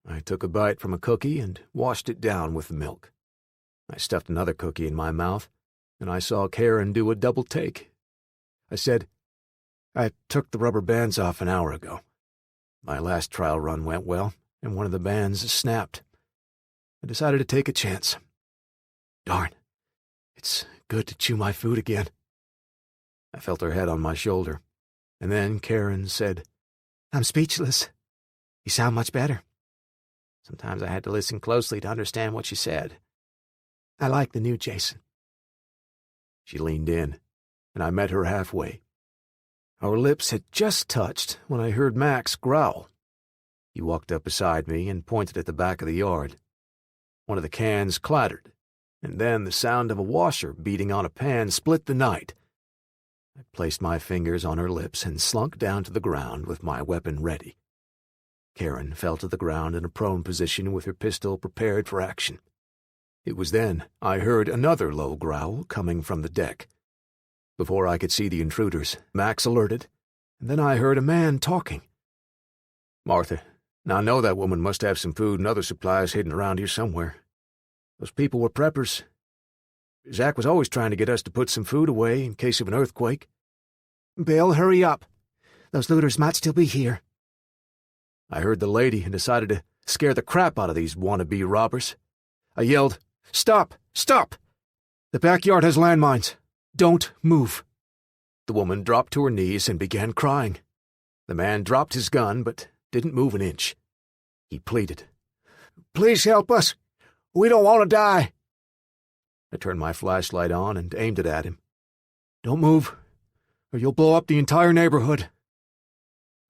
I took a bite from a cookie and washed it down with the milk. I stuffed another cookie in my mouth, and I saw Karen do a double take. I said, I took the rubber bands off an hour ago. My last trial run went well, and one of the bands snapped. I decided to take a chance. Darn, it's good to chew my food again. I felt her head on my shoulder, and then Karen said, I'm speechless. You sound much better. Sometimes I had to listen closely to understand what she said. I like the new Jason. She leaned in, and I met her halfway. Our lips had just touched when I heard Max growl. He walked up beside me and pointed at the back of the yard. One of the cans clattered, and then the sound of a washer beating on a pan split the night. I placed my fingers on her lips and slunk down to the ground with my weapon ready. Karen fell to the ground in a prone position with her pistol prepared for action. It was then I heard another low growl coming from the deck. Before I could see the intruders, Max alerted, and then I heard a man talking. Martha, now I know that woman must have some food and other supplies hidden around here somewhere. Those people were preppers. Zach was always trying to get us to put some food away in case of an earthquake. Bill, hurry up. Those looters might still be here. I heard the lady and decided to scare the crap out of these wannabe robbers. I yelled, Stop! Stop! The backyard has landmines. Don't move. The woman dropped to her knees and began crying. The man dropped his gun but didn't move an inch. He pleaded, Please help us. We don't want to die. I turned my flashlight on and aimed it at him. Don't move, or you'll blow up the entire neighborhood.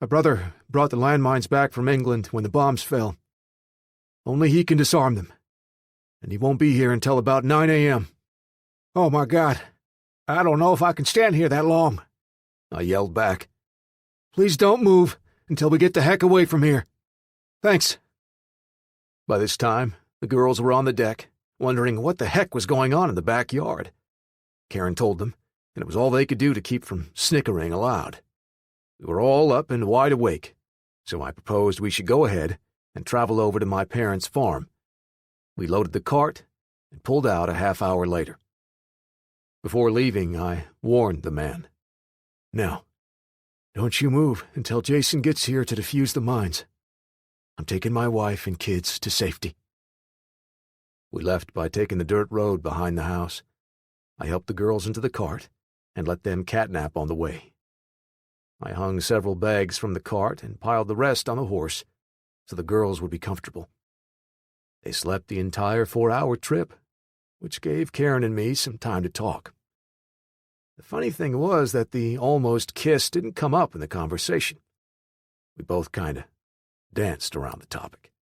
My brother brought the landmines back from England when the bombs fell. Only he can disarm them, and he won't be here until about 9 a.m. Oh, my God. I don't know if I can stand here that long, I yelled back. Please don't move until we get the heck away from here. Thanks. By this time, the girls were on the deck, wondering what the heck was going on in the backyard. Karen told them, and it was all they could do to keep from snickering aloud. We were all up and wide awake, so I proposed we should go ahead and travel over to my parents' farm. We loaded the cart and pulled out a half-hour later. Before leaving, I warned the man. Now, don't you move until Jason gets here to defuse the mines. I'm taking my wife and kids to safety. We left by taking the dirt road behind the house. I helped the girls into the cart and let them catnap on the way. I hung several bags from the cart and piled the rest on the horse so the girls would be comfortable. They slept the entire 4-hour trip, which gave Karen and me some time to talk. The funny thing was that the almost kiss didn't come up in the conversation. We both kind of danced around the topic.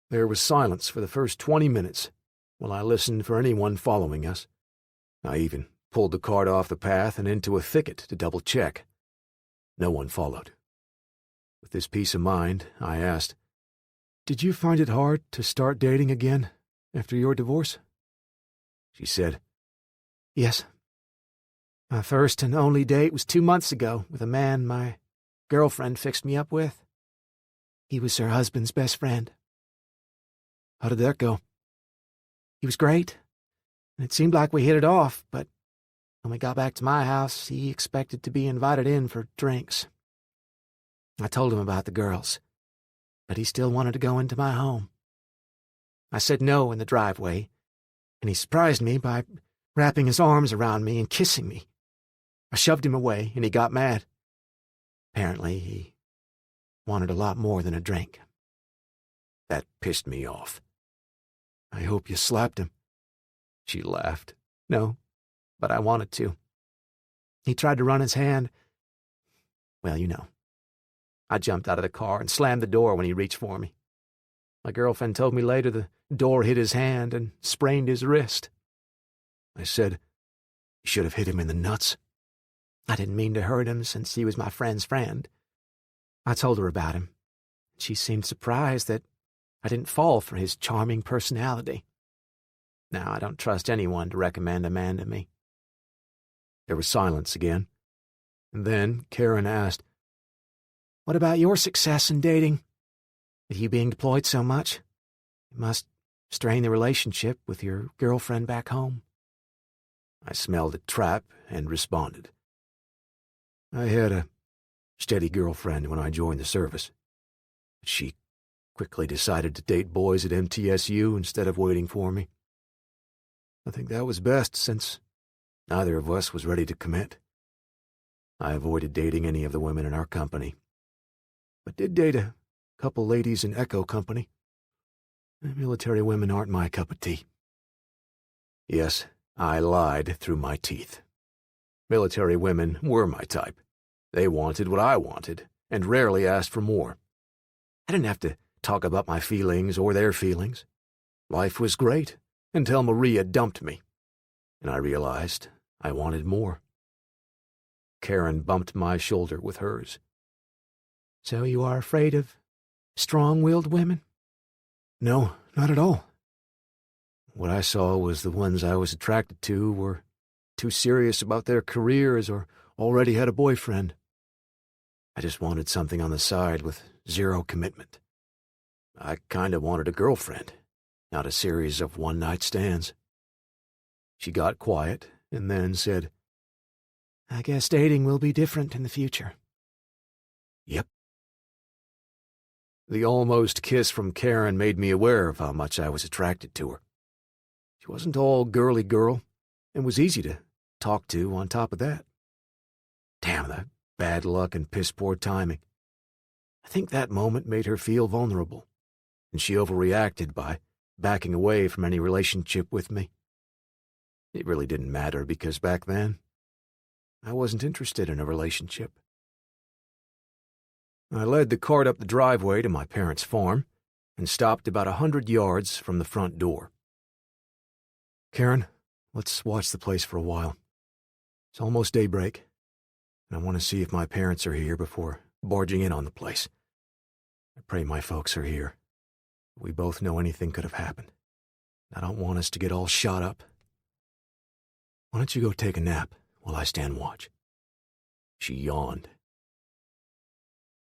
There was silence for the first 20 minutes while I listened for anyone following us. I even pulled the cart off the path and into a thicket to double-check. No one followed. With this peace of mind, I asked, Did you find it hard to start dating again after your divorce? She said, Yes. My first and only date was 2 months ago with a man my girlfriend fixed me up with. He was her husband's best friend. How did that go? He was great, and it seemed like we hit it off, but when we got back to my house, he expected to be invited in for drinks. I told him about the girls, but he still wanted to go into my home. I said no in the driveway, and he surprised me by wrapping his arms around me and kissing me. I shoved him away, and he got mad. Apparently, he wanted a lot more than a drink. That pissed me off. I hope you slapped him. She laughed. No, but I wanted to. He tried to run his hand. Well, you know. I jumped out of the car and slammed the door when he reached for me. My girlfriend told me later the door hit his hand and sprained his wrist. I said, You should have hit him in the nuts. I didn't mean to hurt him since he was my friend's friend. I told her about him. She seemed surprised that I didn't fall for his charming personality. Now I don't trust anyone to recommend a man to me. There was silence again, and then Karen asked, What about your success in dating? With you being deployed so much, it must strain the relationship with your girlfriend back home. I smelled a trap and responded. I had a steady girlfriend when I joined the service. She quickly decided to date boys at MTSU instead of waiting for me. I think that was best since neither of us was ready to commit. I avoided dating any of the women in our company, but did date a couple ladies in Echo Company. Military women aren't my cup of tea. Yes, I lied through my teeth. Military women were my type. They wanted what I wanted, and rarely asked for more. I didn't have to talk about my feelings or their feelings. Life was great until Maria dumped me, and I realized I wanted more. Karen bumped my shoulder with hers. So you are afraid of strong-willed women? No, not at all. What I saw was the ones I was attracted to were too serious about their careers or already had a boyfriend. I just wanted something on the side with zero commitment. I kind of wanted a girlfriend, not a series of one-night stands. She got quiet and then said, I guess dating will be different in the future. Yep. The almost kiss from Karen made me aware of how much I was attracted to her. She wasn't all girly girl, and was easy to talk to on top of that. Damn, that bad luck and piss-poor timing. I think that moment made her feel vulnerable, and she overreacted by backing away from any relationship with me. It really didn't matter because back then, I wasn't interested in a relationship. I led the cart up the driveway to my parents' farm and stopped about 100 yards from the front door. Karen, let's watch the place for a while. It's almost daybreak, and I want to see if my parents are here before barging in on the place. I pray my folks are here. We both know anything could have happened. I don't want us to get all shot up. Why don't you go take a nap while I stand watch? She yawned.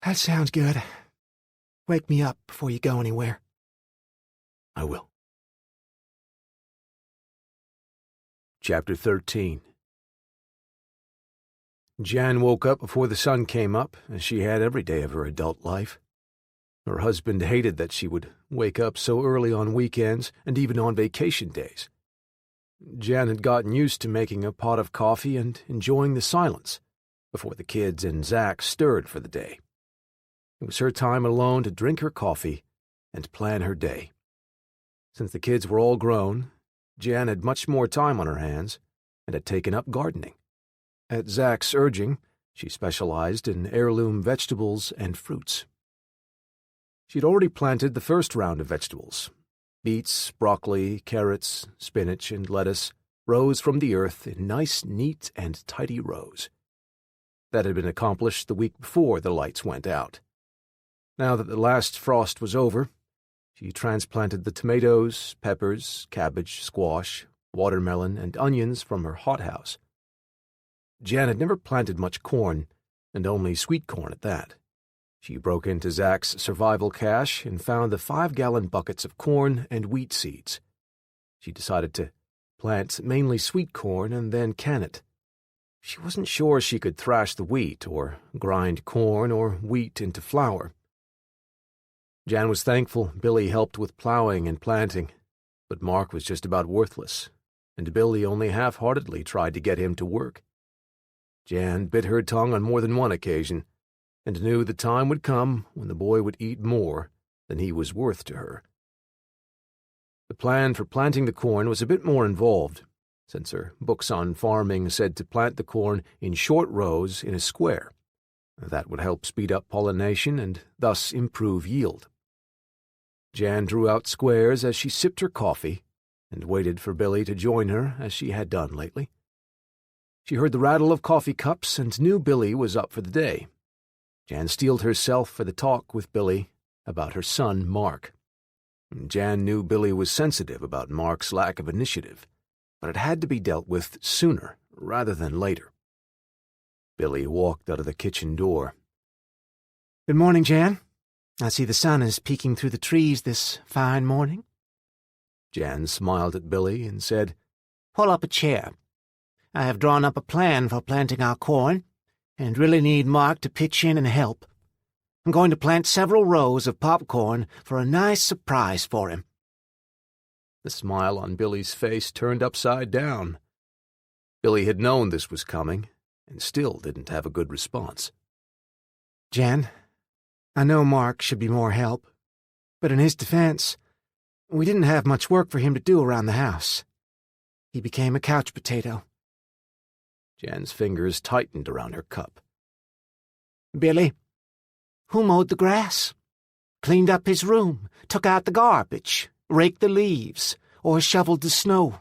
That sounds good. Wake me up before you go anywhere. I will. Chapter 13. Jan woke up before the sun came up, as she had every day of her adult life. Her husband hated that she would wake up so early on weekends and even on vacation days. Jan had gotten used to making a pot of coffee and enjoying the silence before the kids and Zach stirred for the day. It was her time alone to drink her coffee and plan her day. Since the kids were all grown, Jan had much more time on her hands and had taken up gardening. At Zach's urging, she specialized in heirloom vegetables and fruits. She'd already planted the first round of vegetables. Beets, broccoli, carrots, spinach, and lettuce rose from the earth in nice, neat, and tidy rows. That had been accomplished the week before the lights went out. Now that the last frost was over, she transplanted the tomatoes, peppers, cabbage, squash, watermelon, and onions from her hothouse. Jan had never planted much corn, and only sweet corn at that. She broke into Zach's survival cache and found the 5-gallon buckets of corn and wheat seeds. She decided to plant mainly sweet corn and then can it. She wasn't sure she could thrash the wheat or grind corn or wheat into flour. Jan was thankful Billy helped with plowing and planting, but Mark was just about worthless, and Billy only half-heartedly tried to get him to work. Jan bit her tongue on more than one occasion, and knew the time would come when the boy would eat more than he was worth to her. The plan for planting the corn was a bit more involved, since her books on farming said to plant the corn in short rows in a square. That would help speed up pollination and thus improve yield. Jan drew out squares as she sipped her coffee and waited for Billy to join her as she had done lately. She heard the rattle of coffee cups and knew Billy was up for the day. Jan steeled herself for the talk with Billy about her son, Mark. Jan knew Billy was sensitive about Mark's lack of initiative, but it had to be dealt with sooner rather than later. Billy walked out of the kitchen door. Good morning, Jan. I see the sun is peeking through the trees this fine morning. Jan smiled at Billy and said, Pull up a chair. I have drawn up a plan for planting our corn, and really need Mark to pitch in and help. I'm going to plant several rows of popcorn for a nice surprise for him. The smile on Billy's face turned upside down. Billy had known this was coming, and still didn't have a good response. Jan, I know Mark should be more help, but in his defense, we didn't have much work for him to do around the house. He became a couch potato. Jan's fingers tightened around her cup. Billy, who mowed the grass, cleaned up his room, took out the garbage, raked the leaves, or shoveled the snow?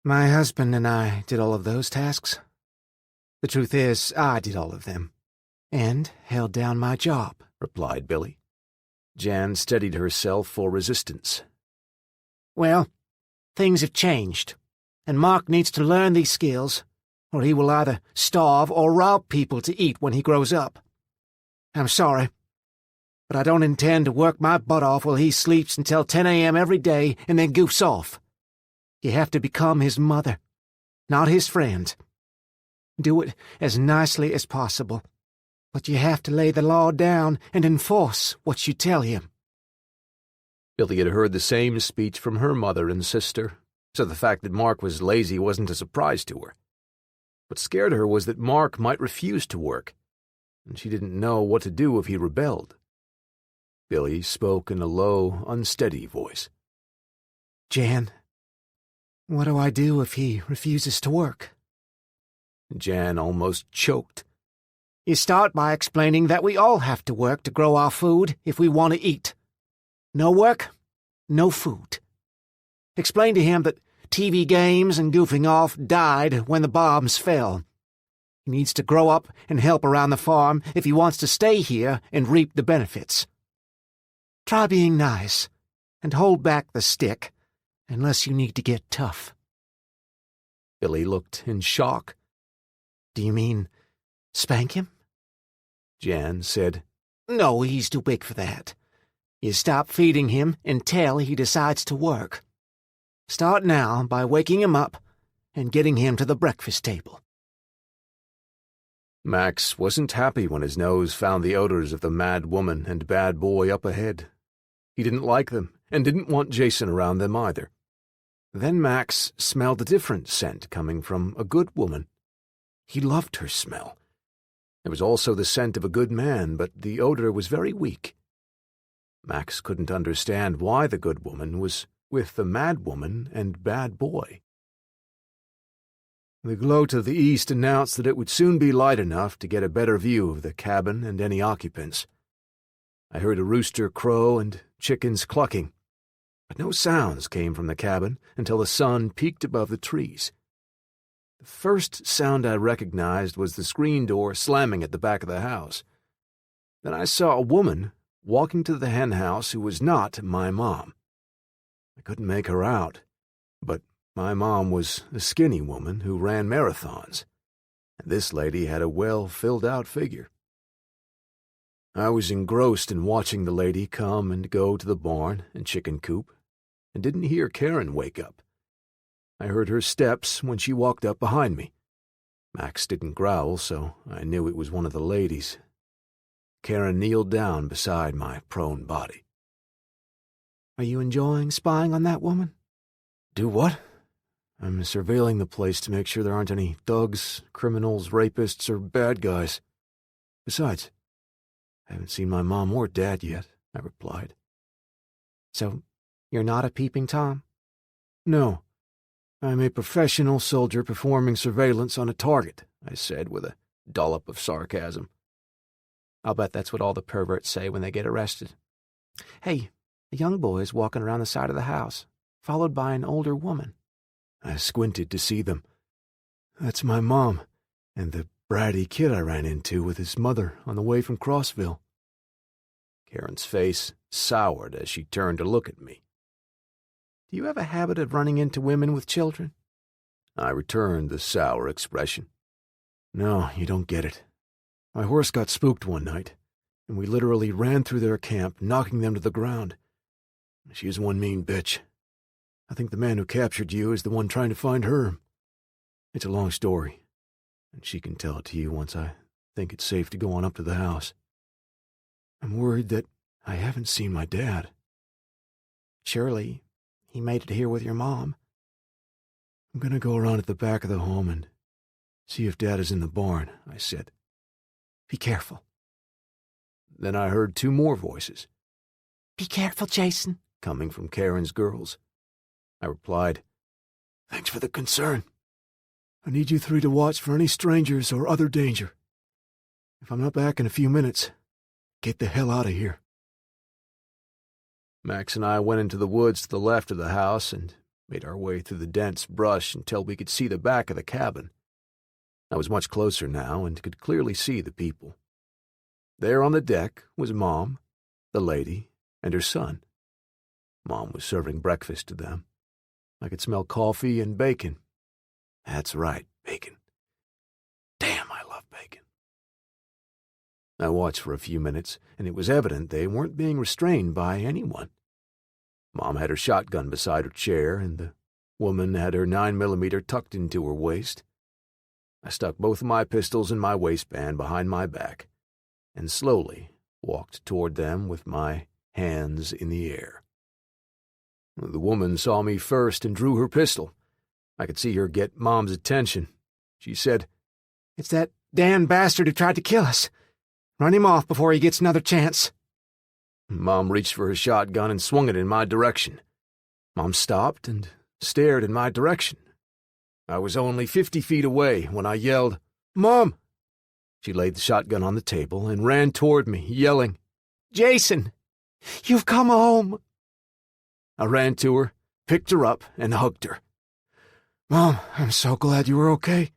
My husband and I did all of those tasks. The truth is, I did all of them, and held down my job, replied Billy. Jan steadied herself for resistance. Well, things have changed, and Mark needs to learn these skills, or he will either starve or rob people to eat when he grows up. I'm sorry, but I don't intend to work my butt off while he sleeps until 10 a.m. every day and then goofs off. You have to become his mother, not his friend. Do it as nicely as possible, but you have to lay the law down and enforce what you tell him. Billy had heard the same speech from her mother and sister, so the fact that Mark was lazy wasn't a surprise to her. What scared her was that Mark might refuse to work, and she didn't know what to do if he rebelled. Billy spoke in a low, unsteady voice. Jan, what do I do if he refuses to work? Jan almost choked. You start by explaining that we all have to work to grow our food if we want to eat. No work, no food. Explain to him that TV games and goofing off died when the bombs fell. He needs to grow up and help around the farm if he wants to stay here and reap the benefits. Try being nice, and hold back the stick, unless you need to get tough. Billy looked in shock. Do you mean spank him? Jan said, No, he's too big for that. You stop feeding him until he decides to work. Start now by waking him up and getting him to the breakfast table. Max wasn't happy when his nose found the odors of the mad woman and bad boy up ahead. He didn't like them and didn't want Jason around them either. Then Max smelled a different scent coming from a good woman. He loved her smell. There was also the scent of a good man, but the odor was very weak. Max couldn't understand why the good woman was with the mad woman and bad boy. The glow to the east announced that it would soon be light enough to get a better view of the cabin and any occupants. I heard a rooster crow and chickens clucking, but no sounds came from the cabin until the sun peeked above the trees. The first sound I recognized was the screen door slamming at the back of the house. Then I saw a woman walking to the hen house who was not my mom. I couldn't make her out, but my mom was a skinny woman who ran marathons, and this lady had a well-filled-out figure. I was engrossed in watching the lady come and go to the barn and chicken coop, and didn't hear Karen wake up. I heard her steps when she walked up behind me. Max didn't growl, so I knew it was one of the ladies. Karen kneeled down beside my prone body. Are you enjoying spying on that woman? Do what? I'm surveilling the place to make sure there aren't any thugs, criminals, rapists, or bad guys. Besides, I haven't seen my mom or dad yet, I replied. So, you're not a peeping Tom? No. I'm a professional soldier performing surveillance on a target, I said with a dollop of sarcasm. I'll bet that's what all the perverts say when they get arrested. Hey, a young boy's walking around the side of the house, followed by an older woman. I squinted to see them. That's my mom, and the bratty kid I ran into with his mother on the way from Crossville. Karen's face soured as she turned to look at me. Do you have a habit of running into women with children? I returned the sour expression. No, you don't get it. My horse got spooked one night, and we literally ran through their camp, knocking them to the ground. She is one mean bitch. I think the man who captured you is the one trying to find her. It's a long story, and she can tell it to you once I think it's safe to go on up to the house. I'm worried that I haven't seen my dad. Surely he made it here with your mom. I'm going to go around at the back of the home and see if Dad is in the barn, I said. Be careful. Then I heard two more voices. Be careful, Jason, coming from Karen's girls. I replied, Thanks for the concern. I need you three to watch for any strangers or other danger. If I'm not back in a few minutes, get the hell out of here. Max and I went into the woods to the left of the house and made our way through the dense brush until we could see the back of the cabin. I was much closer now and could clearly see the people. There on the deck was Mom, the lady, and her son. Mom was serving breakfast to them. I could smell coffee and bacon. That's right, bacon. Damn, I love bacon. I watched for a few minutes, and it was evident they weren't being restrained by anyone. Mom had her shotgun beside her chair, and the woman had her 9mm tucked into her waist. I stuck both of my pistols in my waistband behind my back, and slowly walked toward them with my hands in the air. The woman saw me first and drew her pistol. I could see her get Mom's attention. She said, It's that damn bastard who tried to kill us. Run him off before he gets another chance. Mom reached for her shotgun and swung it in my direction. Mom stopped and stared in my direction. I was only 50 feet away when I yelled, Mom! She laid the shotgun on the table and ran toward me, yelling, "Jason, you've come home!" I ran to her, picked her up, and hugged her. Mom, I'm so glad you were okay.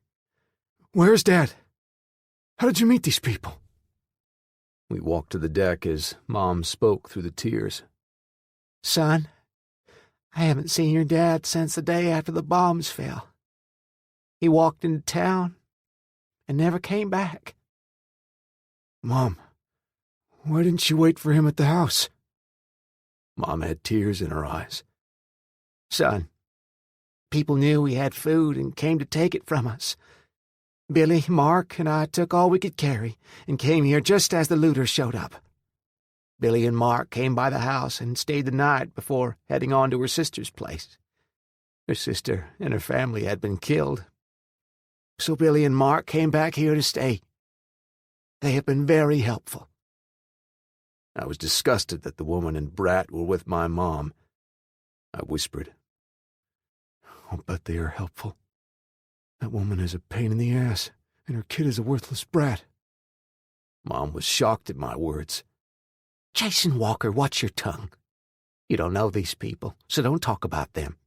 Where's Dad? How did you meet these people? We walked to the deck as Mom spoke through the tears. "Son, I haven't seen your dad since the day after the bombs fell. He walked into town and never came back." Mom, why didn't you wait for him at the house? Mom had tears in her eyes. "Son, people knew we had food and came to take it from us. Billy, Mark, and I took all we could carry and came here just as the looters showed up. Billy and Mark came by the house and stayed the night before heading on to her sister's place. Her sister and her family had been killed. So Billy and Mark came back here to stay. They have been very helpful." I was disgusted that the woman and brat were with my mom. I whispered, "I'll bet they are helpful. That woman is a pain in the ass, and her kid is a worthless brat." Mom was shocked at my words. "Jason Walker, watch your tongue. You don't know these people, so don't talk about them.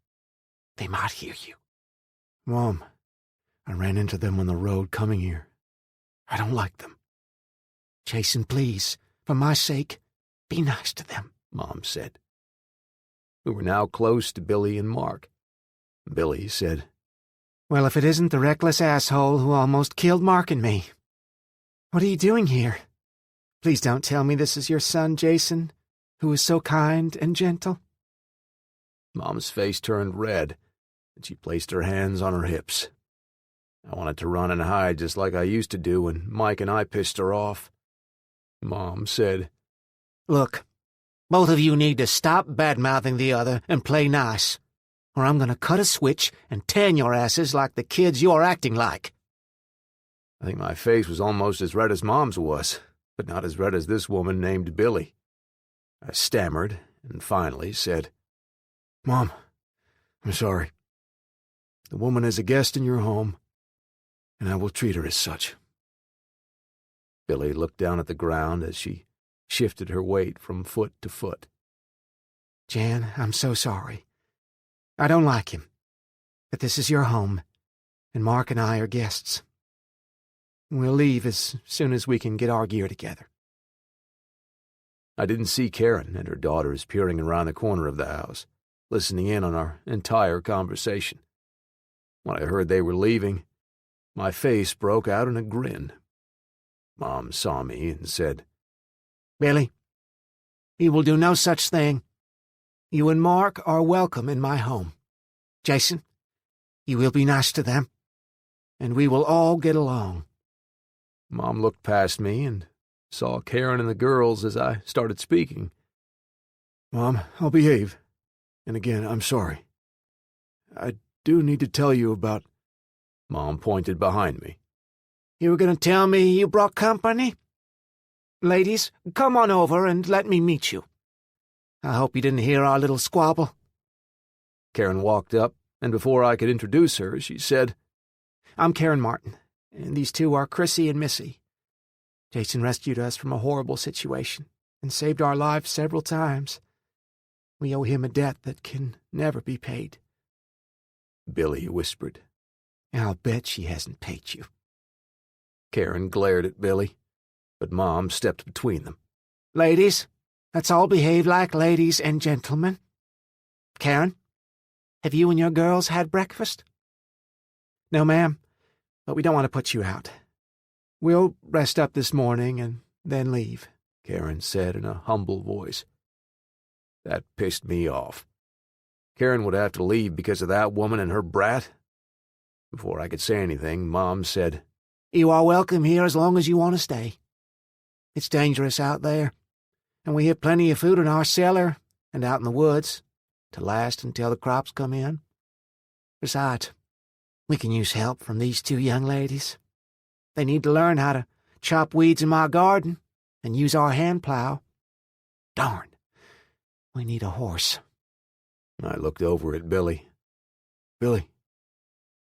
They might hear you." Mom, I ran into them on the road coming here. I don't like them. "Jason, please, for my sake, be nice to them," Mom said. We were now close to Billy and Mark. Billy said, "Well, if it isn't the reckless asshole who almost killed Mark and me. What are you doing here? Please don't tell me this is your son, Jason, who is so kind and gentle." Mom's face turned red, and she placed her hands on her hips. I wanted to run and hide just like I used to do when Mike and I pissed her off. Mom said, "Look, both of you need to stop bad-mouthing the other and play nice, or I'm going to cut a switch and tan your asses like the kids you're acting like." I think my face was almost as red as Mom's was, but not as red as this woman named Billy. I stammered and finally said, "Mom, I'm sorry. The woman is a guest in your home, and I will treat her as such." Billy looked down at the ground as she shifted her weight from foot to foot. "Jan, I'm so sorry. I don't like him. But this is your home, and Mark and I are guests. We'll leave as soon as we can get our gear together." I didn't see Karen and her daughters peering around the corner of the house, listening in on our entire conversation. When I heard they were leaving, my face broke out in a grin. Mom saw me and said, "Billy, you will do no such thing. You and Mark are welcome in my home. Jason, you will be nice to them, and we will all get along." Mom looked past me and saw Karen and the girls as I started speaking. "Mom, I'll behave. And again, I'm sorry. I do need to tell you about—" Mom pointed behind me. "You were going to tell me you brought company? Ladies, come on over and let me meet you. I hope you didn't hear our little squabble." Karen walked up, and before I could introduce her, she said, "I'm Karen Martin, and these two are Chrissy and Missy. Jason rescued us from a horrible situation and saved our lives several times. We owe him a debt that can never be paid." Billy whispered. "I'll bet she hasn't paid you." Karen glared at Billy, but Mom stepped between them. "Ladies, let's all behave like ladies and gentlemen. Karen, have you and your girls had breakfast?" "No, ma'am, but we don't want to put you out. We'll rest up this morning and then leave," Karen said in a humble voice. That pissed me off. Karen would have to leave because of that woman and her brat? Before I could say anything, Mom said, "You are welcome here as long as you want to stay. It's dangerous out there, and we have plenty of food in our cellar and out in the woods to last until the crops come in. Besides, we can use help from these two young ladies. They need to learn how to chop weeds in my garden and use our hand plow. Darn, we need a horse." I looked over at Billy. "Billy,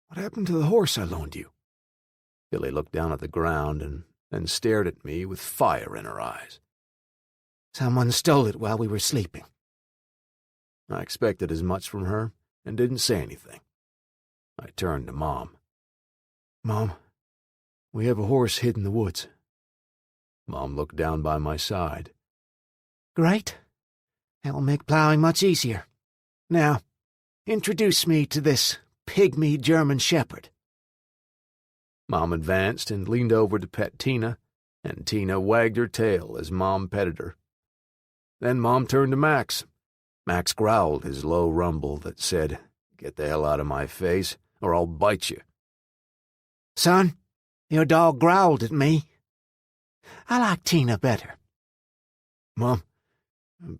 what happened to the horse I loaned you?" Billy looked down at the ground and then stared at me with fire in her eyes. Someone stole it while we were sleeping. I expected as much from her and didn't say anything. I turned to Mom. Mom, we have a horse hid in the woods. Mom looked down by my side. Great. That will make plowing much easier. Now, introduce me to this pygmy German shepherd. Mom advanced and leaned over to pet Tina, and Tina wagged her tail as Mom petted her. Then Mom turned to Max. Max growled his low rumble that said, "Get the hell out of my face, or I'll bite you." Son, your dog growled at me. I like Tina better. Mom,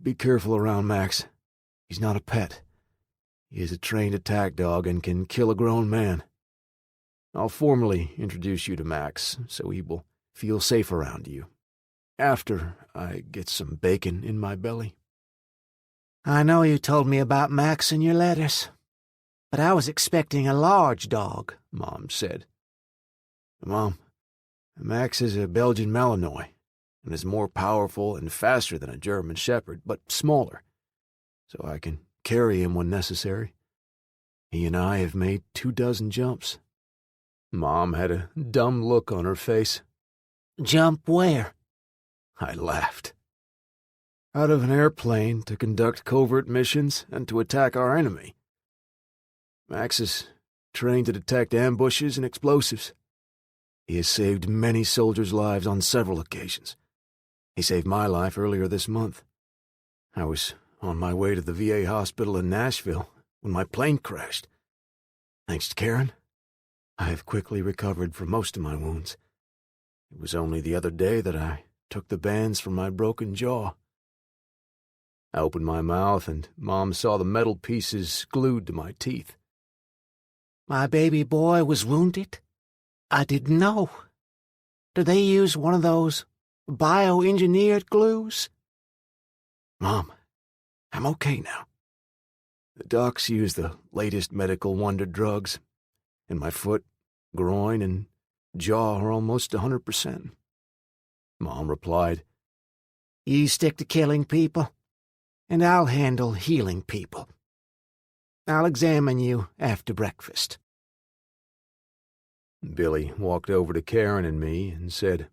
be careful around Max. He's not a pet. He is a trained attack dog and can kill a grown man. I'll formally introduce you to Max, so he will feel safe around you, after I get some bacon in my belly. I know you told me about Max in your letters, but I was expecting a large dog, Mom said. Mom, Max is a Belgian Malinois, and is more powerful and faster than a German Shepherd, but smaller, so I can carry him when necessary. He and I have made 24 jumps. Mom had a dumb look on her face. Jump where? I laughed. Out of an airplane to conduct covert missions and to attack our enemy. Max is trained to detect ambushes and explosives. He has saved many soldiers' lives on several occasions. He saved my life earlier this month. I was on my way to the VA hospital in Nashville when my plane crashed. Thanks to Karen, I have quickly recovered from most of my wounds. It was only the other day that I took the bands from my broken jaw. I opened my mouth, and Mom saw the metal pieces glued to my teeth. My baby boy was wounded? I didn't know. Do they use one of those bioengineered glues? Mom, I'm okay now. The docs use the latest medical wonder drugs, and my foot, groin, and jaw are almost 100%. Mom replied, You stick to killing people, and I'll handle healing people. I'll examine you after breakfast. Billy walked over to Karen and me and said,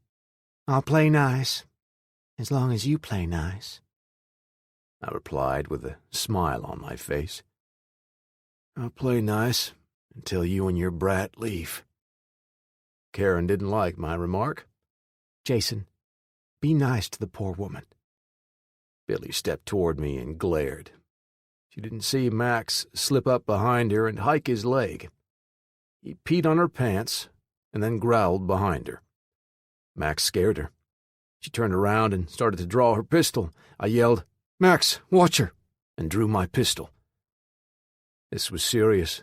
I'll play nice, as long as you play nice. I replied with a smile on my face. I'll play nice until you and your brat leave. Karen didn't like my remark. Jason, be nice to the poor woman. Billy stepped toward me and glared. She didn't see Max slip up behind her and hike his leg. He peed on her pants and then growled behind her. Max scared her. She turned around and started to draw her pistol. I yelled, "Max, watch her," and drew my pistol. This was serious,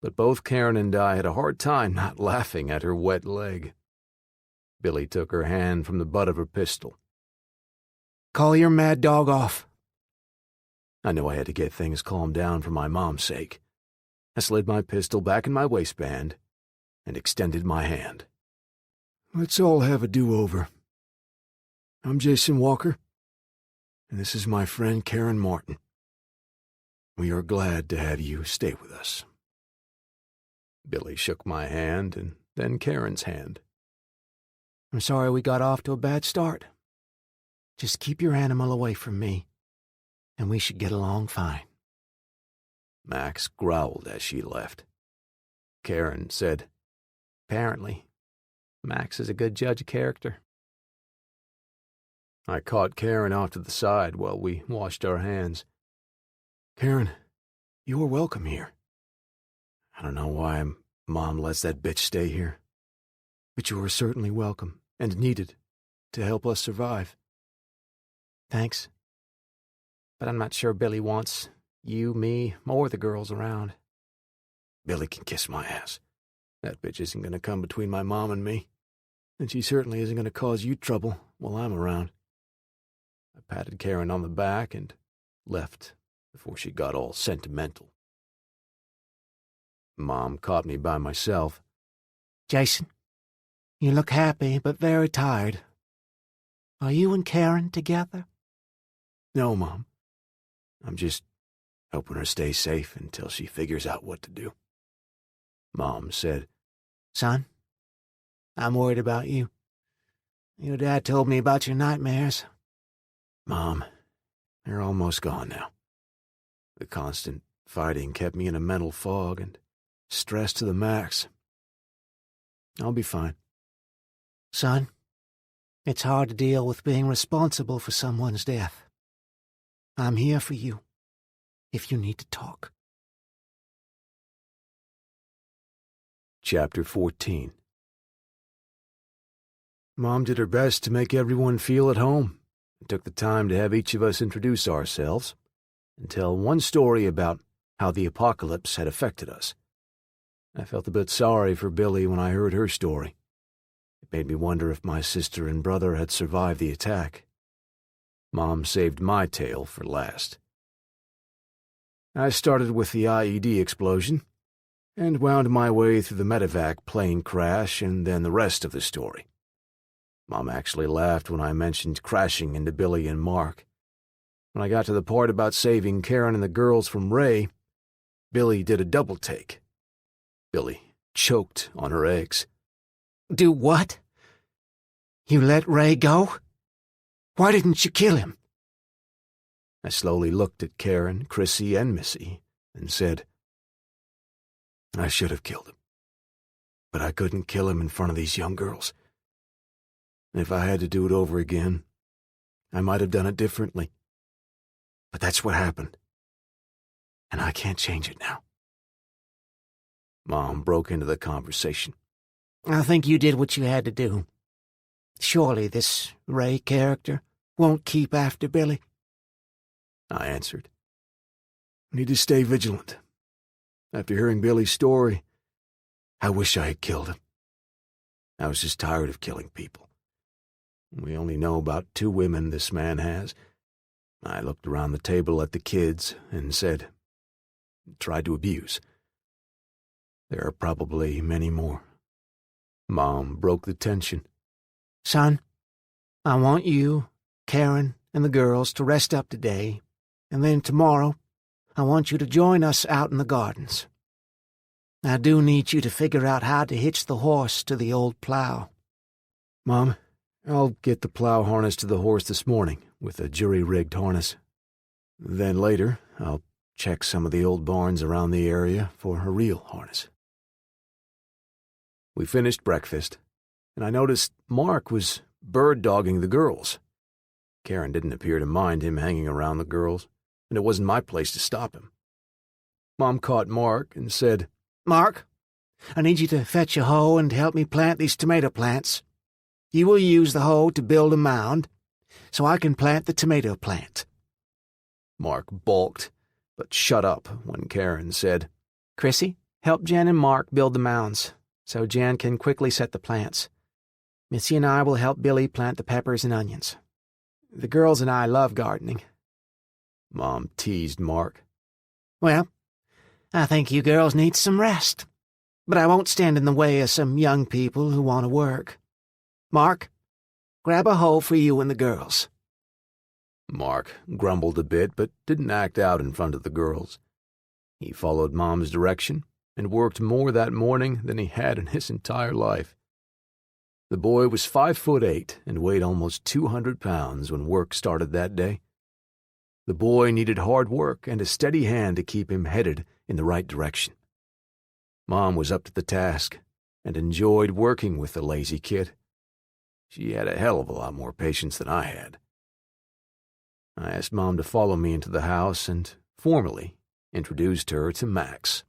but both Karen and I had a hard time not laughing at her wet leg. Billy took her hand from the butt of her pistol. Call your mad dog off. I knew I had to get things calmed down for my mom's sake. I slid my pistol back in my waistband and extended my hand. Let's all have a do-over. I'm Jason Walker, and this is my friend Karen Martin. We are glad to have you stay with us. Billy shook my hand and then Karen's hand. I'm sorry we got off to a bad start. Just keep your animal away from me, and we should get along fine. Max growled as she left. Karen said, Apparently, Max is a good judge of character. I caught Karen off to the side while we washed our hands. Karen, you are welcome here. I don't know why Mom lets that bitch stay here, but you are certainly welcome and needed to help us survive. Thanks. But I'm not sure Billy wants you, me, or the girls around. Billy can kiss my ass. That bitch isn't going to come between my mom and me, and she certainly isn't going to cause you trouble while I'm around. I patted Karen on the back and left before she got all sentimental. Mom caught me by myself. Jason, You look happy, but very tired. Are you and Karen together? No, Mom. I'm just helping her stay safe until she figures out what to do. Mom said, Son, I'm worried about you. Your dad told me about your nightmares. Mom, they're almost gone now. The constant fighting kept me in a mental fog and stressed to the max. I'll be fine. Son, it's hard to deal with being responsible for someone's death. I'm here for you, if you need to talk. Chapter 14. Mom did her best to make everyone feel at home and took the time to have each of us introduce ourselves and tell one story about how the apocalypse had affected us. I felt a bit sorry for Billy when I heard her story. It made me wonder if my sister and brother had survived the attack. Mom saved my tale for last. I started with the IED explosion and wound my way through the medevac plane crash and then the rest of the story. Mom actually laughed when I mentioned crashing into Billy and Mark. When I got to the part about saving Karen and the girls from Ray, Billy did a double take. Billy choked on her eggs. Do what? You let Ray go? Why didn't you kill him? I slowly looked at Karen, Chrissy, and Missy and said, I should have killed him. But I couldn't kill him in front of these young girls. If I had to do it over again, I might have done it differently. But that's what happened. And I can't change it now. Mom broke into the conversation. I think you did what you had to do. Surely this Ray character won't keep after Billy. I answered. I need to stay vigilant. After hearing Billy's story, I wish I had killed him. I was just tired of killing people. We only know about 2 women this man has. I looked around the table at the kids and said, tried to abuse. There are probably many more. Mom broke the tension. Son, I want you, Karen, and the girls to rest up today, and then tomorrow I want you to join us out in the gardens. I do need you to figure out how to hitch the horse to the old plow. Mom, I'll get the plow harness to the horse this morning with a jury-rigged harness. Then later, I'll check some of the old barns around the area for a real harness. We finished breakfast, and I noticed Mark was bird-dogging the girls. Karen didn't appear to mind him hanging around the girls, and it wasn't my place to stop him. Mom caught Mark and said, Mark, I need you to fetch a hoe and help me plant these tomato plants. You will use the hoe to build a mound, so I can plant the tomato plant. Mark balked, but shut up when Karen said, Chrissy, help Jen and Mark build the mounds, so Jen can quickly set the plants. Missy and I will help Billy plant the peppers and onions. The girls and I love gardening. Mom teased Mark. Well, I think you girls need some rest, but I won't stand in the way of some young people who want to work. Mark, grab a hoe for you and the girls. Mark grumbled a bit, but didn't act out in front of the girls. He followed Mom's direction and worked more that morning than he had in his entire life. The boy was 5'8" and weighed almost 200 pounds when work started that day. The boy needed hard work and a steady hand to keep him headed in the right direction. Mom was up to the task and enjoyed working with the lazy kid. She had a hell of a lot more patience than I had. I asked Mom to follow me into the house and formally introduced her to Max.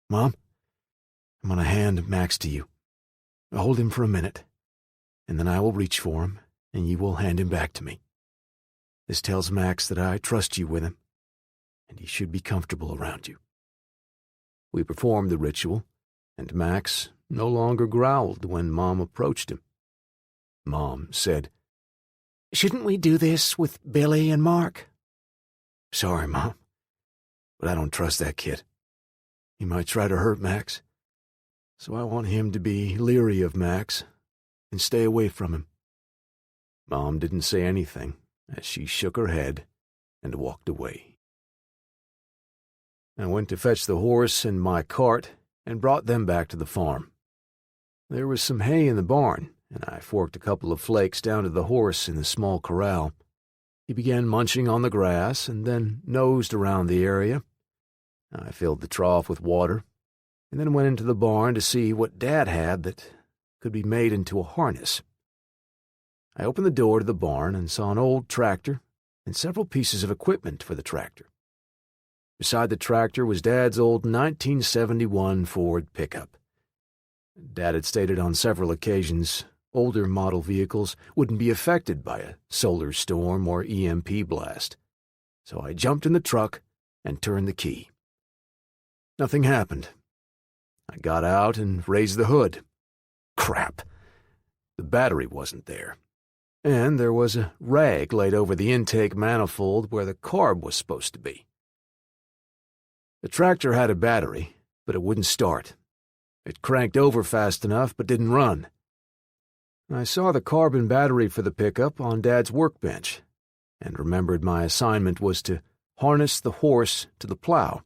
Mom, I'm going to hand Max to you. Hold him for a minute, and then I will reach for him, and you will hand him back to me. This tells Max that I trust you with him, and he should be comfortable around you. We performed the ritual, and Max no longer growled when Mom approached him. Mom said, Shouldn't we do this with Billy and Mark? Sorry, Mom, but I don't trust that kid. He might try to hurt Max. so I want him to be leery of Max and stay away from him." Mom didn't say anything as she shook her head and walked away. I went to fetch the horse and my cart and brought them back to the farm. There was some hay in the barn, and I forked a couple of flakes down to the horse in the small corral. He began munching on the grass and then nosed around the area. I filled the trough with water and then went into the barn to see what Dad had that could be made into a harness. I opened the door to the barn and saw an old tractor and several pieces of equipment for the tractor. Beside the tractor was Dad's old 1971 Ford pickup. Dad had stated on several occasions older model vehicles wouldn't be affected by a solar storm or EMP blast. So I jumped in the truck and turned the key. Nothing happened. I got out and raised the hood. Crap! The battery wasn't there. And there was a rag laid over the intake manifold where the carb was supposed to be. The tractor had a battery, but it wouldn't start. It cranked over fast enough, but didn't run. I saw the carbon battery for the pickup on Dad's workbench, and remembered my assignment was to harness the horse to the plow,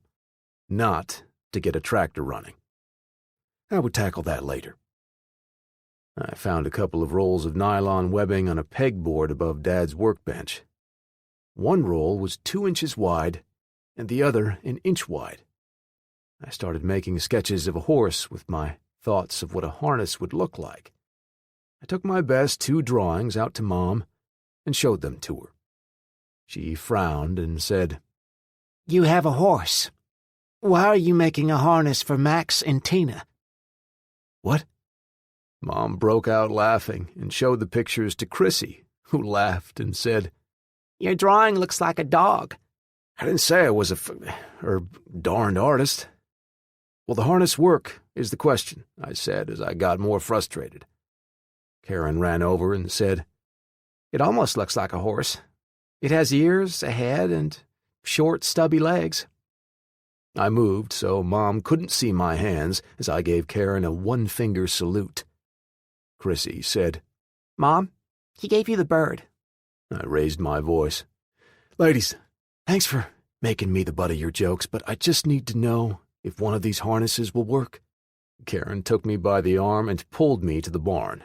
not to get a tractor running. I would tackle that later. I found a couple of rolls of nylon webbing on a pegboard above Dad's workbench. One roll was 2 inches wide, and the other an inch wide. I started making sketches of a horse with my thoughts of what a harness would look like. I took my best 2 drawings out to Mom and showed them to her. She frowned and said, "You have a horse. Why are you making a harness for Max and Tina?" "What?" Mom broke out laughing and showed the pictures to Chrissy, who laughed and said, "Your drawing looks like a dog." "I didn't say I was darned artist." "Will the harness work, is the question," I said as I got more frustrated. Karen ran over and said, "It almost looks like a horse. It has ears, a head, and short, stubby legs." I moved so Mom couldn't see my hands as I gave Karen a 1-finger salute. Chrissy said, "Mom, he gave you the bird." I raised my voice. "Ladies, thanks for making me the butt of your jokes, but I just need to know if one of these harnesses will work." Karen took me by the arm and pulled me to the barn.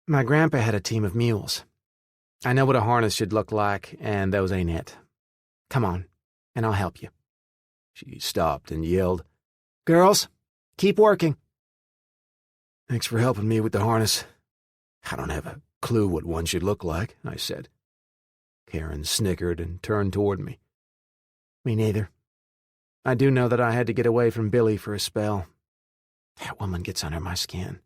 "My grandpa had a team of mules. I know what a harness should look like, and those ain't it. Come on, and I'll help you." She stopped and yelled, "Girls, keep working." "Thanks for helping me with the harness. I don't have a clue what one should look like," I said. Karen snickered and turned toward me. "Me neither. I do know that I had to get away from Billy for a spell. That woman gets under my skin."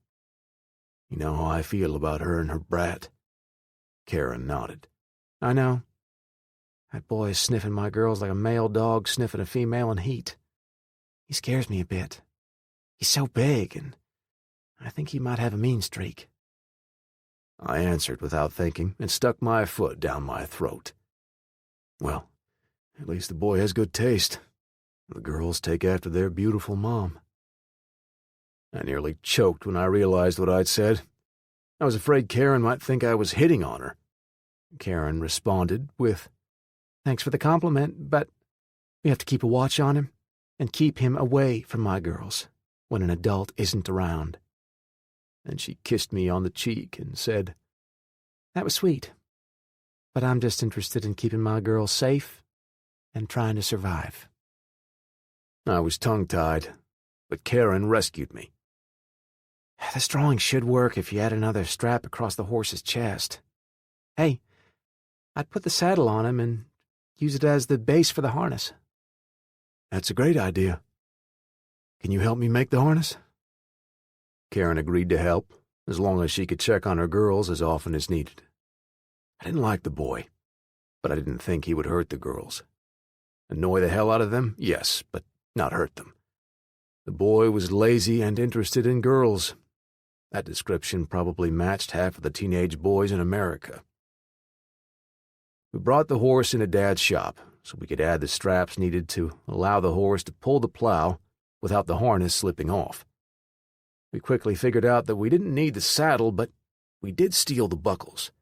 "You know how I feel about her and her brat." Karen nodded. "I know. That boy is sniffing my girls like a male dog sniffing a female in heat. He scares me a bit. He's so big, and I think he might have a mean streak." I answered without thinking and stuck my foot down my throat. Well, at least the boy has good taste. The girls take after their beautiful mom. I nearly choked when I realized what I'd said. I was afraid Karen might think I was hitting on her. Karen responded with, "Thanks for the compliment, but we have to keep a watch on him and keep him away from my girls when an adult isn't around." And she kissed me on the cheek and said, "That was sweet, but I'm just interested in keeping my girls safe and trying to survive." I was tongue-tied, but Karen rescued me. "This drawing should work if you add another strap across the horse's chest. Hey, I'd put the saddle on him and use it as the base for the harness." "That's a great idea. Can you help me make the harness?" Karen agreed to help, as long as she could check on her girls as often as needed. I didn't like the boy, but I didn't think he would hurt the girls. Annoy the hell out of them? Yes, but not hurt them. The boy was lazy and interested in girls. That description probably matched half of the teenage boys in America. We brought the horse into Dad's shop so we could add the straps needed to allow the horse to pull the plow without the harness slipping off. We quickly figured out that we didn't need the saddle, but we did steal the buckles.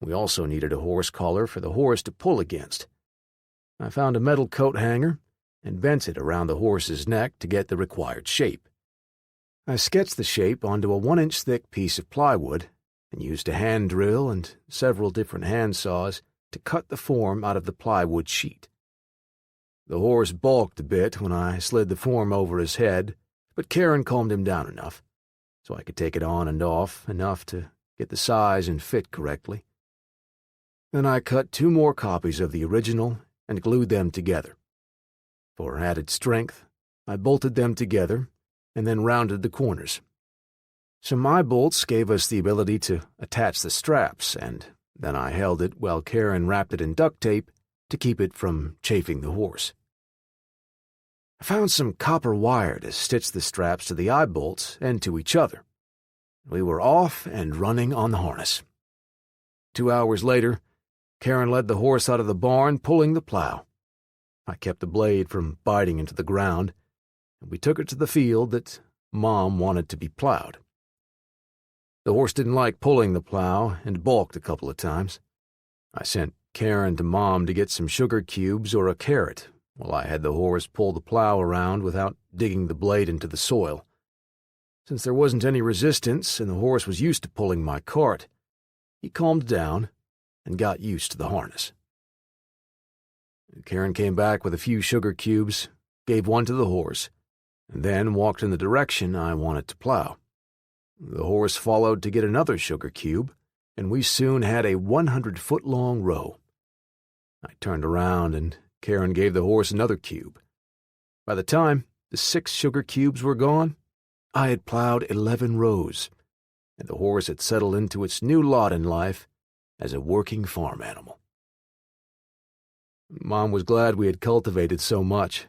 We also needed a horse collar for the horse to pull against. I found a metal coat hanger and bent it around the horse's neck to get the required shape. I sketched the shape onto a 1-inch thick piece of plywood and used a hand drill and several different hand saws to cut the form out of the plywood sheet. The horse balked a bit when I slid the form over his head, but Karen calmed him down enough, so I could take it on and off enough to get the size and fit correctly. Then I cut 2 more copies of the original and glued them together. For added strength, I bolted them together and then rounded the corners. Some eye bolts gave us the ability to attach the straps, and then I held it while Karen wrapped it in duct tape to keep it from chafing the horse. I found some copper wire to stitch the straps to the eye bolts and to each other. We were off and running on the harness. 2 hours later, Karen led the horse out of the barn, pulling the plow. I kept the blade from biting into the ground, and we took it to the field that Mom wanted to be plowed. The horse didn't like pulling the plow and balked a couple of times. I sent Karen to Mom to get some sugar cubes or a carrot while I had the horse pull the plow around without digging the blade into the soil. Since there wasn't any resistance and the horse was used to pulling my cart, he calmed down and got used to the harness. Karen came back with a few sugar cubes, gave one to the horse, and then walked in the direction I wanted to plow. The horse followed to get another sugar cube, and we soon had a 100-foot-long row. I turned around, and Karen gave the horse another cube. By the time the 6 sugar cubes were gone, I had plowed 11 rows, and the horse had settled into its new lot in life as a working farm animal. Mom was glad we had cultivated so much,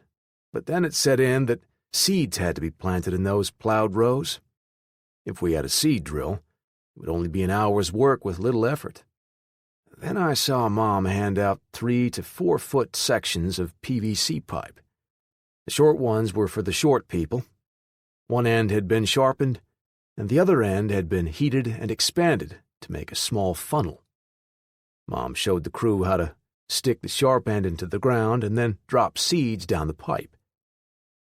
but then it set in that seeds had to be planted in those plowed rows. If we had a seed drill, it would only be an hour's work with little effort. Then I saw Mom hand out 3 to 4 foot sections of PVC pipe. The short ones were for the short people. One end had been sharpened, and the other end had been heated and expanded to make a small funnel. Mom showed the crew how to stick the sharp end into the ground and then drop seeds down the pipe.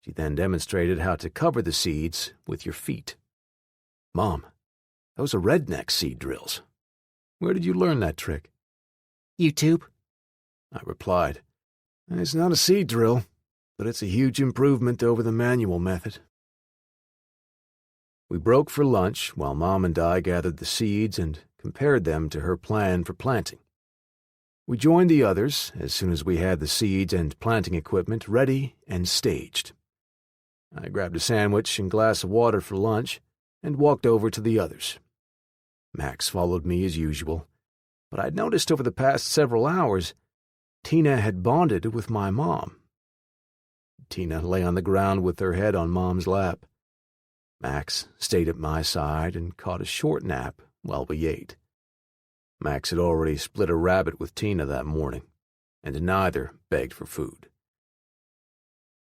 She then demonstrated how to cover the seeds with your feet. Mom, those are redneck seed drills. Where did you learn that trick? YouTube. I replied. It's not a seed drill, but it's a huge improvement over the manual method. We broke for lunch while Mom and I gathered the seeds and compared them to her plan for planting. We joined the others as soon as we had the seeds and planting equipment ready and staged. I grabbed a sandwich and glass of water for lunch and walked over to the others. Max followed me as usual, but I'd noticed over the past several hours Tina had bonded with my mom. Tina lay on the ground with her head on Mom's lap. Max stayed at my side and caught a short nap while we ate. Max had already split a rabbit with Tina that morning, and neither begged for food.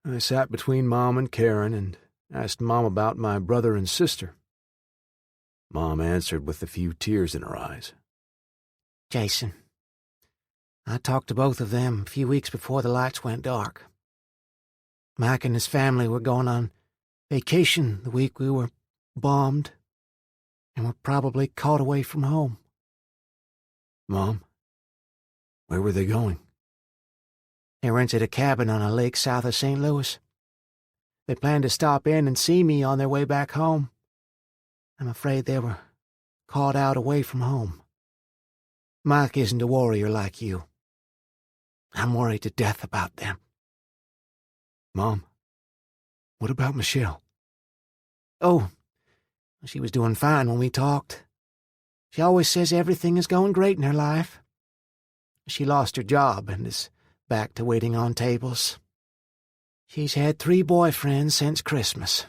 I sat between Mom and Karen and asked Mom about my brother and sister. Mom answered with a few tears in her eyes. Jason, I talked to both of them a few weeks before the lights went dark. Mike and his family were going on vacation the week we were bombed, and were probably caught away from home. Mom, where were they going? They rented a cabin on a lake south of St. Louis. They planned to stop in and see me on their way back home. I'm afraid they were caught out away from home. Mike isn't a warrior like you. I'm worried to death about them. Mom, what about Michelle? Oh, she was doing fine when we talked. She always says everything is going great in her life. She lost her job and is back to waiting on tables. She's had 3 boyfriends since Christmas.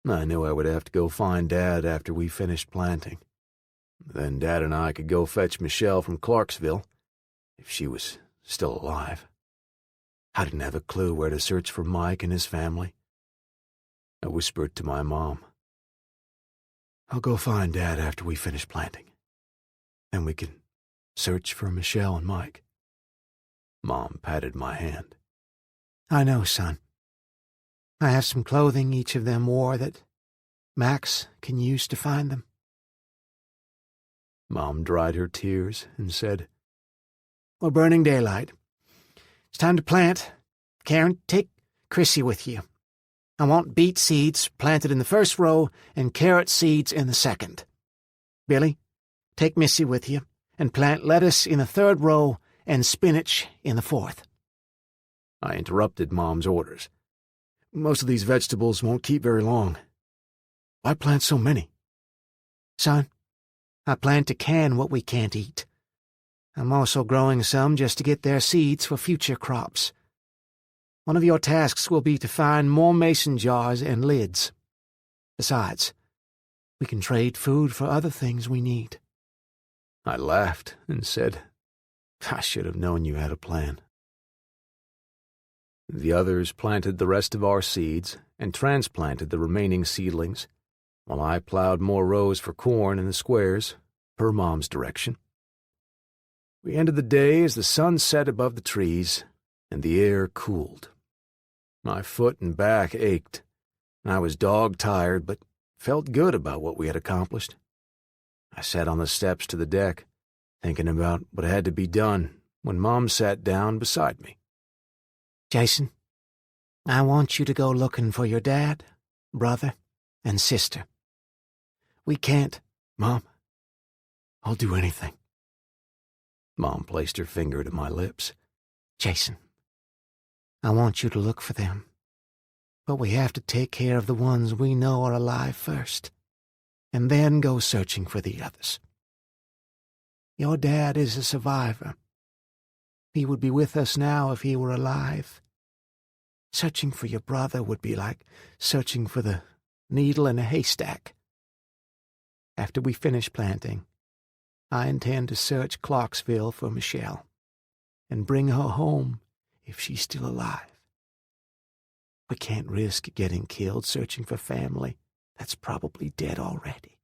I knew I would have to go find Dad after we finished planting. Then Dad and I could go fetch Michelle from Clarksville, if she was still alive. I didn't have a clue where to search for Mike and his family. I whispered to my mom. "I'll go find Dad after we finish planting. Then we can search for Michelle and Mike." Mom patted my hand. "I know, son. I have some clothing each of them wore that Max can use to find them." Mom dried her tears and said, "We're burning daylight. It's time to plant. Karen, take Chrissy with you. I want beet seeds planted in the first row and carrot seeds in the second. Billy, take Missy with you and plant lettuce in the third row and spinach in the fourth." I interrupted Mom's orders. "Most of these vegetables won't keep very long. Why plant so many?" "Son, I plan to can what we can't eat. I'm also growing some just to get their seeds for future crops. One of your tasks will be to find more mason jars and lids. Besides, we can trade food for other things we need." I laughed and said, "I should have known you had a plan." The others planted the rest of our seeds and transplanted the remaining seedlings, while I plowed more rows for corn in the squares, per Mom's direction. We ended the day as the sun set above the trees and the air cooled. My foot and back ached, and I was dog-tired but felt good about what we had accomplished. I sat on the steps to the deck, thinking about what had to be done when Mom sat down beside me. "Jason, I want you to go looking for your dad, brother, and sister. We can't." "Mom, I'll do anything." Mom placed her finger to my lips. "Jason, I want you to look for them. But we have to take care of the ones we know are alive first, and then go searching for the others. Your dad is a survivor. He would be with us now if he were alive. Searching for your brother would be like searching for the needle in a haystack. After we finish planting, I intend to search Clarksville for Michelle and bring her home if she's still alive. We can't risk getting killed searching for family that's probably dead already."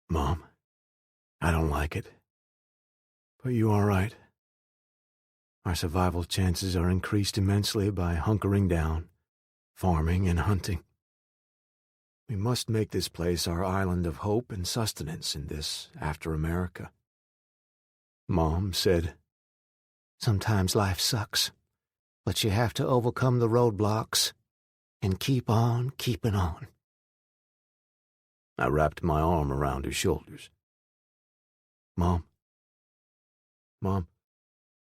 "Mom, I don't like it. But you are right. Our survival chances are increased immensely by hunkering down, farming, and hunting. We must make this place our island of hope and sustenance in this after America." Mom said, "Sometimes life sucks, but you have to overcome the roadblocks and keep on keeping on." I wrapped my arm around her shoulders. Mom,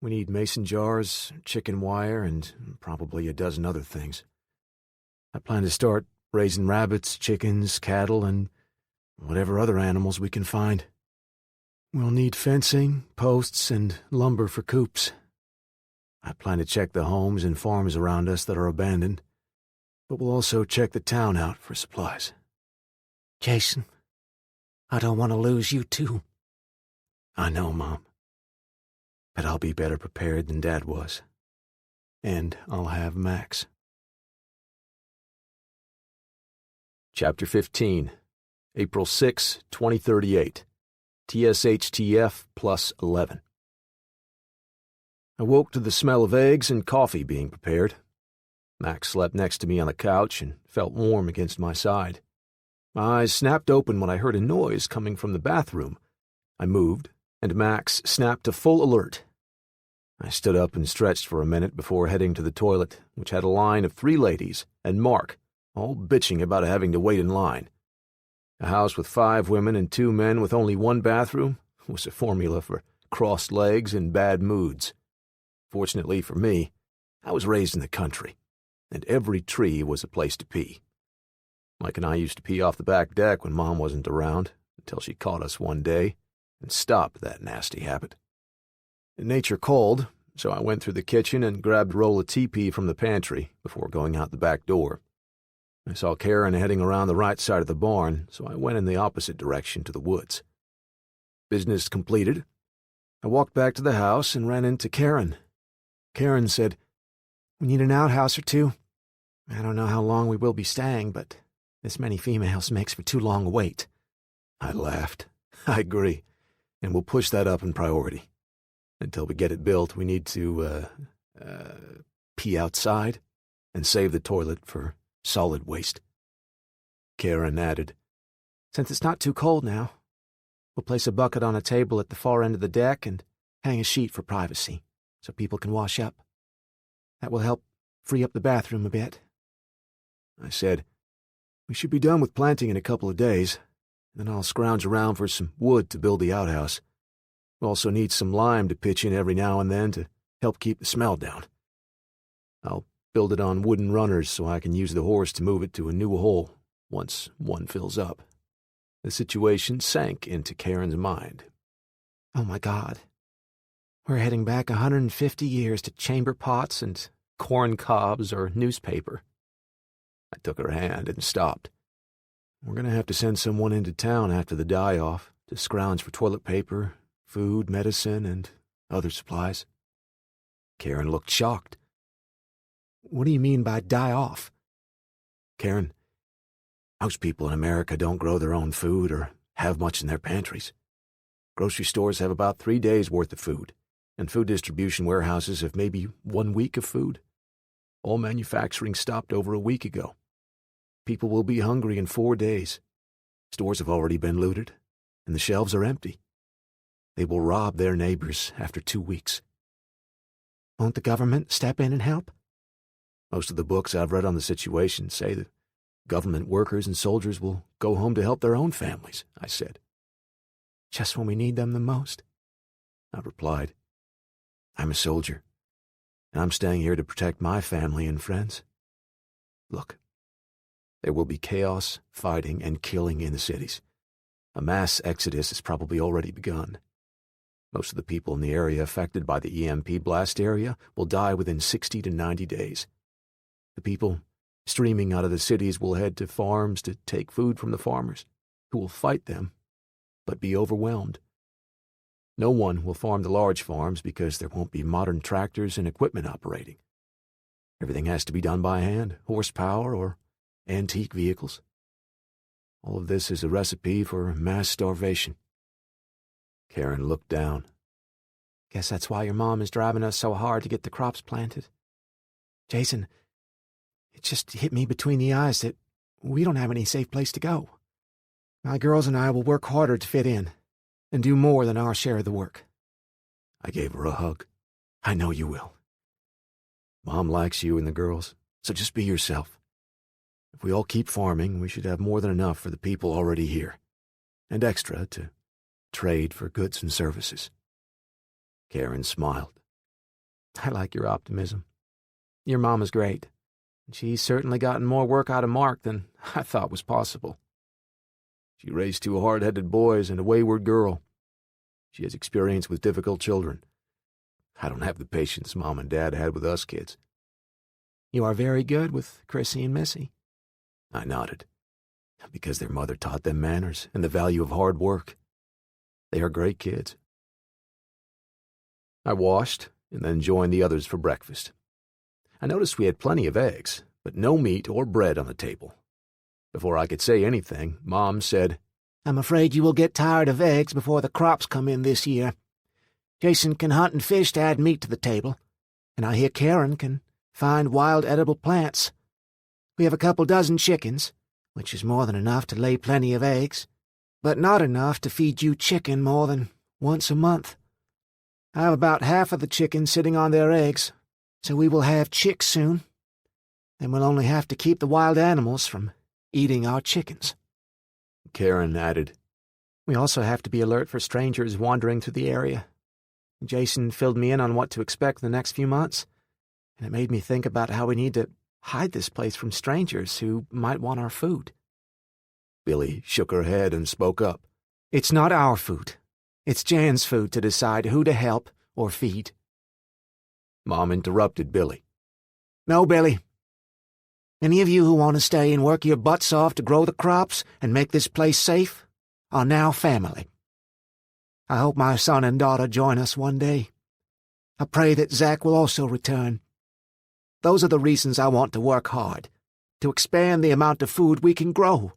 we need mason jars, chicken wire, and probably a dozen other things. I plan to start raising rabbits, chickens, cattle, and whatever other animals we can find. We'll need fencing, posts, and lumber for coops. I plan to check the homes and farms around us that are abandoned, but we'll also check the town out for supplies. "Jason, I don't want to lose you too." "I know, Mom. But I'll be better prepared than Dad was. And I'll have Max." Chapter 15, April 6, 2038. TSHTF plus 11. I woke to the smell of eggs and coffee being prepared. Max slept next to me on the couch and felt warm against my side. My eyes snapped open when I heard a noise coming from the bathroom. I moved, and Max snapped to full alert. I stood up and stretched for a minute before heading to the toilet, which had a line of 3 ladies and Mark, all bitching about having to wait in line. A house with 5 women and 2 men with only 1 bathroom was a formula for crossed legs and bad moods. Fortunately for me, I was raised in the country, and every tree was a place to pee. Mike and I used to pee off the back deck when Mom wasn't around, until she caught us one day and stopped that nasty habit. Nature called, so I went through the kitchen and grabbed a roll of teepee from the pantry before going out the back door. I saw Karen heading around the right side of the barn, so I went in the opposite direction to the woods. Business completed, I walked back to the house and ran into Karen. Karen said, "We need an outhouse or 2. I don't know how long we will be staying, but this many females makes for too long a wait. I laughed. I agree, and we'll push that up in priority. Until we get it built, we need to, pee outside and save the toilet for solid waste. Karen added, Since it's not too cold now, we'll place a bucket on a table at the far end of the deck and hang a sheet for privacy, so people can wash up. That will help free up the bathroom a bit. I said, we should be done with planting in a couple of days, then I'll scrounge around for some wood to build the outhouse. We'll also need some lime to pitch in every now and then to help keep the smell down. I'll build it on wooden runners so I can use the horse to move it to a new hole once one fills up. The situation sank into Karen's mind. Oh my God. We're heading back 150 years to chamber pots and corn cobs or newspaper. I took her hand and stopped. We're going to have to send someone into town after the die-off to scrounge for toilet paper, food, medicine, and other supplies. Karen looked shocked. What do you mean by die-off? Karen, most people in America don't grow their own food or have much in their pantries. Grocery stores have about 3 days' worth of food, and food distribution warehouses have maybe 1 week of food. All manufacturing stopped over a week ago. People will be hungry in 4 days. Stores have already been looted, and the shelves are empty. They will rob their neighbors after 2 weeks. Won't the government step in and help? Most of the books I've read on the situation say that government workers and soldiers will go home to help their own families, I said. Just when we need them the most, I replied. I'm a soldier, and I'm staying here to protect my family and friends. Look, there will be chaos, fighting, and killing in the cities. A mass exodus has probably already begun. Most of the people in the area affected by the EMP blast area will die within 60 to 90 days. The people streaming out of the cities will head to farms to take food from the farmers, who will fight them, but be overwhelmed. No one will farm the large farms because there won't be modern tractors and equipment operating. Everything has to be done by hand, horsepower, or antique vehicles. All of this is a recipe for mass starvation. Karen looked down. Guess that's why your mom is driving us so hard to get the crops planted. Jason, it just hit me between the eyes that we don't have any safe place to go. My girls and I will work harder to fit in and do more than our share of the work. I gave her a hug. I know you will. Mom likes you and the girls, so just be yourself. If we all keep farming, we should have more than enough for the people already here, and extra to trade for goods and services. Karen smiled. I like your optimism. Your mom is great. She's certainly gotten more work out of Mark than I thought was possible. She raised 2 hard-headed boys and a wayward girl. She has experience with difficult children. I don't have the patience Mom and Dad had with us kids. You are very good with Chrissy and Missy. I nodded. Because their mother taught them manners and the value of hard work. They are great kids. I washed and then joined the others for breakfast. I noticed we had plenty of eggs, but no meat or bread on the table. Before I could say anything, Mom said, I'm afraid you will get tired of eggs before the crops come in this year. Jason can hunt and fish to add meat to the table, and I hear Karen can find wild edible plants. We have a couple dozen chickens, which is more than enough to lay plenty of eggs, but not enough to feed you chicken more than once a month. I have about half of the chickens sitting on their eggs, so we will have chicks soon. Then we'll only have to keep the wild animals from eating our chickens. Karen added, We also have to be alert for strangers wandering through the area. Jason filled me in on what to expect in the next few months, and it made me think about how we need to hide this place from strangers who might want our food. Billy shook her head and spoke up. It's not our food. It's Jan's food to decide who to help or feed. Mom interrupted Billy. No, Billy. Any of you who want to stay and work your butts off to grow the crops and make this place safe are now family. I hope my son and daughter join us one day. I pray that Zach will also return. Those are the reasons I want to work hard, to expand the amount of food we can grow.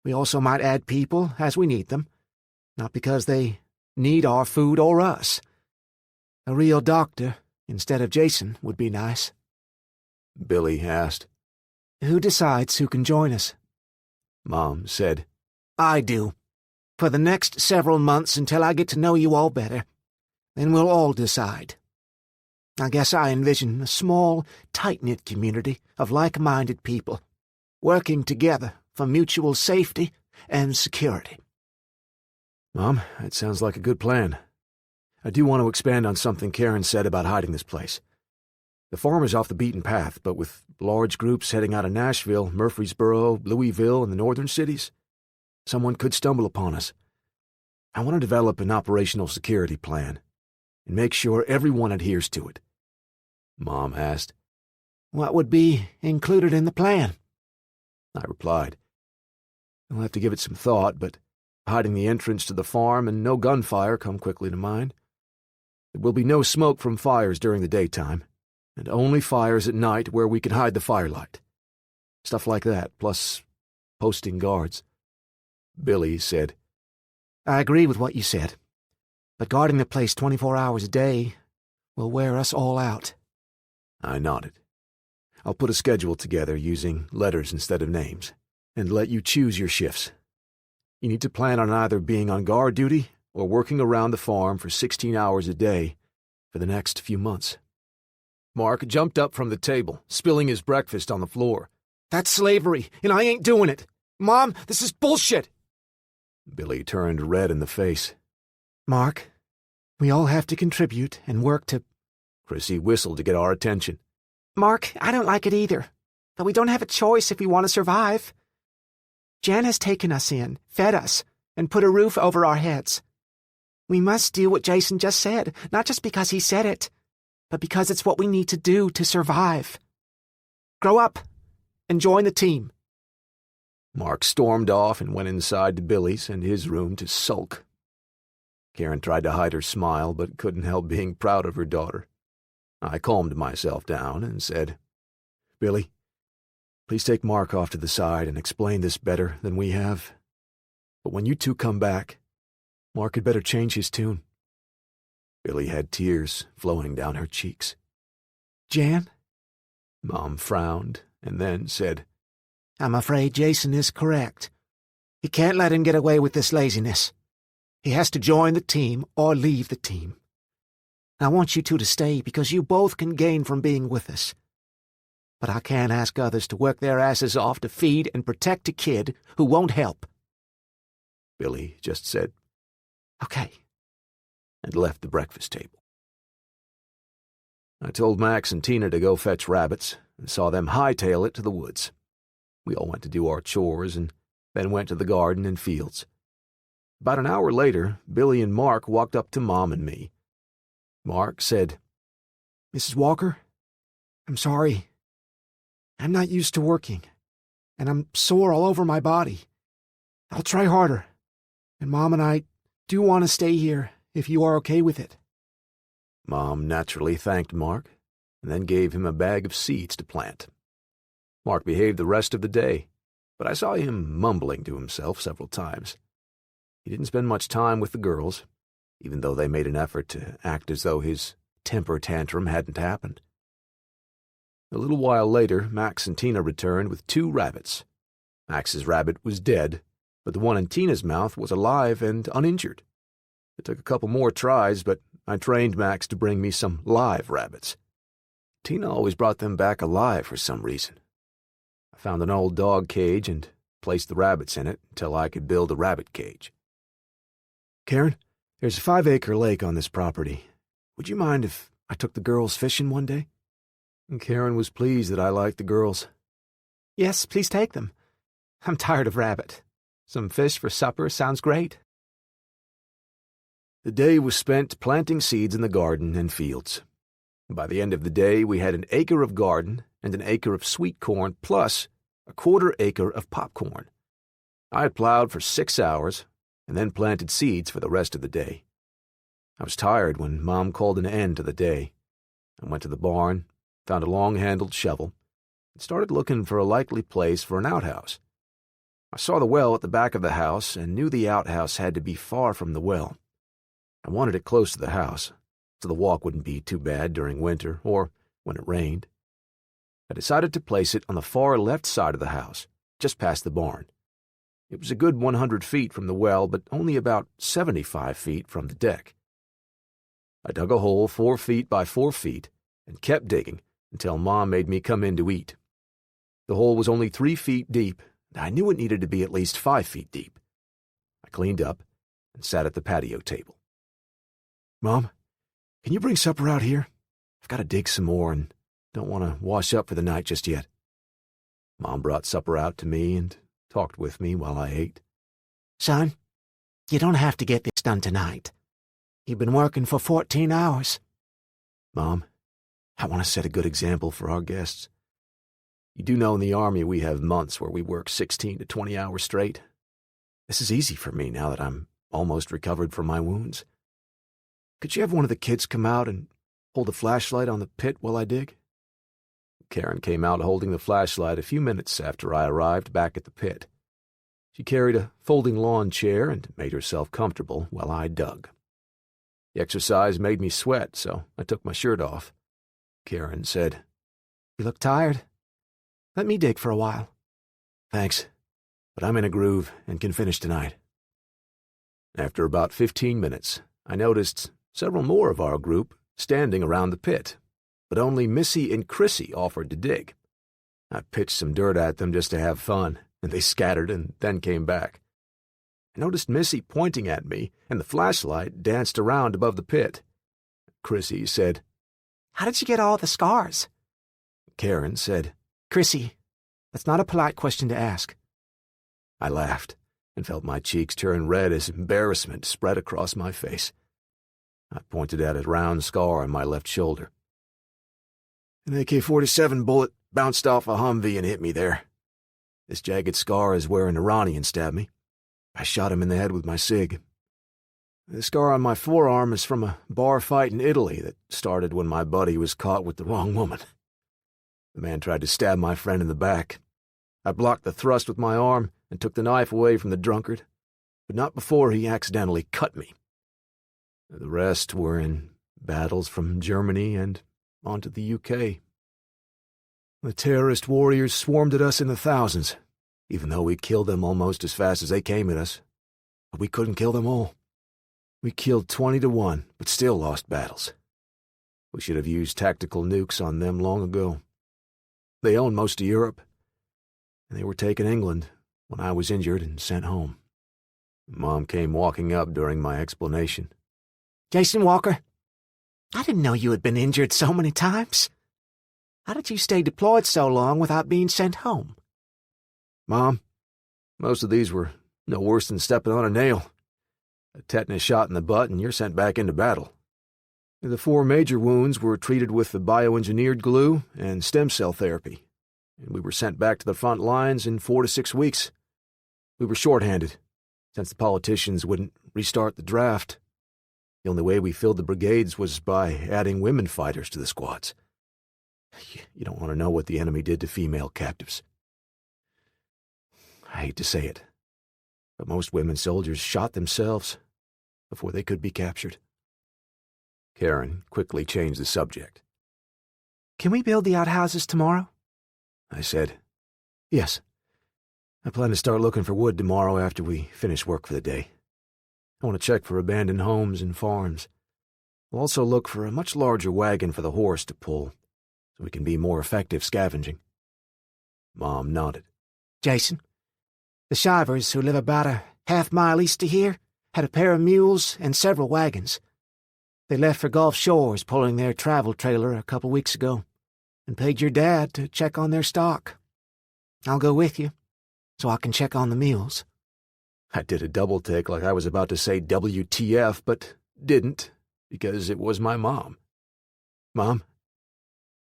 We also might add people as we need them, not because they need our food or us. A real doctor, instead of Jason, would be nice. Billy asked. Who decides who can join us? Mom said. I do. For the next several months until I get to know you all better. Then we'll all decide. I guess I envision a small, tight-knit community of like-minded people, working together for mutual safety and security. Mom, that sounds like a good plan. I do want to expand on something Karen said about hiding this place. The farm is off the beaten path, but with large groups heading out of Nashville, Murfreesboro, Louisville, and the northern cities, someone could stumble upon us. I want to develop an operational security plan and make sure everyone adheres to it. Mom asked. What would be included in the plan? I replied. I'll have to give it some thought, but hiding the entrance to the farm and no gunfire come quickly to mind. There will be no smoke from fires during the daytime, and only fires at night where we can hide the firelight. Stuff like that, plus posting guards. Billy said. I agree with what you said, but guarding the place 24 hours a day will wear us all out. I nodded. I'll put a schedule together using letters instead of names, and let you choose your shifts. You need to plan on either being on guard duty or working around the farm for 16 hours a day for the next few months. Mark jumped up from the table, spilling his breakfast on the floor. That's slavery, and I ain't doing it. Mom, this is bullshit. Billy turned red in the face. Mark, we all have to contribute and work to... Chrissy whistled to get our attention. Mark, I don't like it either, but we don't have a choice if we want to survive. Jan has taken us in, fed us, and put a roof over our heads. We must do what Jason just said, not just because he said it, but because it's what we need to do to survive. Grow up and join the team. Mark stormed off and went inside to Billy's and his room to sulk. Karen tried to hide her smile, but couldn't help being proud of her daughter. I calmed myself down and said, Billy, please take Mark off to the side and explain this better than we have. But when you two come back, Mark had better change his tune. Billy had tears flowing down her cheeks. Jan? Mom frowned and then said, I'm afraid Jason is correct. You can't let him get away with this laziness. He has to join the team or leave the team. I want you two to stay because you both can gain from being with us. But I can't ask others to work their asses off to feed and protect a kid who won't help. Billy just said, Okay, and left the breakfast table. I told Max and Tina to go fetch rabbits and saw them hightail it to the woods. We all went to do our chores and then went to the garden and fields. About an hour later, Billy and Mark walked up to Mom and me. Mark said, Mrs. Walker, I'm sorry. I'm not used to working, and I'm sore all over my body. I'll try harder, and Mom and I do want to stay here if you are okay with it. Mom naturally thanked Mark and then gave him a bag of seeds to plant. Mark behaved the rest of the day, but I saw him mumbling to himself several times. He didn't spend much time with the girls, even though they made an effort to act as though his temper tantrum hadn't happened. A little while later, Max and Tina returned with 2 rabbits. Max's rabbit was dead, but the one in Tina's mouth was alive and uninjured. It took a couple more tries, but I trained Max to bring me some live rabbits. Tina always brought them back alive for some reason. I found an old dog cage and placed the rabbits in it until I could build a rabbit cage. Karen, there's a 5-acre lake on this property. Would you mind if I took the girls fishing one day? And Karen was pleased that I liked the girls. Yes, please take them. I'm tired of rabbit. Some fish for supper sounds great. The day was spent planting seeds in the garden and fields. By the end of the day, we had an acre of garden and an acre of sweet corn plus a 1/4 acre of popcorn. I had plowed for 6 hours and then planted seeds for the rest of the day. I was tired when Mom called an end to the day. I went to the barn, found a long-handled shovel, and started looking for a likely place for an outhouse. I saw the well at the back of the house and knew the outhouse had to be far from the well. I wanted it close to the house, so the walk wouldn't be too bad during winter or when it rained. I decided to place it on the far left side of the house, just past the barn. It was a good 100 feet from the well, but only about 75 feet from the deck. I dug a hole 4 feet by 4 feet and kept digging until Mom made me come in to eat. The hole was only 3 feet deep, and I knew it needed to be at least 5 feet deep. I cleaned up and sat at the patio table. "Mom, can you bring supper out here? I've got to dig some more and don't want to wash up for the night just yet." Mom brought supper out to me and talked with me while I ate. Son, you don't have to get this done tonight. You've been working for 14 hours. Mom, I want to set a good example for our guests. You do know in the Army we have months where we work 16 to 20 hours straight. This is easy for me now that I'm almost recovered from my wounds. Could you have one of the kids come out and hold a flashlight on the pit while I dig? Karen came out holding the flashlight a few minutes after I arrived back at the pit. She carried a folding lawn chair and made herself comfortable while I dug. The exercise made me sweat, so I took my shirt off. Karen said, "You look tired. Let me dig for a while." "Thanks, but I'm in a groove and can finish tonight." After about 15 minutes, I noticed several more of our group standing around the pit, but only Missy and Chrissy offered to dig. I pitched some dirt at them just to have fun, and they scattered and then came back. I noticed Missy pointing at me, and the flashlight danced around above the pit. Chrissy said, "How did you get all the scars?" Karen said, "Chrissy, that's not a polite question to ask." I laughed and felt my cheeks turn red as embarrassment spread across my face. I pointed at a round scar on my left shoulder. "An AK-47 bullet bounced off a Humvee and hit me there. This jagged scar is where an Iranian stabbed me. I shot him in the head with my SIG. The scar on my forearm is from a bar fight in Italy that started when my buddy was caught with the wrong woman. The man tried to stab my friend in the back. I blocked the thrust with my arm and took the knife away from the drunkard, but not before he accidentally cut me. The rest were in battles from Germany and onto the UK. The terrorist warriors swarmed at us in the thousands, even though we killed them almost as fast as they came at us. But we couldn't kill them all. We killed 20 to 1, but still lost battles. We should have used tactical nukes on them long ago. They owned most of Europe, and they were taken England when I was injured and sent home." Mom came walking up during my explanation. "Jason Walker, I didn't know you had been injured so many times. How did you stay deployed so long without being sent home?" "Mom, most of these were no worse than stepping on a nail. A tetanus shot in the butt and you're sent back into battle. The 4 major wounds were treated with the bioengineered glue and stem cell therapy, and we were sent back to the front lines in 4 to 6 weeks. We were shorthanded, since the politicians wouldn't restart the draft. The only way we filled the brigades was by adding women fighters to the squads. You don't want to know what the enemy did to female captives. I hate to say it, but most women soldiers shot themselves before they could be captured." Karen quickly changed the subject. "Can we build the outhouses tomorrow?" I said, "Yes. I plan to start looking for wood tomorrow after we finish work for the day. I want to check for abandoned homes and farms. We'll also look for a much larger wagon for the horse to pull, so we can be more effective scavenging." Mom nodded. "Jason, the Shivers, who live about a half-mile east of here, had a pair of mules and several wagons. They left for Gulf Shores pulling their travel trailer a couple weeks ago and paid your dad to check on their stock. I'll go with you, so I can check on the mules." I did a double take like I was about to say WTF, but didn't, because it was my mom. "Mom,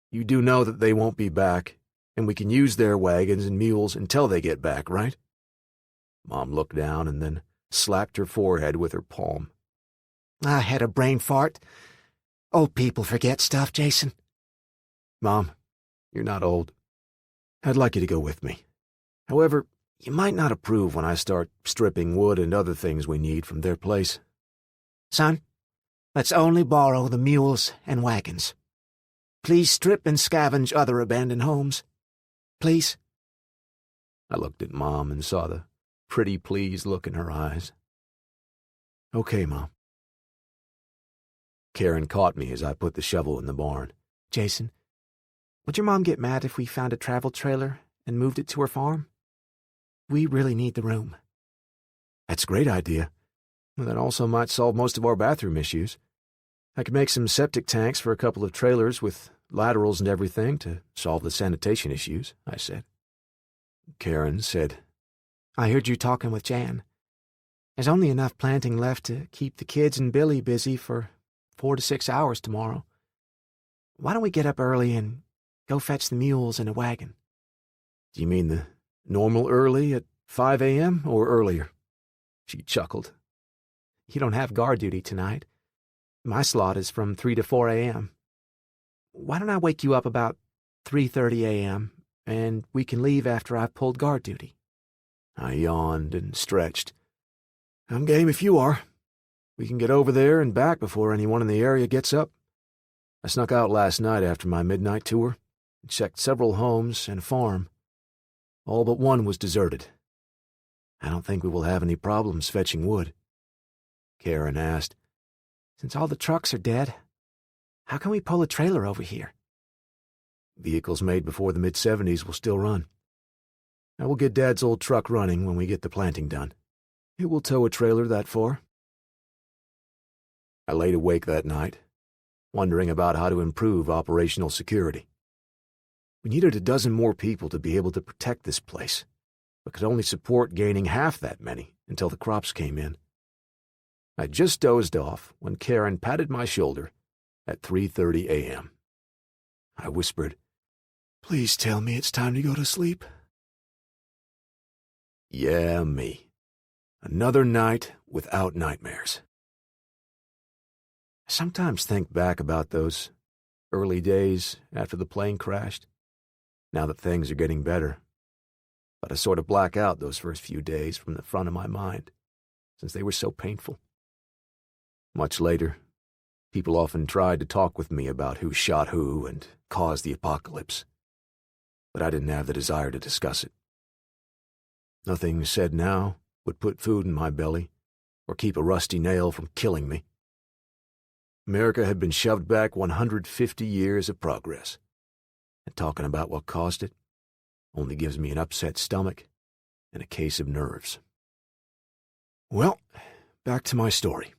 you do know that they won't be back, and we can use their wagons and mules until they get back, right?" Mom looked down and then slapped her forehead with her palm. "I had a brain fart. Old people forget stuff, Jason." "Mom, You're not old. I'd like you to go with me. However, you might not approve when I start stripping wood and other things we need from their place. Son, let's only borrow the mules and wagons. Please strip and scavenge other abandoned homes. Please. I looked at Mom and saw the pretty pleased look in her eyes. Okay, Mom. Karen caught me as I put the shovel in the barn. Jason, would your mom get mad if we found a travel trailer and moved it to her farm? We really need the room. That's a great idea. Well, that also might solve most of our bathroom issues. I could make some septic tanks for a couple of trailers with laterals and everything to solve the sanitation issues, I said. Karen said, I heard you talking with Jan. There's only enough planting left to keep the kids and Billy busy for 4 to 6 hours tomorrow. Why don't we get up early and go fetch the mules in a wagon? Do you mean the normal early at 5 a.m. or earlier? She chuckled. You don't have guard duty tonight. My slot is from 3 to 4 a.m. Why don't I wake you up about 3:30 a.m., and we can leave after I've pulled guard duty? I yawned and stretched. I'm game if you are. We can get over there and back before anyone in the area gets up. I snuck out last night after my midnight tour and checked several homes and a farm. All but one was deserted. I don't think we will have any problems fetching wood. Karen asked, Since all the trucks are dead, how can we pull a trailer over here? Vehicles made before the mid-'70s will still run. I will get Dad's old truck running when we get the planting done. It will tow a trailer that far. I laid awake that night, wondering about how to improve operational security. We needed a dozen more people to be able to protect this place, but could only support gaining half that many until the crops came in. I just dozed off when Karen patted my shoulder at 3:30 a.m. I whispered, Please tell me it's time to go to sleep. Yeah, me. Another night without nightmares. I sometimes think back about those early days after the plane crashed, now that things are getting better. But I sort of black out those first few days from the front of my mind, since they were so painful. Much later, people often tried to talk with me about who shot who and caused the apocalypse, but I didn't have the desire to discuss it. Nothing said now would put food in my belly or keep a rusty nail from killing me. America had been shoved back 150 years of progress, and talking about what caused it only gives me an upset stomach and a case of nerves. Well, back to my story.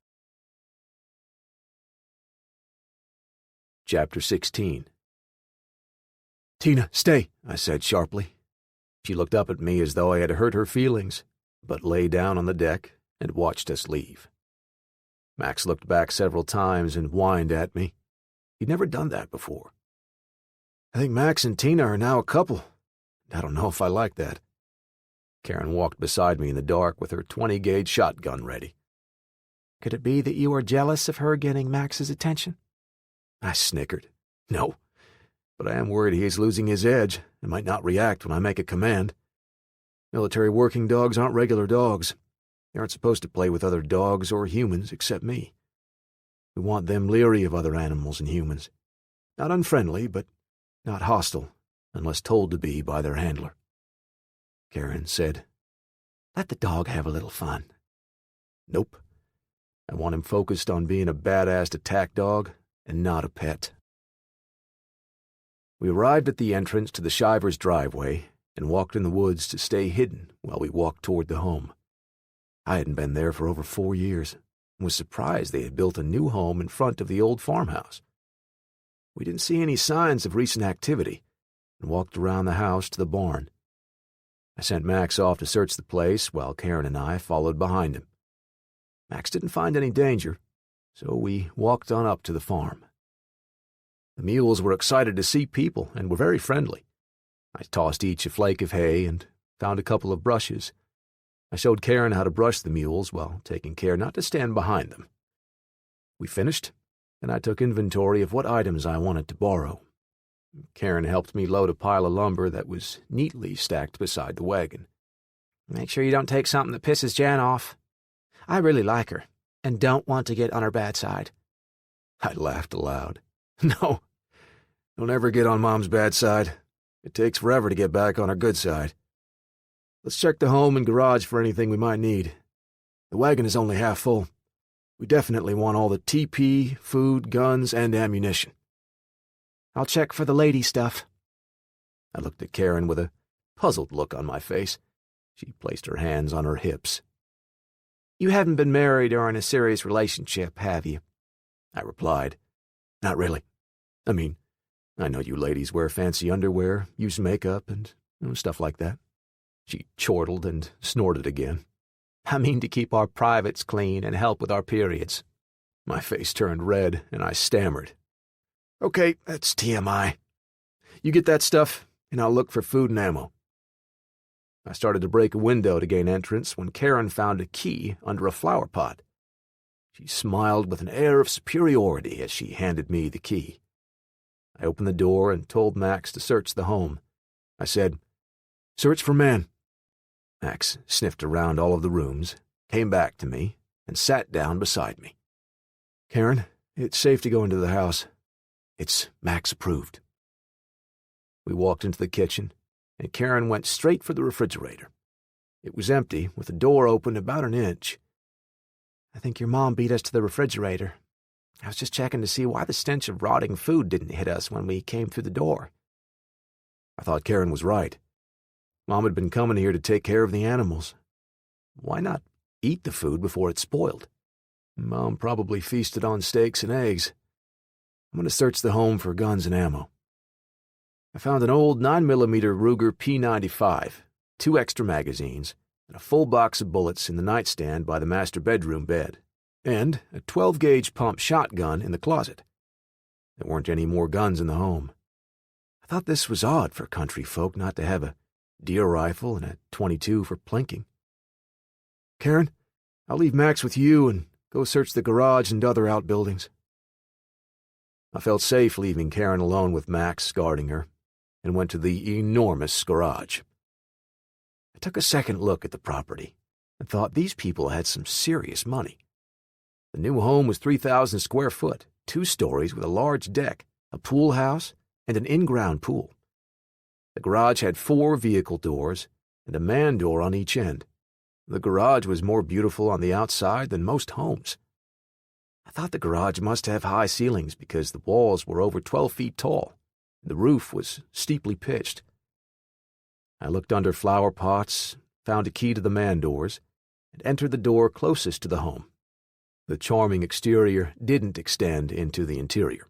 Chapter 16. Tina, stay, I said sharply. She looked up at me as though I had hurt her feelings, but lay down on the deck and watched us leave. Max looked back several times and whined at me. He'd never done that before. I think Max and Tina are now a couple. I don't know if I like that. Karen walked beside me in the dark with her 20-gauge shotgun ready. Could it be that you are jealous of her getting Max's attention? I snickered. No, but I am worried he is losing his edge and might not react when I make a command. Military working dogs aren't regular dogs. They aren't supposed to play with other dogs or humans except me. We want them leery of other animals and humans. Not unfriendly, but not hostile, unless told to be by their handler. Karen said, Let the dog have a little fun. Nope. I want him focused on being a badass attack dog and not a pet. We arrived at the entrance to the Shivers' driveway and walked in the woods to stay hidden while we walked toward the home. I hadn't been there for over 4 years and was surprised they had built a new home in front of the old farmhouse. We didn't see any signs of recent activity and walked around the house to the barn. I sent Max off to search the place while Karen and I followed behind him. Max didn't find any danger, so we walked on up to the farm. The mules were excited to see people and were very friendly. I tossed each a flake of hay and found a couple of brushes. I showed Karen how to brush the mules while taking care not to stand behind them. We finished, and I took inventory of what items I wanted to borrow. Karen helped me load a pile of lumber that was neatly stacked beside the wagon. Make sure you don't take something that pisses Jan off. I really like her, and don't want to get on her bad side. I laughed aloud. No, don't ever get on Mom's bad side. It takes forever to get back on her good side. Let's check the home and garage for anything we might need. The wagon is only half full. We definitely want all the TP, food, guns, and ammunition. I'll check for the lady stuff. I looked at Karen with a puzzled look on my face. She placed her hands on her hips. You haven't been married or in a serious relationship, have you? I replied. Not really. I mean, I know you ladies wear fancy underwear, use makeup, and stuff like that. She chortled and snorted again. I mean to keep our privates clean and help with our periods. My face turned red, and I stammered. Okay, that's TMI. You get that stuff, and I'll look for food and ammo. I started to break a window to gain entrance when Karen found a key under a flower pot. She smiled with an air of superiority as she handed me the key. I opened the door and told Max to search the home. I said, "Search for man." Max sniffed around all of the rooms, came back to me, and sat down beside me. "Karen, it's safe to go into the house. It's Max approved." We walked into the kitchen, and Karen went straight for the refrigerator. It was empty, with the door open about an inch. I think your mom beat us to the refrigerator. I was just checking to see why the stench of rotting food didn't hit us when we came through the door. I thought Karen was right. Mom had been coming here to take care of the animals. Why not eat the food before it spoiled? Mom probably feasted on steaks and eggs. I'm going to search the home for guns and ammo. I found an old 9mm Ruger P95, 2 extra magazines, and a full box of bullets in the nightstand by the master bedroom bed, and a 12-gauge pump shotgun in the closet. There weren't any more guns in the home. I thought this was odd for country folk not to have a deer rifle and a .22 for plinking. Karen, I'll leave Max with you and go search the garage and other outbuildings. I felt safe leaving Karen alone with Max guarding her, and went to the enormous garage. I took a second look at the property and thought these people had some serious money. The new home was 3,000 square foot, 2 stories with a large deck, a pool house, and an in-ground pool. The garage had 4 vehicle doors and a man door on each end. The garage was more beautiful on the outside than most homes. I thought the garage must have high ceilings because the walls were over 12 feet tall. The roof was steeply pitched. I looked under flower pots, found a key to the man doors, and entered the door closest to the home. The charming exterior didn't extend into the interior.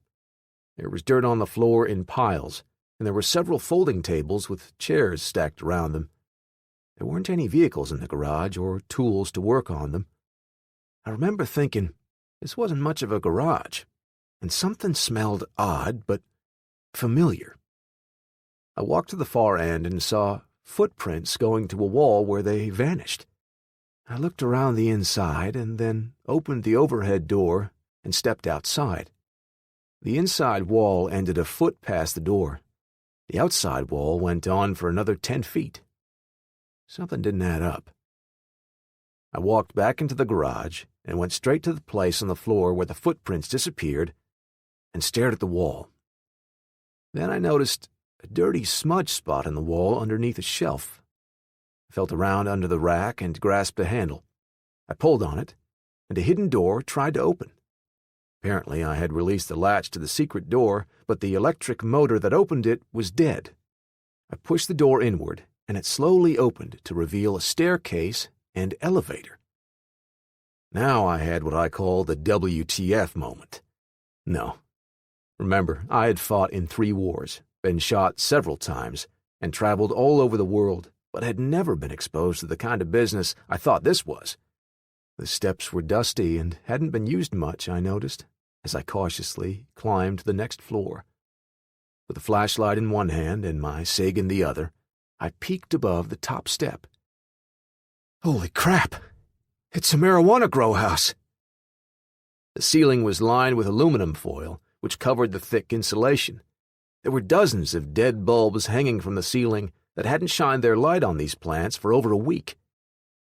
There was dirt on the floor in piles, and there were several folding tables with chairs stacked around them. There weren't any vehicles in the garage or tools to work on them. I remember thinking, this wasn't much of a garage, and something smelled odd but familiar. I walked to the far end and saw footprints going to a wall where they vanished. I looked around the inside and then opened the overhead door and stepped outside. The inside wall ended a foot past the door. The outside wall went on for another 10 feet. Something didn't add up. I walked back into the garage and went straight to the place on the floor where the footprints disappeared and stared at the wall. Then I noticed a dirty smudge spot in the wall underneath a shelf. I felt around under the rack and grasped a handle. I pulled on it, and a hidden door tried to open. Apparently, I had released the latch to the secret door, but the electric motor that opened it was dead. I pushed the door inward, and it slowly opened to reveal a staircase and elevator. Now I had what I call the WTF moment. No. Remember, I had fought in 3 wars, been shot several times, and traveled all over the world, but had never been exposed to the kind of business I thought this was. The steps were dusty and hadn't been used much, I noticed, as I cautiously climbed to the next floor. With a flashlight in one hand and my SIG in the other, I peeked above the top step. Holy crap! It's a marijuana grow house! The ceiling was lined with aluminum foil, which covered the thick insulation. There were dozens of dead bulbs hanging from the ceiling that hadn't shined their light on these plants for over a week.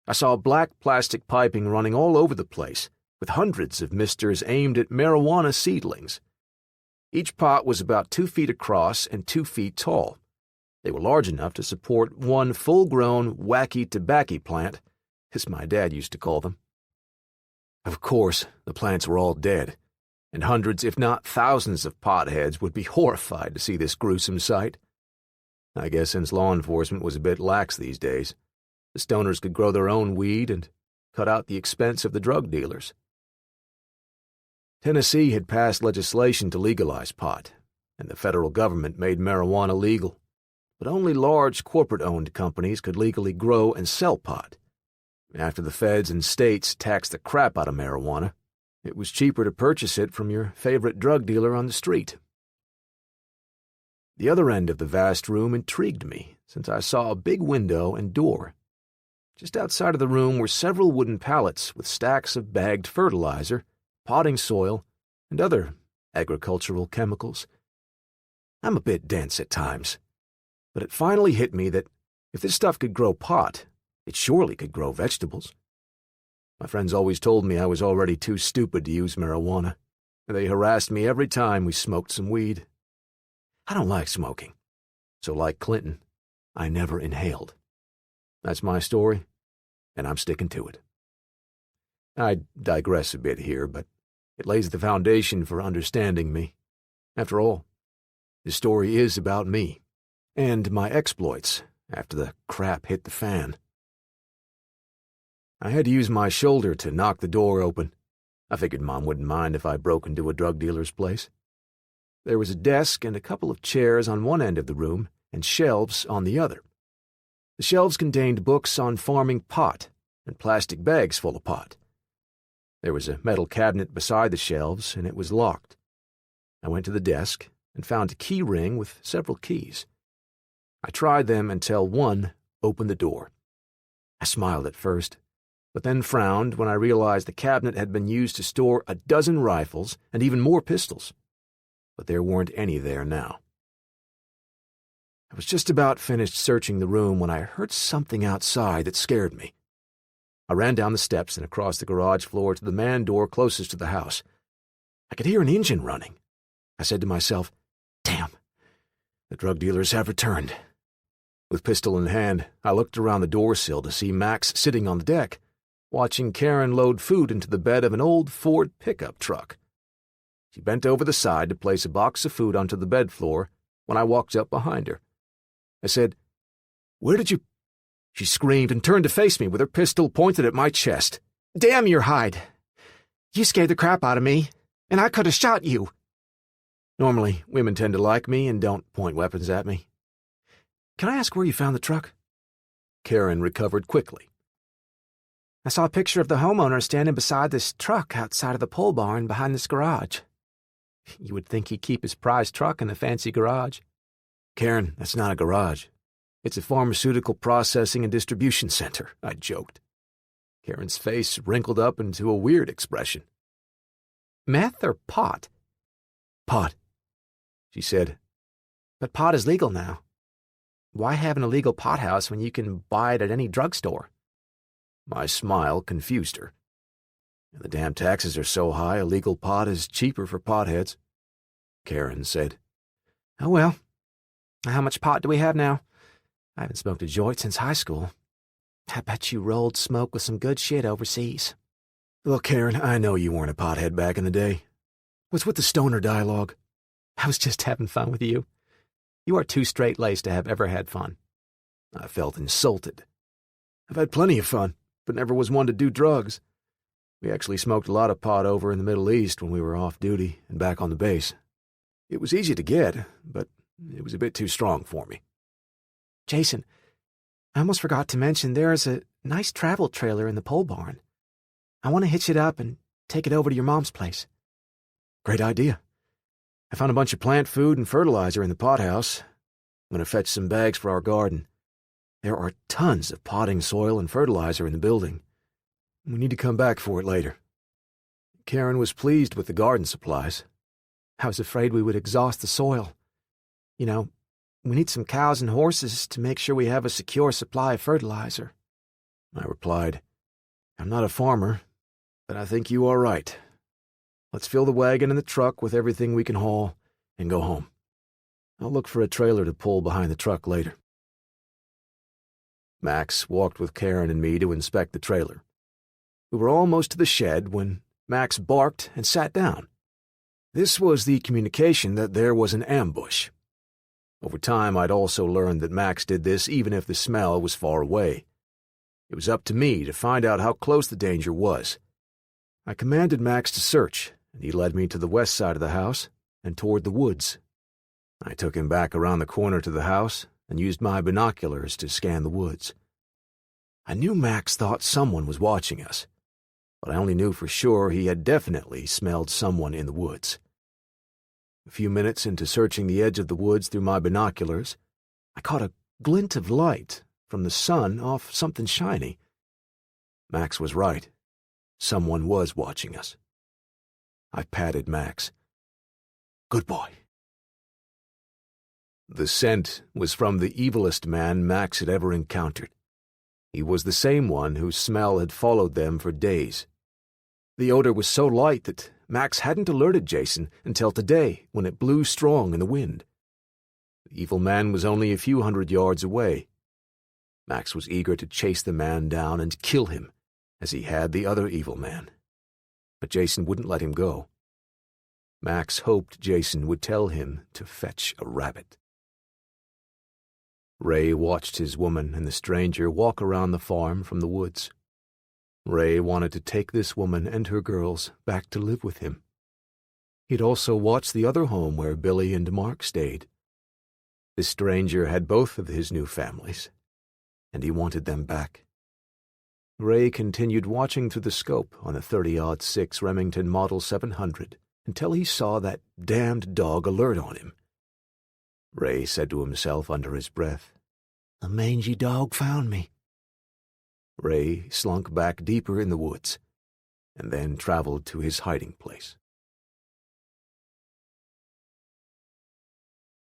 I saw black plastic piping running all over the place, with hundreds of misters aimed at marijuana seedlings. Each pot was about 2 feet across and 2 feet tall. They were large enough to support one full-grown, wacky tobacco plant, as my dad used to call them. Of course, the plants were all dead, and hundreds, if not thousands, of potheads would be horrified to see this gruesome sight. I guess since law enforcement was a bit lax these days, the stoners could grow their own weed and cut out the expense of the drug dealers. Tennessee had passed legislation to legalize pot, and the federal government made marijuana legal. But only large corporate-owned companies could legally grow and sell pot. After the feds and states taxed the crap out of marijuana, it was cheaper to purchase it from your favorite drug dealer on the street. The other end of the vast room intrigued me, since I saw a big window and door. Just outside of the room were several wooden pallets with stacks of bagged fertilizer, potting soil, and other agricultural chemicals. I'm a bit dense at times, but it finally hit me that if this stuff could grow pot, it surely could grow vegetables. My friends always told me I was already too stupid to use marijuana, and they harassed me every time we smoked some weed. I don't like smoking, so like Clinton, I never inhaled. That's my story, and I'm sticking to it. I digress a bit here, but it lays the foundation for understanding me. After all, this story is about me, and my exploits after the crap hit the fan. I had to use my shoulder to knock the door open. I figured Mom wouldn't mind if I broke into a drug dealer's place. There was a desk and a couple of chairs on one end of the room and shelves on the other. The shelves contained books on farming pot and plastic bags full of pot. There was a metal cabinet beside the shelves, and it was locked. I went to the desk and found a key ring with several keys. I tried them until one opened the door. I smiled at first, but then frowned when I realized the cabinet had been used to store a dozen rifles and even more pistols. But there weren't any there now. I was just about finished searching the room when I heard something outside that scared me. I ran down the steps and across the garage floor to the man door closest to the house. I could hear an engine running. I said to myself, "Damn, the drug dealers have returned." With pistol in hand, I looked around the door sill to see Max sitting on the deck, watching Karen load food into the bed of an old Ford pickup truck. She bent over the side to place a box of food onto the bed floor when I walked up behind her. I said, "Where did you—" She screamed and turned to face me with her pistol pointed at my chest. Damn your hide! You scared the crap out of me, and I could have shot you. Normally, women tend to like me and don't point weapons at me. Can I ask where you found the truck? Karen recovered quickly. I saw a picture of the homeowner standing beside this truck outside of the pole barn behind this garage. You would think he'd keep his prized truck in the fancy garage. Karen, that's not a garage. It's a pharmaceutical processing and distribution center, I joked. Karen's face wrinkled up into a weird expression. Meth or pot? Pot, she said. But pot is legal now. Why have an illegal pot house when you can buy it at any drugstore? My smile confused her. The damn taxes are so high, illegal pot is cheaper for potheads, Karen said. Oh well. How much pot do we have now? I haven't smoked a joint since high school. I bet you rolled smoke with some good shit overseas. Look, Karen, I know you weren't a pothead back in the day. What's with the stoner dialogue? I was just having fun with you. You are too straight-laced to have ever had fun. I felt insulted. I've had plenty of fun, but never was one to do drugs. We actually smoked a lot of pot over in the Middle East when we were off duty and back on the base. It was easy to get, but it was a bit too strong for me. Jason, I almost forgot to mention there is a nice travel trailer in the pole barn. I want to hitch it up and take it over to your mom's place. Great idea. I found a bunch of plant food and fertilizer in the pothouse. I'm going to fetch some bags for our garden. There are tons of potting soil and fertilizer in the building. We need to come back for it later. Karen was pleased with the garden supplies. I was afraid we would exhaust the soil. You know, we need some cows and horses to make sure we have a secure supply of fertilizer." I replied, "I'm not a farmer, but I think you are right. Let's fill the wagon and the truck with everything we can haul and go home. I'll look for a trailer to pull behind the truck later." Max walked with Karen and me to inspect the trailer. We were almost to the shed when Max barked and sat down. This was the communication that there was an ambush. Over time, I'd also learned that Max did this even if the smell was far away. It was up to me to find out how close the danger was. I commanded Max to search, and he led me to the west side of the house and toward the woods. I took him back around the corner to the house and used my binoculars to scan the woods. I knew Max thought someone was watching us, but I only knew for sure he had definitely smelled someone in the woods. A few minutes into searching the edge of the woods through my binoculars, I caught a glint of light from the sun off something shiny. Max was right. Someone was watching us. I patted Max. "Good boy." The scent was from the evilest man Max had ever encountered. He was the same one whose smell had followed them for days. The odor was so light that Max hadn't alerted Jason until today when it blew strong in the wind. The evil man was only a few hundred yards away. Max was eager to chase the man down and kill him, as he had the other evil man. But Jason wouldn't let him go. Max hoped Jason would tell him to fetch a rabbit. Ray watched his woman and the stranger walk around the farm from the woods. Ray wanted to take this woman and her girls back to live with him. He'd also watched the other home where Billy and Mark stayed. The stranger had both of his new families, and he wanted them back. Ray continued watching through the scope on the 30-06 Remington Model 700 until he saw that damned dog alert on him. Ray said to himself under his breath, "The mangy dog found me." Ray slunk back deeper in the woods, and then traveled to his hiding place.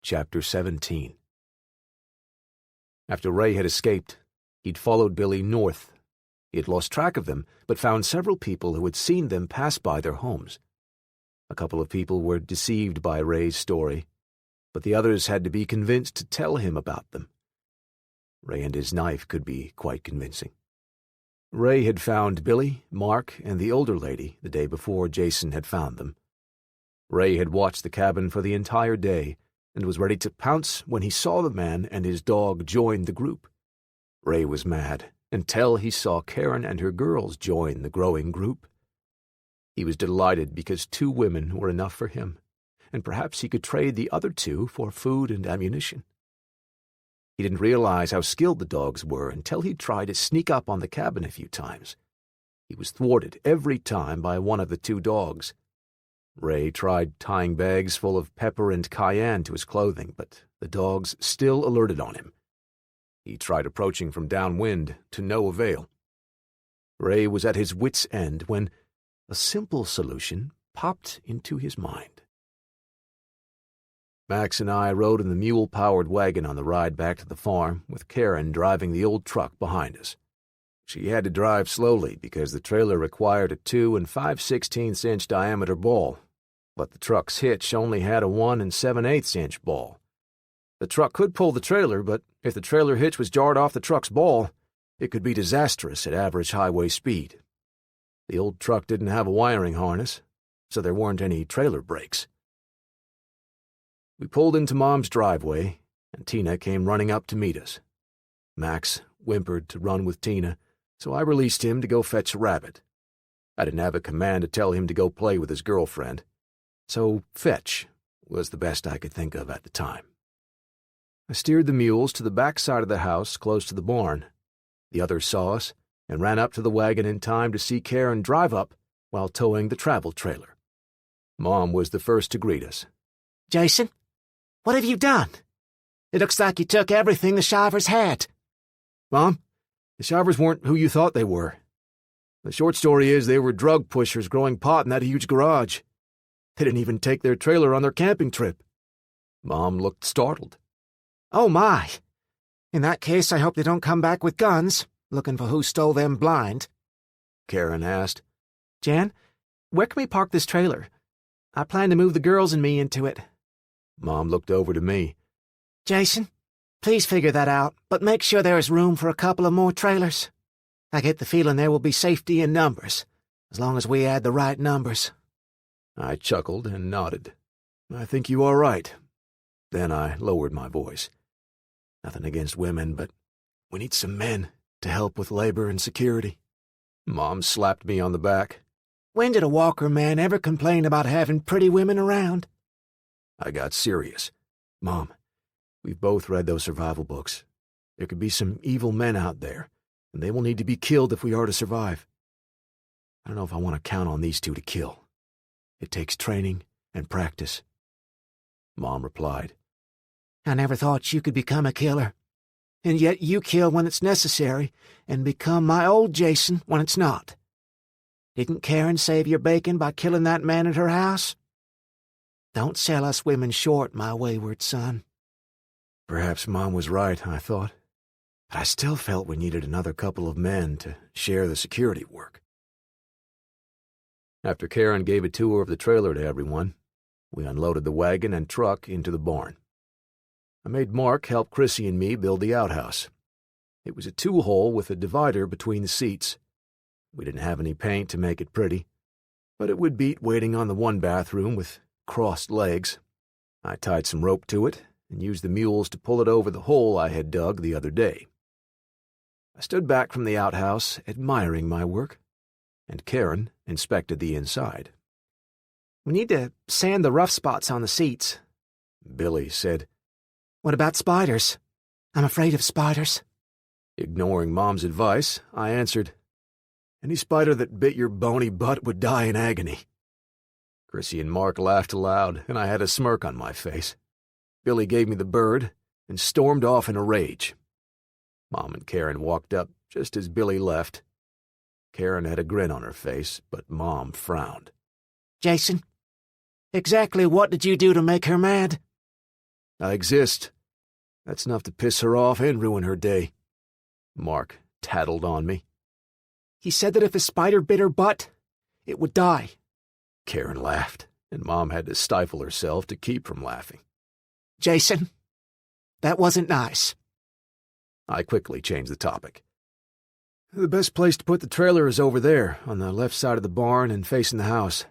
Chapter 17. After Ray had escaped, he'd followed Billy north. He had lost track of them, but found several people who had seen them pass by their homes. A couple of people were deceived by Ray's story, but the others had to be convinced to tell him about them. Ray and his knife could be quite convincing. Ray had found Billy, Mark, and the older lady the day before Jason had found them. Ray had watched the cabin for the entire day and was ready to pounce when he saw the man and his dog join the group. Ray was mad until he saw Karen and her girls join the growing group. He was delighted because 2 women were enough for him, and perhaps he could trade the other 2 for food and ammunition. He didn't realize how skilled the dogs were until he tried to sneak up on the cabin a few times. He was thwarted every time by one of the 2 dogs. Ray tried tying bags full of pepper and cayenne to his clothing, but the dogs still alerted on him. He tried approaching from downwind, to no avail. Ray was at his wits' end when a simple solution popped into his mind. Max and I rode in the mule-powered wagon on the ride back to the farm, with Karen driving the old truck behind us. She had to drive slowly because the trailer required a 2 5/16" diameter ball, but the truck's hitch only had a 1 7/8" ball. The truck could pull the trailer, but if the trailer hitch was jarred off the truck's ball, it could be disastrous at average highway speed. The old truck didn't have a wiring harness, so there weren't any trailer brakes. We pulled into Mom's driveway, and Tina came running up to meet us. Max whimpered to run with Tina, so I released him to go fetch a rabbit. I didn't have a command to tell him to go play with his girlfriend, so fetch was the best I could think of at the time. I steered the mules to the back side of the house close to the barn. The others saw us and ran up to the wagon in time to see Karen drive up while towing the travel trailer. Mom was the first to greet us. "Jason, what have you done? It looks like you took everything the Shivers had." "Mom, the Shivers weren't who you thought they were. The short story is they were drug pushers growing pot in that huge garage. They didn't even take their trailer on their camping trip." Mom looked startled. Oh, my. In that case, I hope they don't come back with guns, looking for who stole them blind. Karen asked. Jan, where can we park this trailer? I plan to move the girls and me into it. Mom looked over to me. Jason, please figure that out, but make sure there is room for a couple of more trailers. I get the feeling there will be safety in numbers, as long as we add the right numbers. I chuckled and nodded. I think you are right. Then I lowered my voice. Nothing against women, but we need some men to help with labor and security. Mom slapped me on the back. When did a Walker man ever complain about having pretty women around? I got serious. Mom, we've both read those survival books. There could be some evil men out there, and they will need to be killed if we are to survive. I don't know if I want to count on these two to kill. It takes training and practice. Mom replied. I never thought you could become a killer. And yet you kill when it's necessary and become my old Jason when it's not. Didn't Karen save your bacon by killing that man at her house? Don't sell us women short, my wayward son. Perhaps Mom was right, I thought. But I still felt we needed another couple of men to share the security work. After Karen gave a tour of the trailer to everyone, we unloaded the wagon and truck into the barn. I made Mark help Chrissy and me build the outhouse. It was a 2-hole with a divider between the seats. We didn't have any paint to make it pretty, but it would beat waiting on the one bathroom with crossed legs. I tied some rope to it and used the mules to pull it over the hole I had dug the other day. I stood back from the outhouse, admiring my work, and Karen inspected the inside. We need to sand the rough spots on the seats, Billy said. What about spiders? I'm afraid of spiders. Ignoring Mom's advice, I answered, Any spider that bit your bony butt would die in agony. Chrissy and Mark laughed aloud, and I had a smirk on my face. Billy gave me the bird and stormed off in a rage. Mom and Karen walked up just as Billy left. Karen had a grin on her face, but Mom frowned. Jason, exactly what did you do to make her mad? I exist. That's enough to piss her off and ruin her day. Mark tattled on me. He said that if a spider bit her butt, it would die. Karen laughed, and Mom had to stifle herself to keep from laughing. Jason, that wasn't nice. I quickly changed the topic. The best place to put the trailer is over there, on the left side of the barn and facing the house.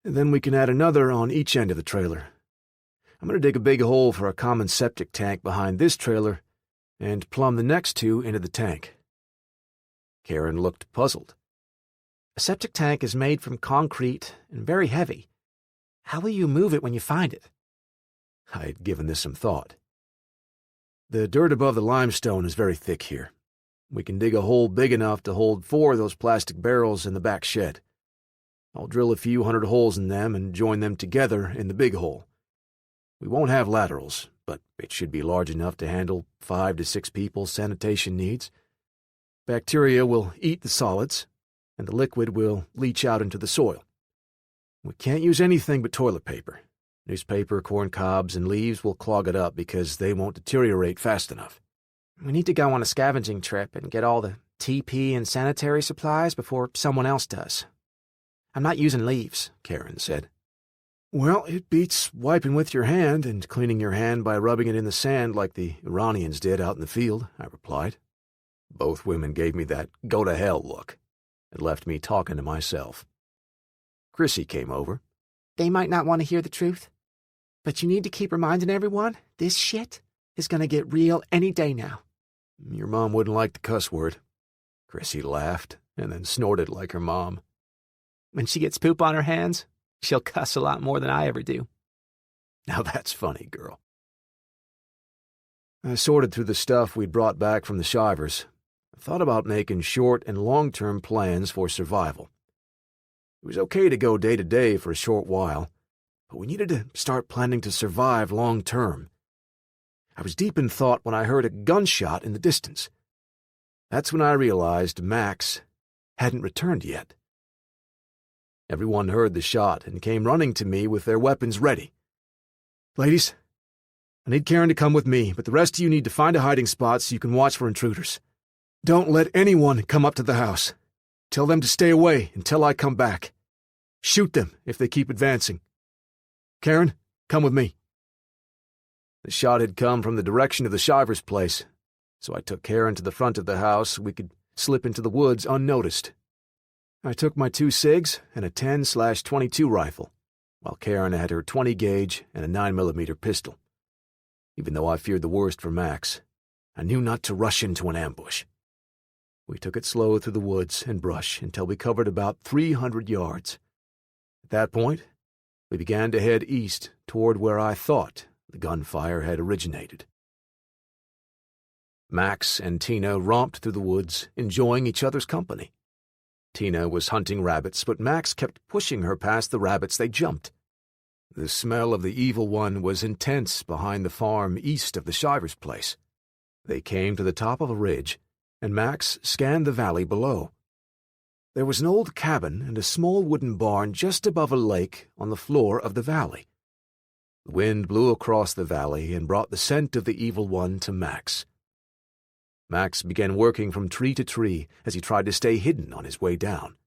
And then we can add another on each end of the trailer. I'm going to dig a big hole for a common septic tank behind this trailer and plumb the next two into the tank. Karen looked puzzled. A septic tank is made from concrete and very heavy. How will you move it when you find it? I had given this some thought. The dirt above the limestone is very thick here. We can dig a hole big enough to hold 4 of those plastic barrels in the back shed. I'll drill a few hundred holes in them and join them together in the big hole. We won't have laterals, but it should be large enough to handle 5 to 6 people's sanitation needs. Bacteria will eat the solids, and the liquid will leach out into the soil. We can't use anything but toilet paper. Newspaper, corn cobs, and leaves will clog it up because they won't deteriorate fast enough. We need to go on a scavenging trip and get all the TP and sanitary supplies before someone else does. I'm not using leaves, Karen said. Well, it beats wiping with your hand and cleaning your hand by rubbing it in the sand like the Iranians did out in the field, I replied. Both women gave me that go-to-hell look. It left me talking to myself. Chrissy came over. They might not want to hear the truth, but you need to keep reminding everyone this shit is going to get real any day now. Your mom wouldn't like the cuss word. Chrissy laughed and then snorted like her mom. When she gets poop on her hands, she'll cuss a lot more than I ever do. Now that's funny, girl. I sorted through the stuff we'd brought back from the Shivers. I thought about making short and long-term plans for survival. It was okay to go day to day for a short while, but we needed to start planning to survive long-term. I was deep in thought when I heard a gunshot in the distance. That's when I realized Max hadn't returned yet. Everyone heard the shot and came running to me with their weapons ready. Ladies, I need Karen to come with me, but the rest of you need to find a hiding spot so you can watch for intruders. Don't let anyone come up to the house. Tell them to stay away until I come back. Shoot them if they keep advancing. Karen, come with me." The shot had come from the direction of the Shivers' place, so I took Karen to the front of the house so we could slip into the woods unnoticed. I took my 2 SIGs and a 10/22 rifle, while Karen had her 20-gauge and a 9mm pistol. Even though I feared the worst for Max, I knew not to rush into an ambush. We took it slow through the woods and brush until we covered about 300 yards. At that point, we began to head east toward where I thought the gunfire had originated. Max and Tina romped through the woods, enjoying each other's company. Tina was hunting rabbits, but Max kept pushing her past the rabbits they jumped. The smell of the evil one was intense behind the farm east of the Shivers' place. They came to the top of a ridge, and Max scanned the valley below. There was an old cabin and a small wooden barn just above a lake on the floor of the valley. The wind blew across the valley and brought the scent of the evil one to Max. Max began working from tree to tree as he tried to stay hidden on his way down.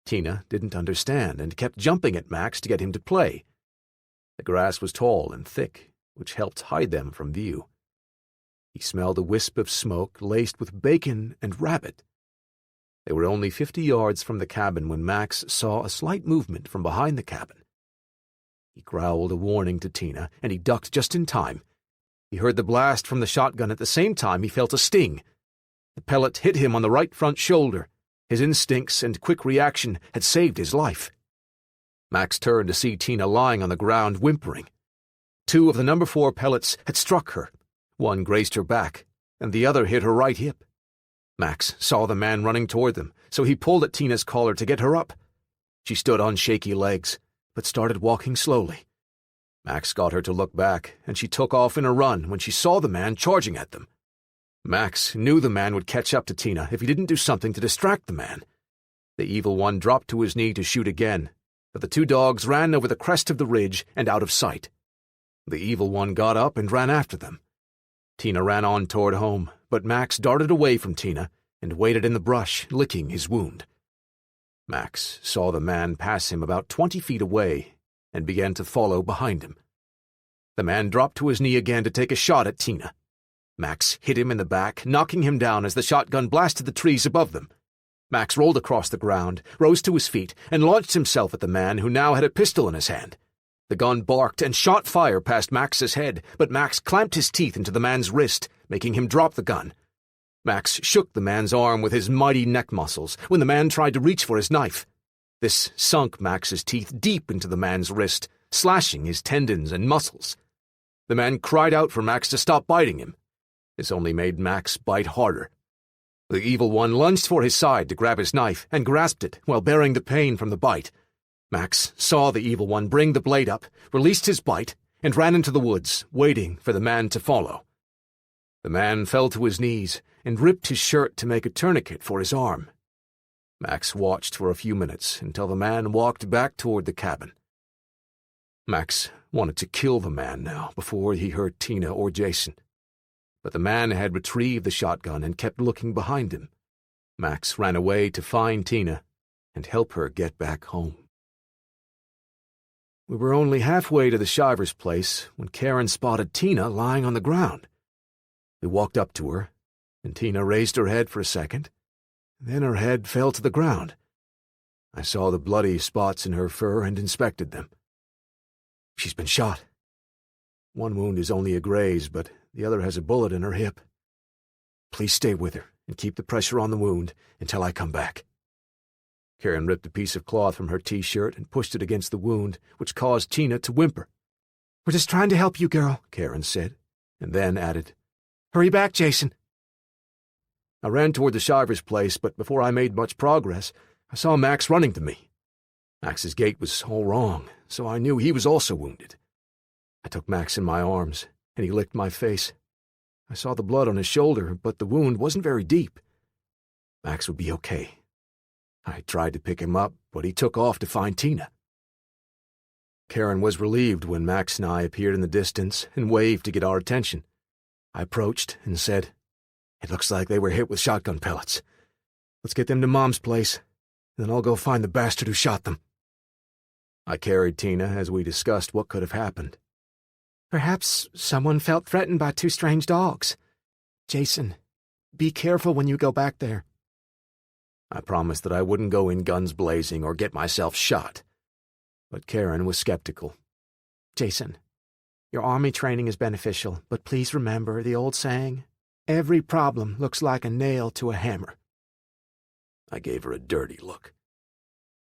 Tina didn't understand and kept jumping at Max to get him to play. The grass was tall and thick, which helped hide them from view. He smelled a wisp of smoke laced with bacon and rabbit. They were only 50 yards from the cabin when Max saw a slight movement from behind the cabin. He growled a warning to Tina, and he ducked just in time. He heard the blast from the shotgun at the same time he felt a sting. The pellet hit him on the right front shoulder. His instincts and quick reaction had saved his life. Max turned to see Tina lying on the ground whimpering. 2 of the No. 4 pellets had struck her. One grazed her back, and the other hit her right hip. Max saw the man running toward them, so he pulled at Tina's collar to get her up. She stood on shaky legs, but started walking slowly. Max got her to look back, and she took off in a run when she saw the man charging at them. Max knew the man would catch up to Tina if he didn't do something to distract the man. The evil one dropped to his knee to shoot again, but the 2 dogs ran over the crest of the ridge and out of sight. The evil one got up and ran after them. Tina ran on toward home, but Max darted away from Tina and waited in the brush, licking his wound. Max saw the man pass him about 20 feet away and began to follow behind him. The man dropped to his knee again to take a shot at Tina. Max hit him in the back, knocking him down as the shotgun blasted the trees above them. Max rolled across the ground, rose to his feet, and launched himself at the man who now had a pistol in his hand. The gun barked and shot fire past Max's head, but Max clamped his teeth into the man's wrist, making him drop the gun. Max shook the man's arm with his mighty neck muscles when the man tried to reach for his knife. This sunk Max's teeth deep into the man's wrist, slashing his tendons and muscles. The man cried out for Max to stop biting him. This only made Max bite harder. The evil one lunged for his side to grab his knife and grasped it while bearing the pain from the bite. Max saw the evil one bring the blade up, released his bite, and ran into the woods, waiting for the man to follow. The man fell to his knees and ripped his shirt to make a tourniquet for his arm. Max watched for a few minutes until the man walked back toward the cabin. Max wanted to kill the man now before he hurt Tina or Jason. But the man had retrieved the shotgun and kept looking behind him. Max ran away to find Tina and help her get back home. We were only halfway to the Shivers' place when Karen spotted Tina lying on the ground. We walked up to her, and Tina raised her head for a second. Then her head fell to the ground. I saw the bloody spots in her fur and inspected them. She's been shot. One wound is only a graze, but the other has a bullet in her hip. Please stay with her and keep the pressure on the wound until I come back. Karen ripped a piece of cloth from her T-shirt and pushed it against the wound, which caused Tina to whimper. "We're just trying to help you, girl," Karen said, and then added, "Hurry back, Jason." I ran toward the Shivers' place, but before I made much progress, I saw Max running to me. Max's gait was all wrong, so I knew he was also wounded. I took Max in my arms, and he licked my face. I saw the blood on his shoulder, but the wound wasn't very deep. Max would be okay. I tried to pick him up, but he took off to find Tina. Karen was relieved when Max and I appeared in the distance and waved to get our attention. I approached and said, "It looks like they were hit with shotgun pellets. Let's get them to Mom's place, and then I'll go find the bastard who shot them." I carried Tina as we discussed what could have happened. Perhaps someone felt threatened by two strange dogs. Jason, be careful when you go back there. I promised that I wouldn't go in guns blazing or get myself shot. But Karen was skeptical. Jason, your army training is beneficial, but please remember the old saying, every problem looks like a nail to a hammer. I gave her a dirty look.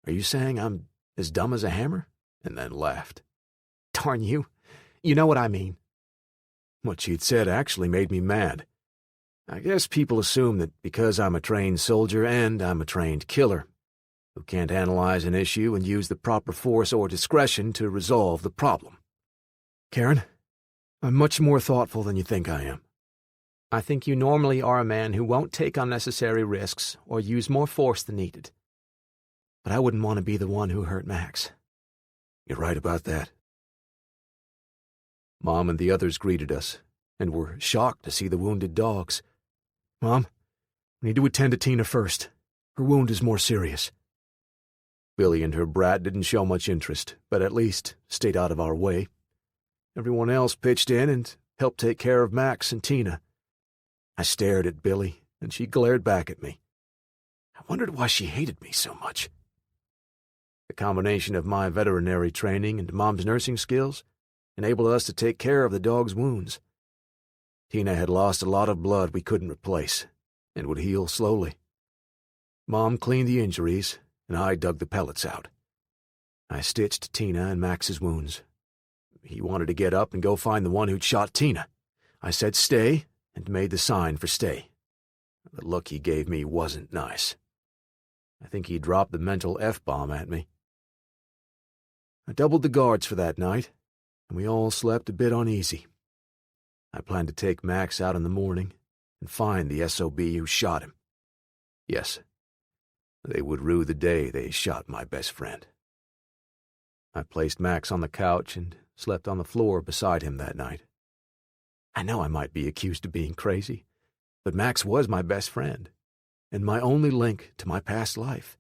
"Are you saying I'm as dumb as a hammer?" And then laughed. Darn you. You know what I mean. What she'd said actually made me mad. I guess people assume that because I'm a trained soldier and I'm a trained killer, who can't analyze an issue and use the proper force or discretion to resolve the problem. Karen, I'm much more thoughtful than you think I am. I think you normally are a man who won't take unnecessary risks or use more force than needed. But I wouldn't want to be the one who hurt Max. You're right about that. Mom and the others greeted us, and were shocked to see the wounded dogs. "Mom, we need to attend to Tina first. Her wound is more serious." Billy and her brat didn't show much interest, but at least stayed out of our way. Everyone else pitched in and helped take care of Max and Tina. I stared at Billy, and she glared back at me. I wondered why she hated me so much. The combination of my veterinary training and Mom's nursing skills enabled us to take care of the dog's wounds. Tina had lost a lot of blood we couldn't replace, and would heal slowly. Mom cleaned the injuries, and I dug the pellets out. I stitched Tina and Max's wounds. He wanted to get up and go find the one who'd shot Tina. I said stay, and made the sign for stay. The look he gave me wasn't nice. I think he dropped the mental F-bomb at me. I doubled the guards for that night, and we all slept a bit uneasy. I planned to take Max out in the morning and find the SOB who shot him. Yes, they would rue the day they shot my best friend. I placed Max on the couch and slept on the floor beside him that night. I know I might be accused of being crazy, but Max was my best friend, and my only link to my past life.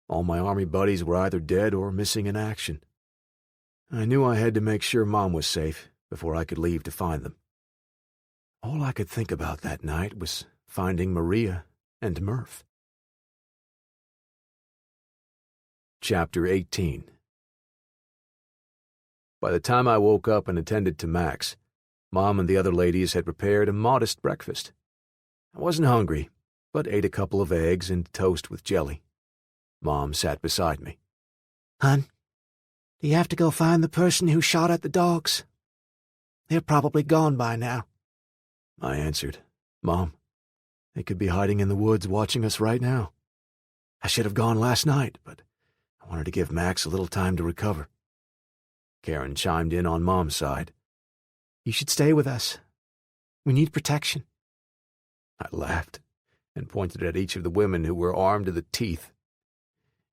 All my army buddies were either dead or missing in action. I knew I had to make sure Mom was safe before I could leave to find them. All I could think about that night was finding Maria and Murph. Chapter 18. By the time I woke up and attended to Max, Mom and the other ladies had prepared a modest breakfast. I wasn't hungry, but ate a couple of eggs and toast with jelly. Mom sat beside me. Hon, do you have to go find the person who shot at the dogs? They're probably gone by now. I answered, Mom, they could be hiding in the woods watching us right now. I should have gone last night, but I wanted to give Max a little time to recover. Karen chimed in on Mom's side. You should stay with us. We need protection. I laughed and pointed at each of the women who were armed to the teeth.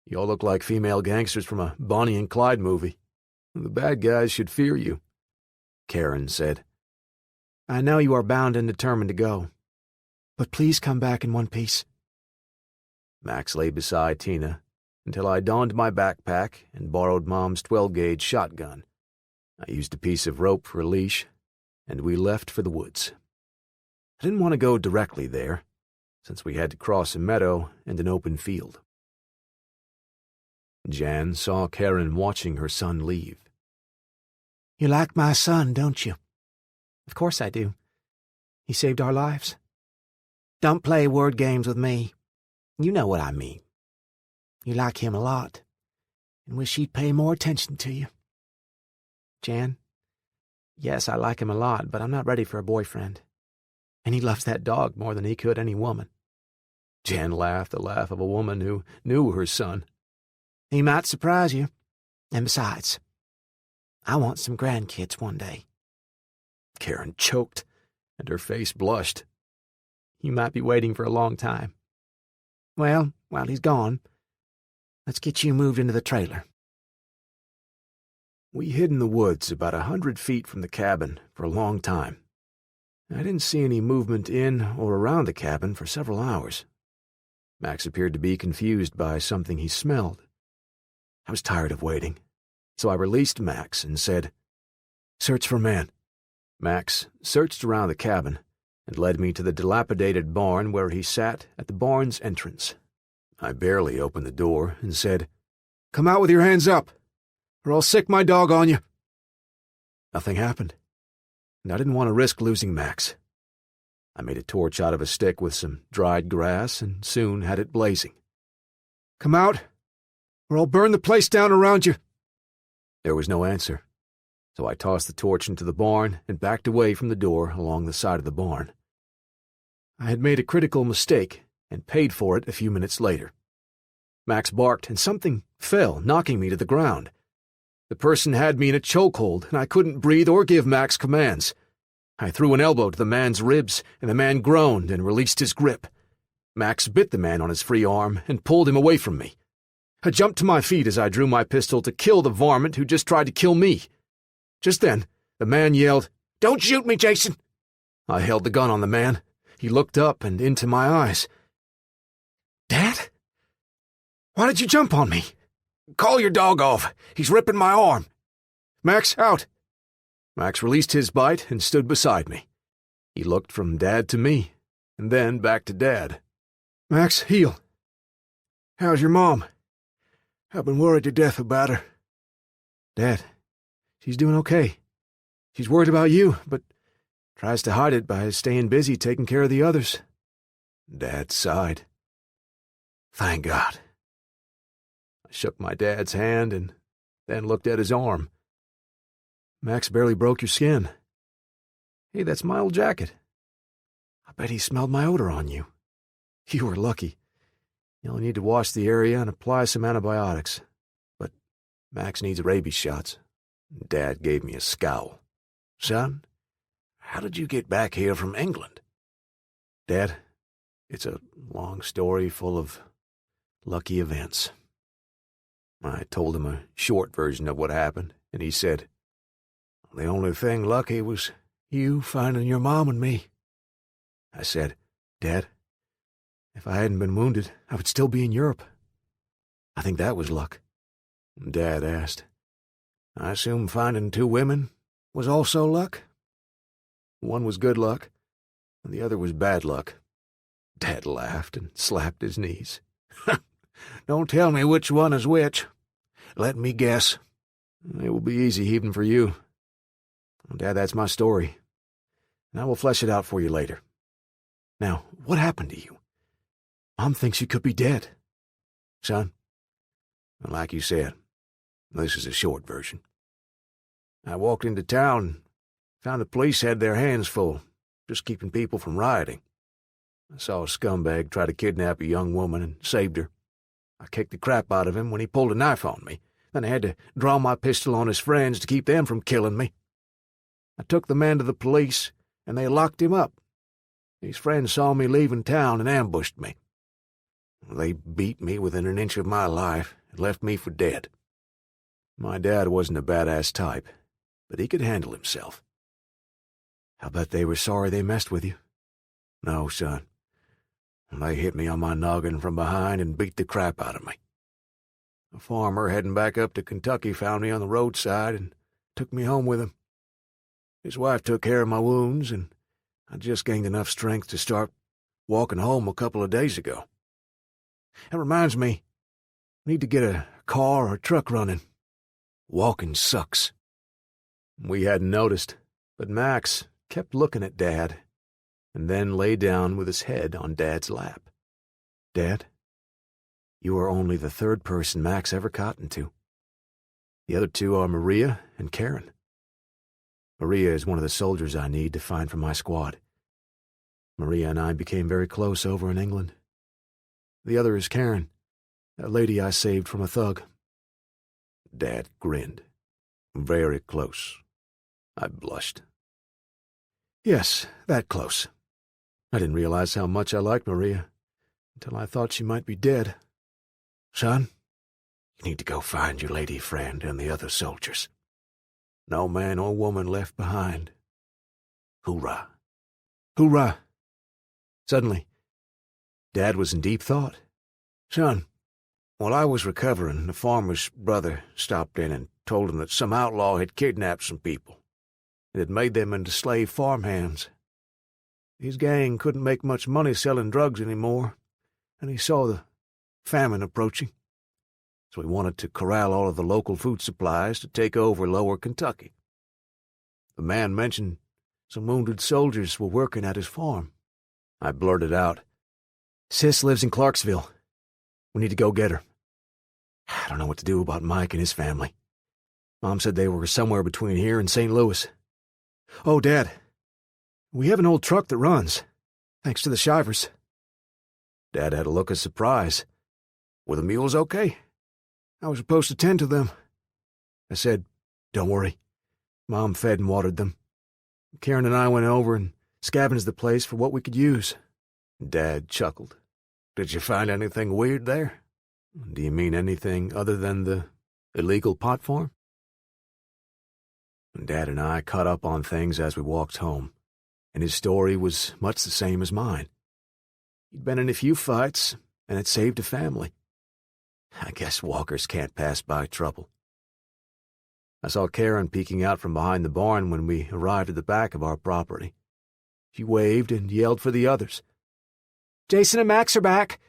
You all look like female gangsters from a Bonnie and Clyde movie. The bad guys should fear you, Karen said. I know you are bound and determined to go, but please come back in one piece. Max lay beside Tina until I donned my backpack and borrowed Mom's 12-gauge shotgun. I used a piece of rope for a leash, and we left for the woods. I didn't want to go directly there, since we had to cross a meadow and an open field. Jan saw Karen watching her son leave. You like my son, don't you? Of course I do. He saved our lives. Don't play word games with me. You know what I mean. You like him a lot, and wish he'd pay more attention to you. Jan, yes, I like him a lot, but I'm not ready for a boyfriend. And he loves that dog more than he could any woman. Jan laughed the laugh of a woman who knew her son. He might surprise you. And besides, I want some grandkids one day. Karen choked, and her face blushed. You might be waiting for a long time. Well, while he's gone, let's get you moved into the trailer. We hid in the woods about 100 feet from the cabin for a long time. I didn't see any movement in or around the cabin for several hours. Max appeared to be confused by something he smelled. I was tired of waiting, so I released Max and said, "Search for man." Max searched around the cabin and led me to the dilapidated barn where he sat at the barn's entrance. I barely opened the door and said, "Come out with your hands up, or I'll sick my dog on you." Nothing happened, and I didn't want to risk losing Max. I made a torch out of a stick with some dried grass and soon had it blazing. "Come out, or I'll burn the place down around you." There was no answer, so I tossed the torch into the barn and backed away from the door along the side of the barn. I had made a critical mistake and paid for it a few minutes later. Max barked and something fell, knocking me to the ground. The person had me in a chokehold, and I couldn't breathe or give Max commands. I threw an elbow to the man's ribs, and the man groaned and released his grip. Max bit the man on his free arm and pulled him away from me. I jumped to my feet as I drew my pistol to kill the varmint who just tried to kill me. Just then, the man yelled, "Don't shoot me, Jason!" I held the gun on the man. He looked up and into my eyes. "Dad? Why did you jump on me?" "Call your dog off. He's ripping my arm." "Max, out." Max released his bite and stood beside me. He looked from Dad to me, and then back to Dad. "Max, heel. How's your mom? I've been worried to death about her." "Dad, she's doing okay. She's worried about you, but tries to hide it by staying busy taking care of the others." Dad sighed. "Thank God." I shook my dad's hand and then looked at his arm. "Max barely broke your skin. Hey, that's my old jacket. I bet he smelled my odor on you. You were lucky. You only need to wash the area and apply some antibiotics. But Max needs rabies shots." Dad gave me a scowl. "Son, how did you get back here from England?" "Dad, it's a long story full of lucky events." I told him a short version of what happened, and he said, "The only thing lucky was you finding your mom and me." I said, "Dad, if I hadn't been wounded, I would still be in Europe. I think that was luck." Dad asked, "I assume finding 2 women was also luck?" "One was good luck, and the other was bad luck." Dad laughed and slapped his knees. "Don't tell me which one is which. Let me guess." "It will be easy even for you." "Dad, that's my story, and I will flesh it out for you later. Now, what happened to you? Mom thinks you could be dead." "Son, like you said, this is a short version. I walked into town and found the police had their hands full, just keeping people from rioting. I saw a scumbag try to kidnap a young woman and saved her. I kicked the crap out of him when he pulled a knife on me. Then I had to draw my pistol on his friends to keep them from killing me. I took the man to the police, and they locked him up. His friends saw me leaving town and ambushed me. They beat me within an inch of my life and left me for dead. My dad wasn't a badass type, but he could handle himself." "I'll bet they were sorry they messed with you." "No, son. They hit me on my noggin from behind and beat the crap out of me. A farmer heading back up to Kentucky found me on the roadside and took me home with him. His wife took care of my wounds, and I just gained enough strength to start walking home a couple of days ago. That reminds me, I need to get a car or truck running. Walking sucks." We hadn't noticed, but Max kept looking at Dad, and then lay down with his head on Dad's lap. "Dad, you are only the 3rd person Max ever cottoned to. The other 2 are Maria and Karen. Maria is one of the soldiers I need to find for my squad. Maria and I became very close over in England. The other is Karen, that lady I saved from a thug." Dad grinned. "Very close." I blushed. "Yes, that close. I didn't realize how much I liked Maria until I thought she might be dead. Son, you need to go find your lady friend and the other soldiers. No man or woman left behind. Hoorah. Hoorah! Suddenly, Dad was in deep thought. Son, while I was recovering, the farmer's brother stopped in and told him that some outlaw had kidnapped some people and had made them into slave farmhands. His gang couldn't make much money selling drugs anymore, and he saw the famine approaching. So he wanted to corral all of the local food supplies to take over lower Kentucky. The man mentioned some wounded soldiers were working at his farm. I blurted out, Sis lives in Clarksville. We need to go get her. I don't know what to do about Mike and his family. Mom said they were somewhere between here and St. Louis. Oh, Dad, we have an old truck that runs, thanks to the Shivers. Dad had a look of surprise. Were the mules okay? I was supposed to tend to them. I said, Don't worry. Mom fed and watered them. Karen and I went over and scavenged the place for what we could use. Dad chuckled. Did you find anything weird there? Do you mean anything other than the illegal pot farm? Dad and I caught up on things as we walked home, and his story was much the same as mine. He'd been in a few fights, and had saved a family. I guess walkers can't pass by trouble. I saw Karen peeking out from behind the barn when we arrived at the back of our property. She waved and yelled for the others. Jason and Max are back,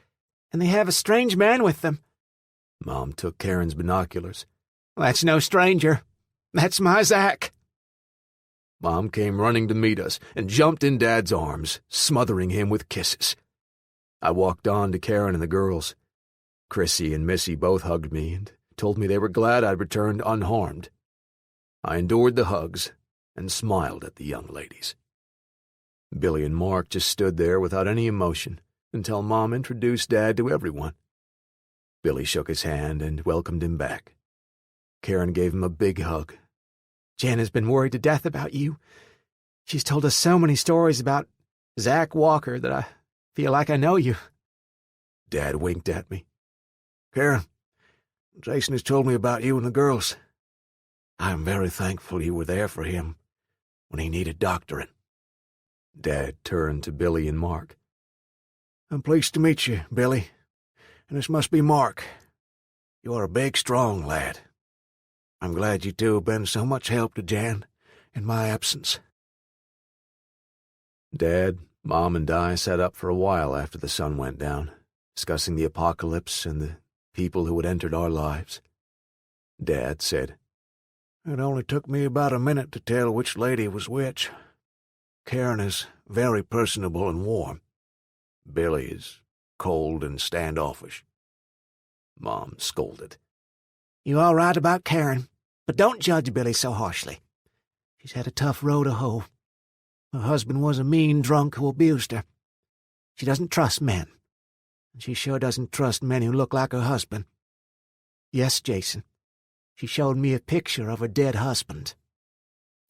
and they have a strange man with them. Mom took Karen's binoculars. That's no stranger. That's my Zach. Mom came running to meet us and jumped in Dad's arms, smothering him with kisses. I walked on to Karen and the girls. Chrissy and Missy both hugged me and told me they were glad I'd returned unharmed. I endured the hugs and smiled at the young ladies. Billy and Mark just stood there without any emotion until Mom introduced Dad to everyone. Billy shook his hand and welcomed him back. Karen gave him a big hug. Jen has been worried to death about you. She's told us so many stories about Zach Walker that I feel like I know you. Dad winked at me. Karen, Jason has told me about you and the girls. I am very thankful you were there for him when he needed doctoring. Dad turned to Billy and Mark. I'm pleased to meet you, Billy. And this must be Mark. You are a big, strong lad. I'm glad you two have been so much help to Jan in my absence. Dad, Mom, and I sat up for a while after the sun went down, discussing the apocalypse and the people who had entered our lives. Dad said, It only took me about a minute to tell which lady was which. Karen is very personable and warm. Billy is cold and standoffish. Mom scolded. You're all right about Karen, but don't judge Billy so harshly. She's had a tough row to hoe. Her husband was a mean drunk who abused her. She doesn't trust men, and she sure doesn't trust men who look like her husband. Yes, Jason, she showed me a picture of her dead husband.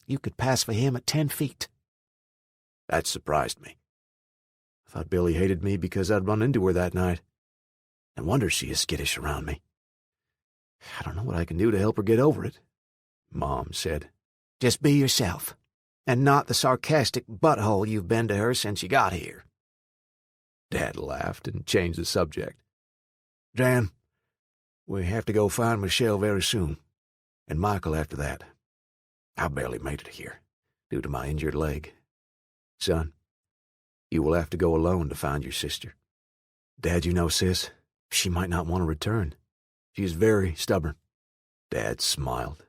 You could pass for him at 10 feet. That surprised me. I thought Billy hated me because I'd run into her that night. No wonder she is skittish around me. I don't know what I can do to help her get over it, Mom said. Just be yourself, and not the sarcastic butthole you've been to her since you got here. Dad laughed and changed the subject. Jan, we have to go find Michelle very soon, and Michael after that. I barely made it here, due to my injured leg. Son, you will have to go alone to find your sister. Dad, you know, sis, she might not want to return. She is very stubborn. Dad smiled.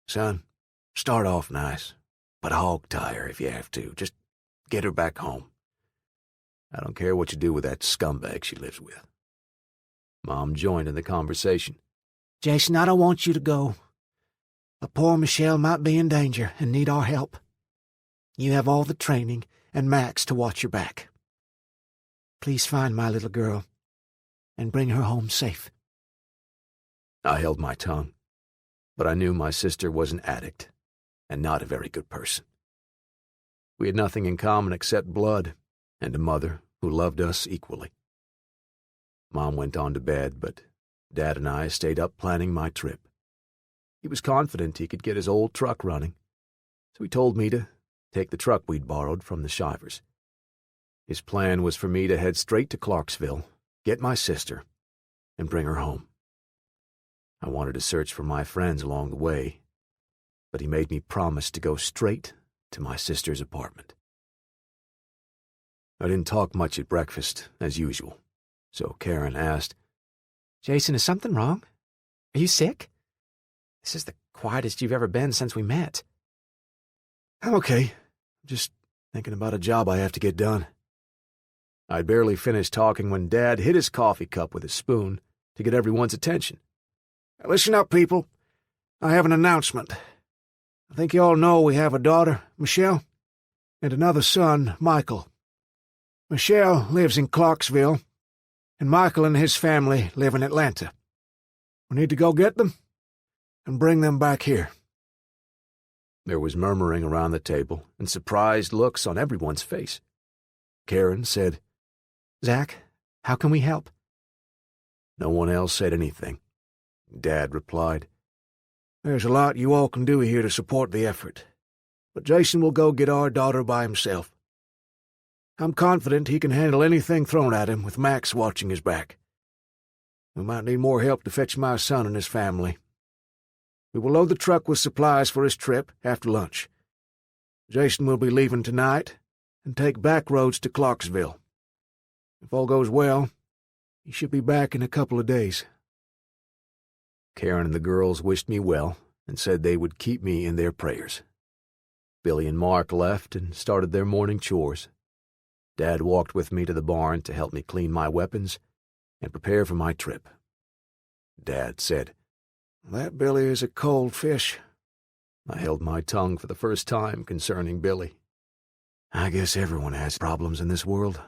Son, start off nice, but hog tie her if you have to. Just get her back home. I don't care what you do with that scumbag she lives with. Mom joined in the conversation. Jason, I don't want you to go. But poor Michelle might be in danger and need our help. You have all the training and Max to watch your back. Please find my little girl and bring her home safe. I held my tongue, but I knew my sister was an addict and not a very good person. We had nothing in common except blood and a mother who loved us equally. Mom went on to bed, but Dad and I stayed up planning my trip. He was confident he could get his old truck running, so he told me to take the truck we'd borrowed from the Shivers. His plan was for me to head straight to Clarksville, get my sister, and bring her home. I wanted to search for my friends along the way, but he made me promise to go straight to my sister's apartment. I didn't talk much at breakfast, as usual, so Karen asked, Jason, is something wrong? Are you sick? This is the quietest you've ever been since we met. I'm okay. Just thinking about a job I have to get done. I'd barely finished talking when Dad hit his coffee cup with his spoon to get everyone's attention. Listen up, people. I have an announcement. I think you all know we have a daughter, Michelle, and another son, Michael. Michelle lives in Clarksville, and Michael and his family live in Atlanta. We need to go get them and bring them back here. There was murmuring around the table and surprised looks on everyone's face. Karen said, Zach, how can we help? No one else said anything. Dad replied, There's a lot you all can do here to support the effort, but Jason will go get our daughter by himself. I'm confident he can handle anything thrown at him with Max watching his back. We might need more help to fetch my son and his family. We will load the truck with supplies for his trip after lunch. Jason will be leaving tonight and take back roads to Clarksville. If all goes well, he should be back in a couple of days. Karen and the girls wished me well and said they would keep me in their prayers. Billy and Mark left and started their morning chores. Dad walked with me to the barn to help me clean my weapons and prepare for my trip. Dad said, That Billy is a cold fish. I held my tongue for the first time concerning Billy. I guess everyone has problems in this world.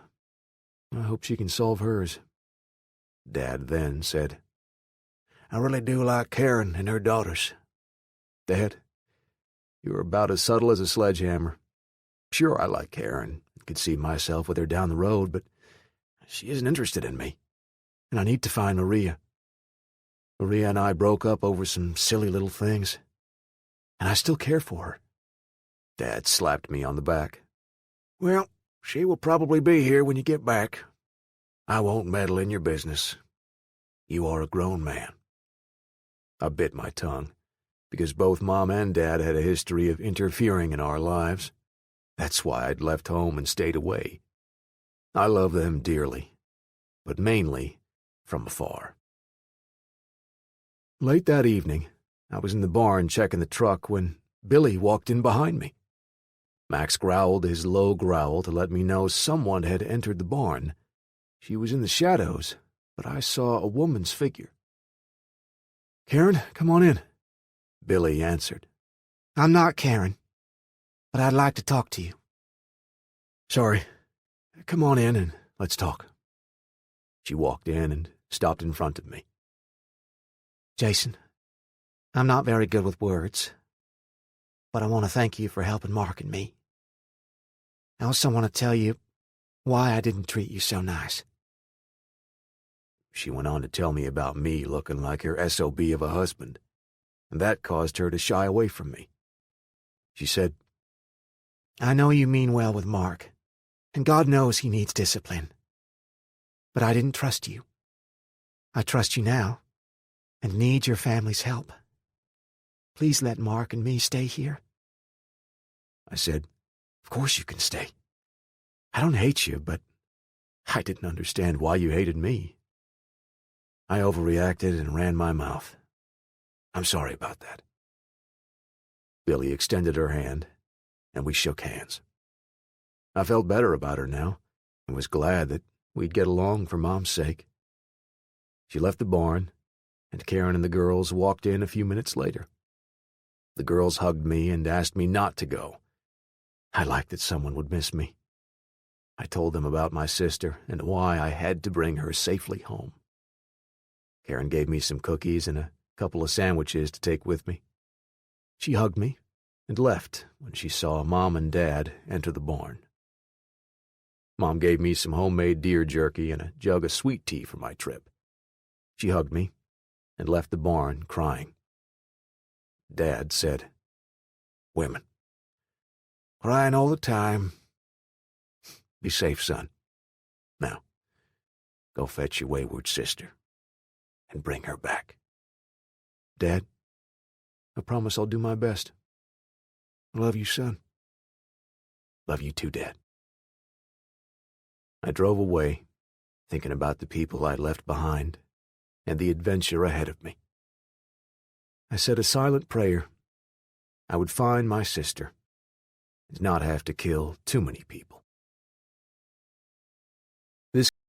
I hope she can solve hers. Dad then said, I really do like Karen and her daughters. Dad, you're about as subtle as a sledgehammer. Sure, I like Karen and could see myself with her down the road, but she isn't interested in me, and I need to find Maria. Maria and I broke up over some silly little things, and I still care for her. Dad slapped me on the back. Well, she will probably be here when you get back. I won't meddle in your business. You are a grown man. I bit my tongue, because both Mom and Dad had a history of interfering in our lives. That's why I'd left home and stayed away. I love them dearly, but mainly from afar. Late that evening, I was in the barn checking the truck when Billy walked in behind me. Max growled his low growl to let me know someone had entered the barn. She was in the shadows, but I saw a woman's figure. Karen, come on in. Billy answered. I'm not Karen, but I'd like to talk to you. Sorry. Come on in and let's talk. She walked in and stopped in front of me. Jason, I'm not very good with words, but I want to thank you for helping Mark and me. I also want to tell you why I didn't treat you so nice. She went on to tell me about me looking like her SOB of a husband, and that caused her to shy away from me. She said, I know you mean well with Mark, and God knows he needs discipline. But I didn't trust you. I trust you now, and need your family's help. Please let Mark and me stay here. I said, Of course you can stay. I don't hate you, but I didn't understand why you hated me. I overreacted and ran my mouth. I'm sorry about that. Billy extended her hand, and we shook hands. I felt better about her now, and was glad that we'd get along for Mom's sake. She left the barn, and Karen and the girls walked in a few minutes later. The girls hugged me and asked me not to go. I liked that someone would miss me. I told them about my sister and why I had to bring her safely home. Karen gave me some cookies and a couple of sandwiches to take with me. She hugged me and left when she saw Mom and Dad enter the barn. Mom gave me some homemade deer jerky and a jug of sweet tea for my trip. She hugged me and left the barn crying. Dad said, "Women. Crying all the time. Be safe, son. Now, go fetch your wayward sister and bring her back." Dad, I promise I'll do my best. I love you, son. Love you too, Dad. I drove away, thinking about the people I'd left behind and the adventure ahead of me. I said a silent prayer. I would find my sister and not have to kill too many people.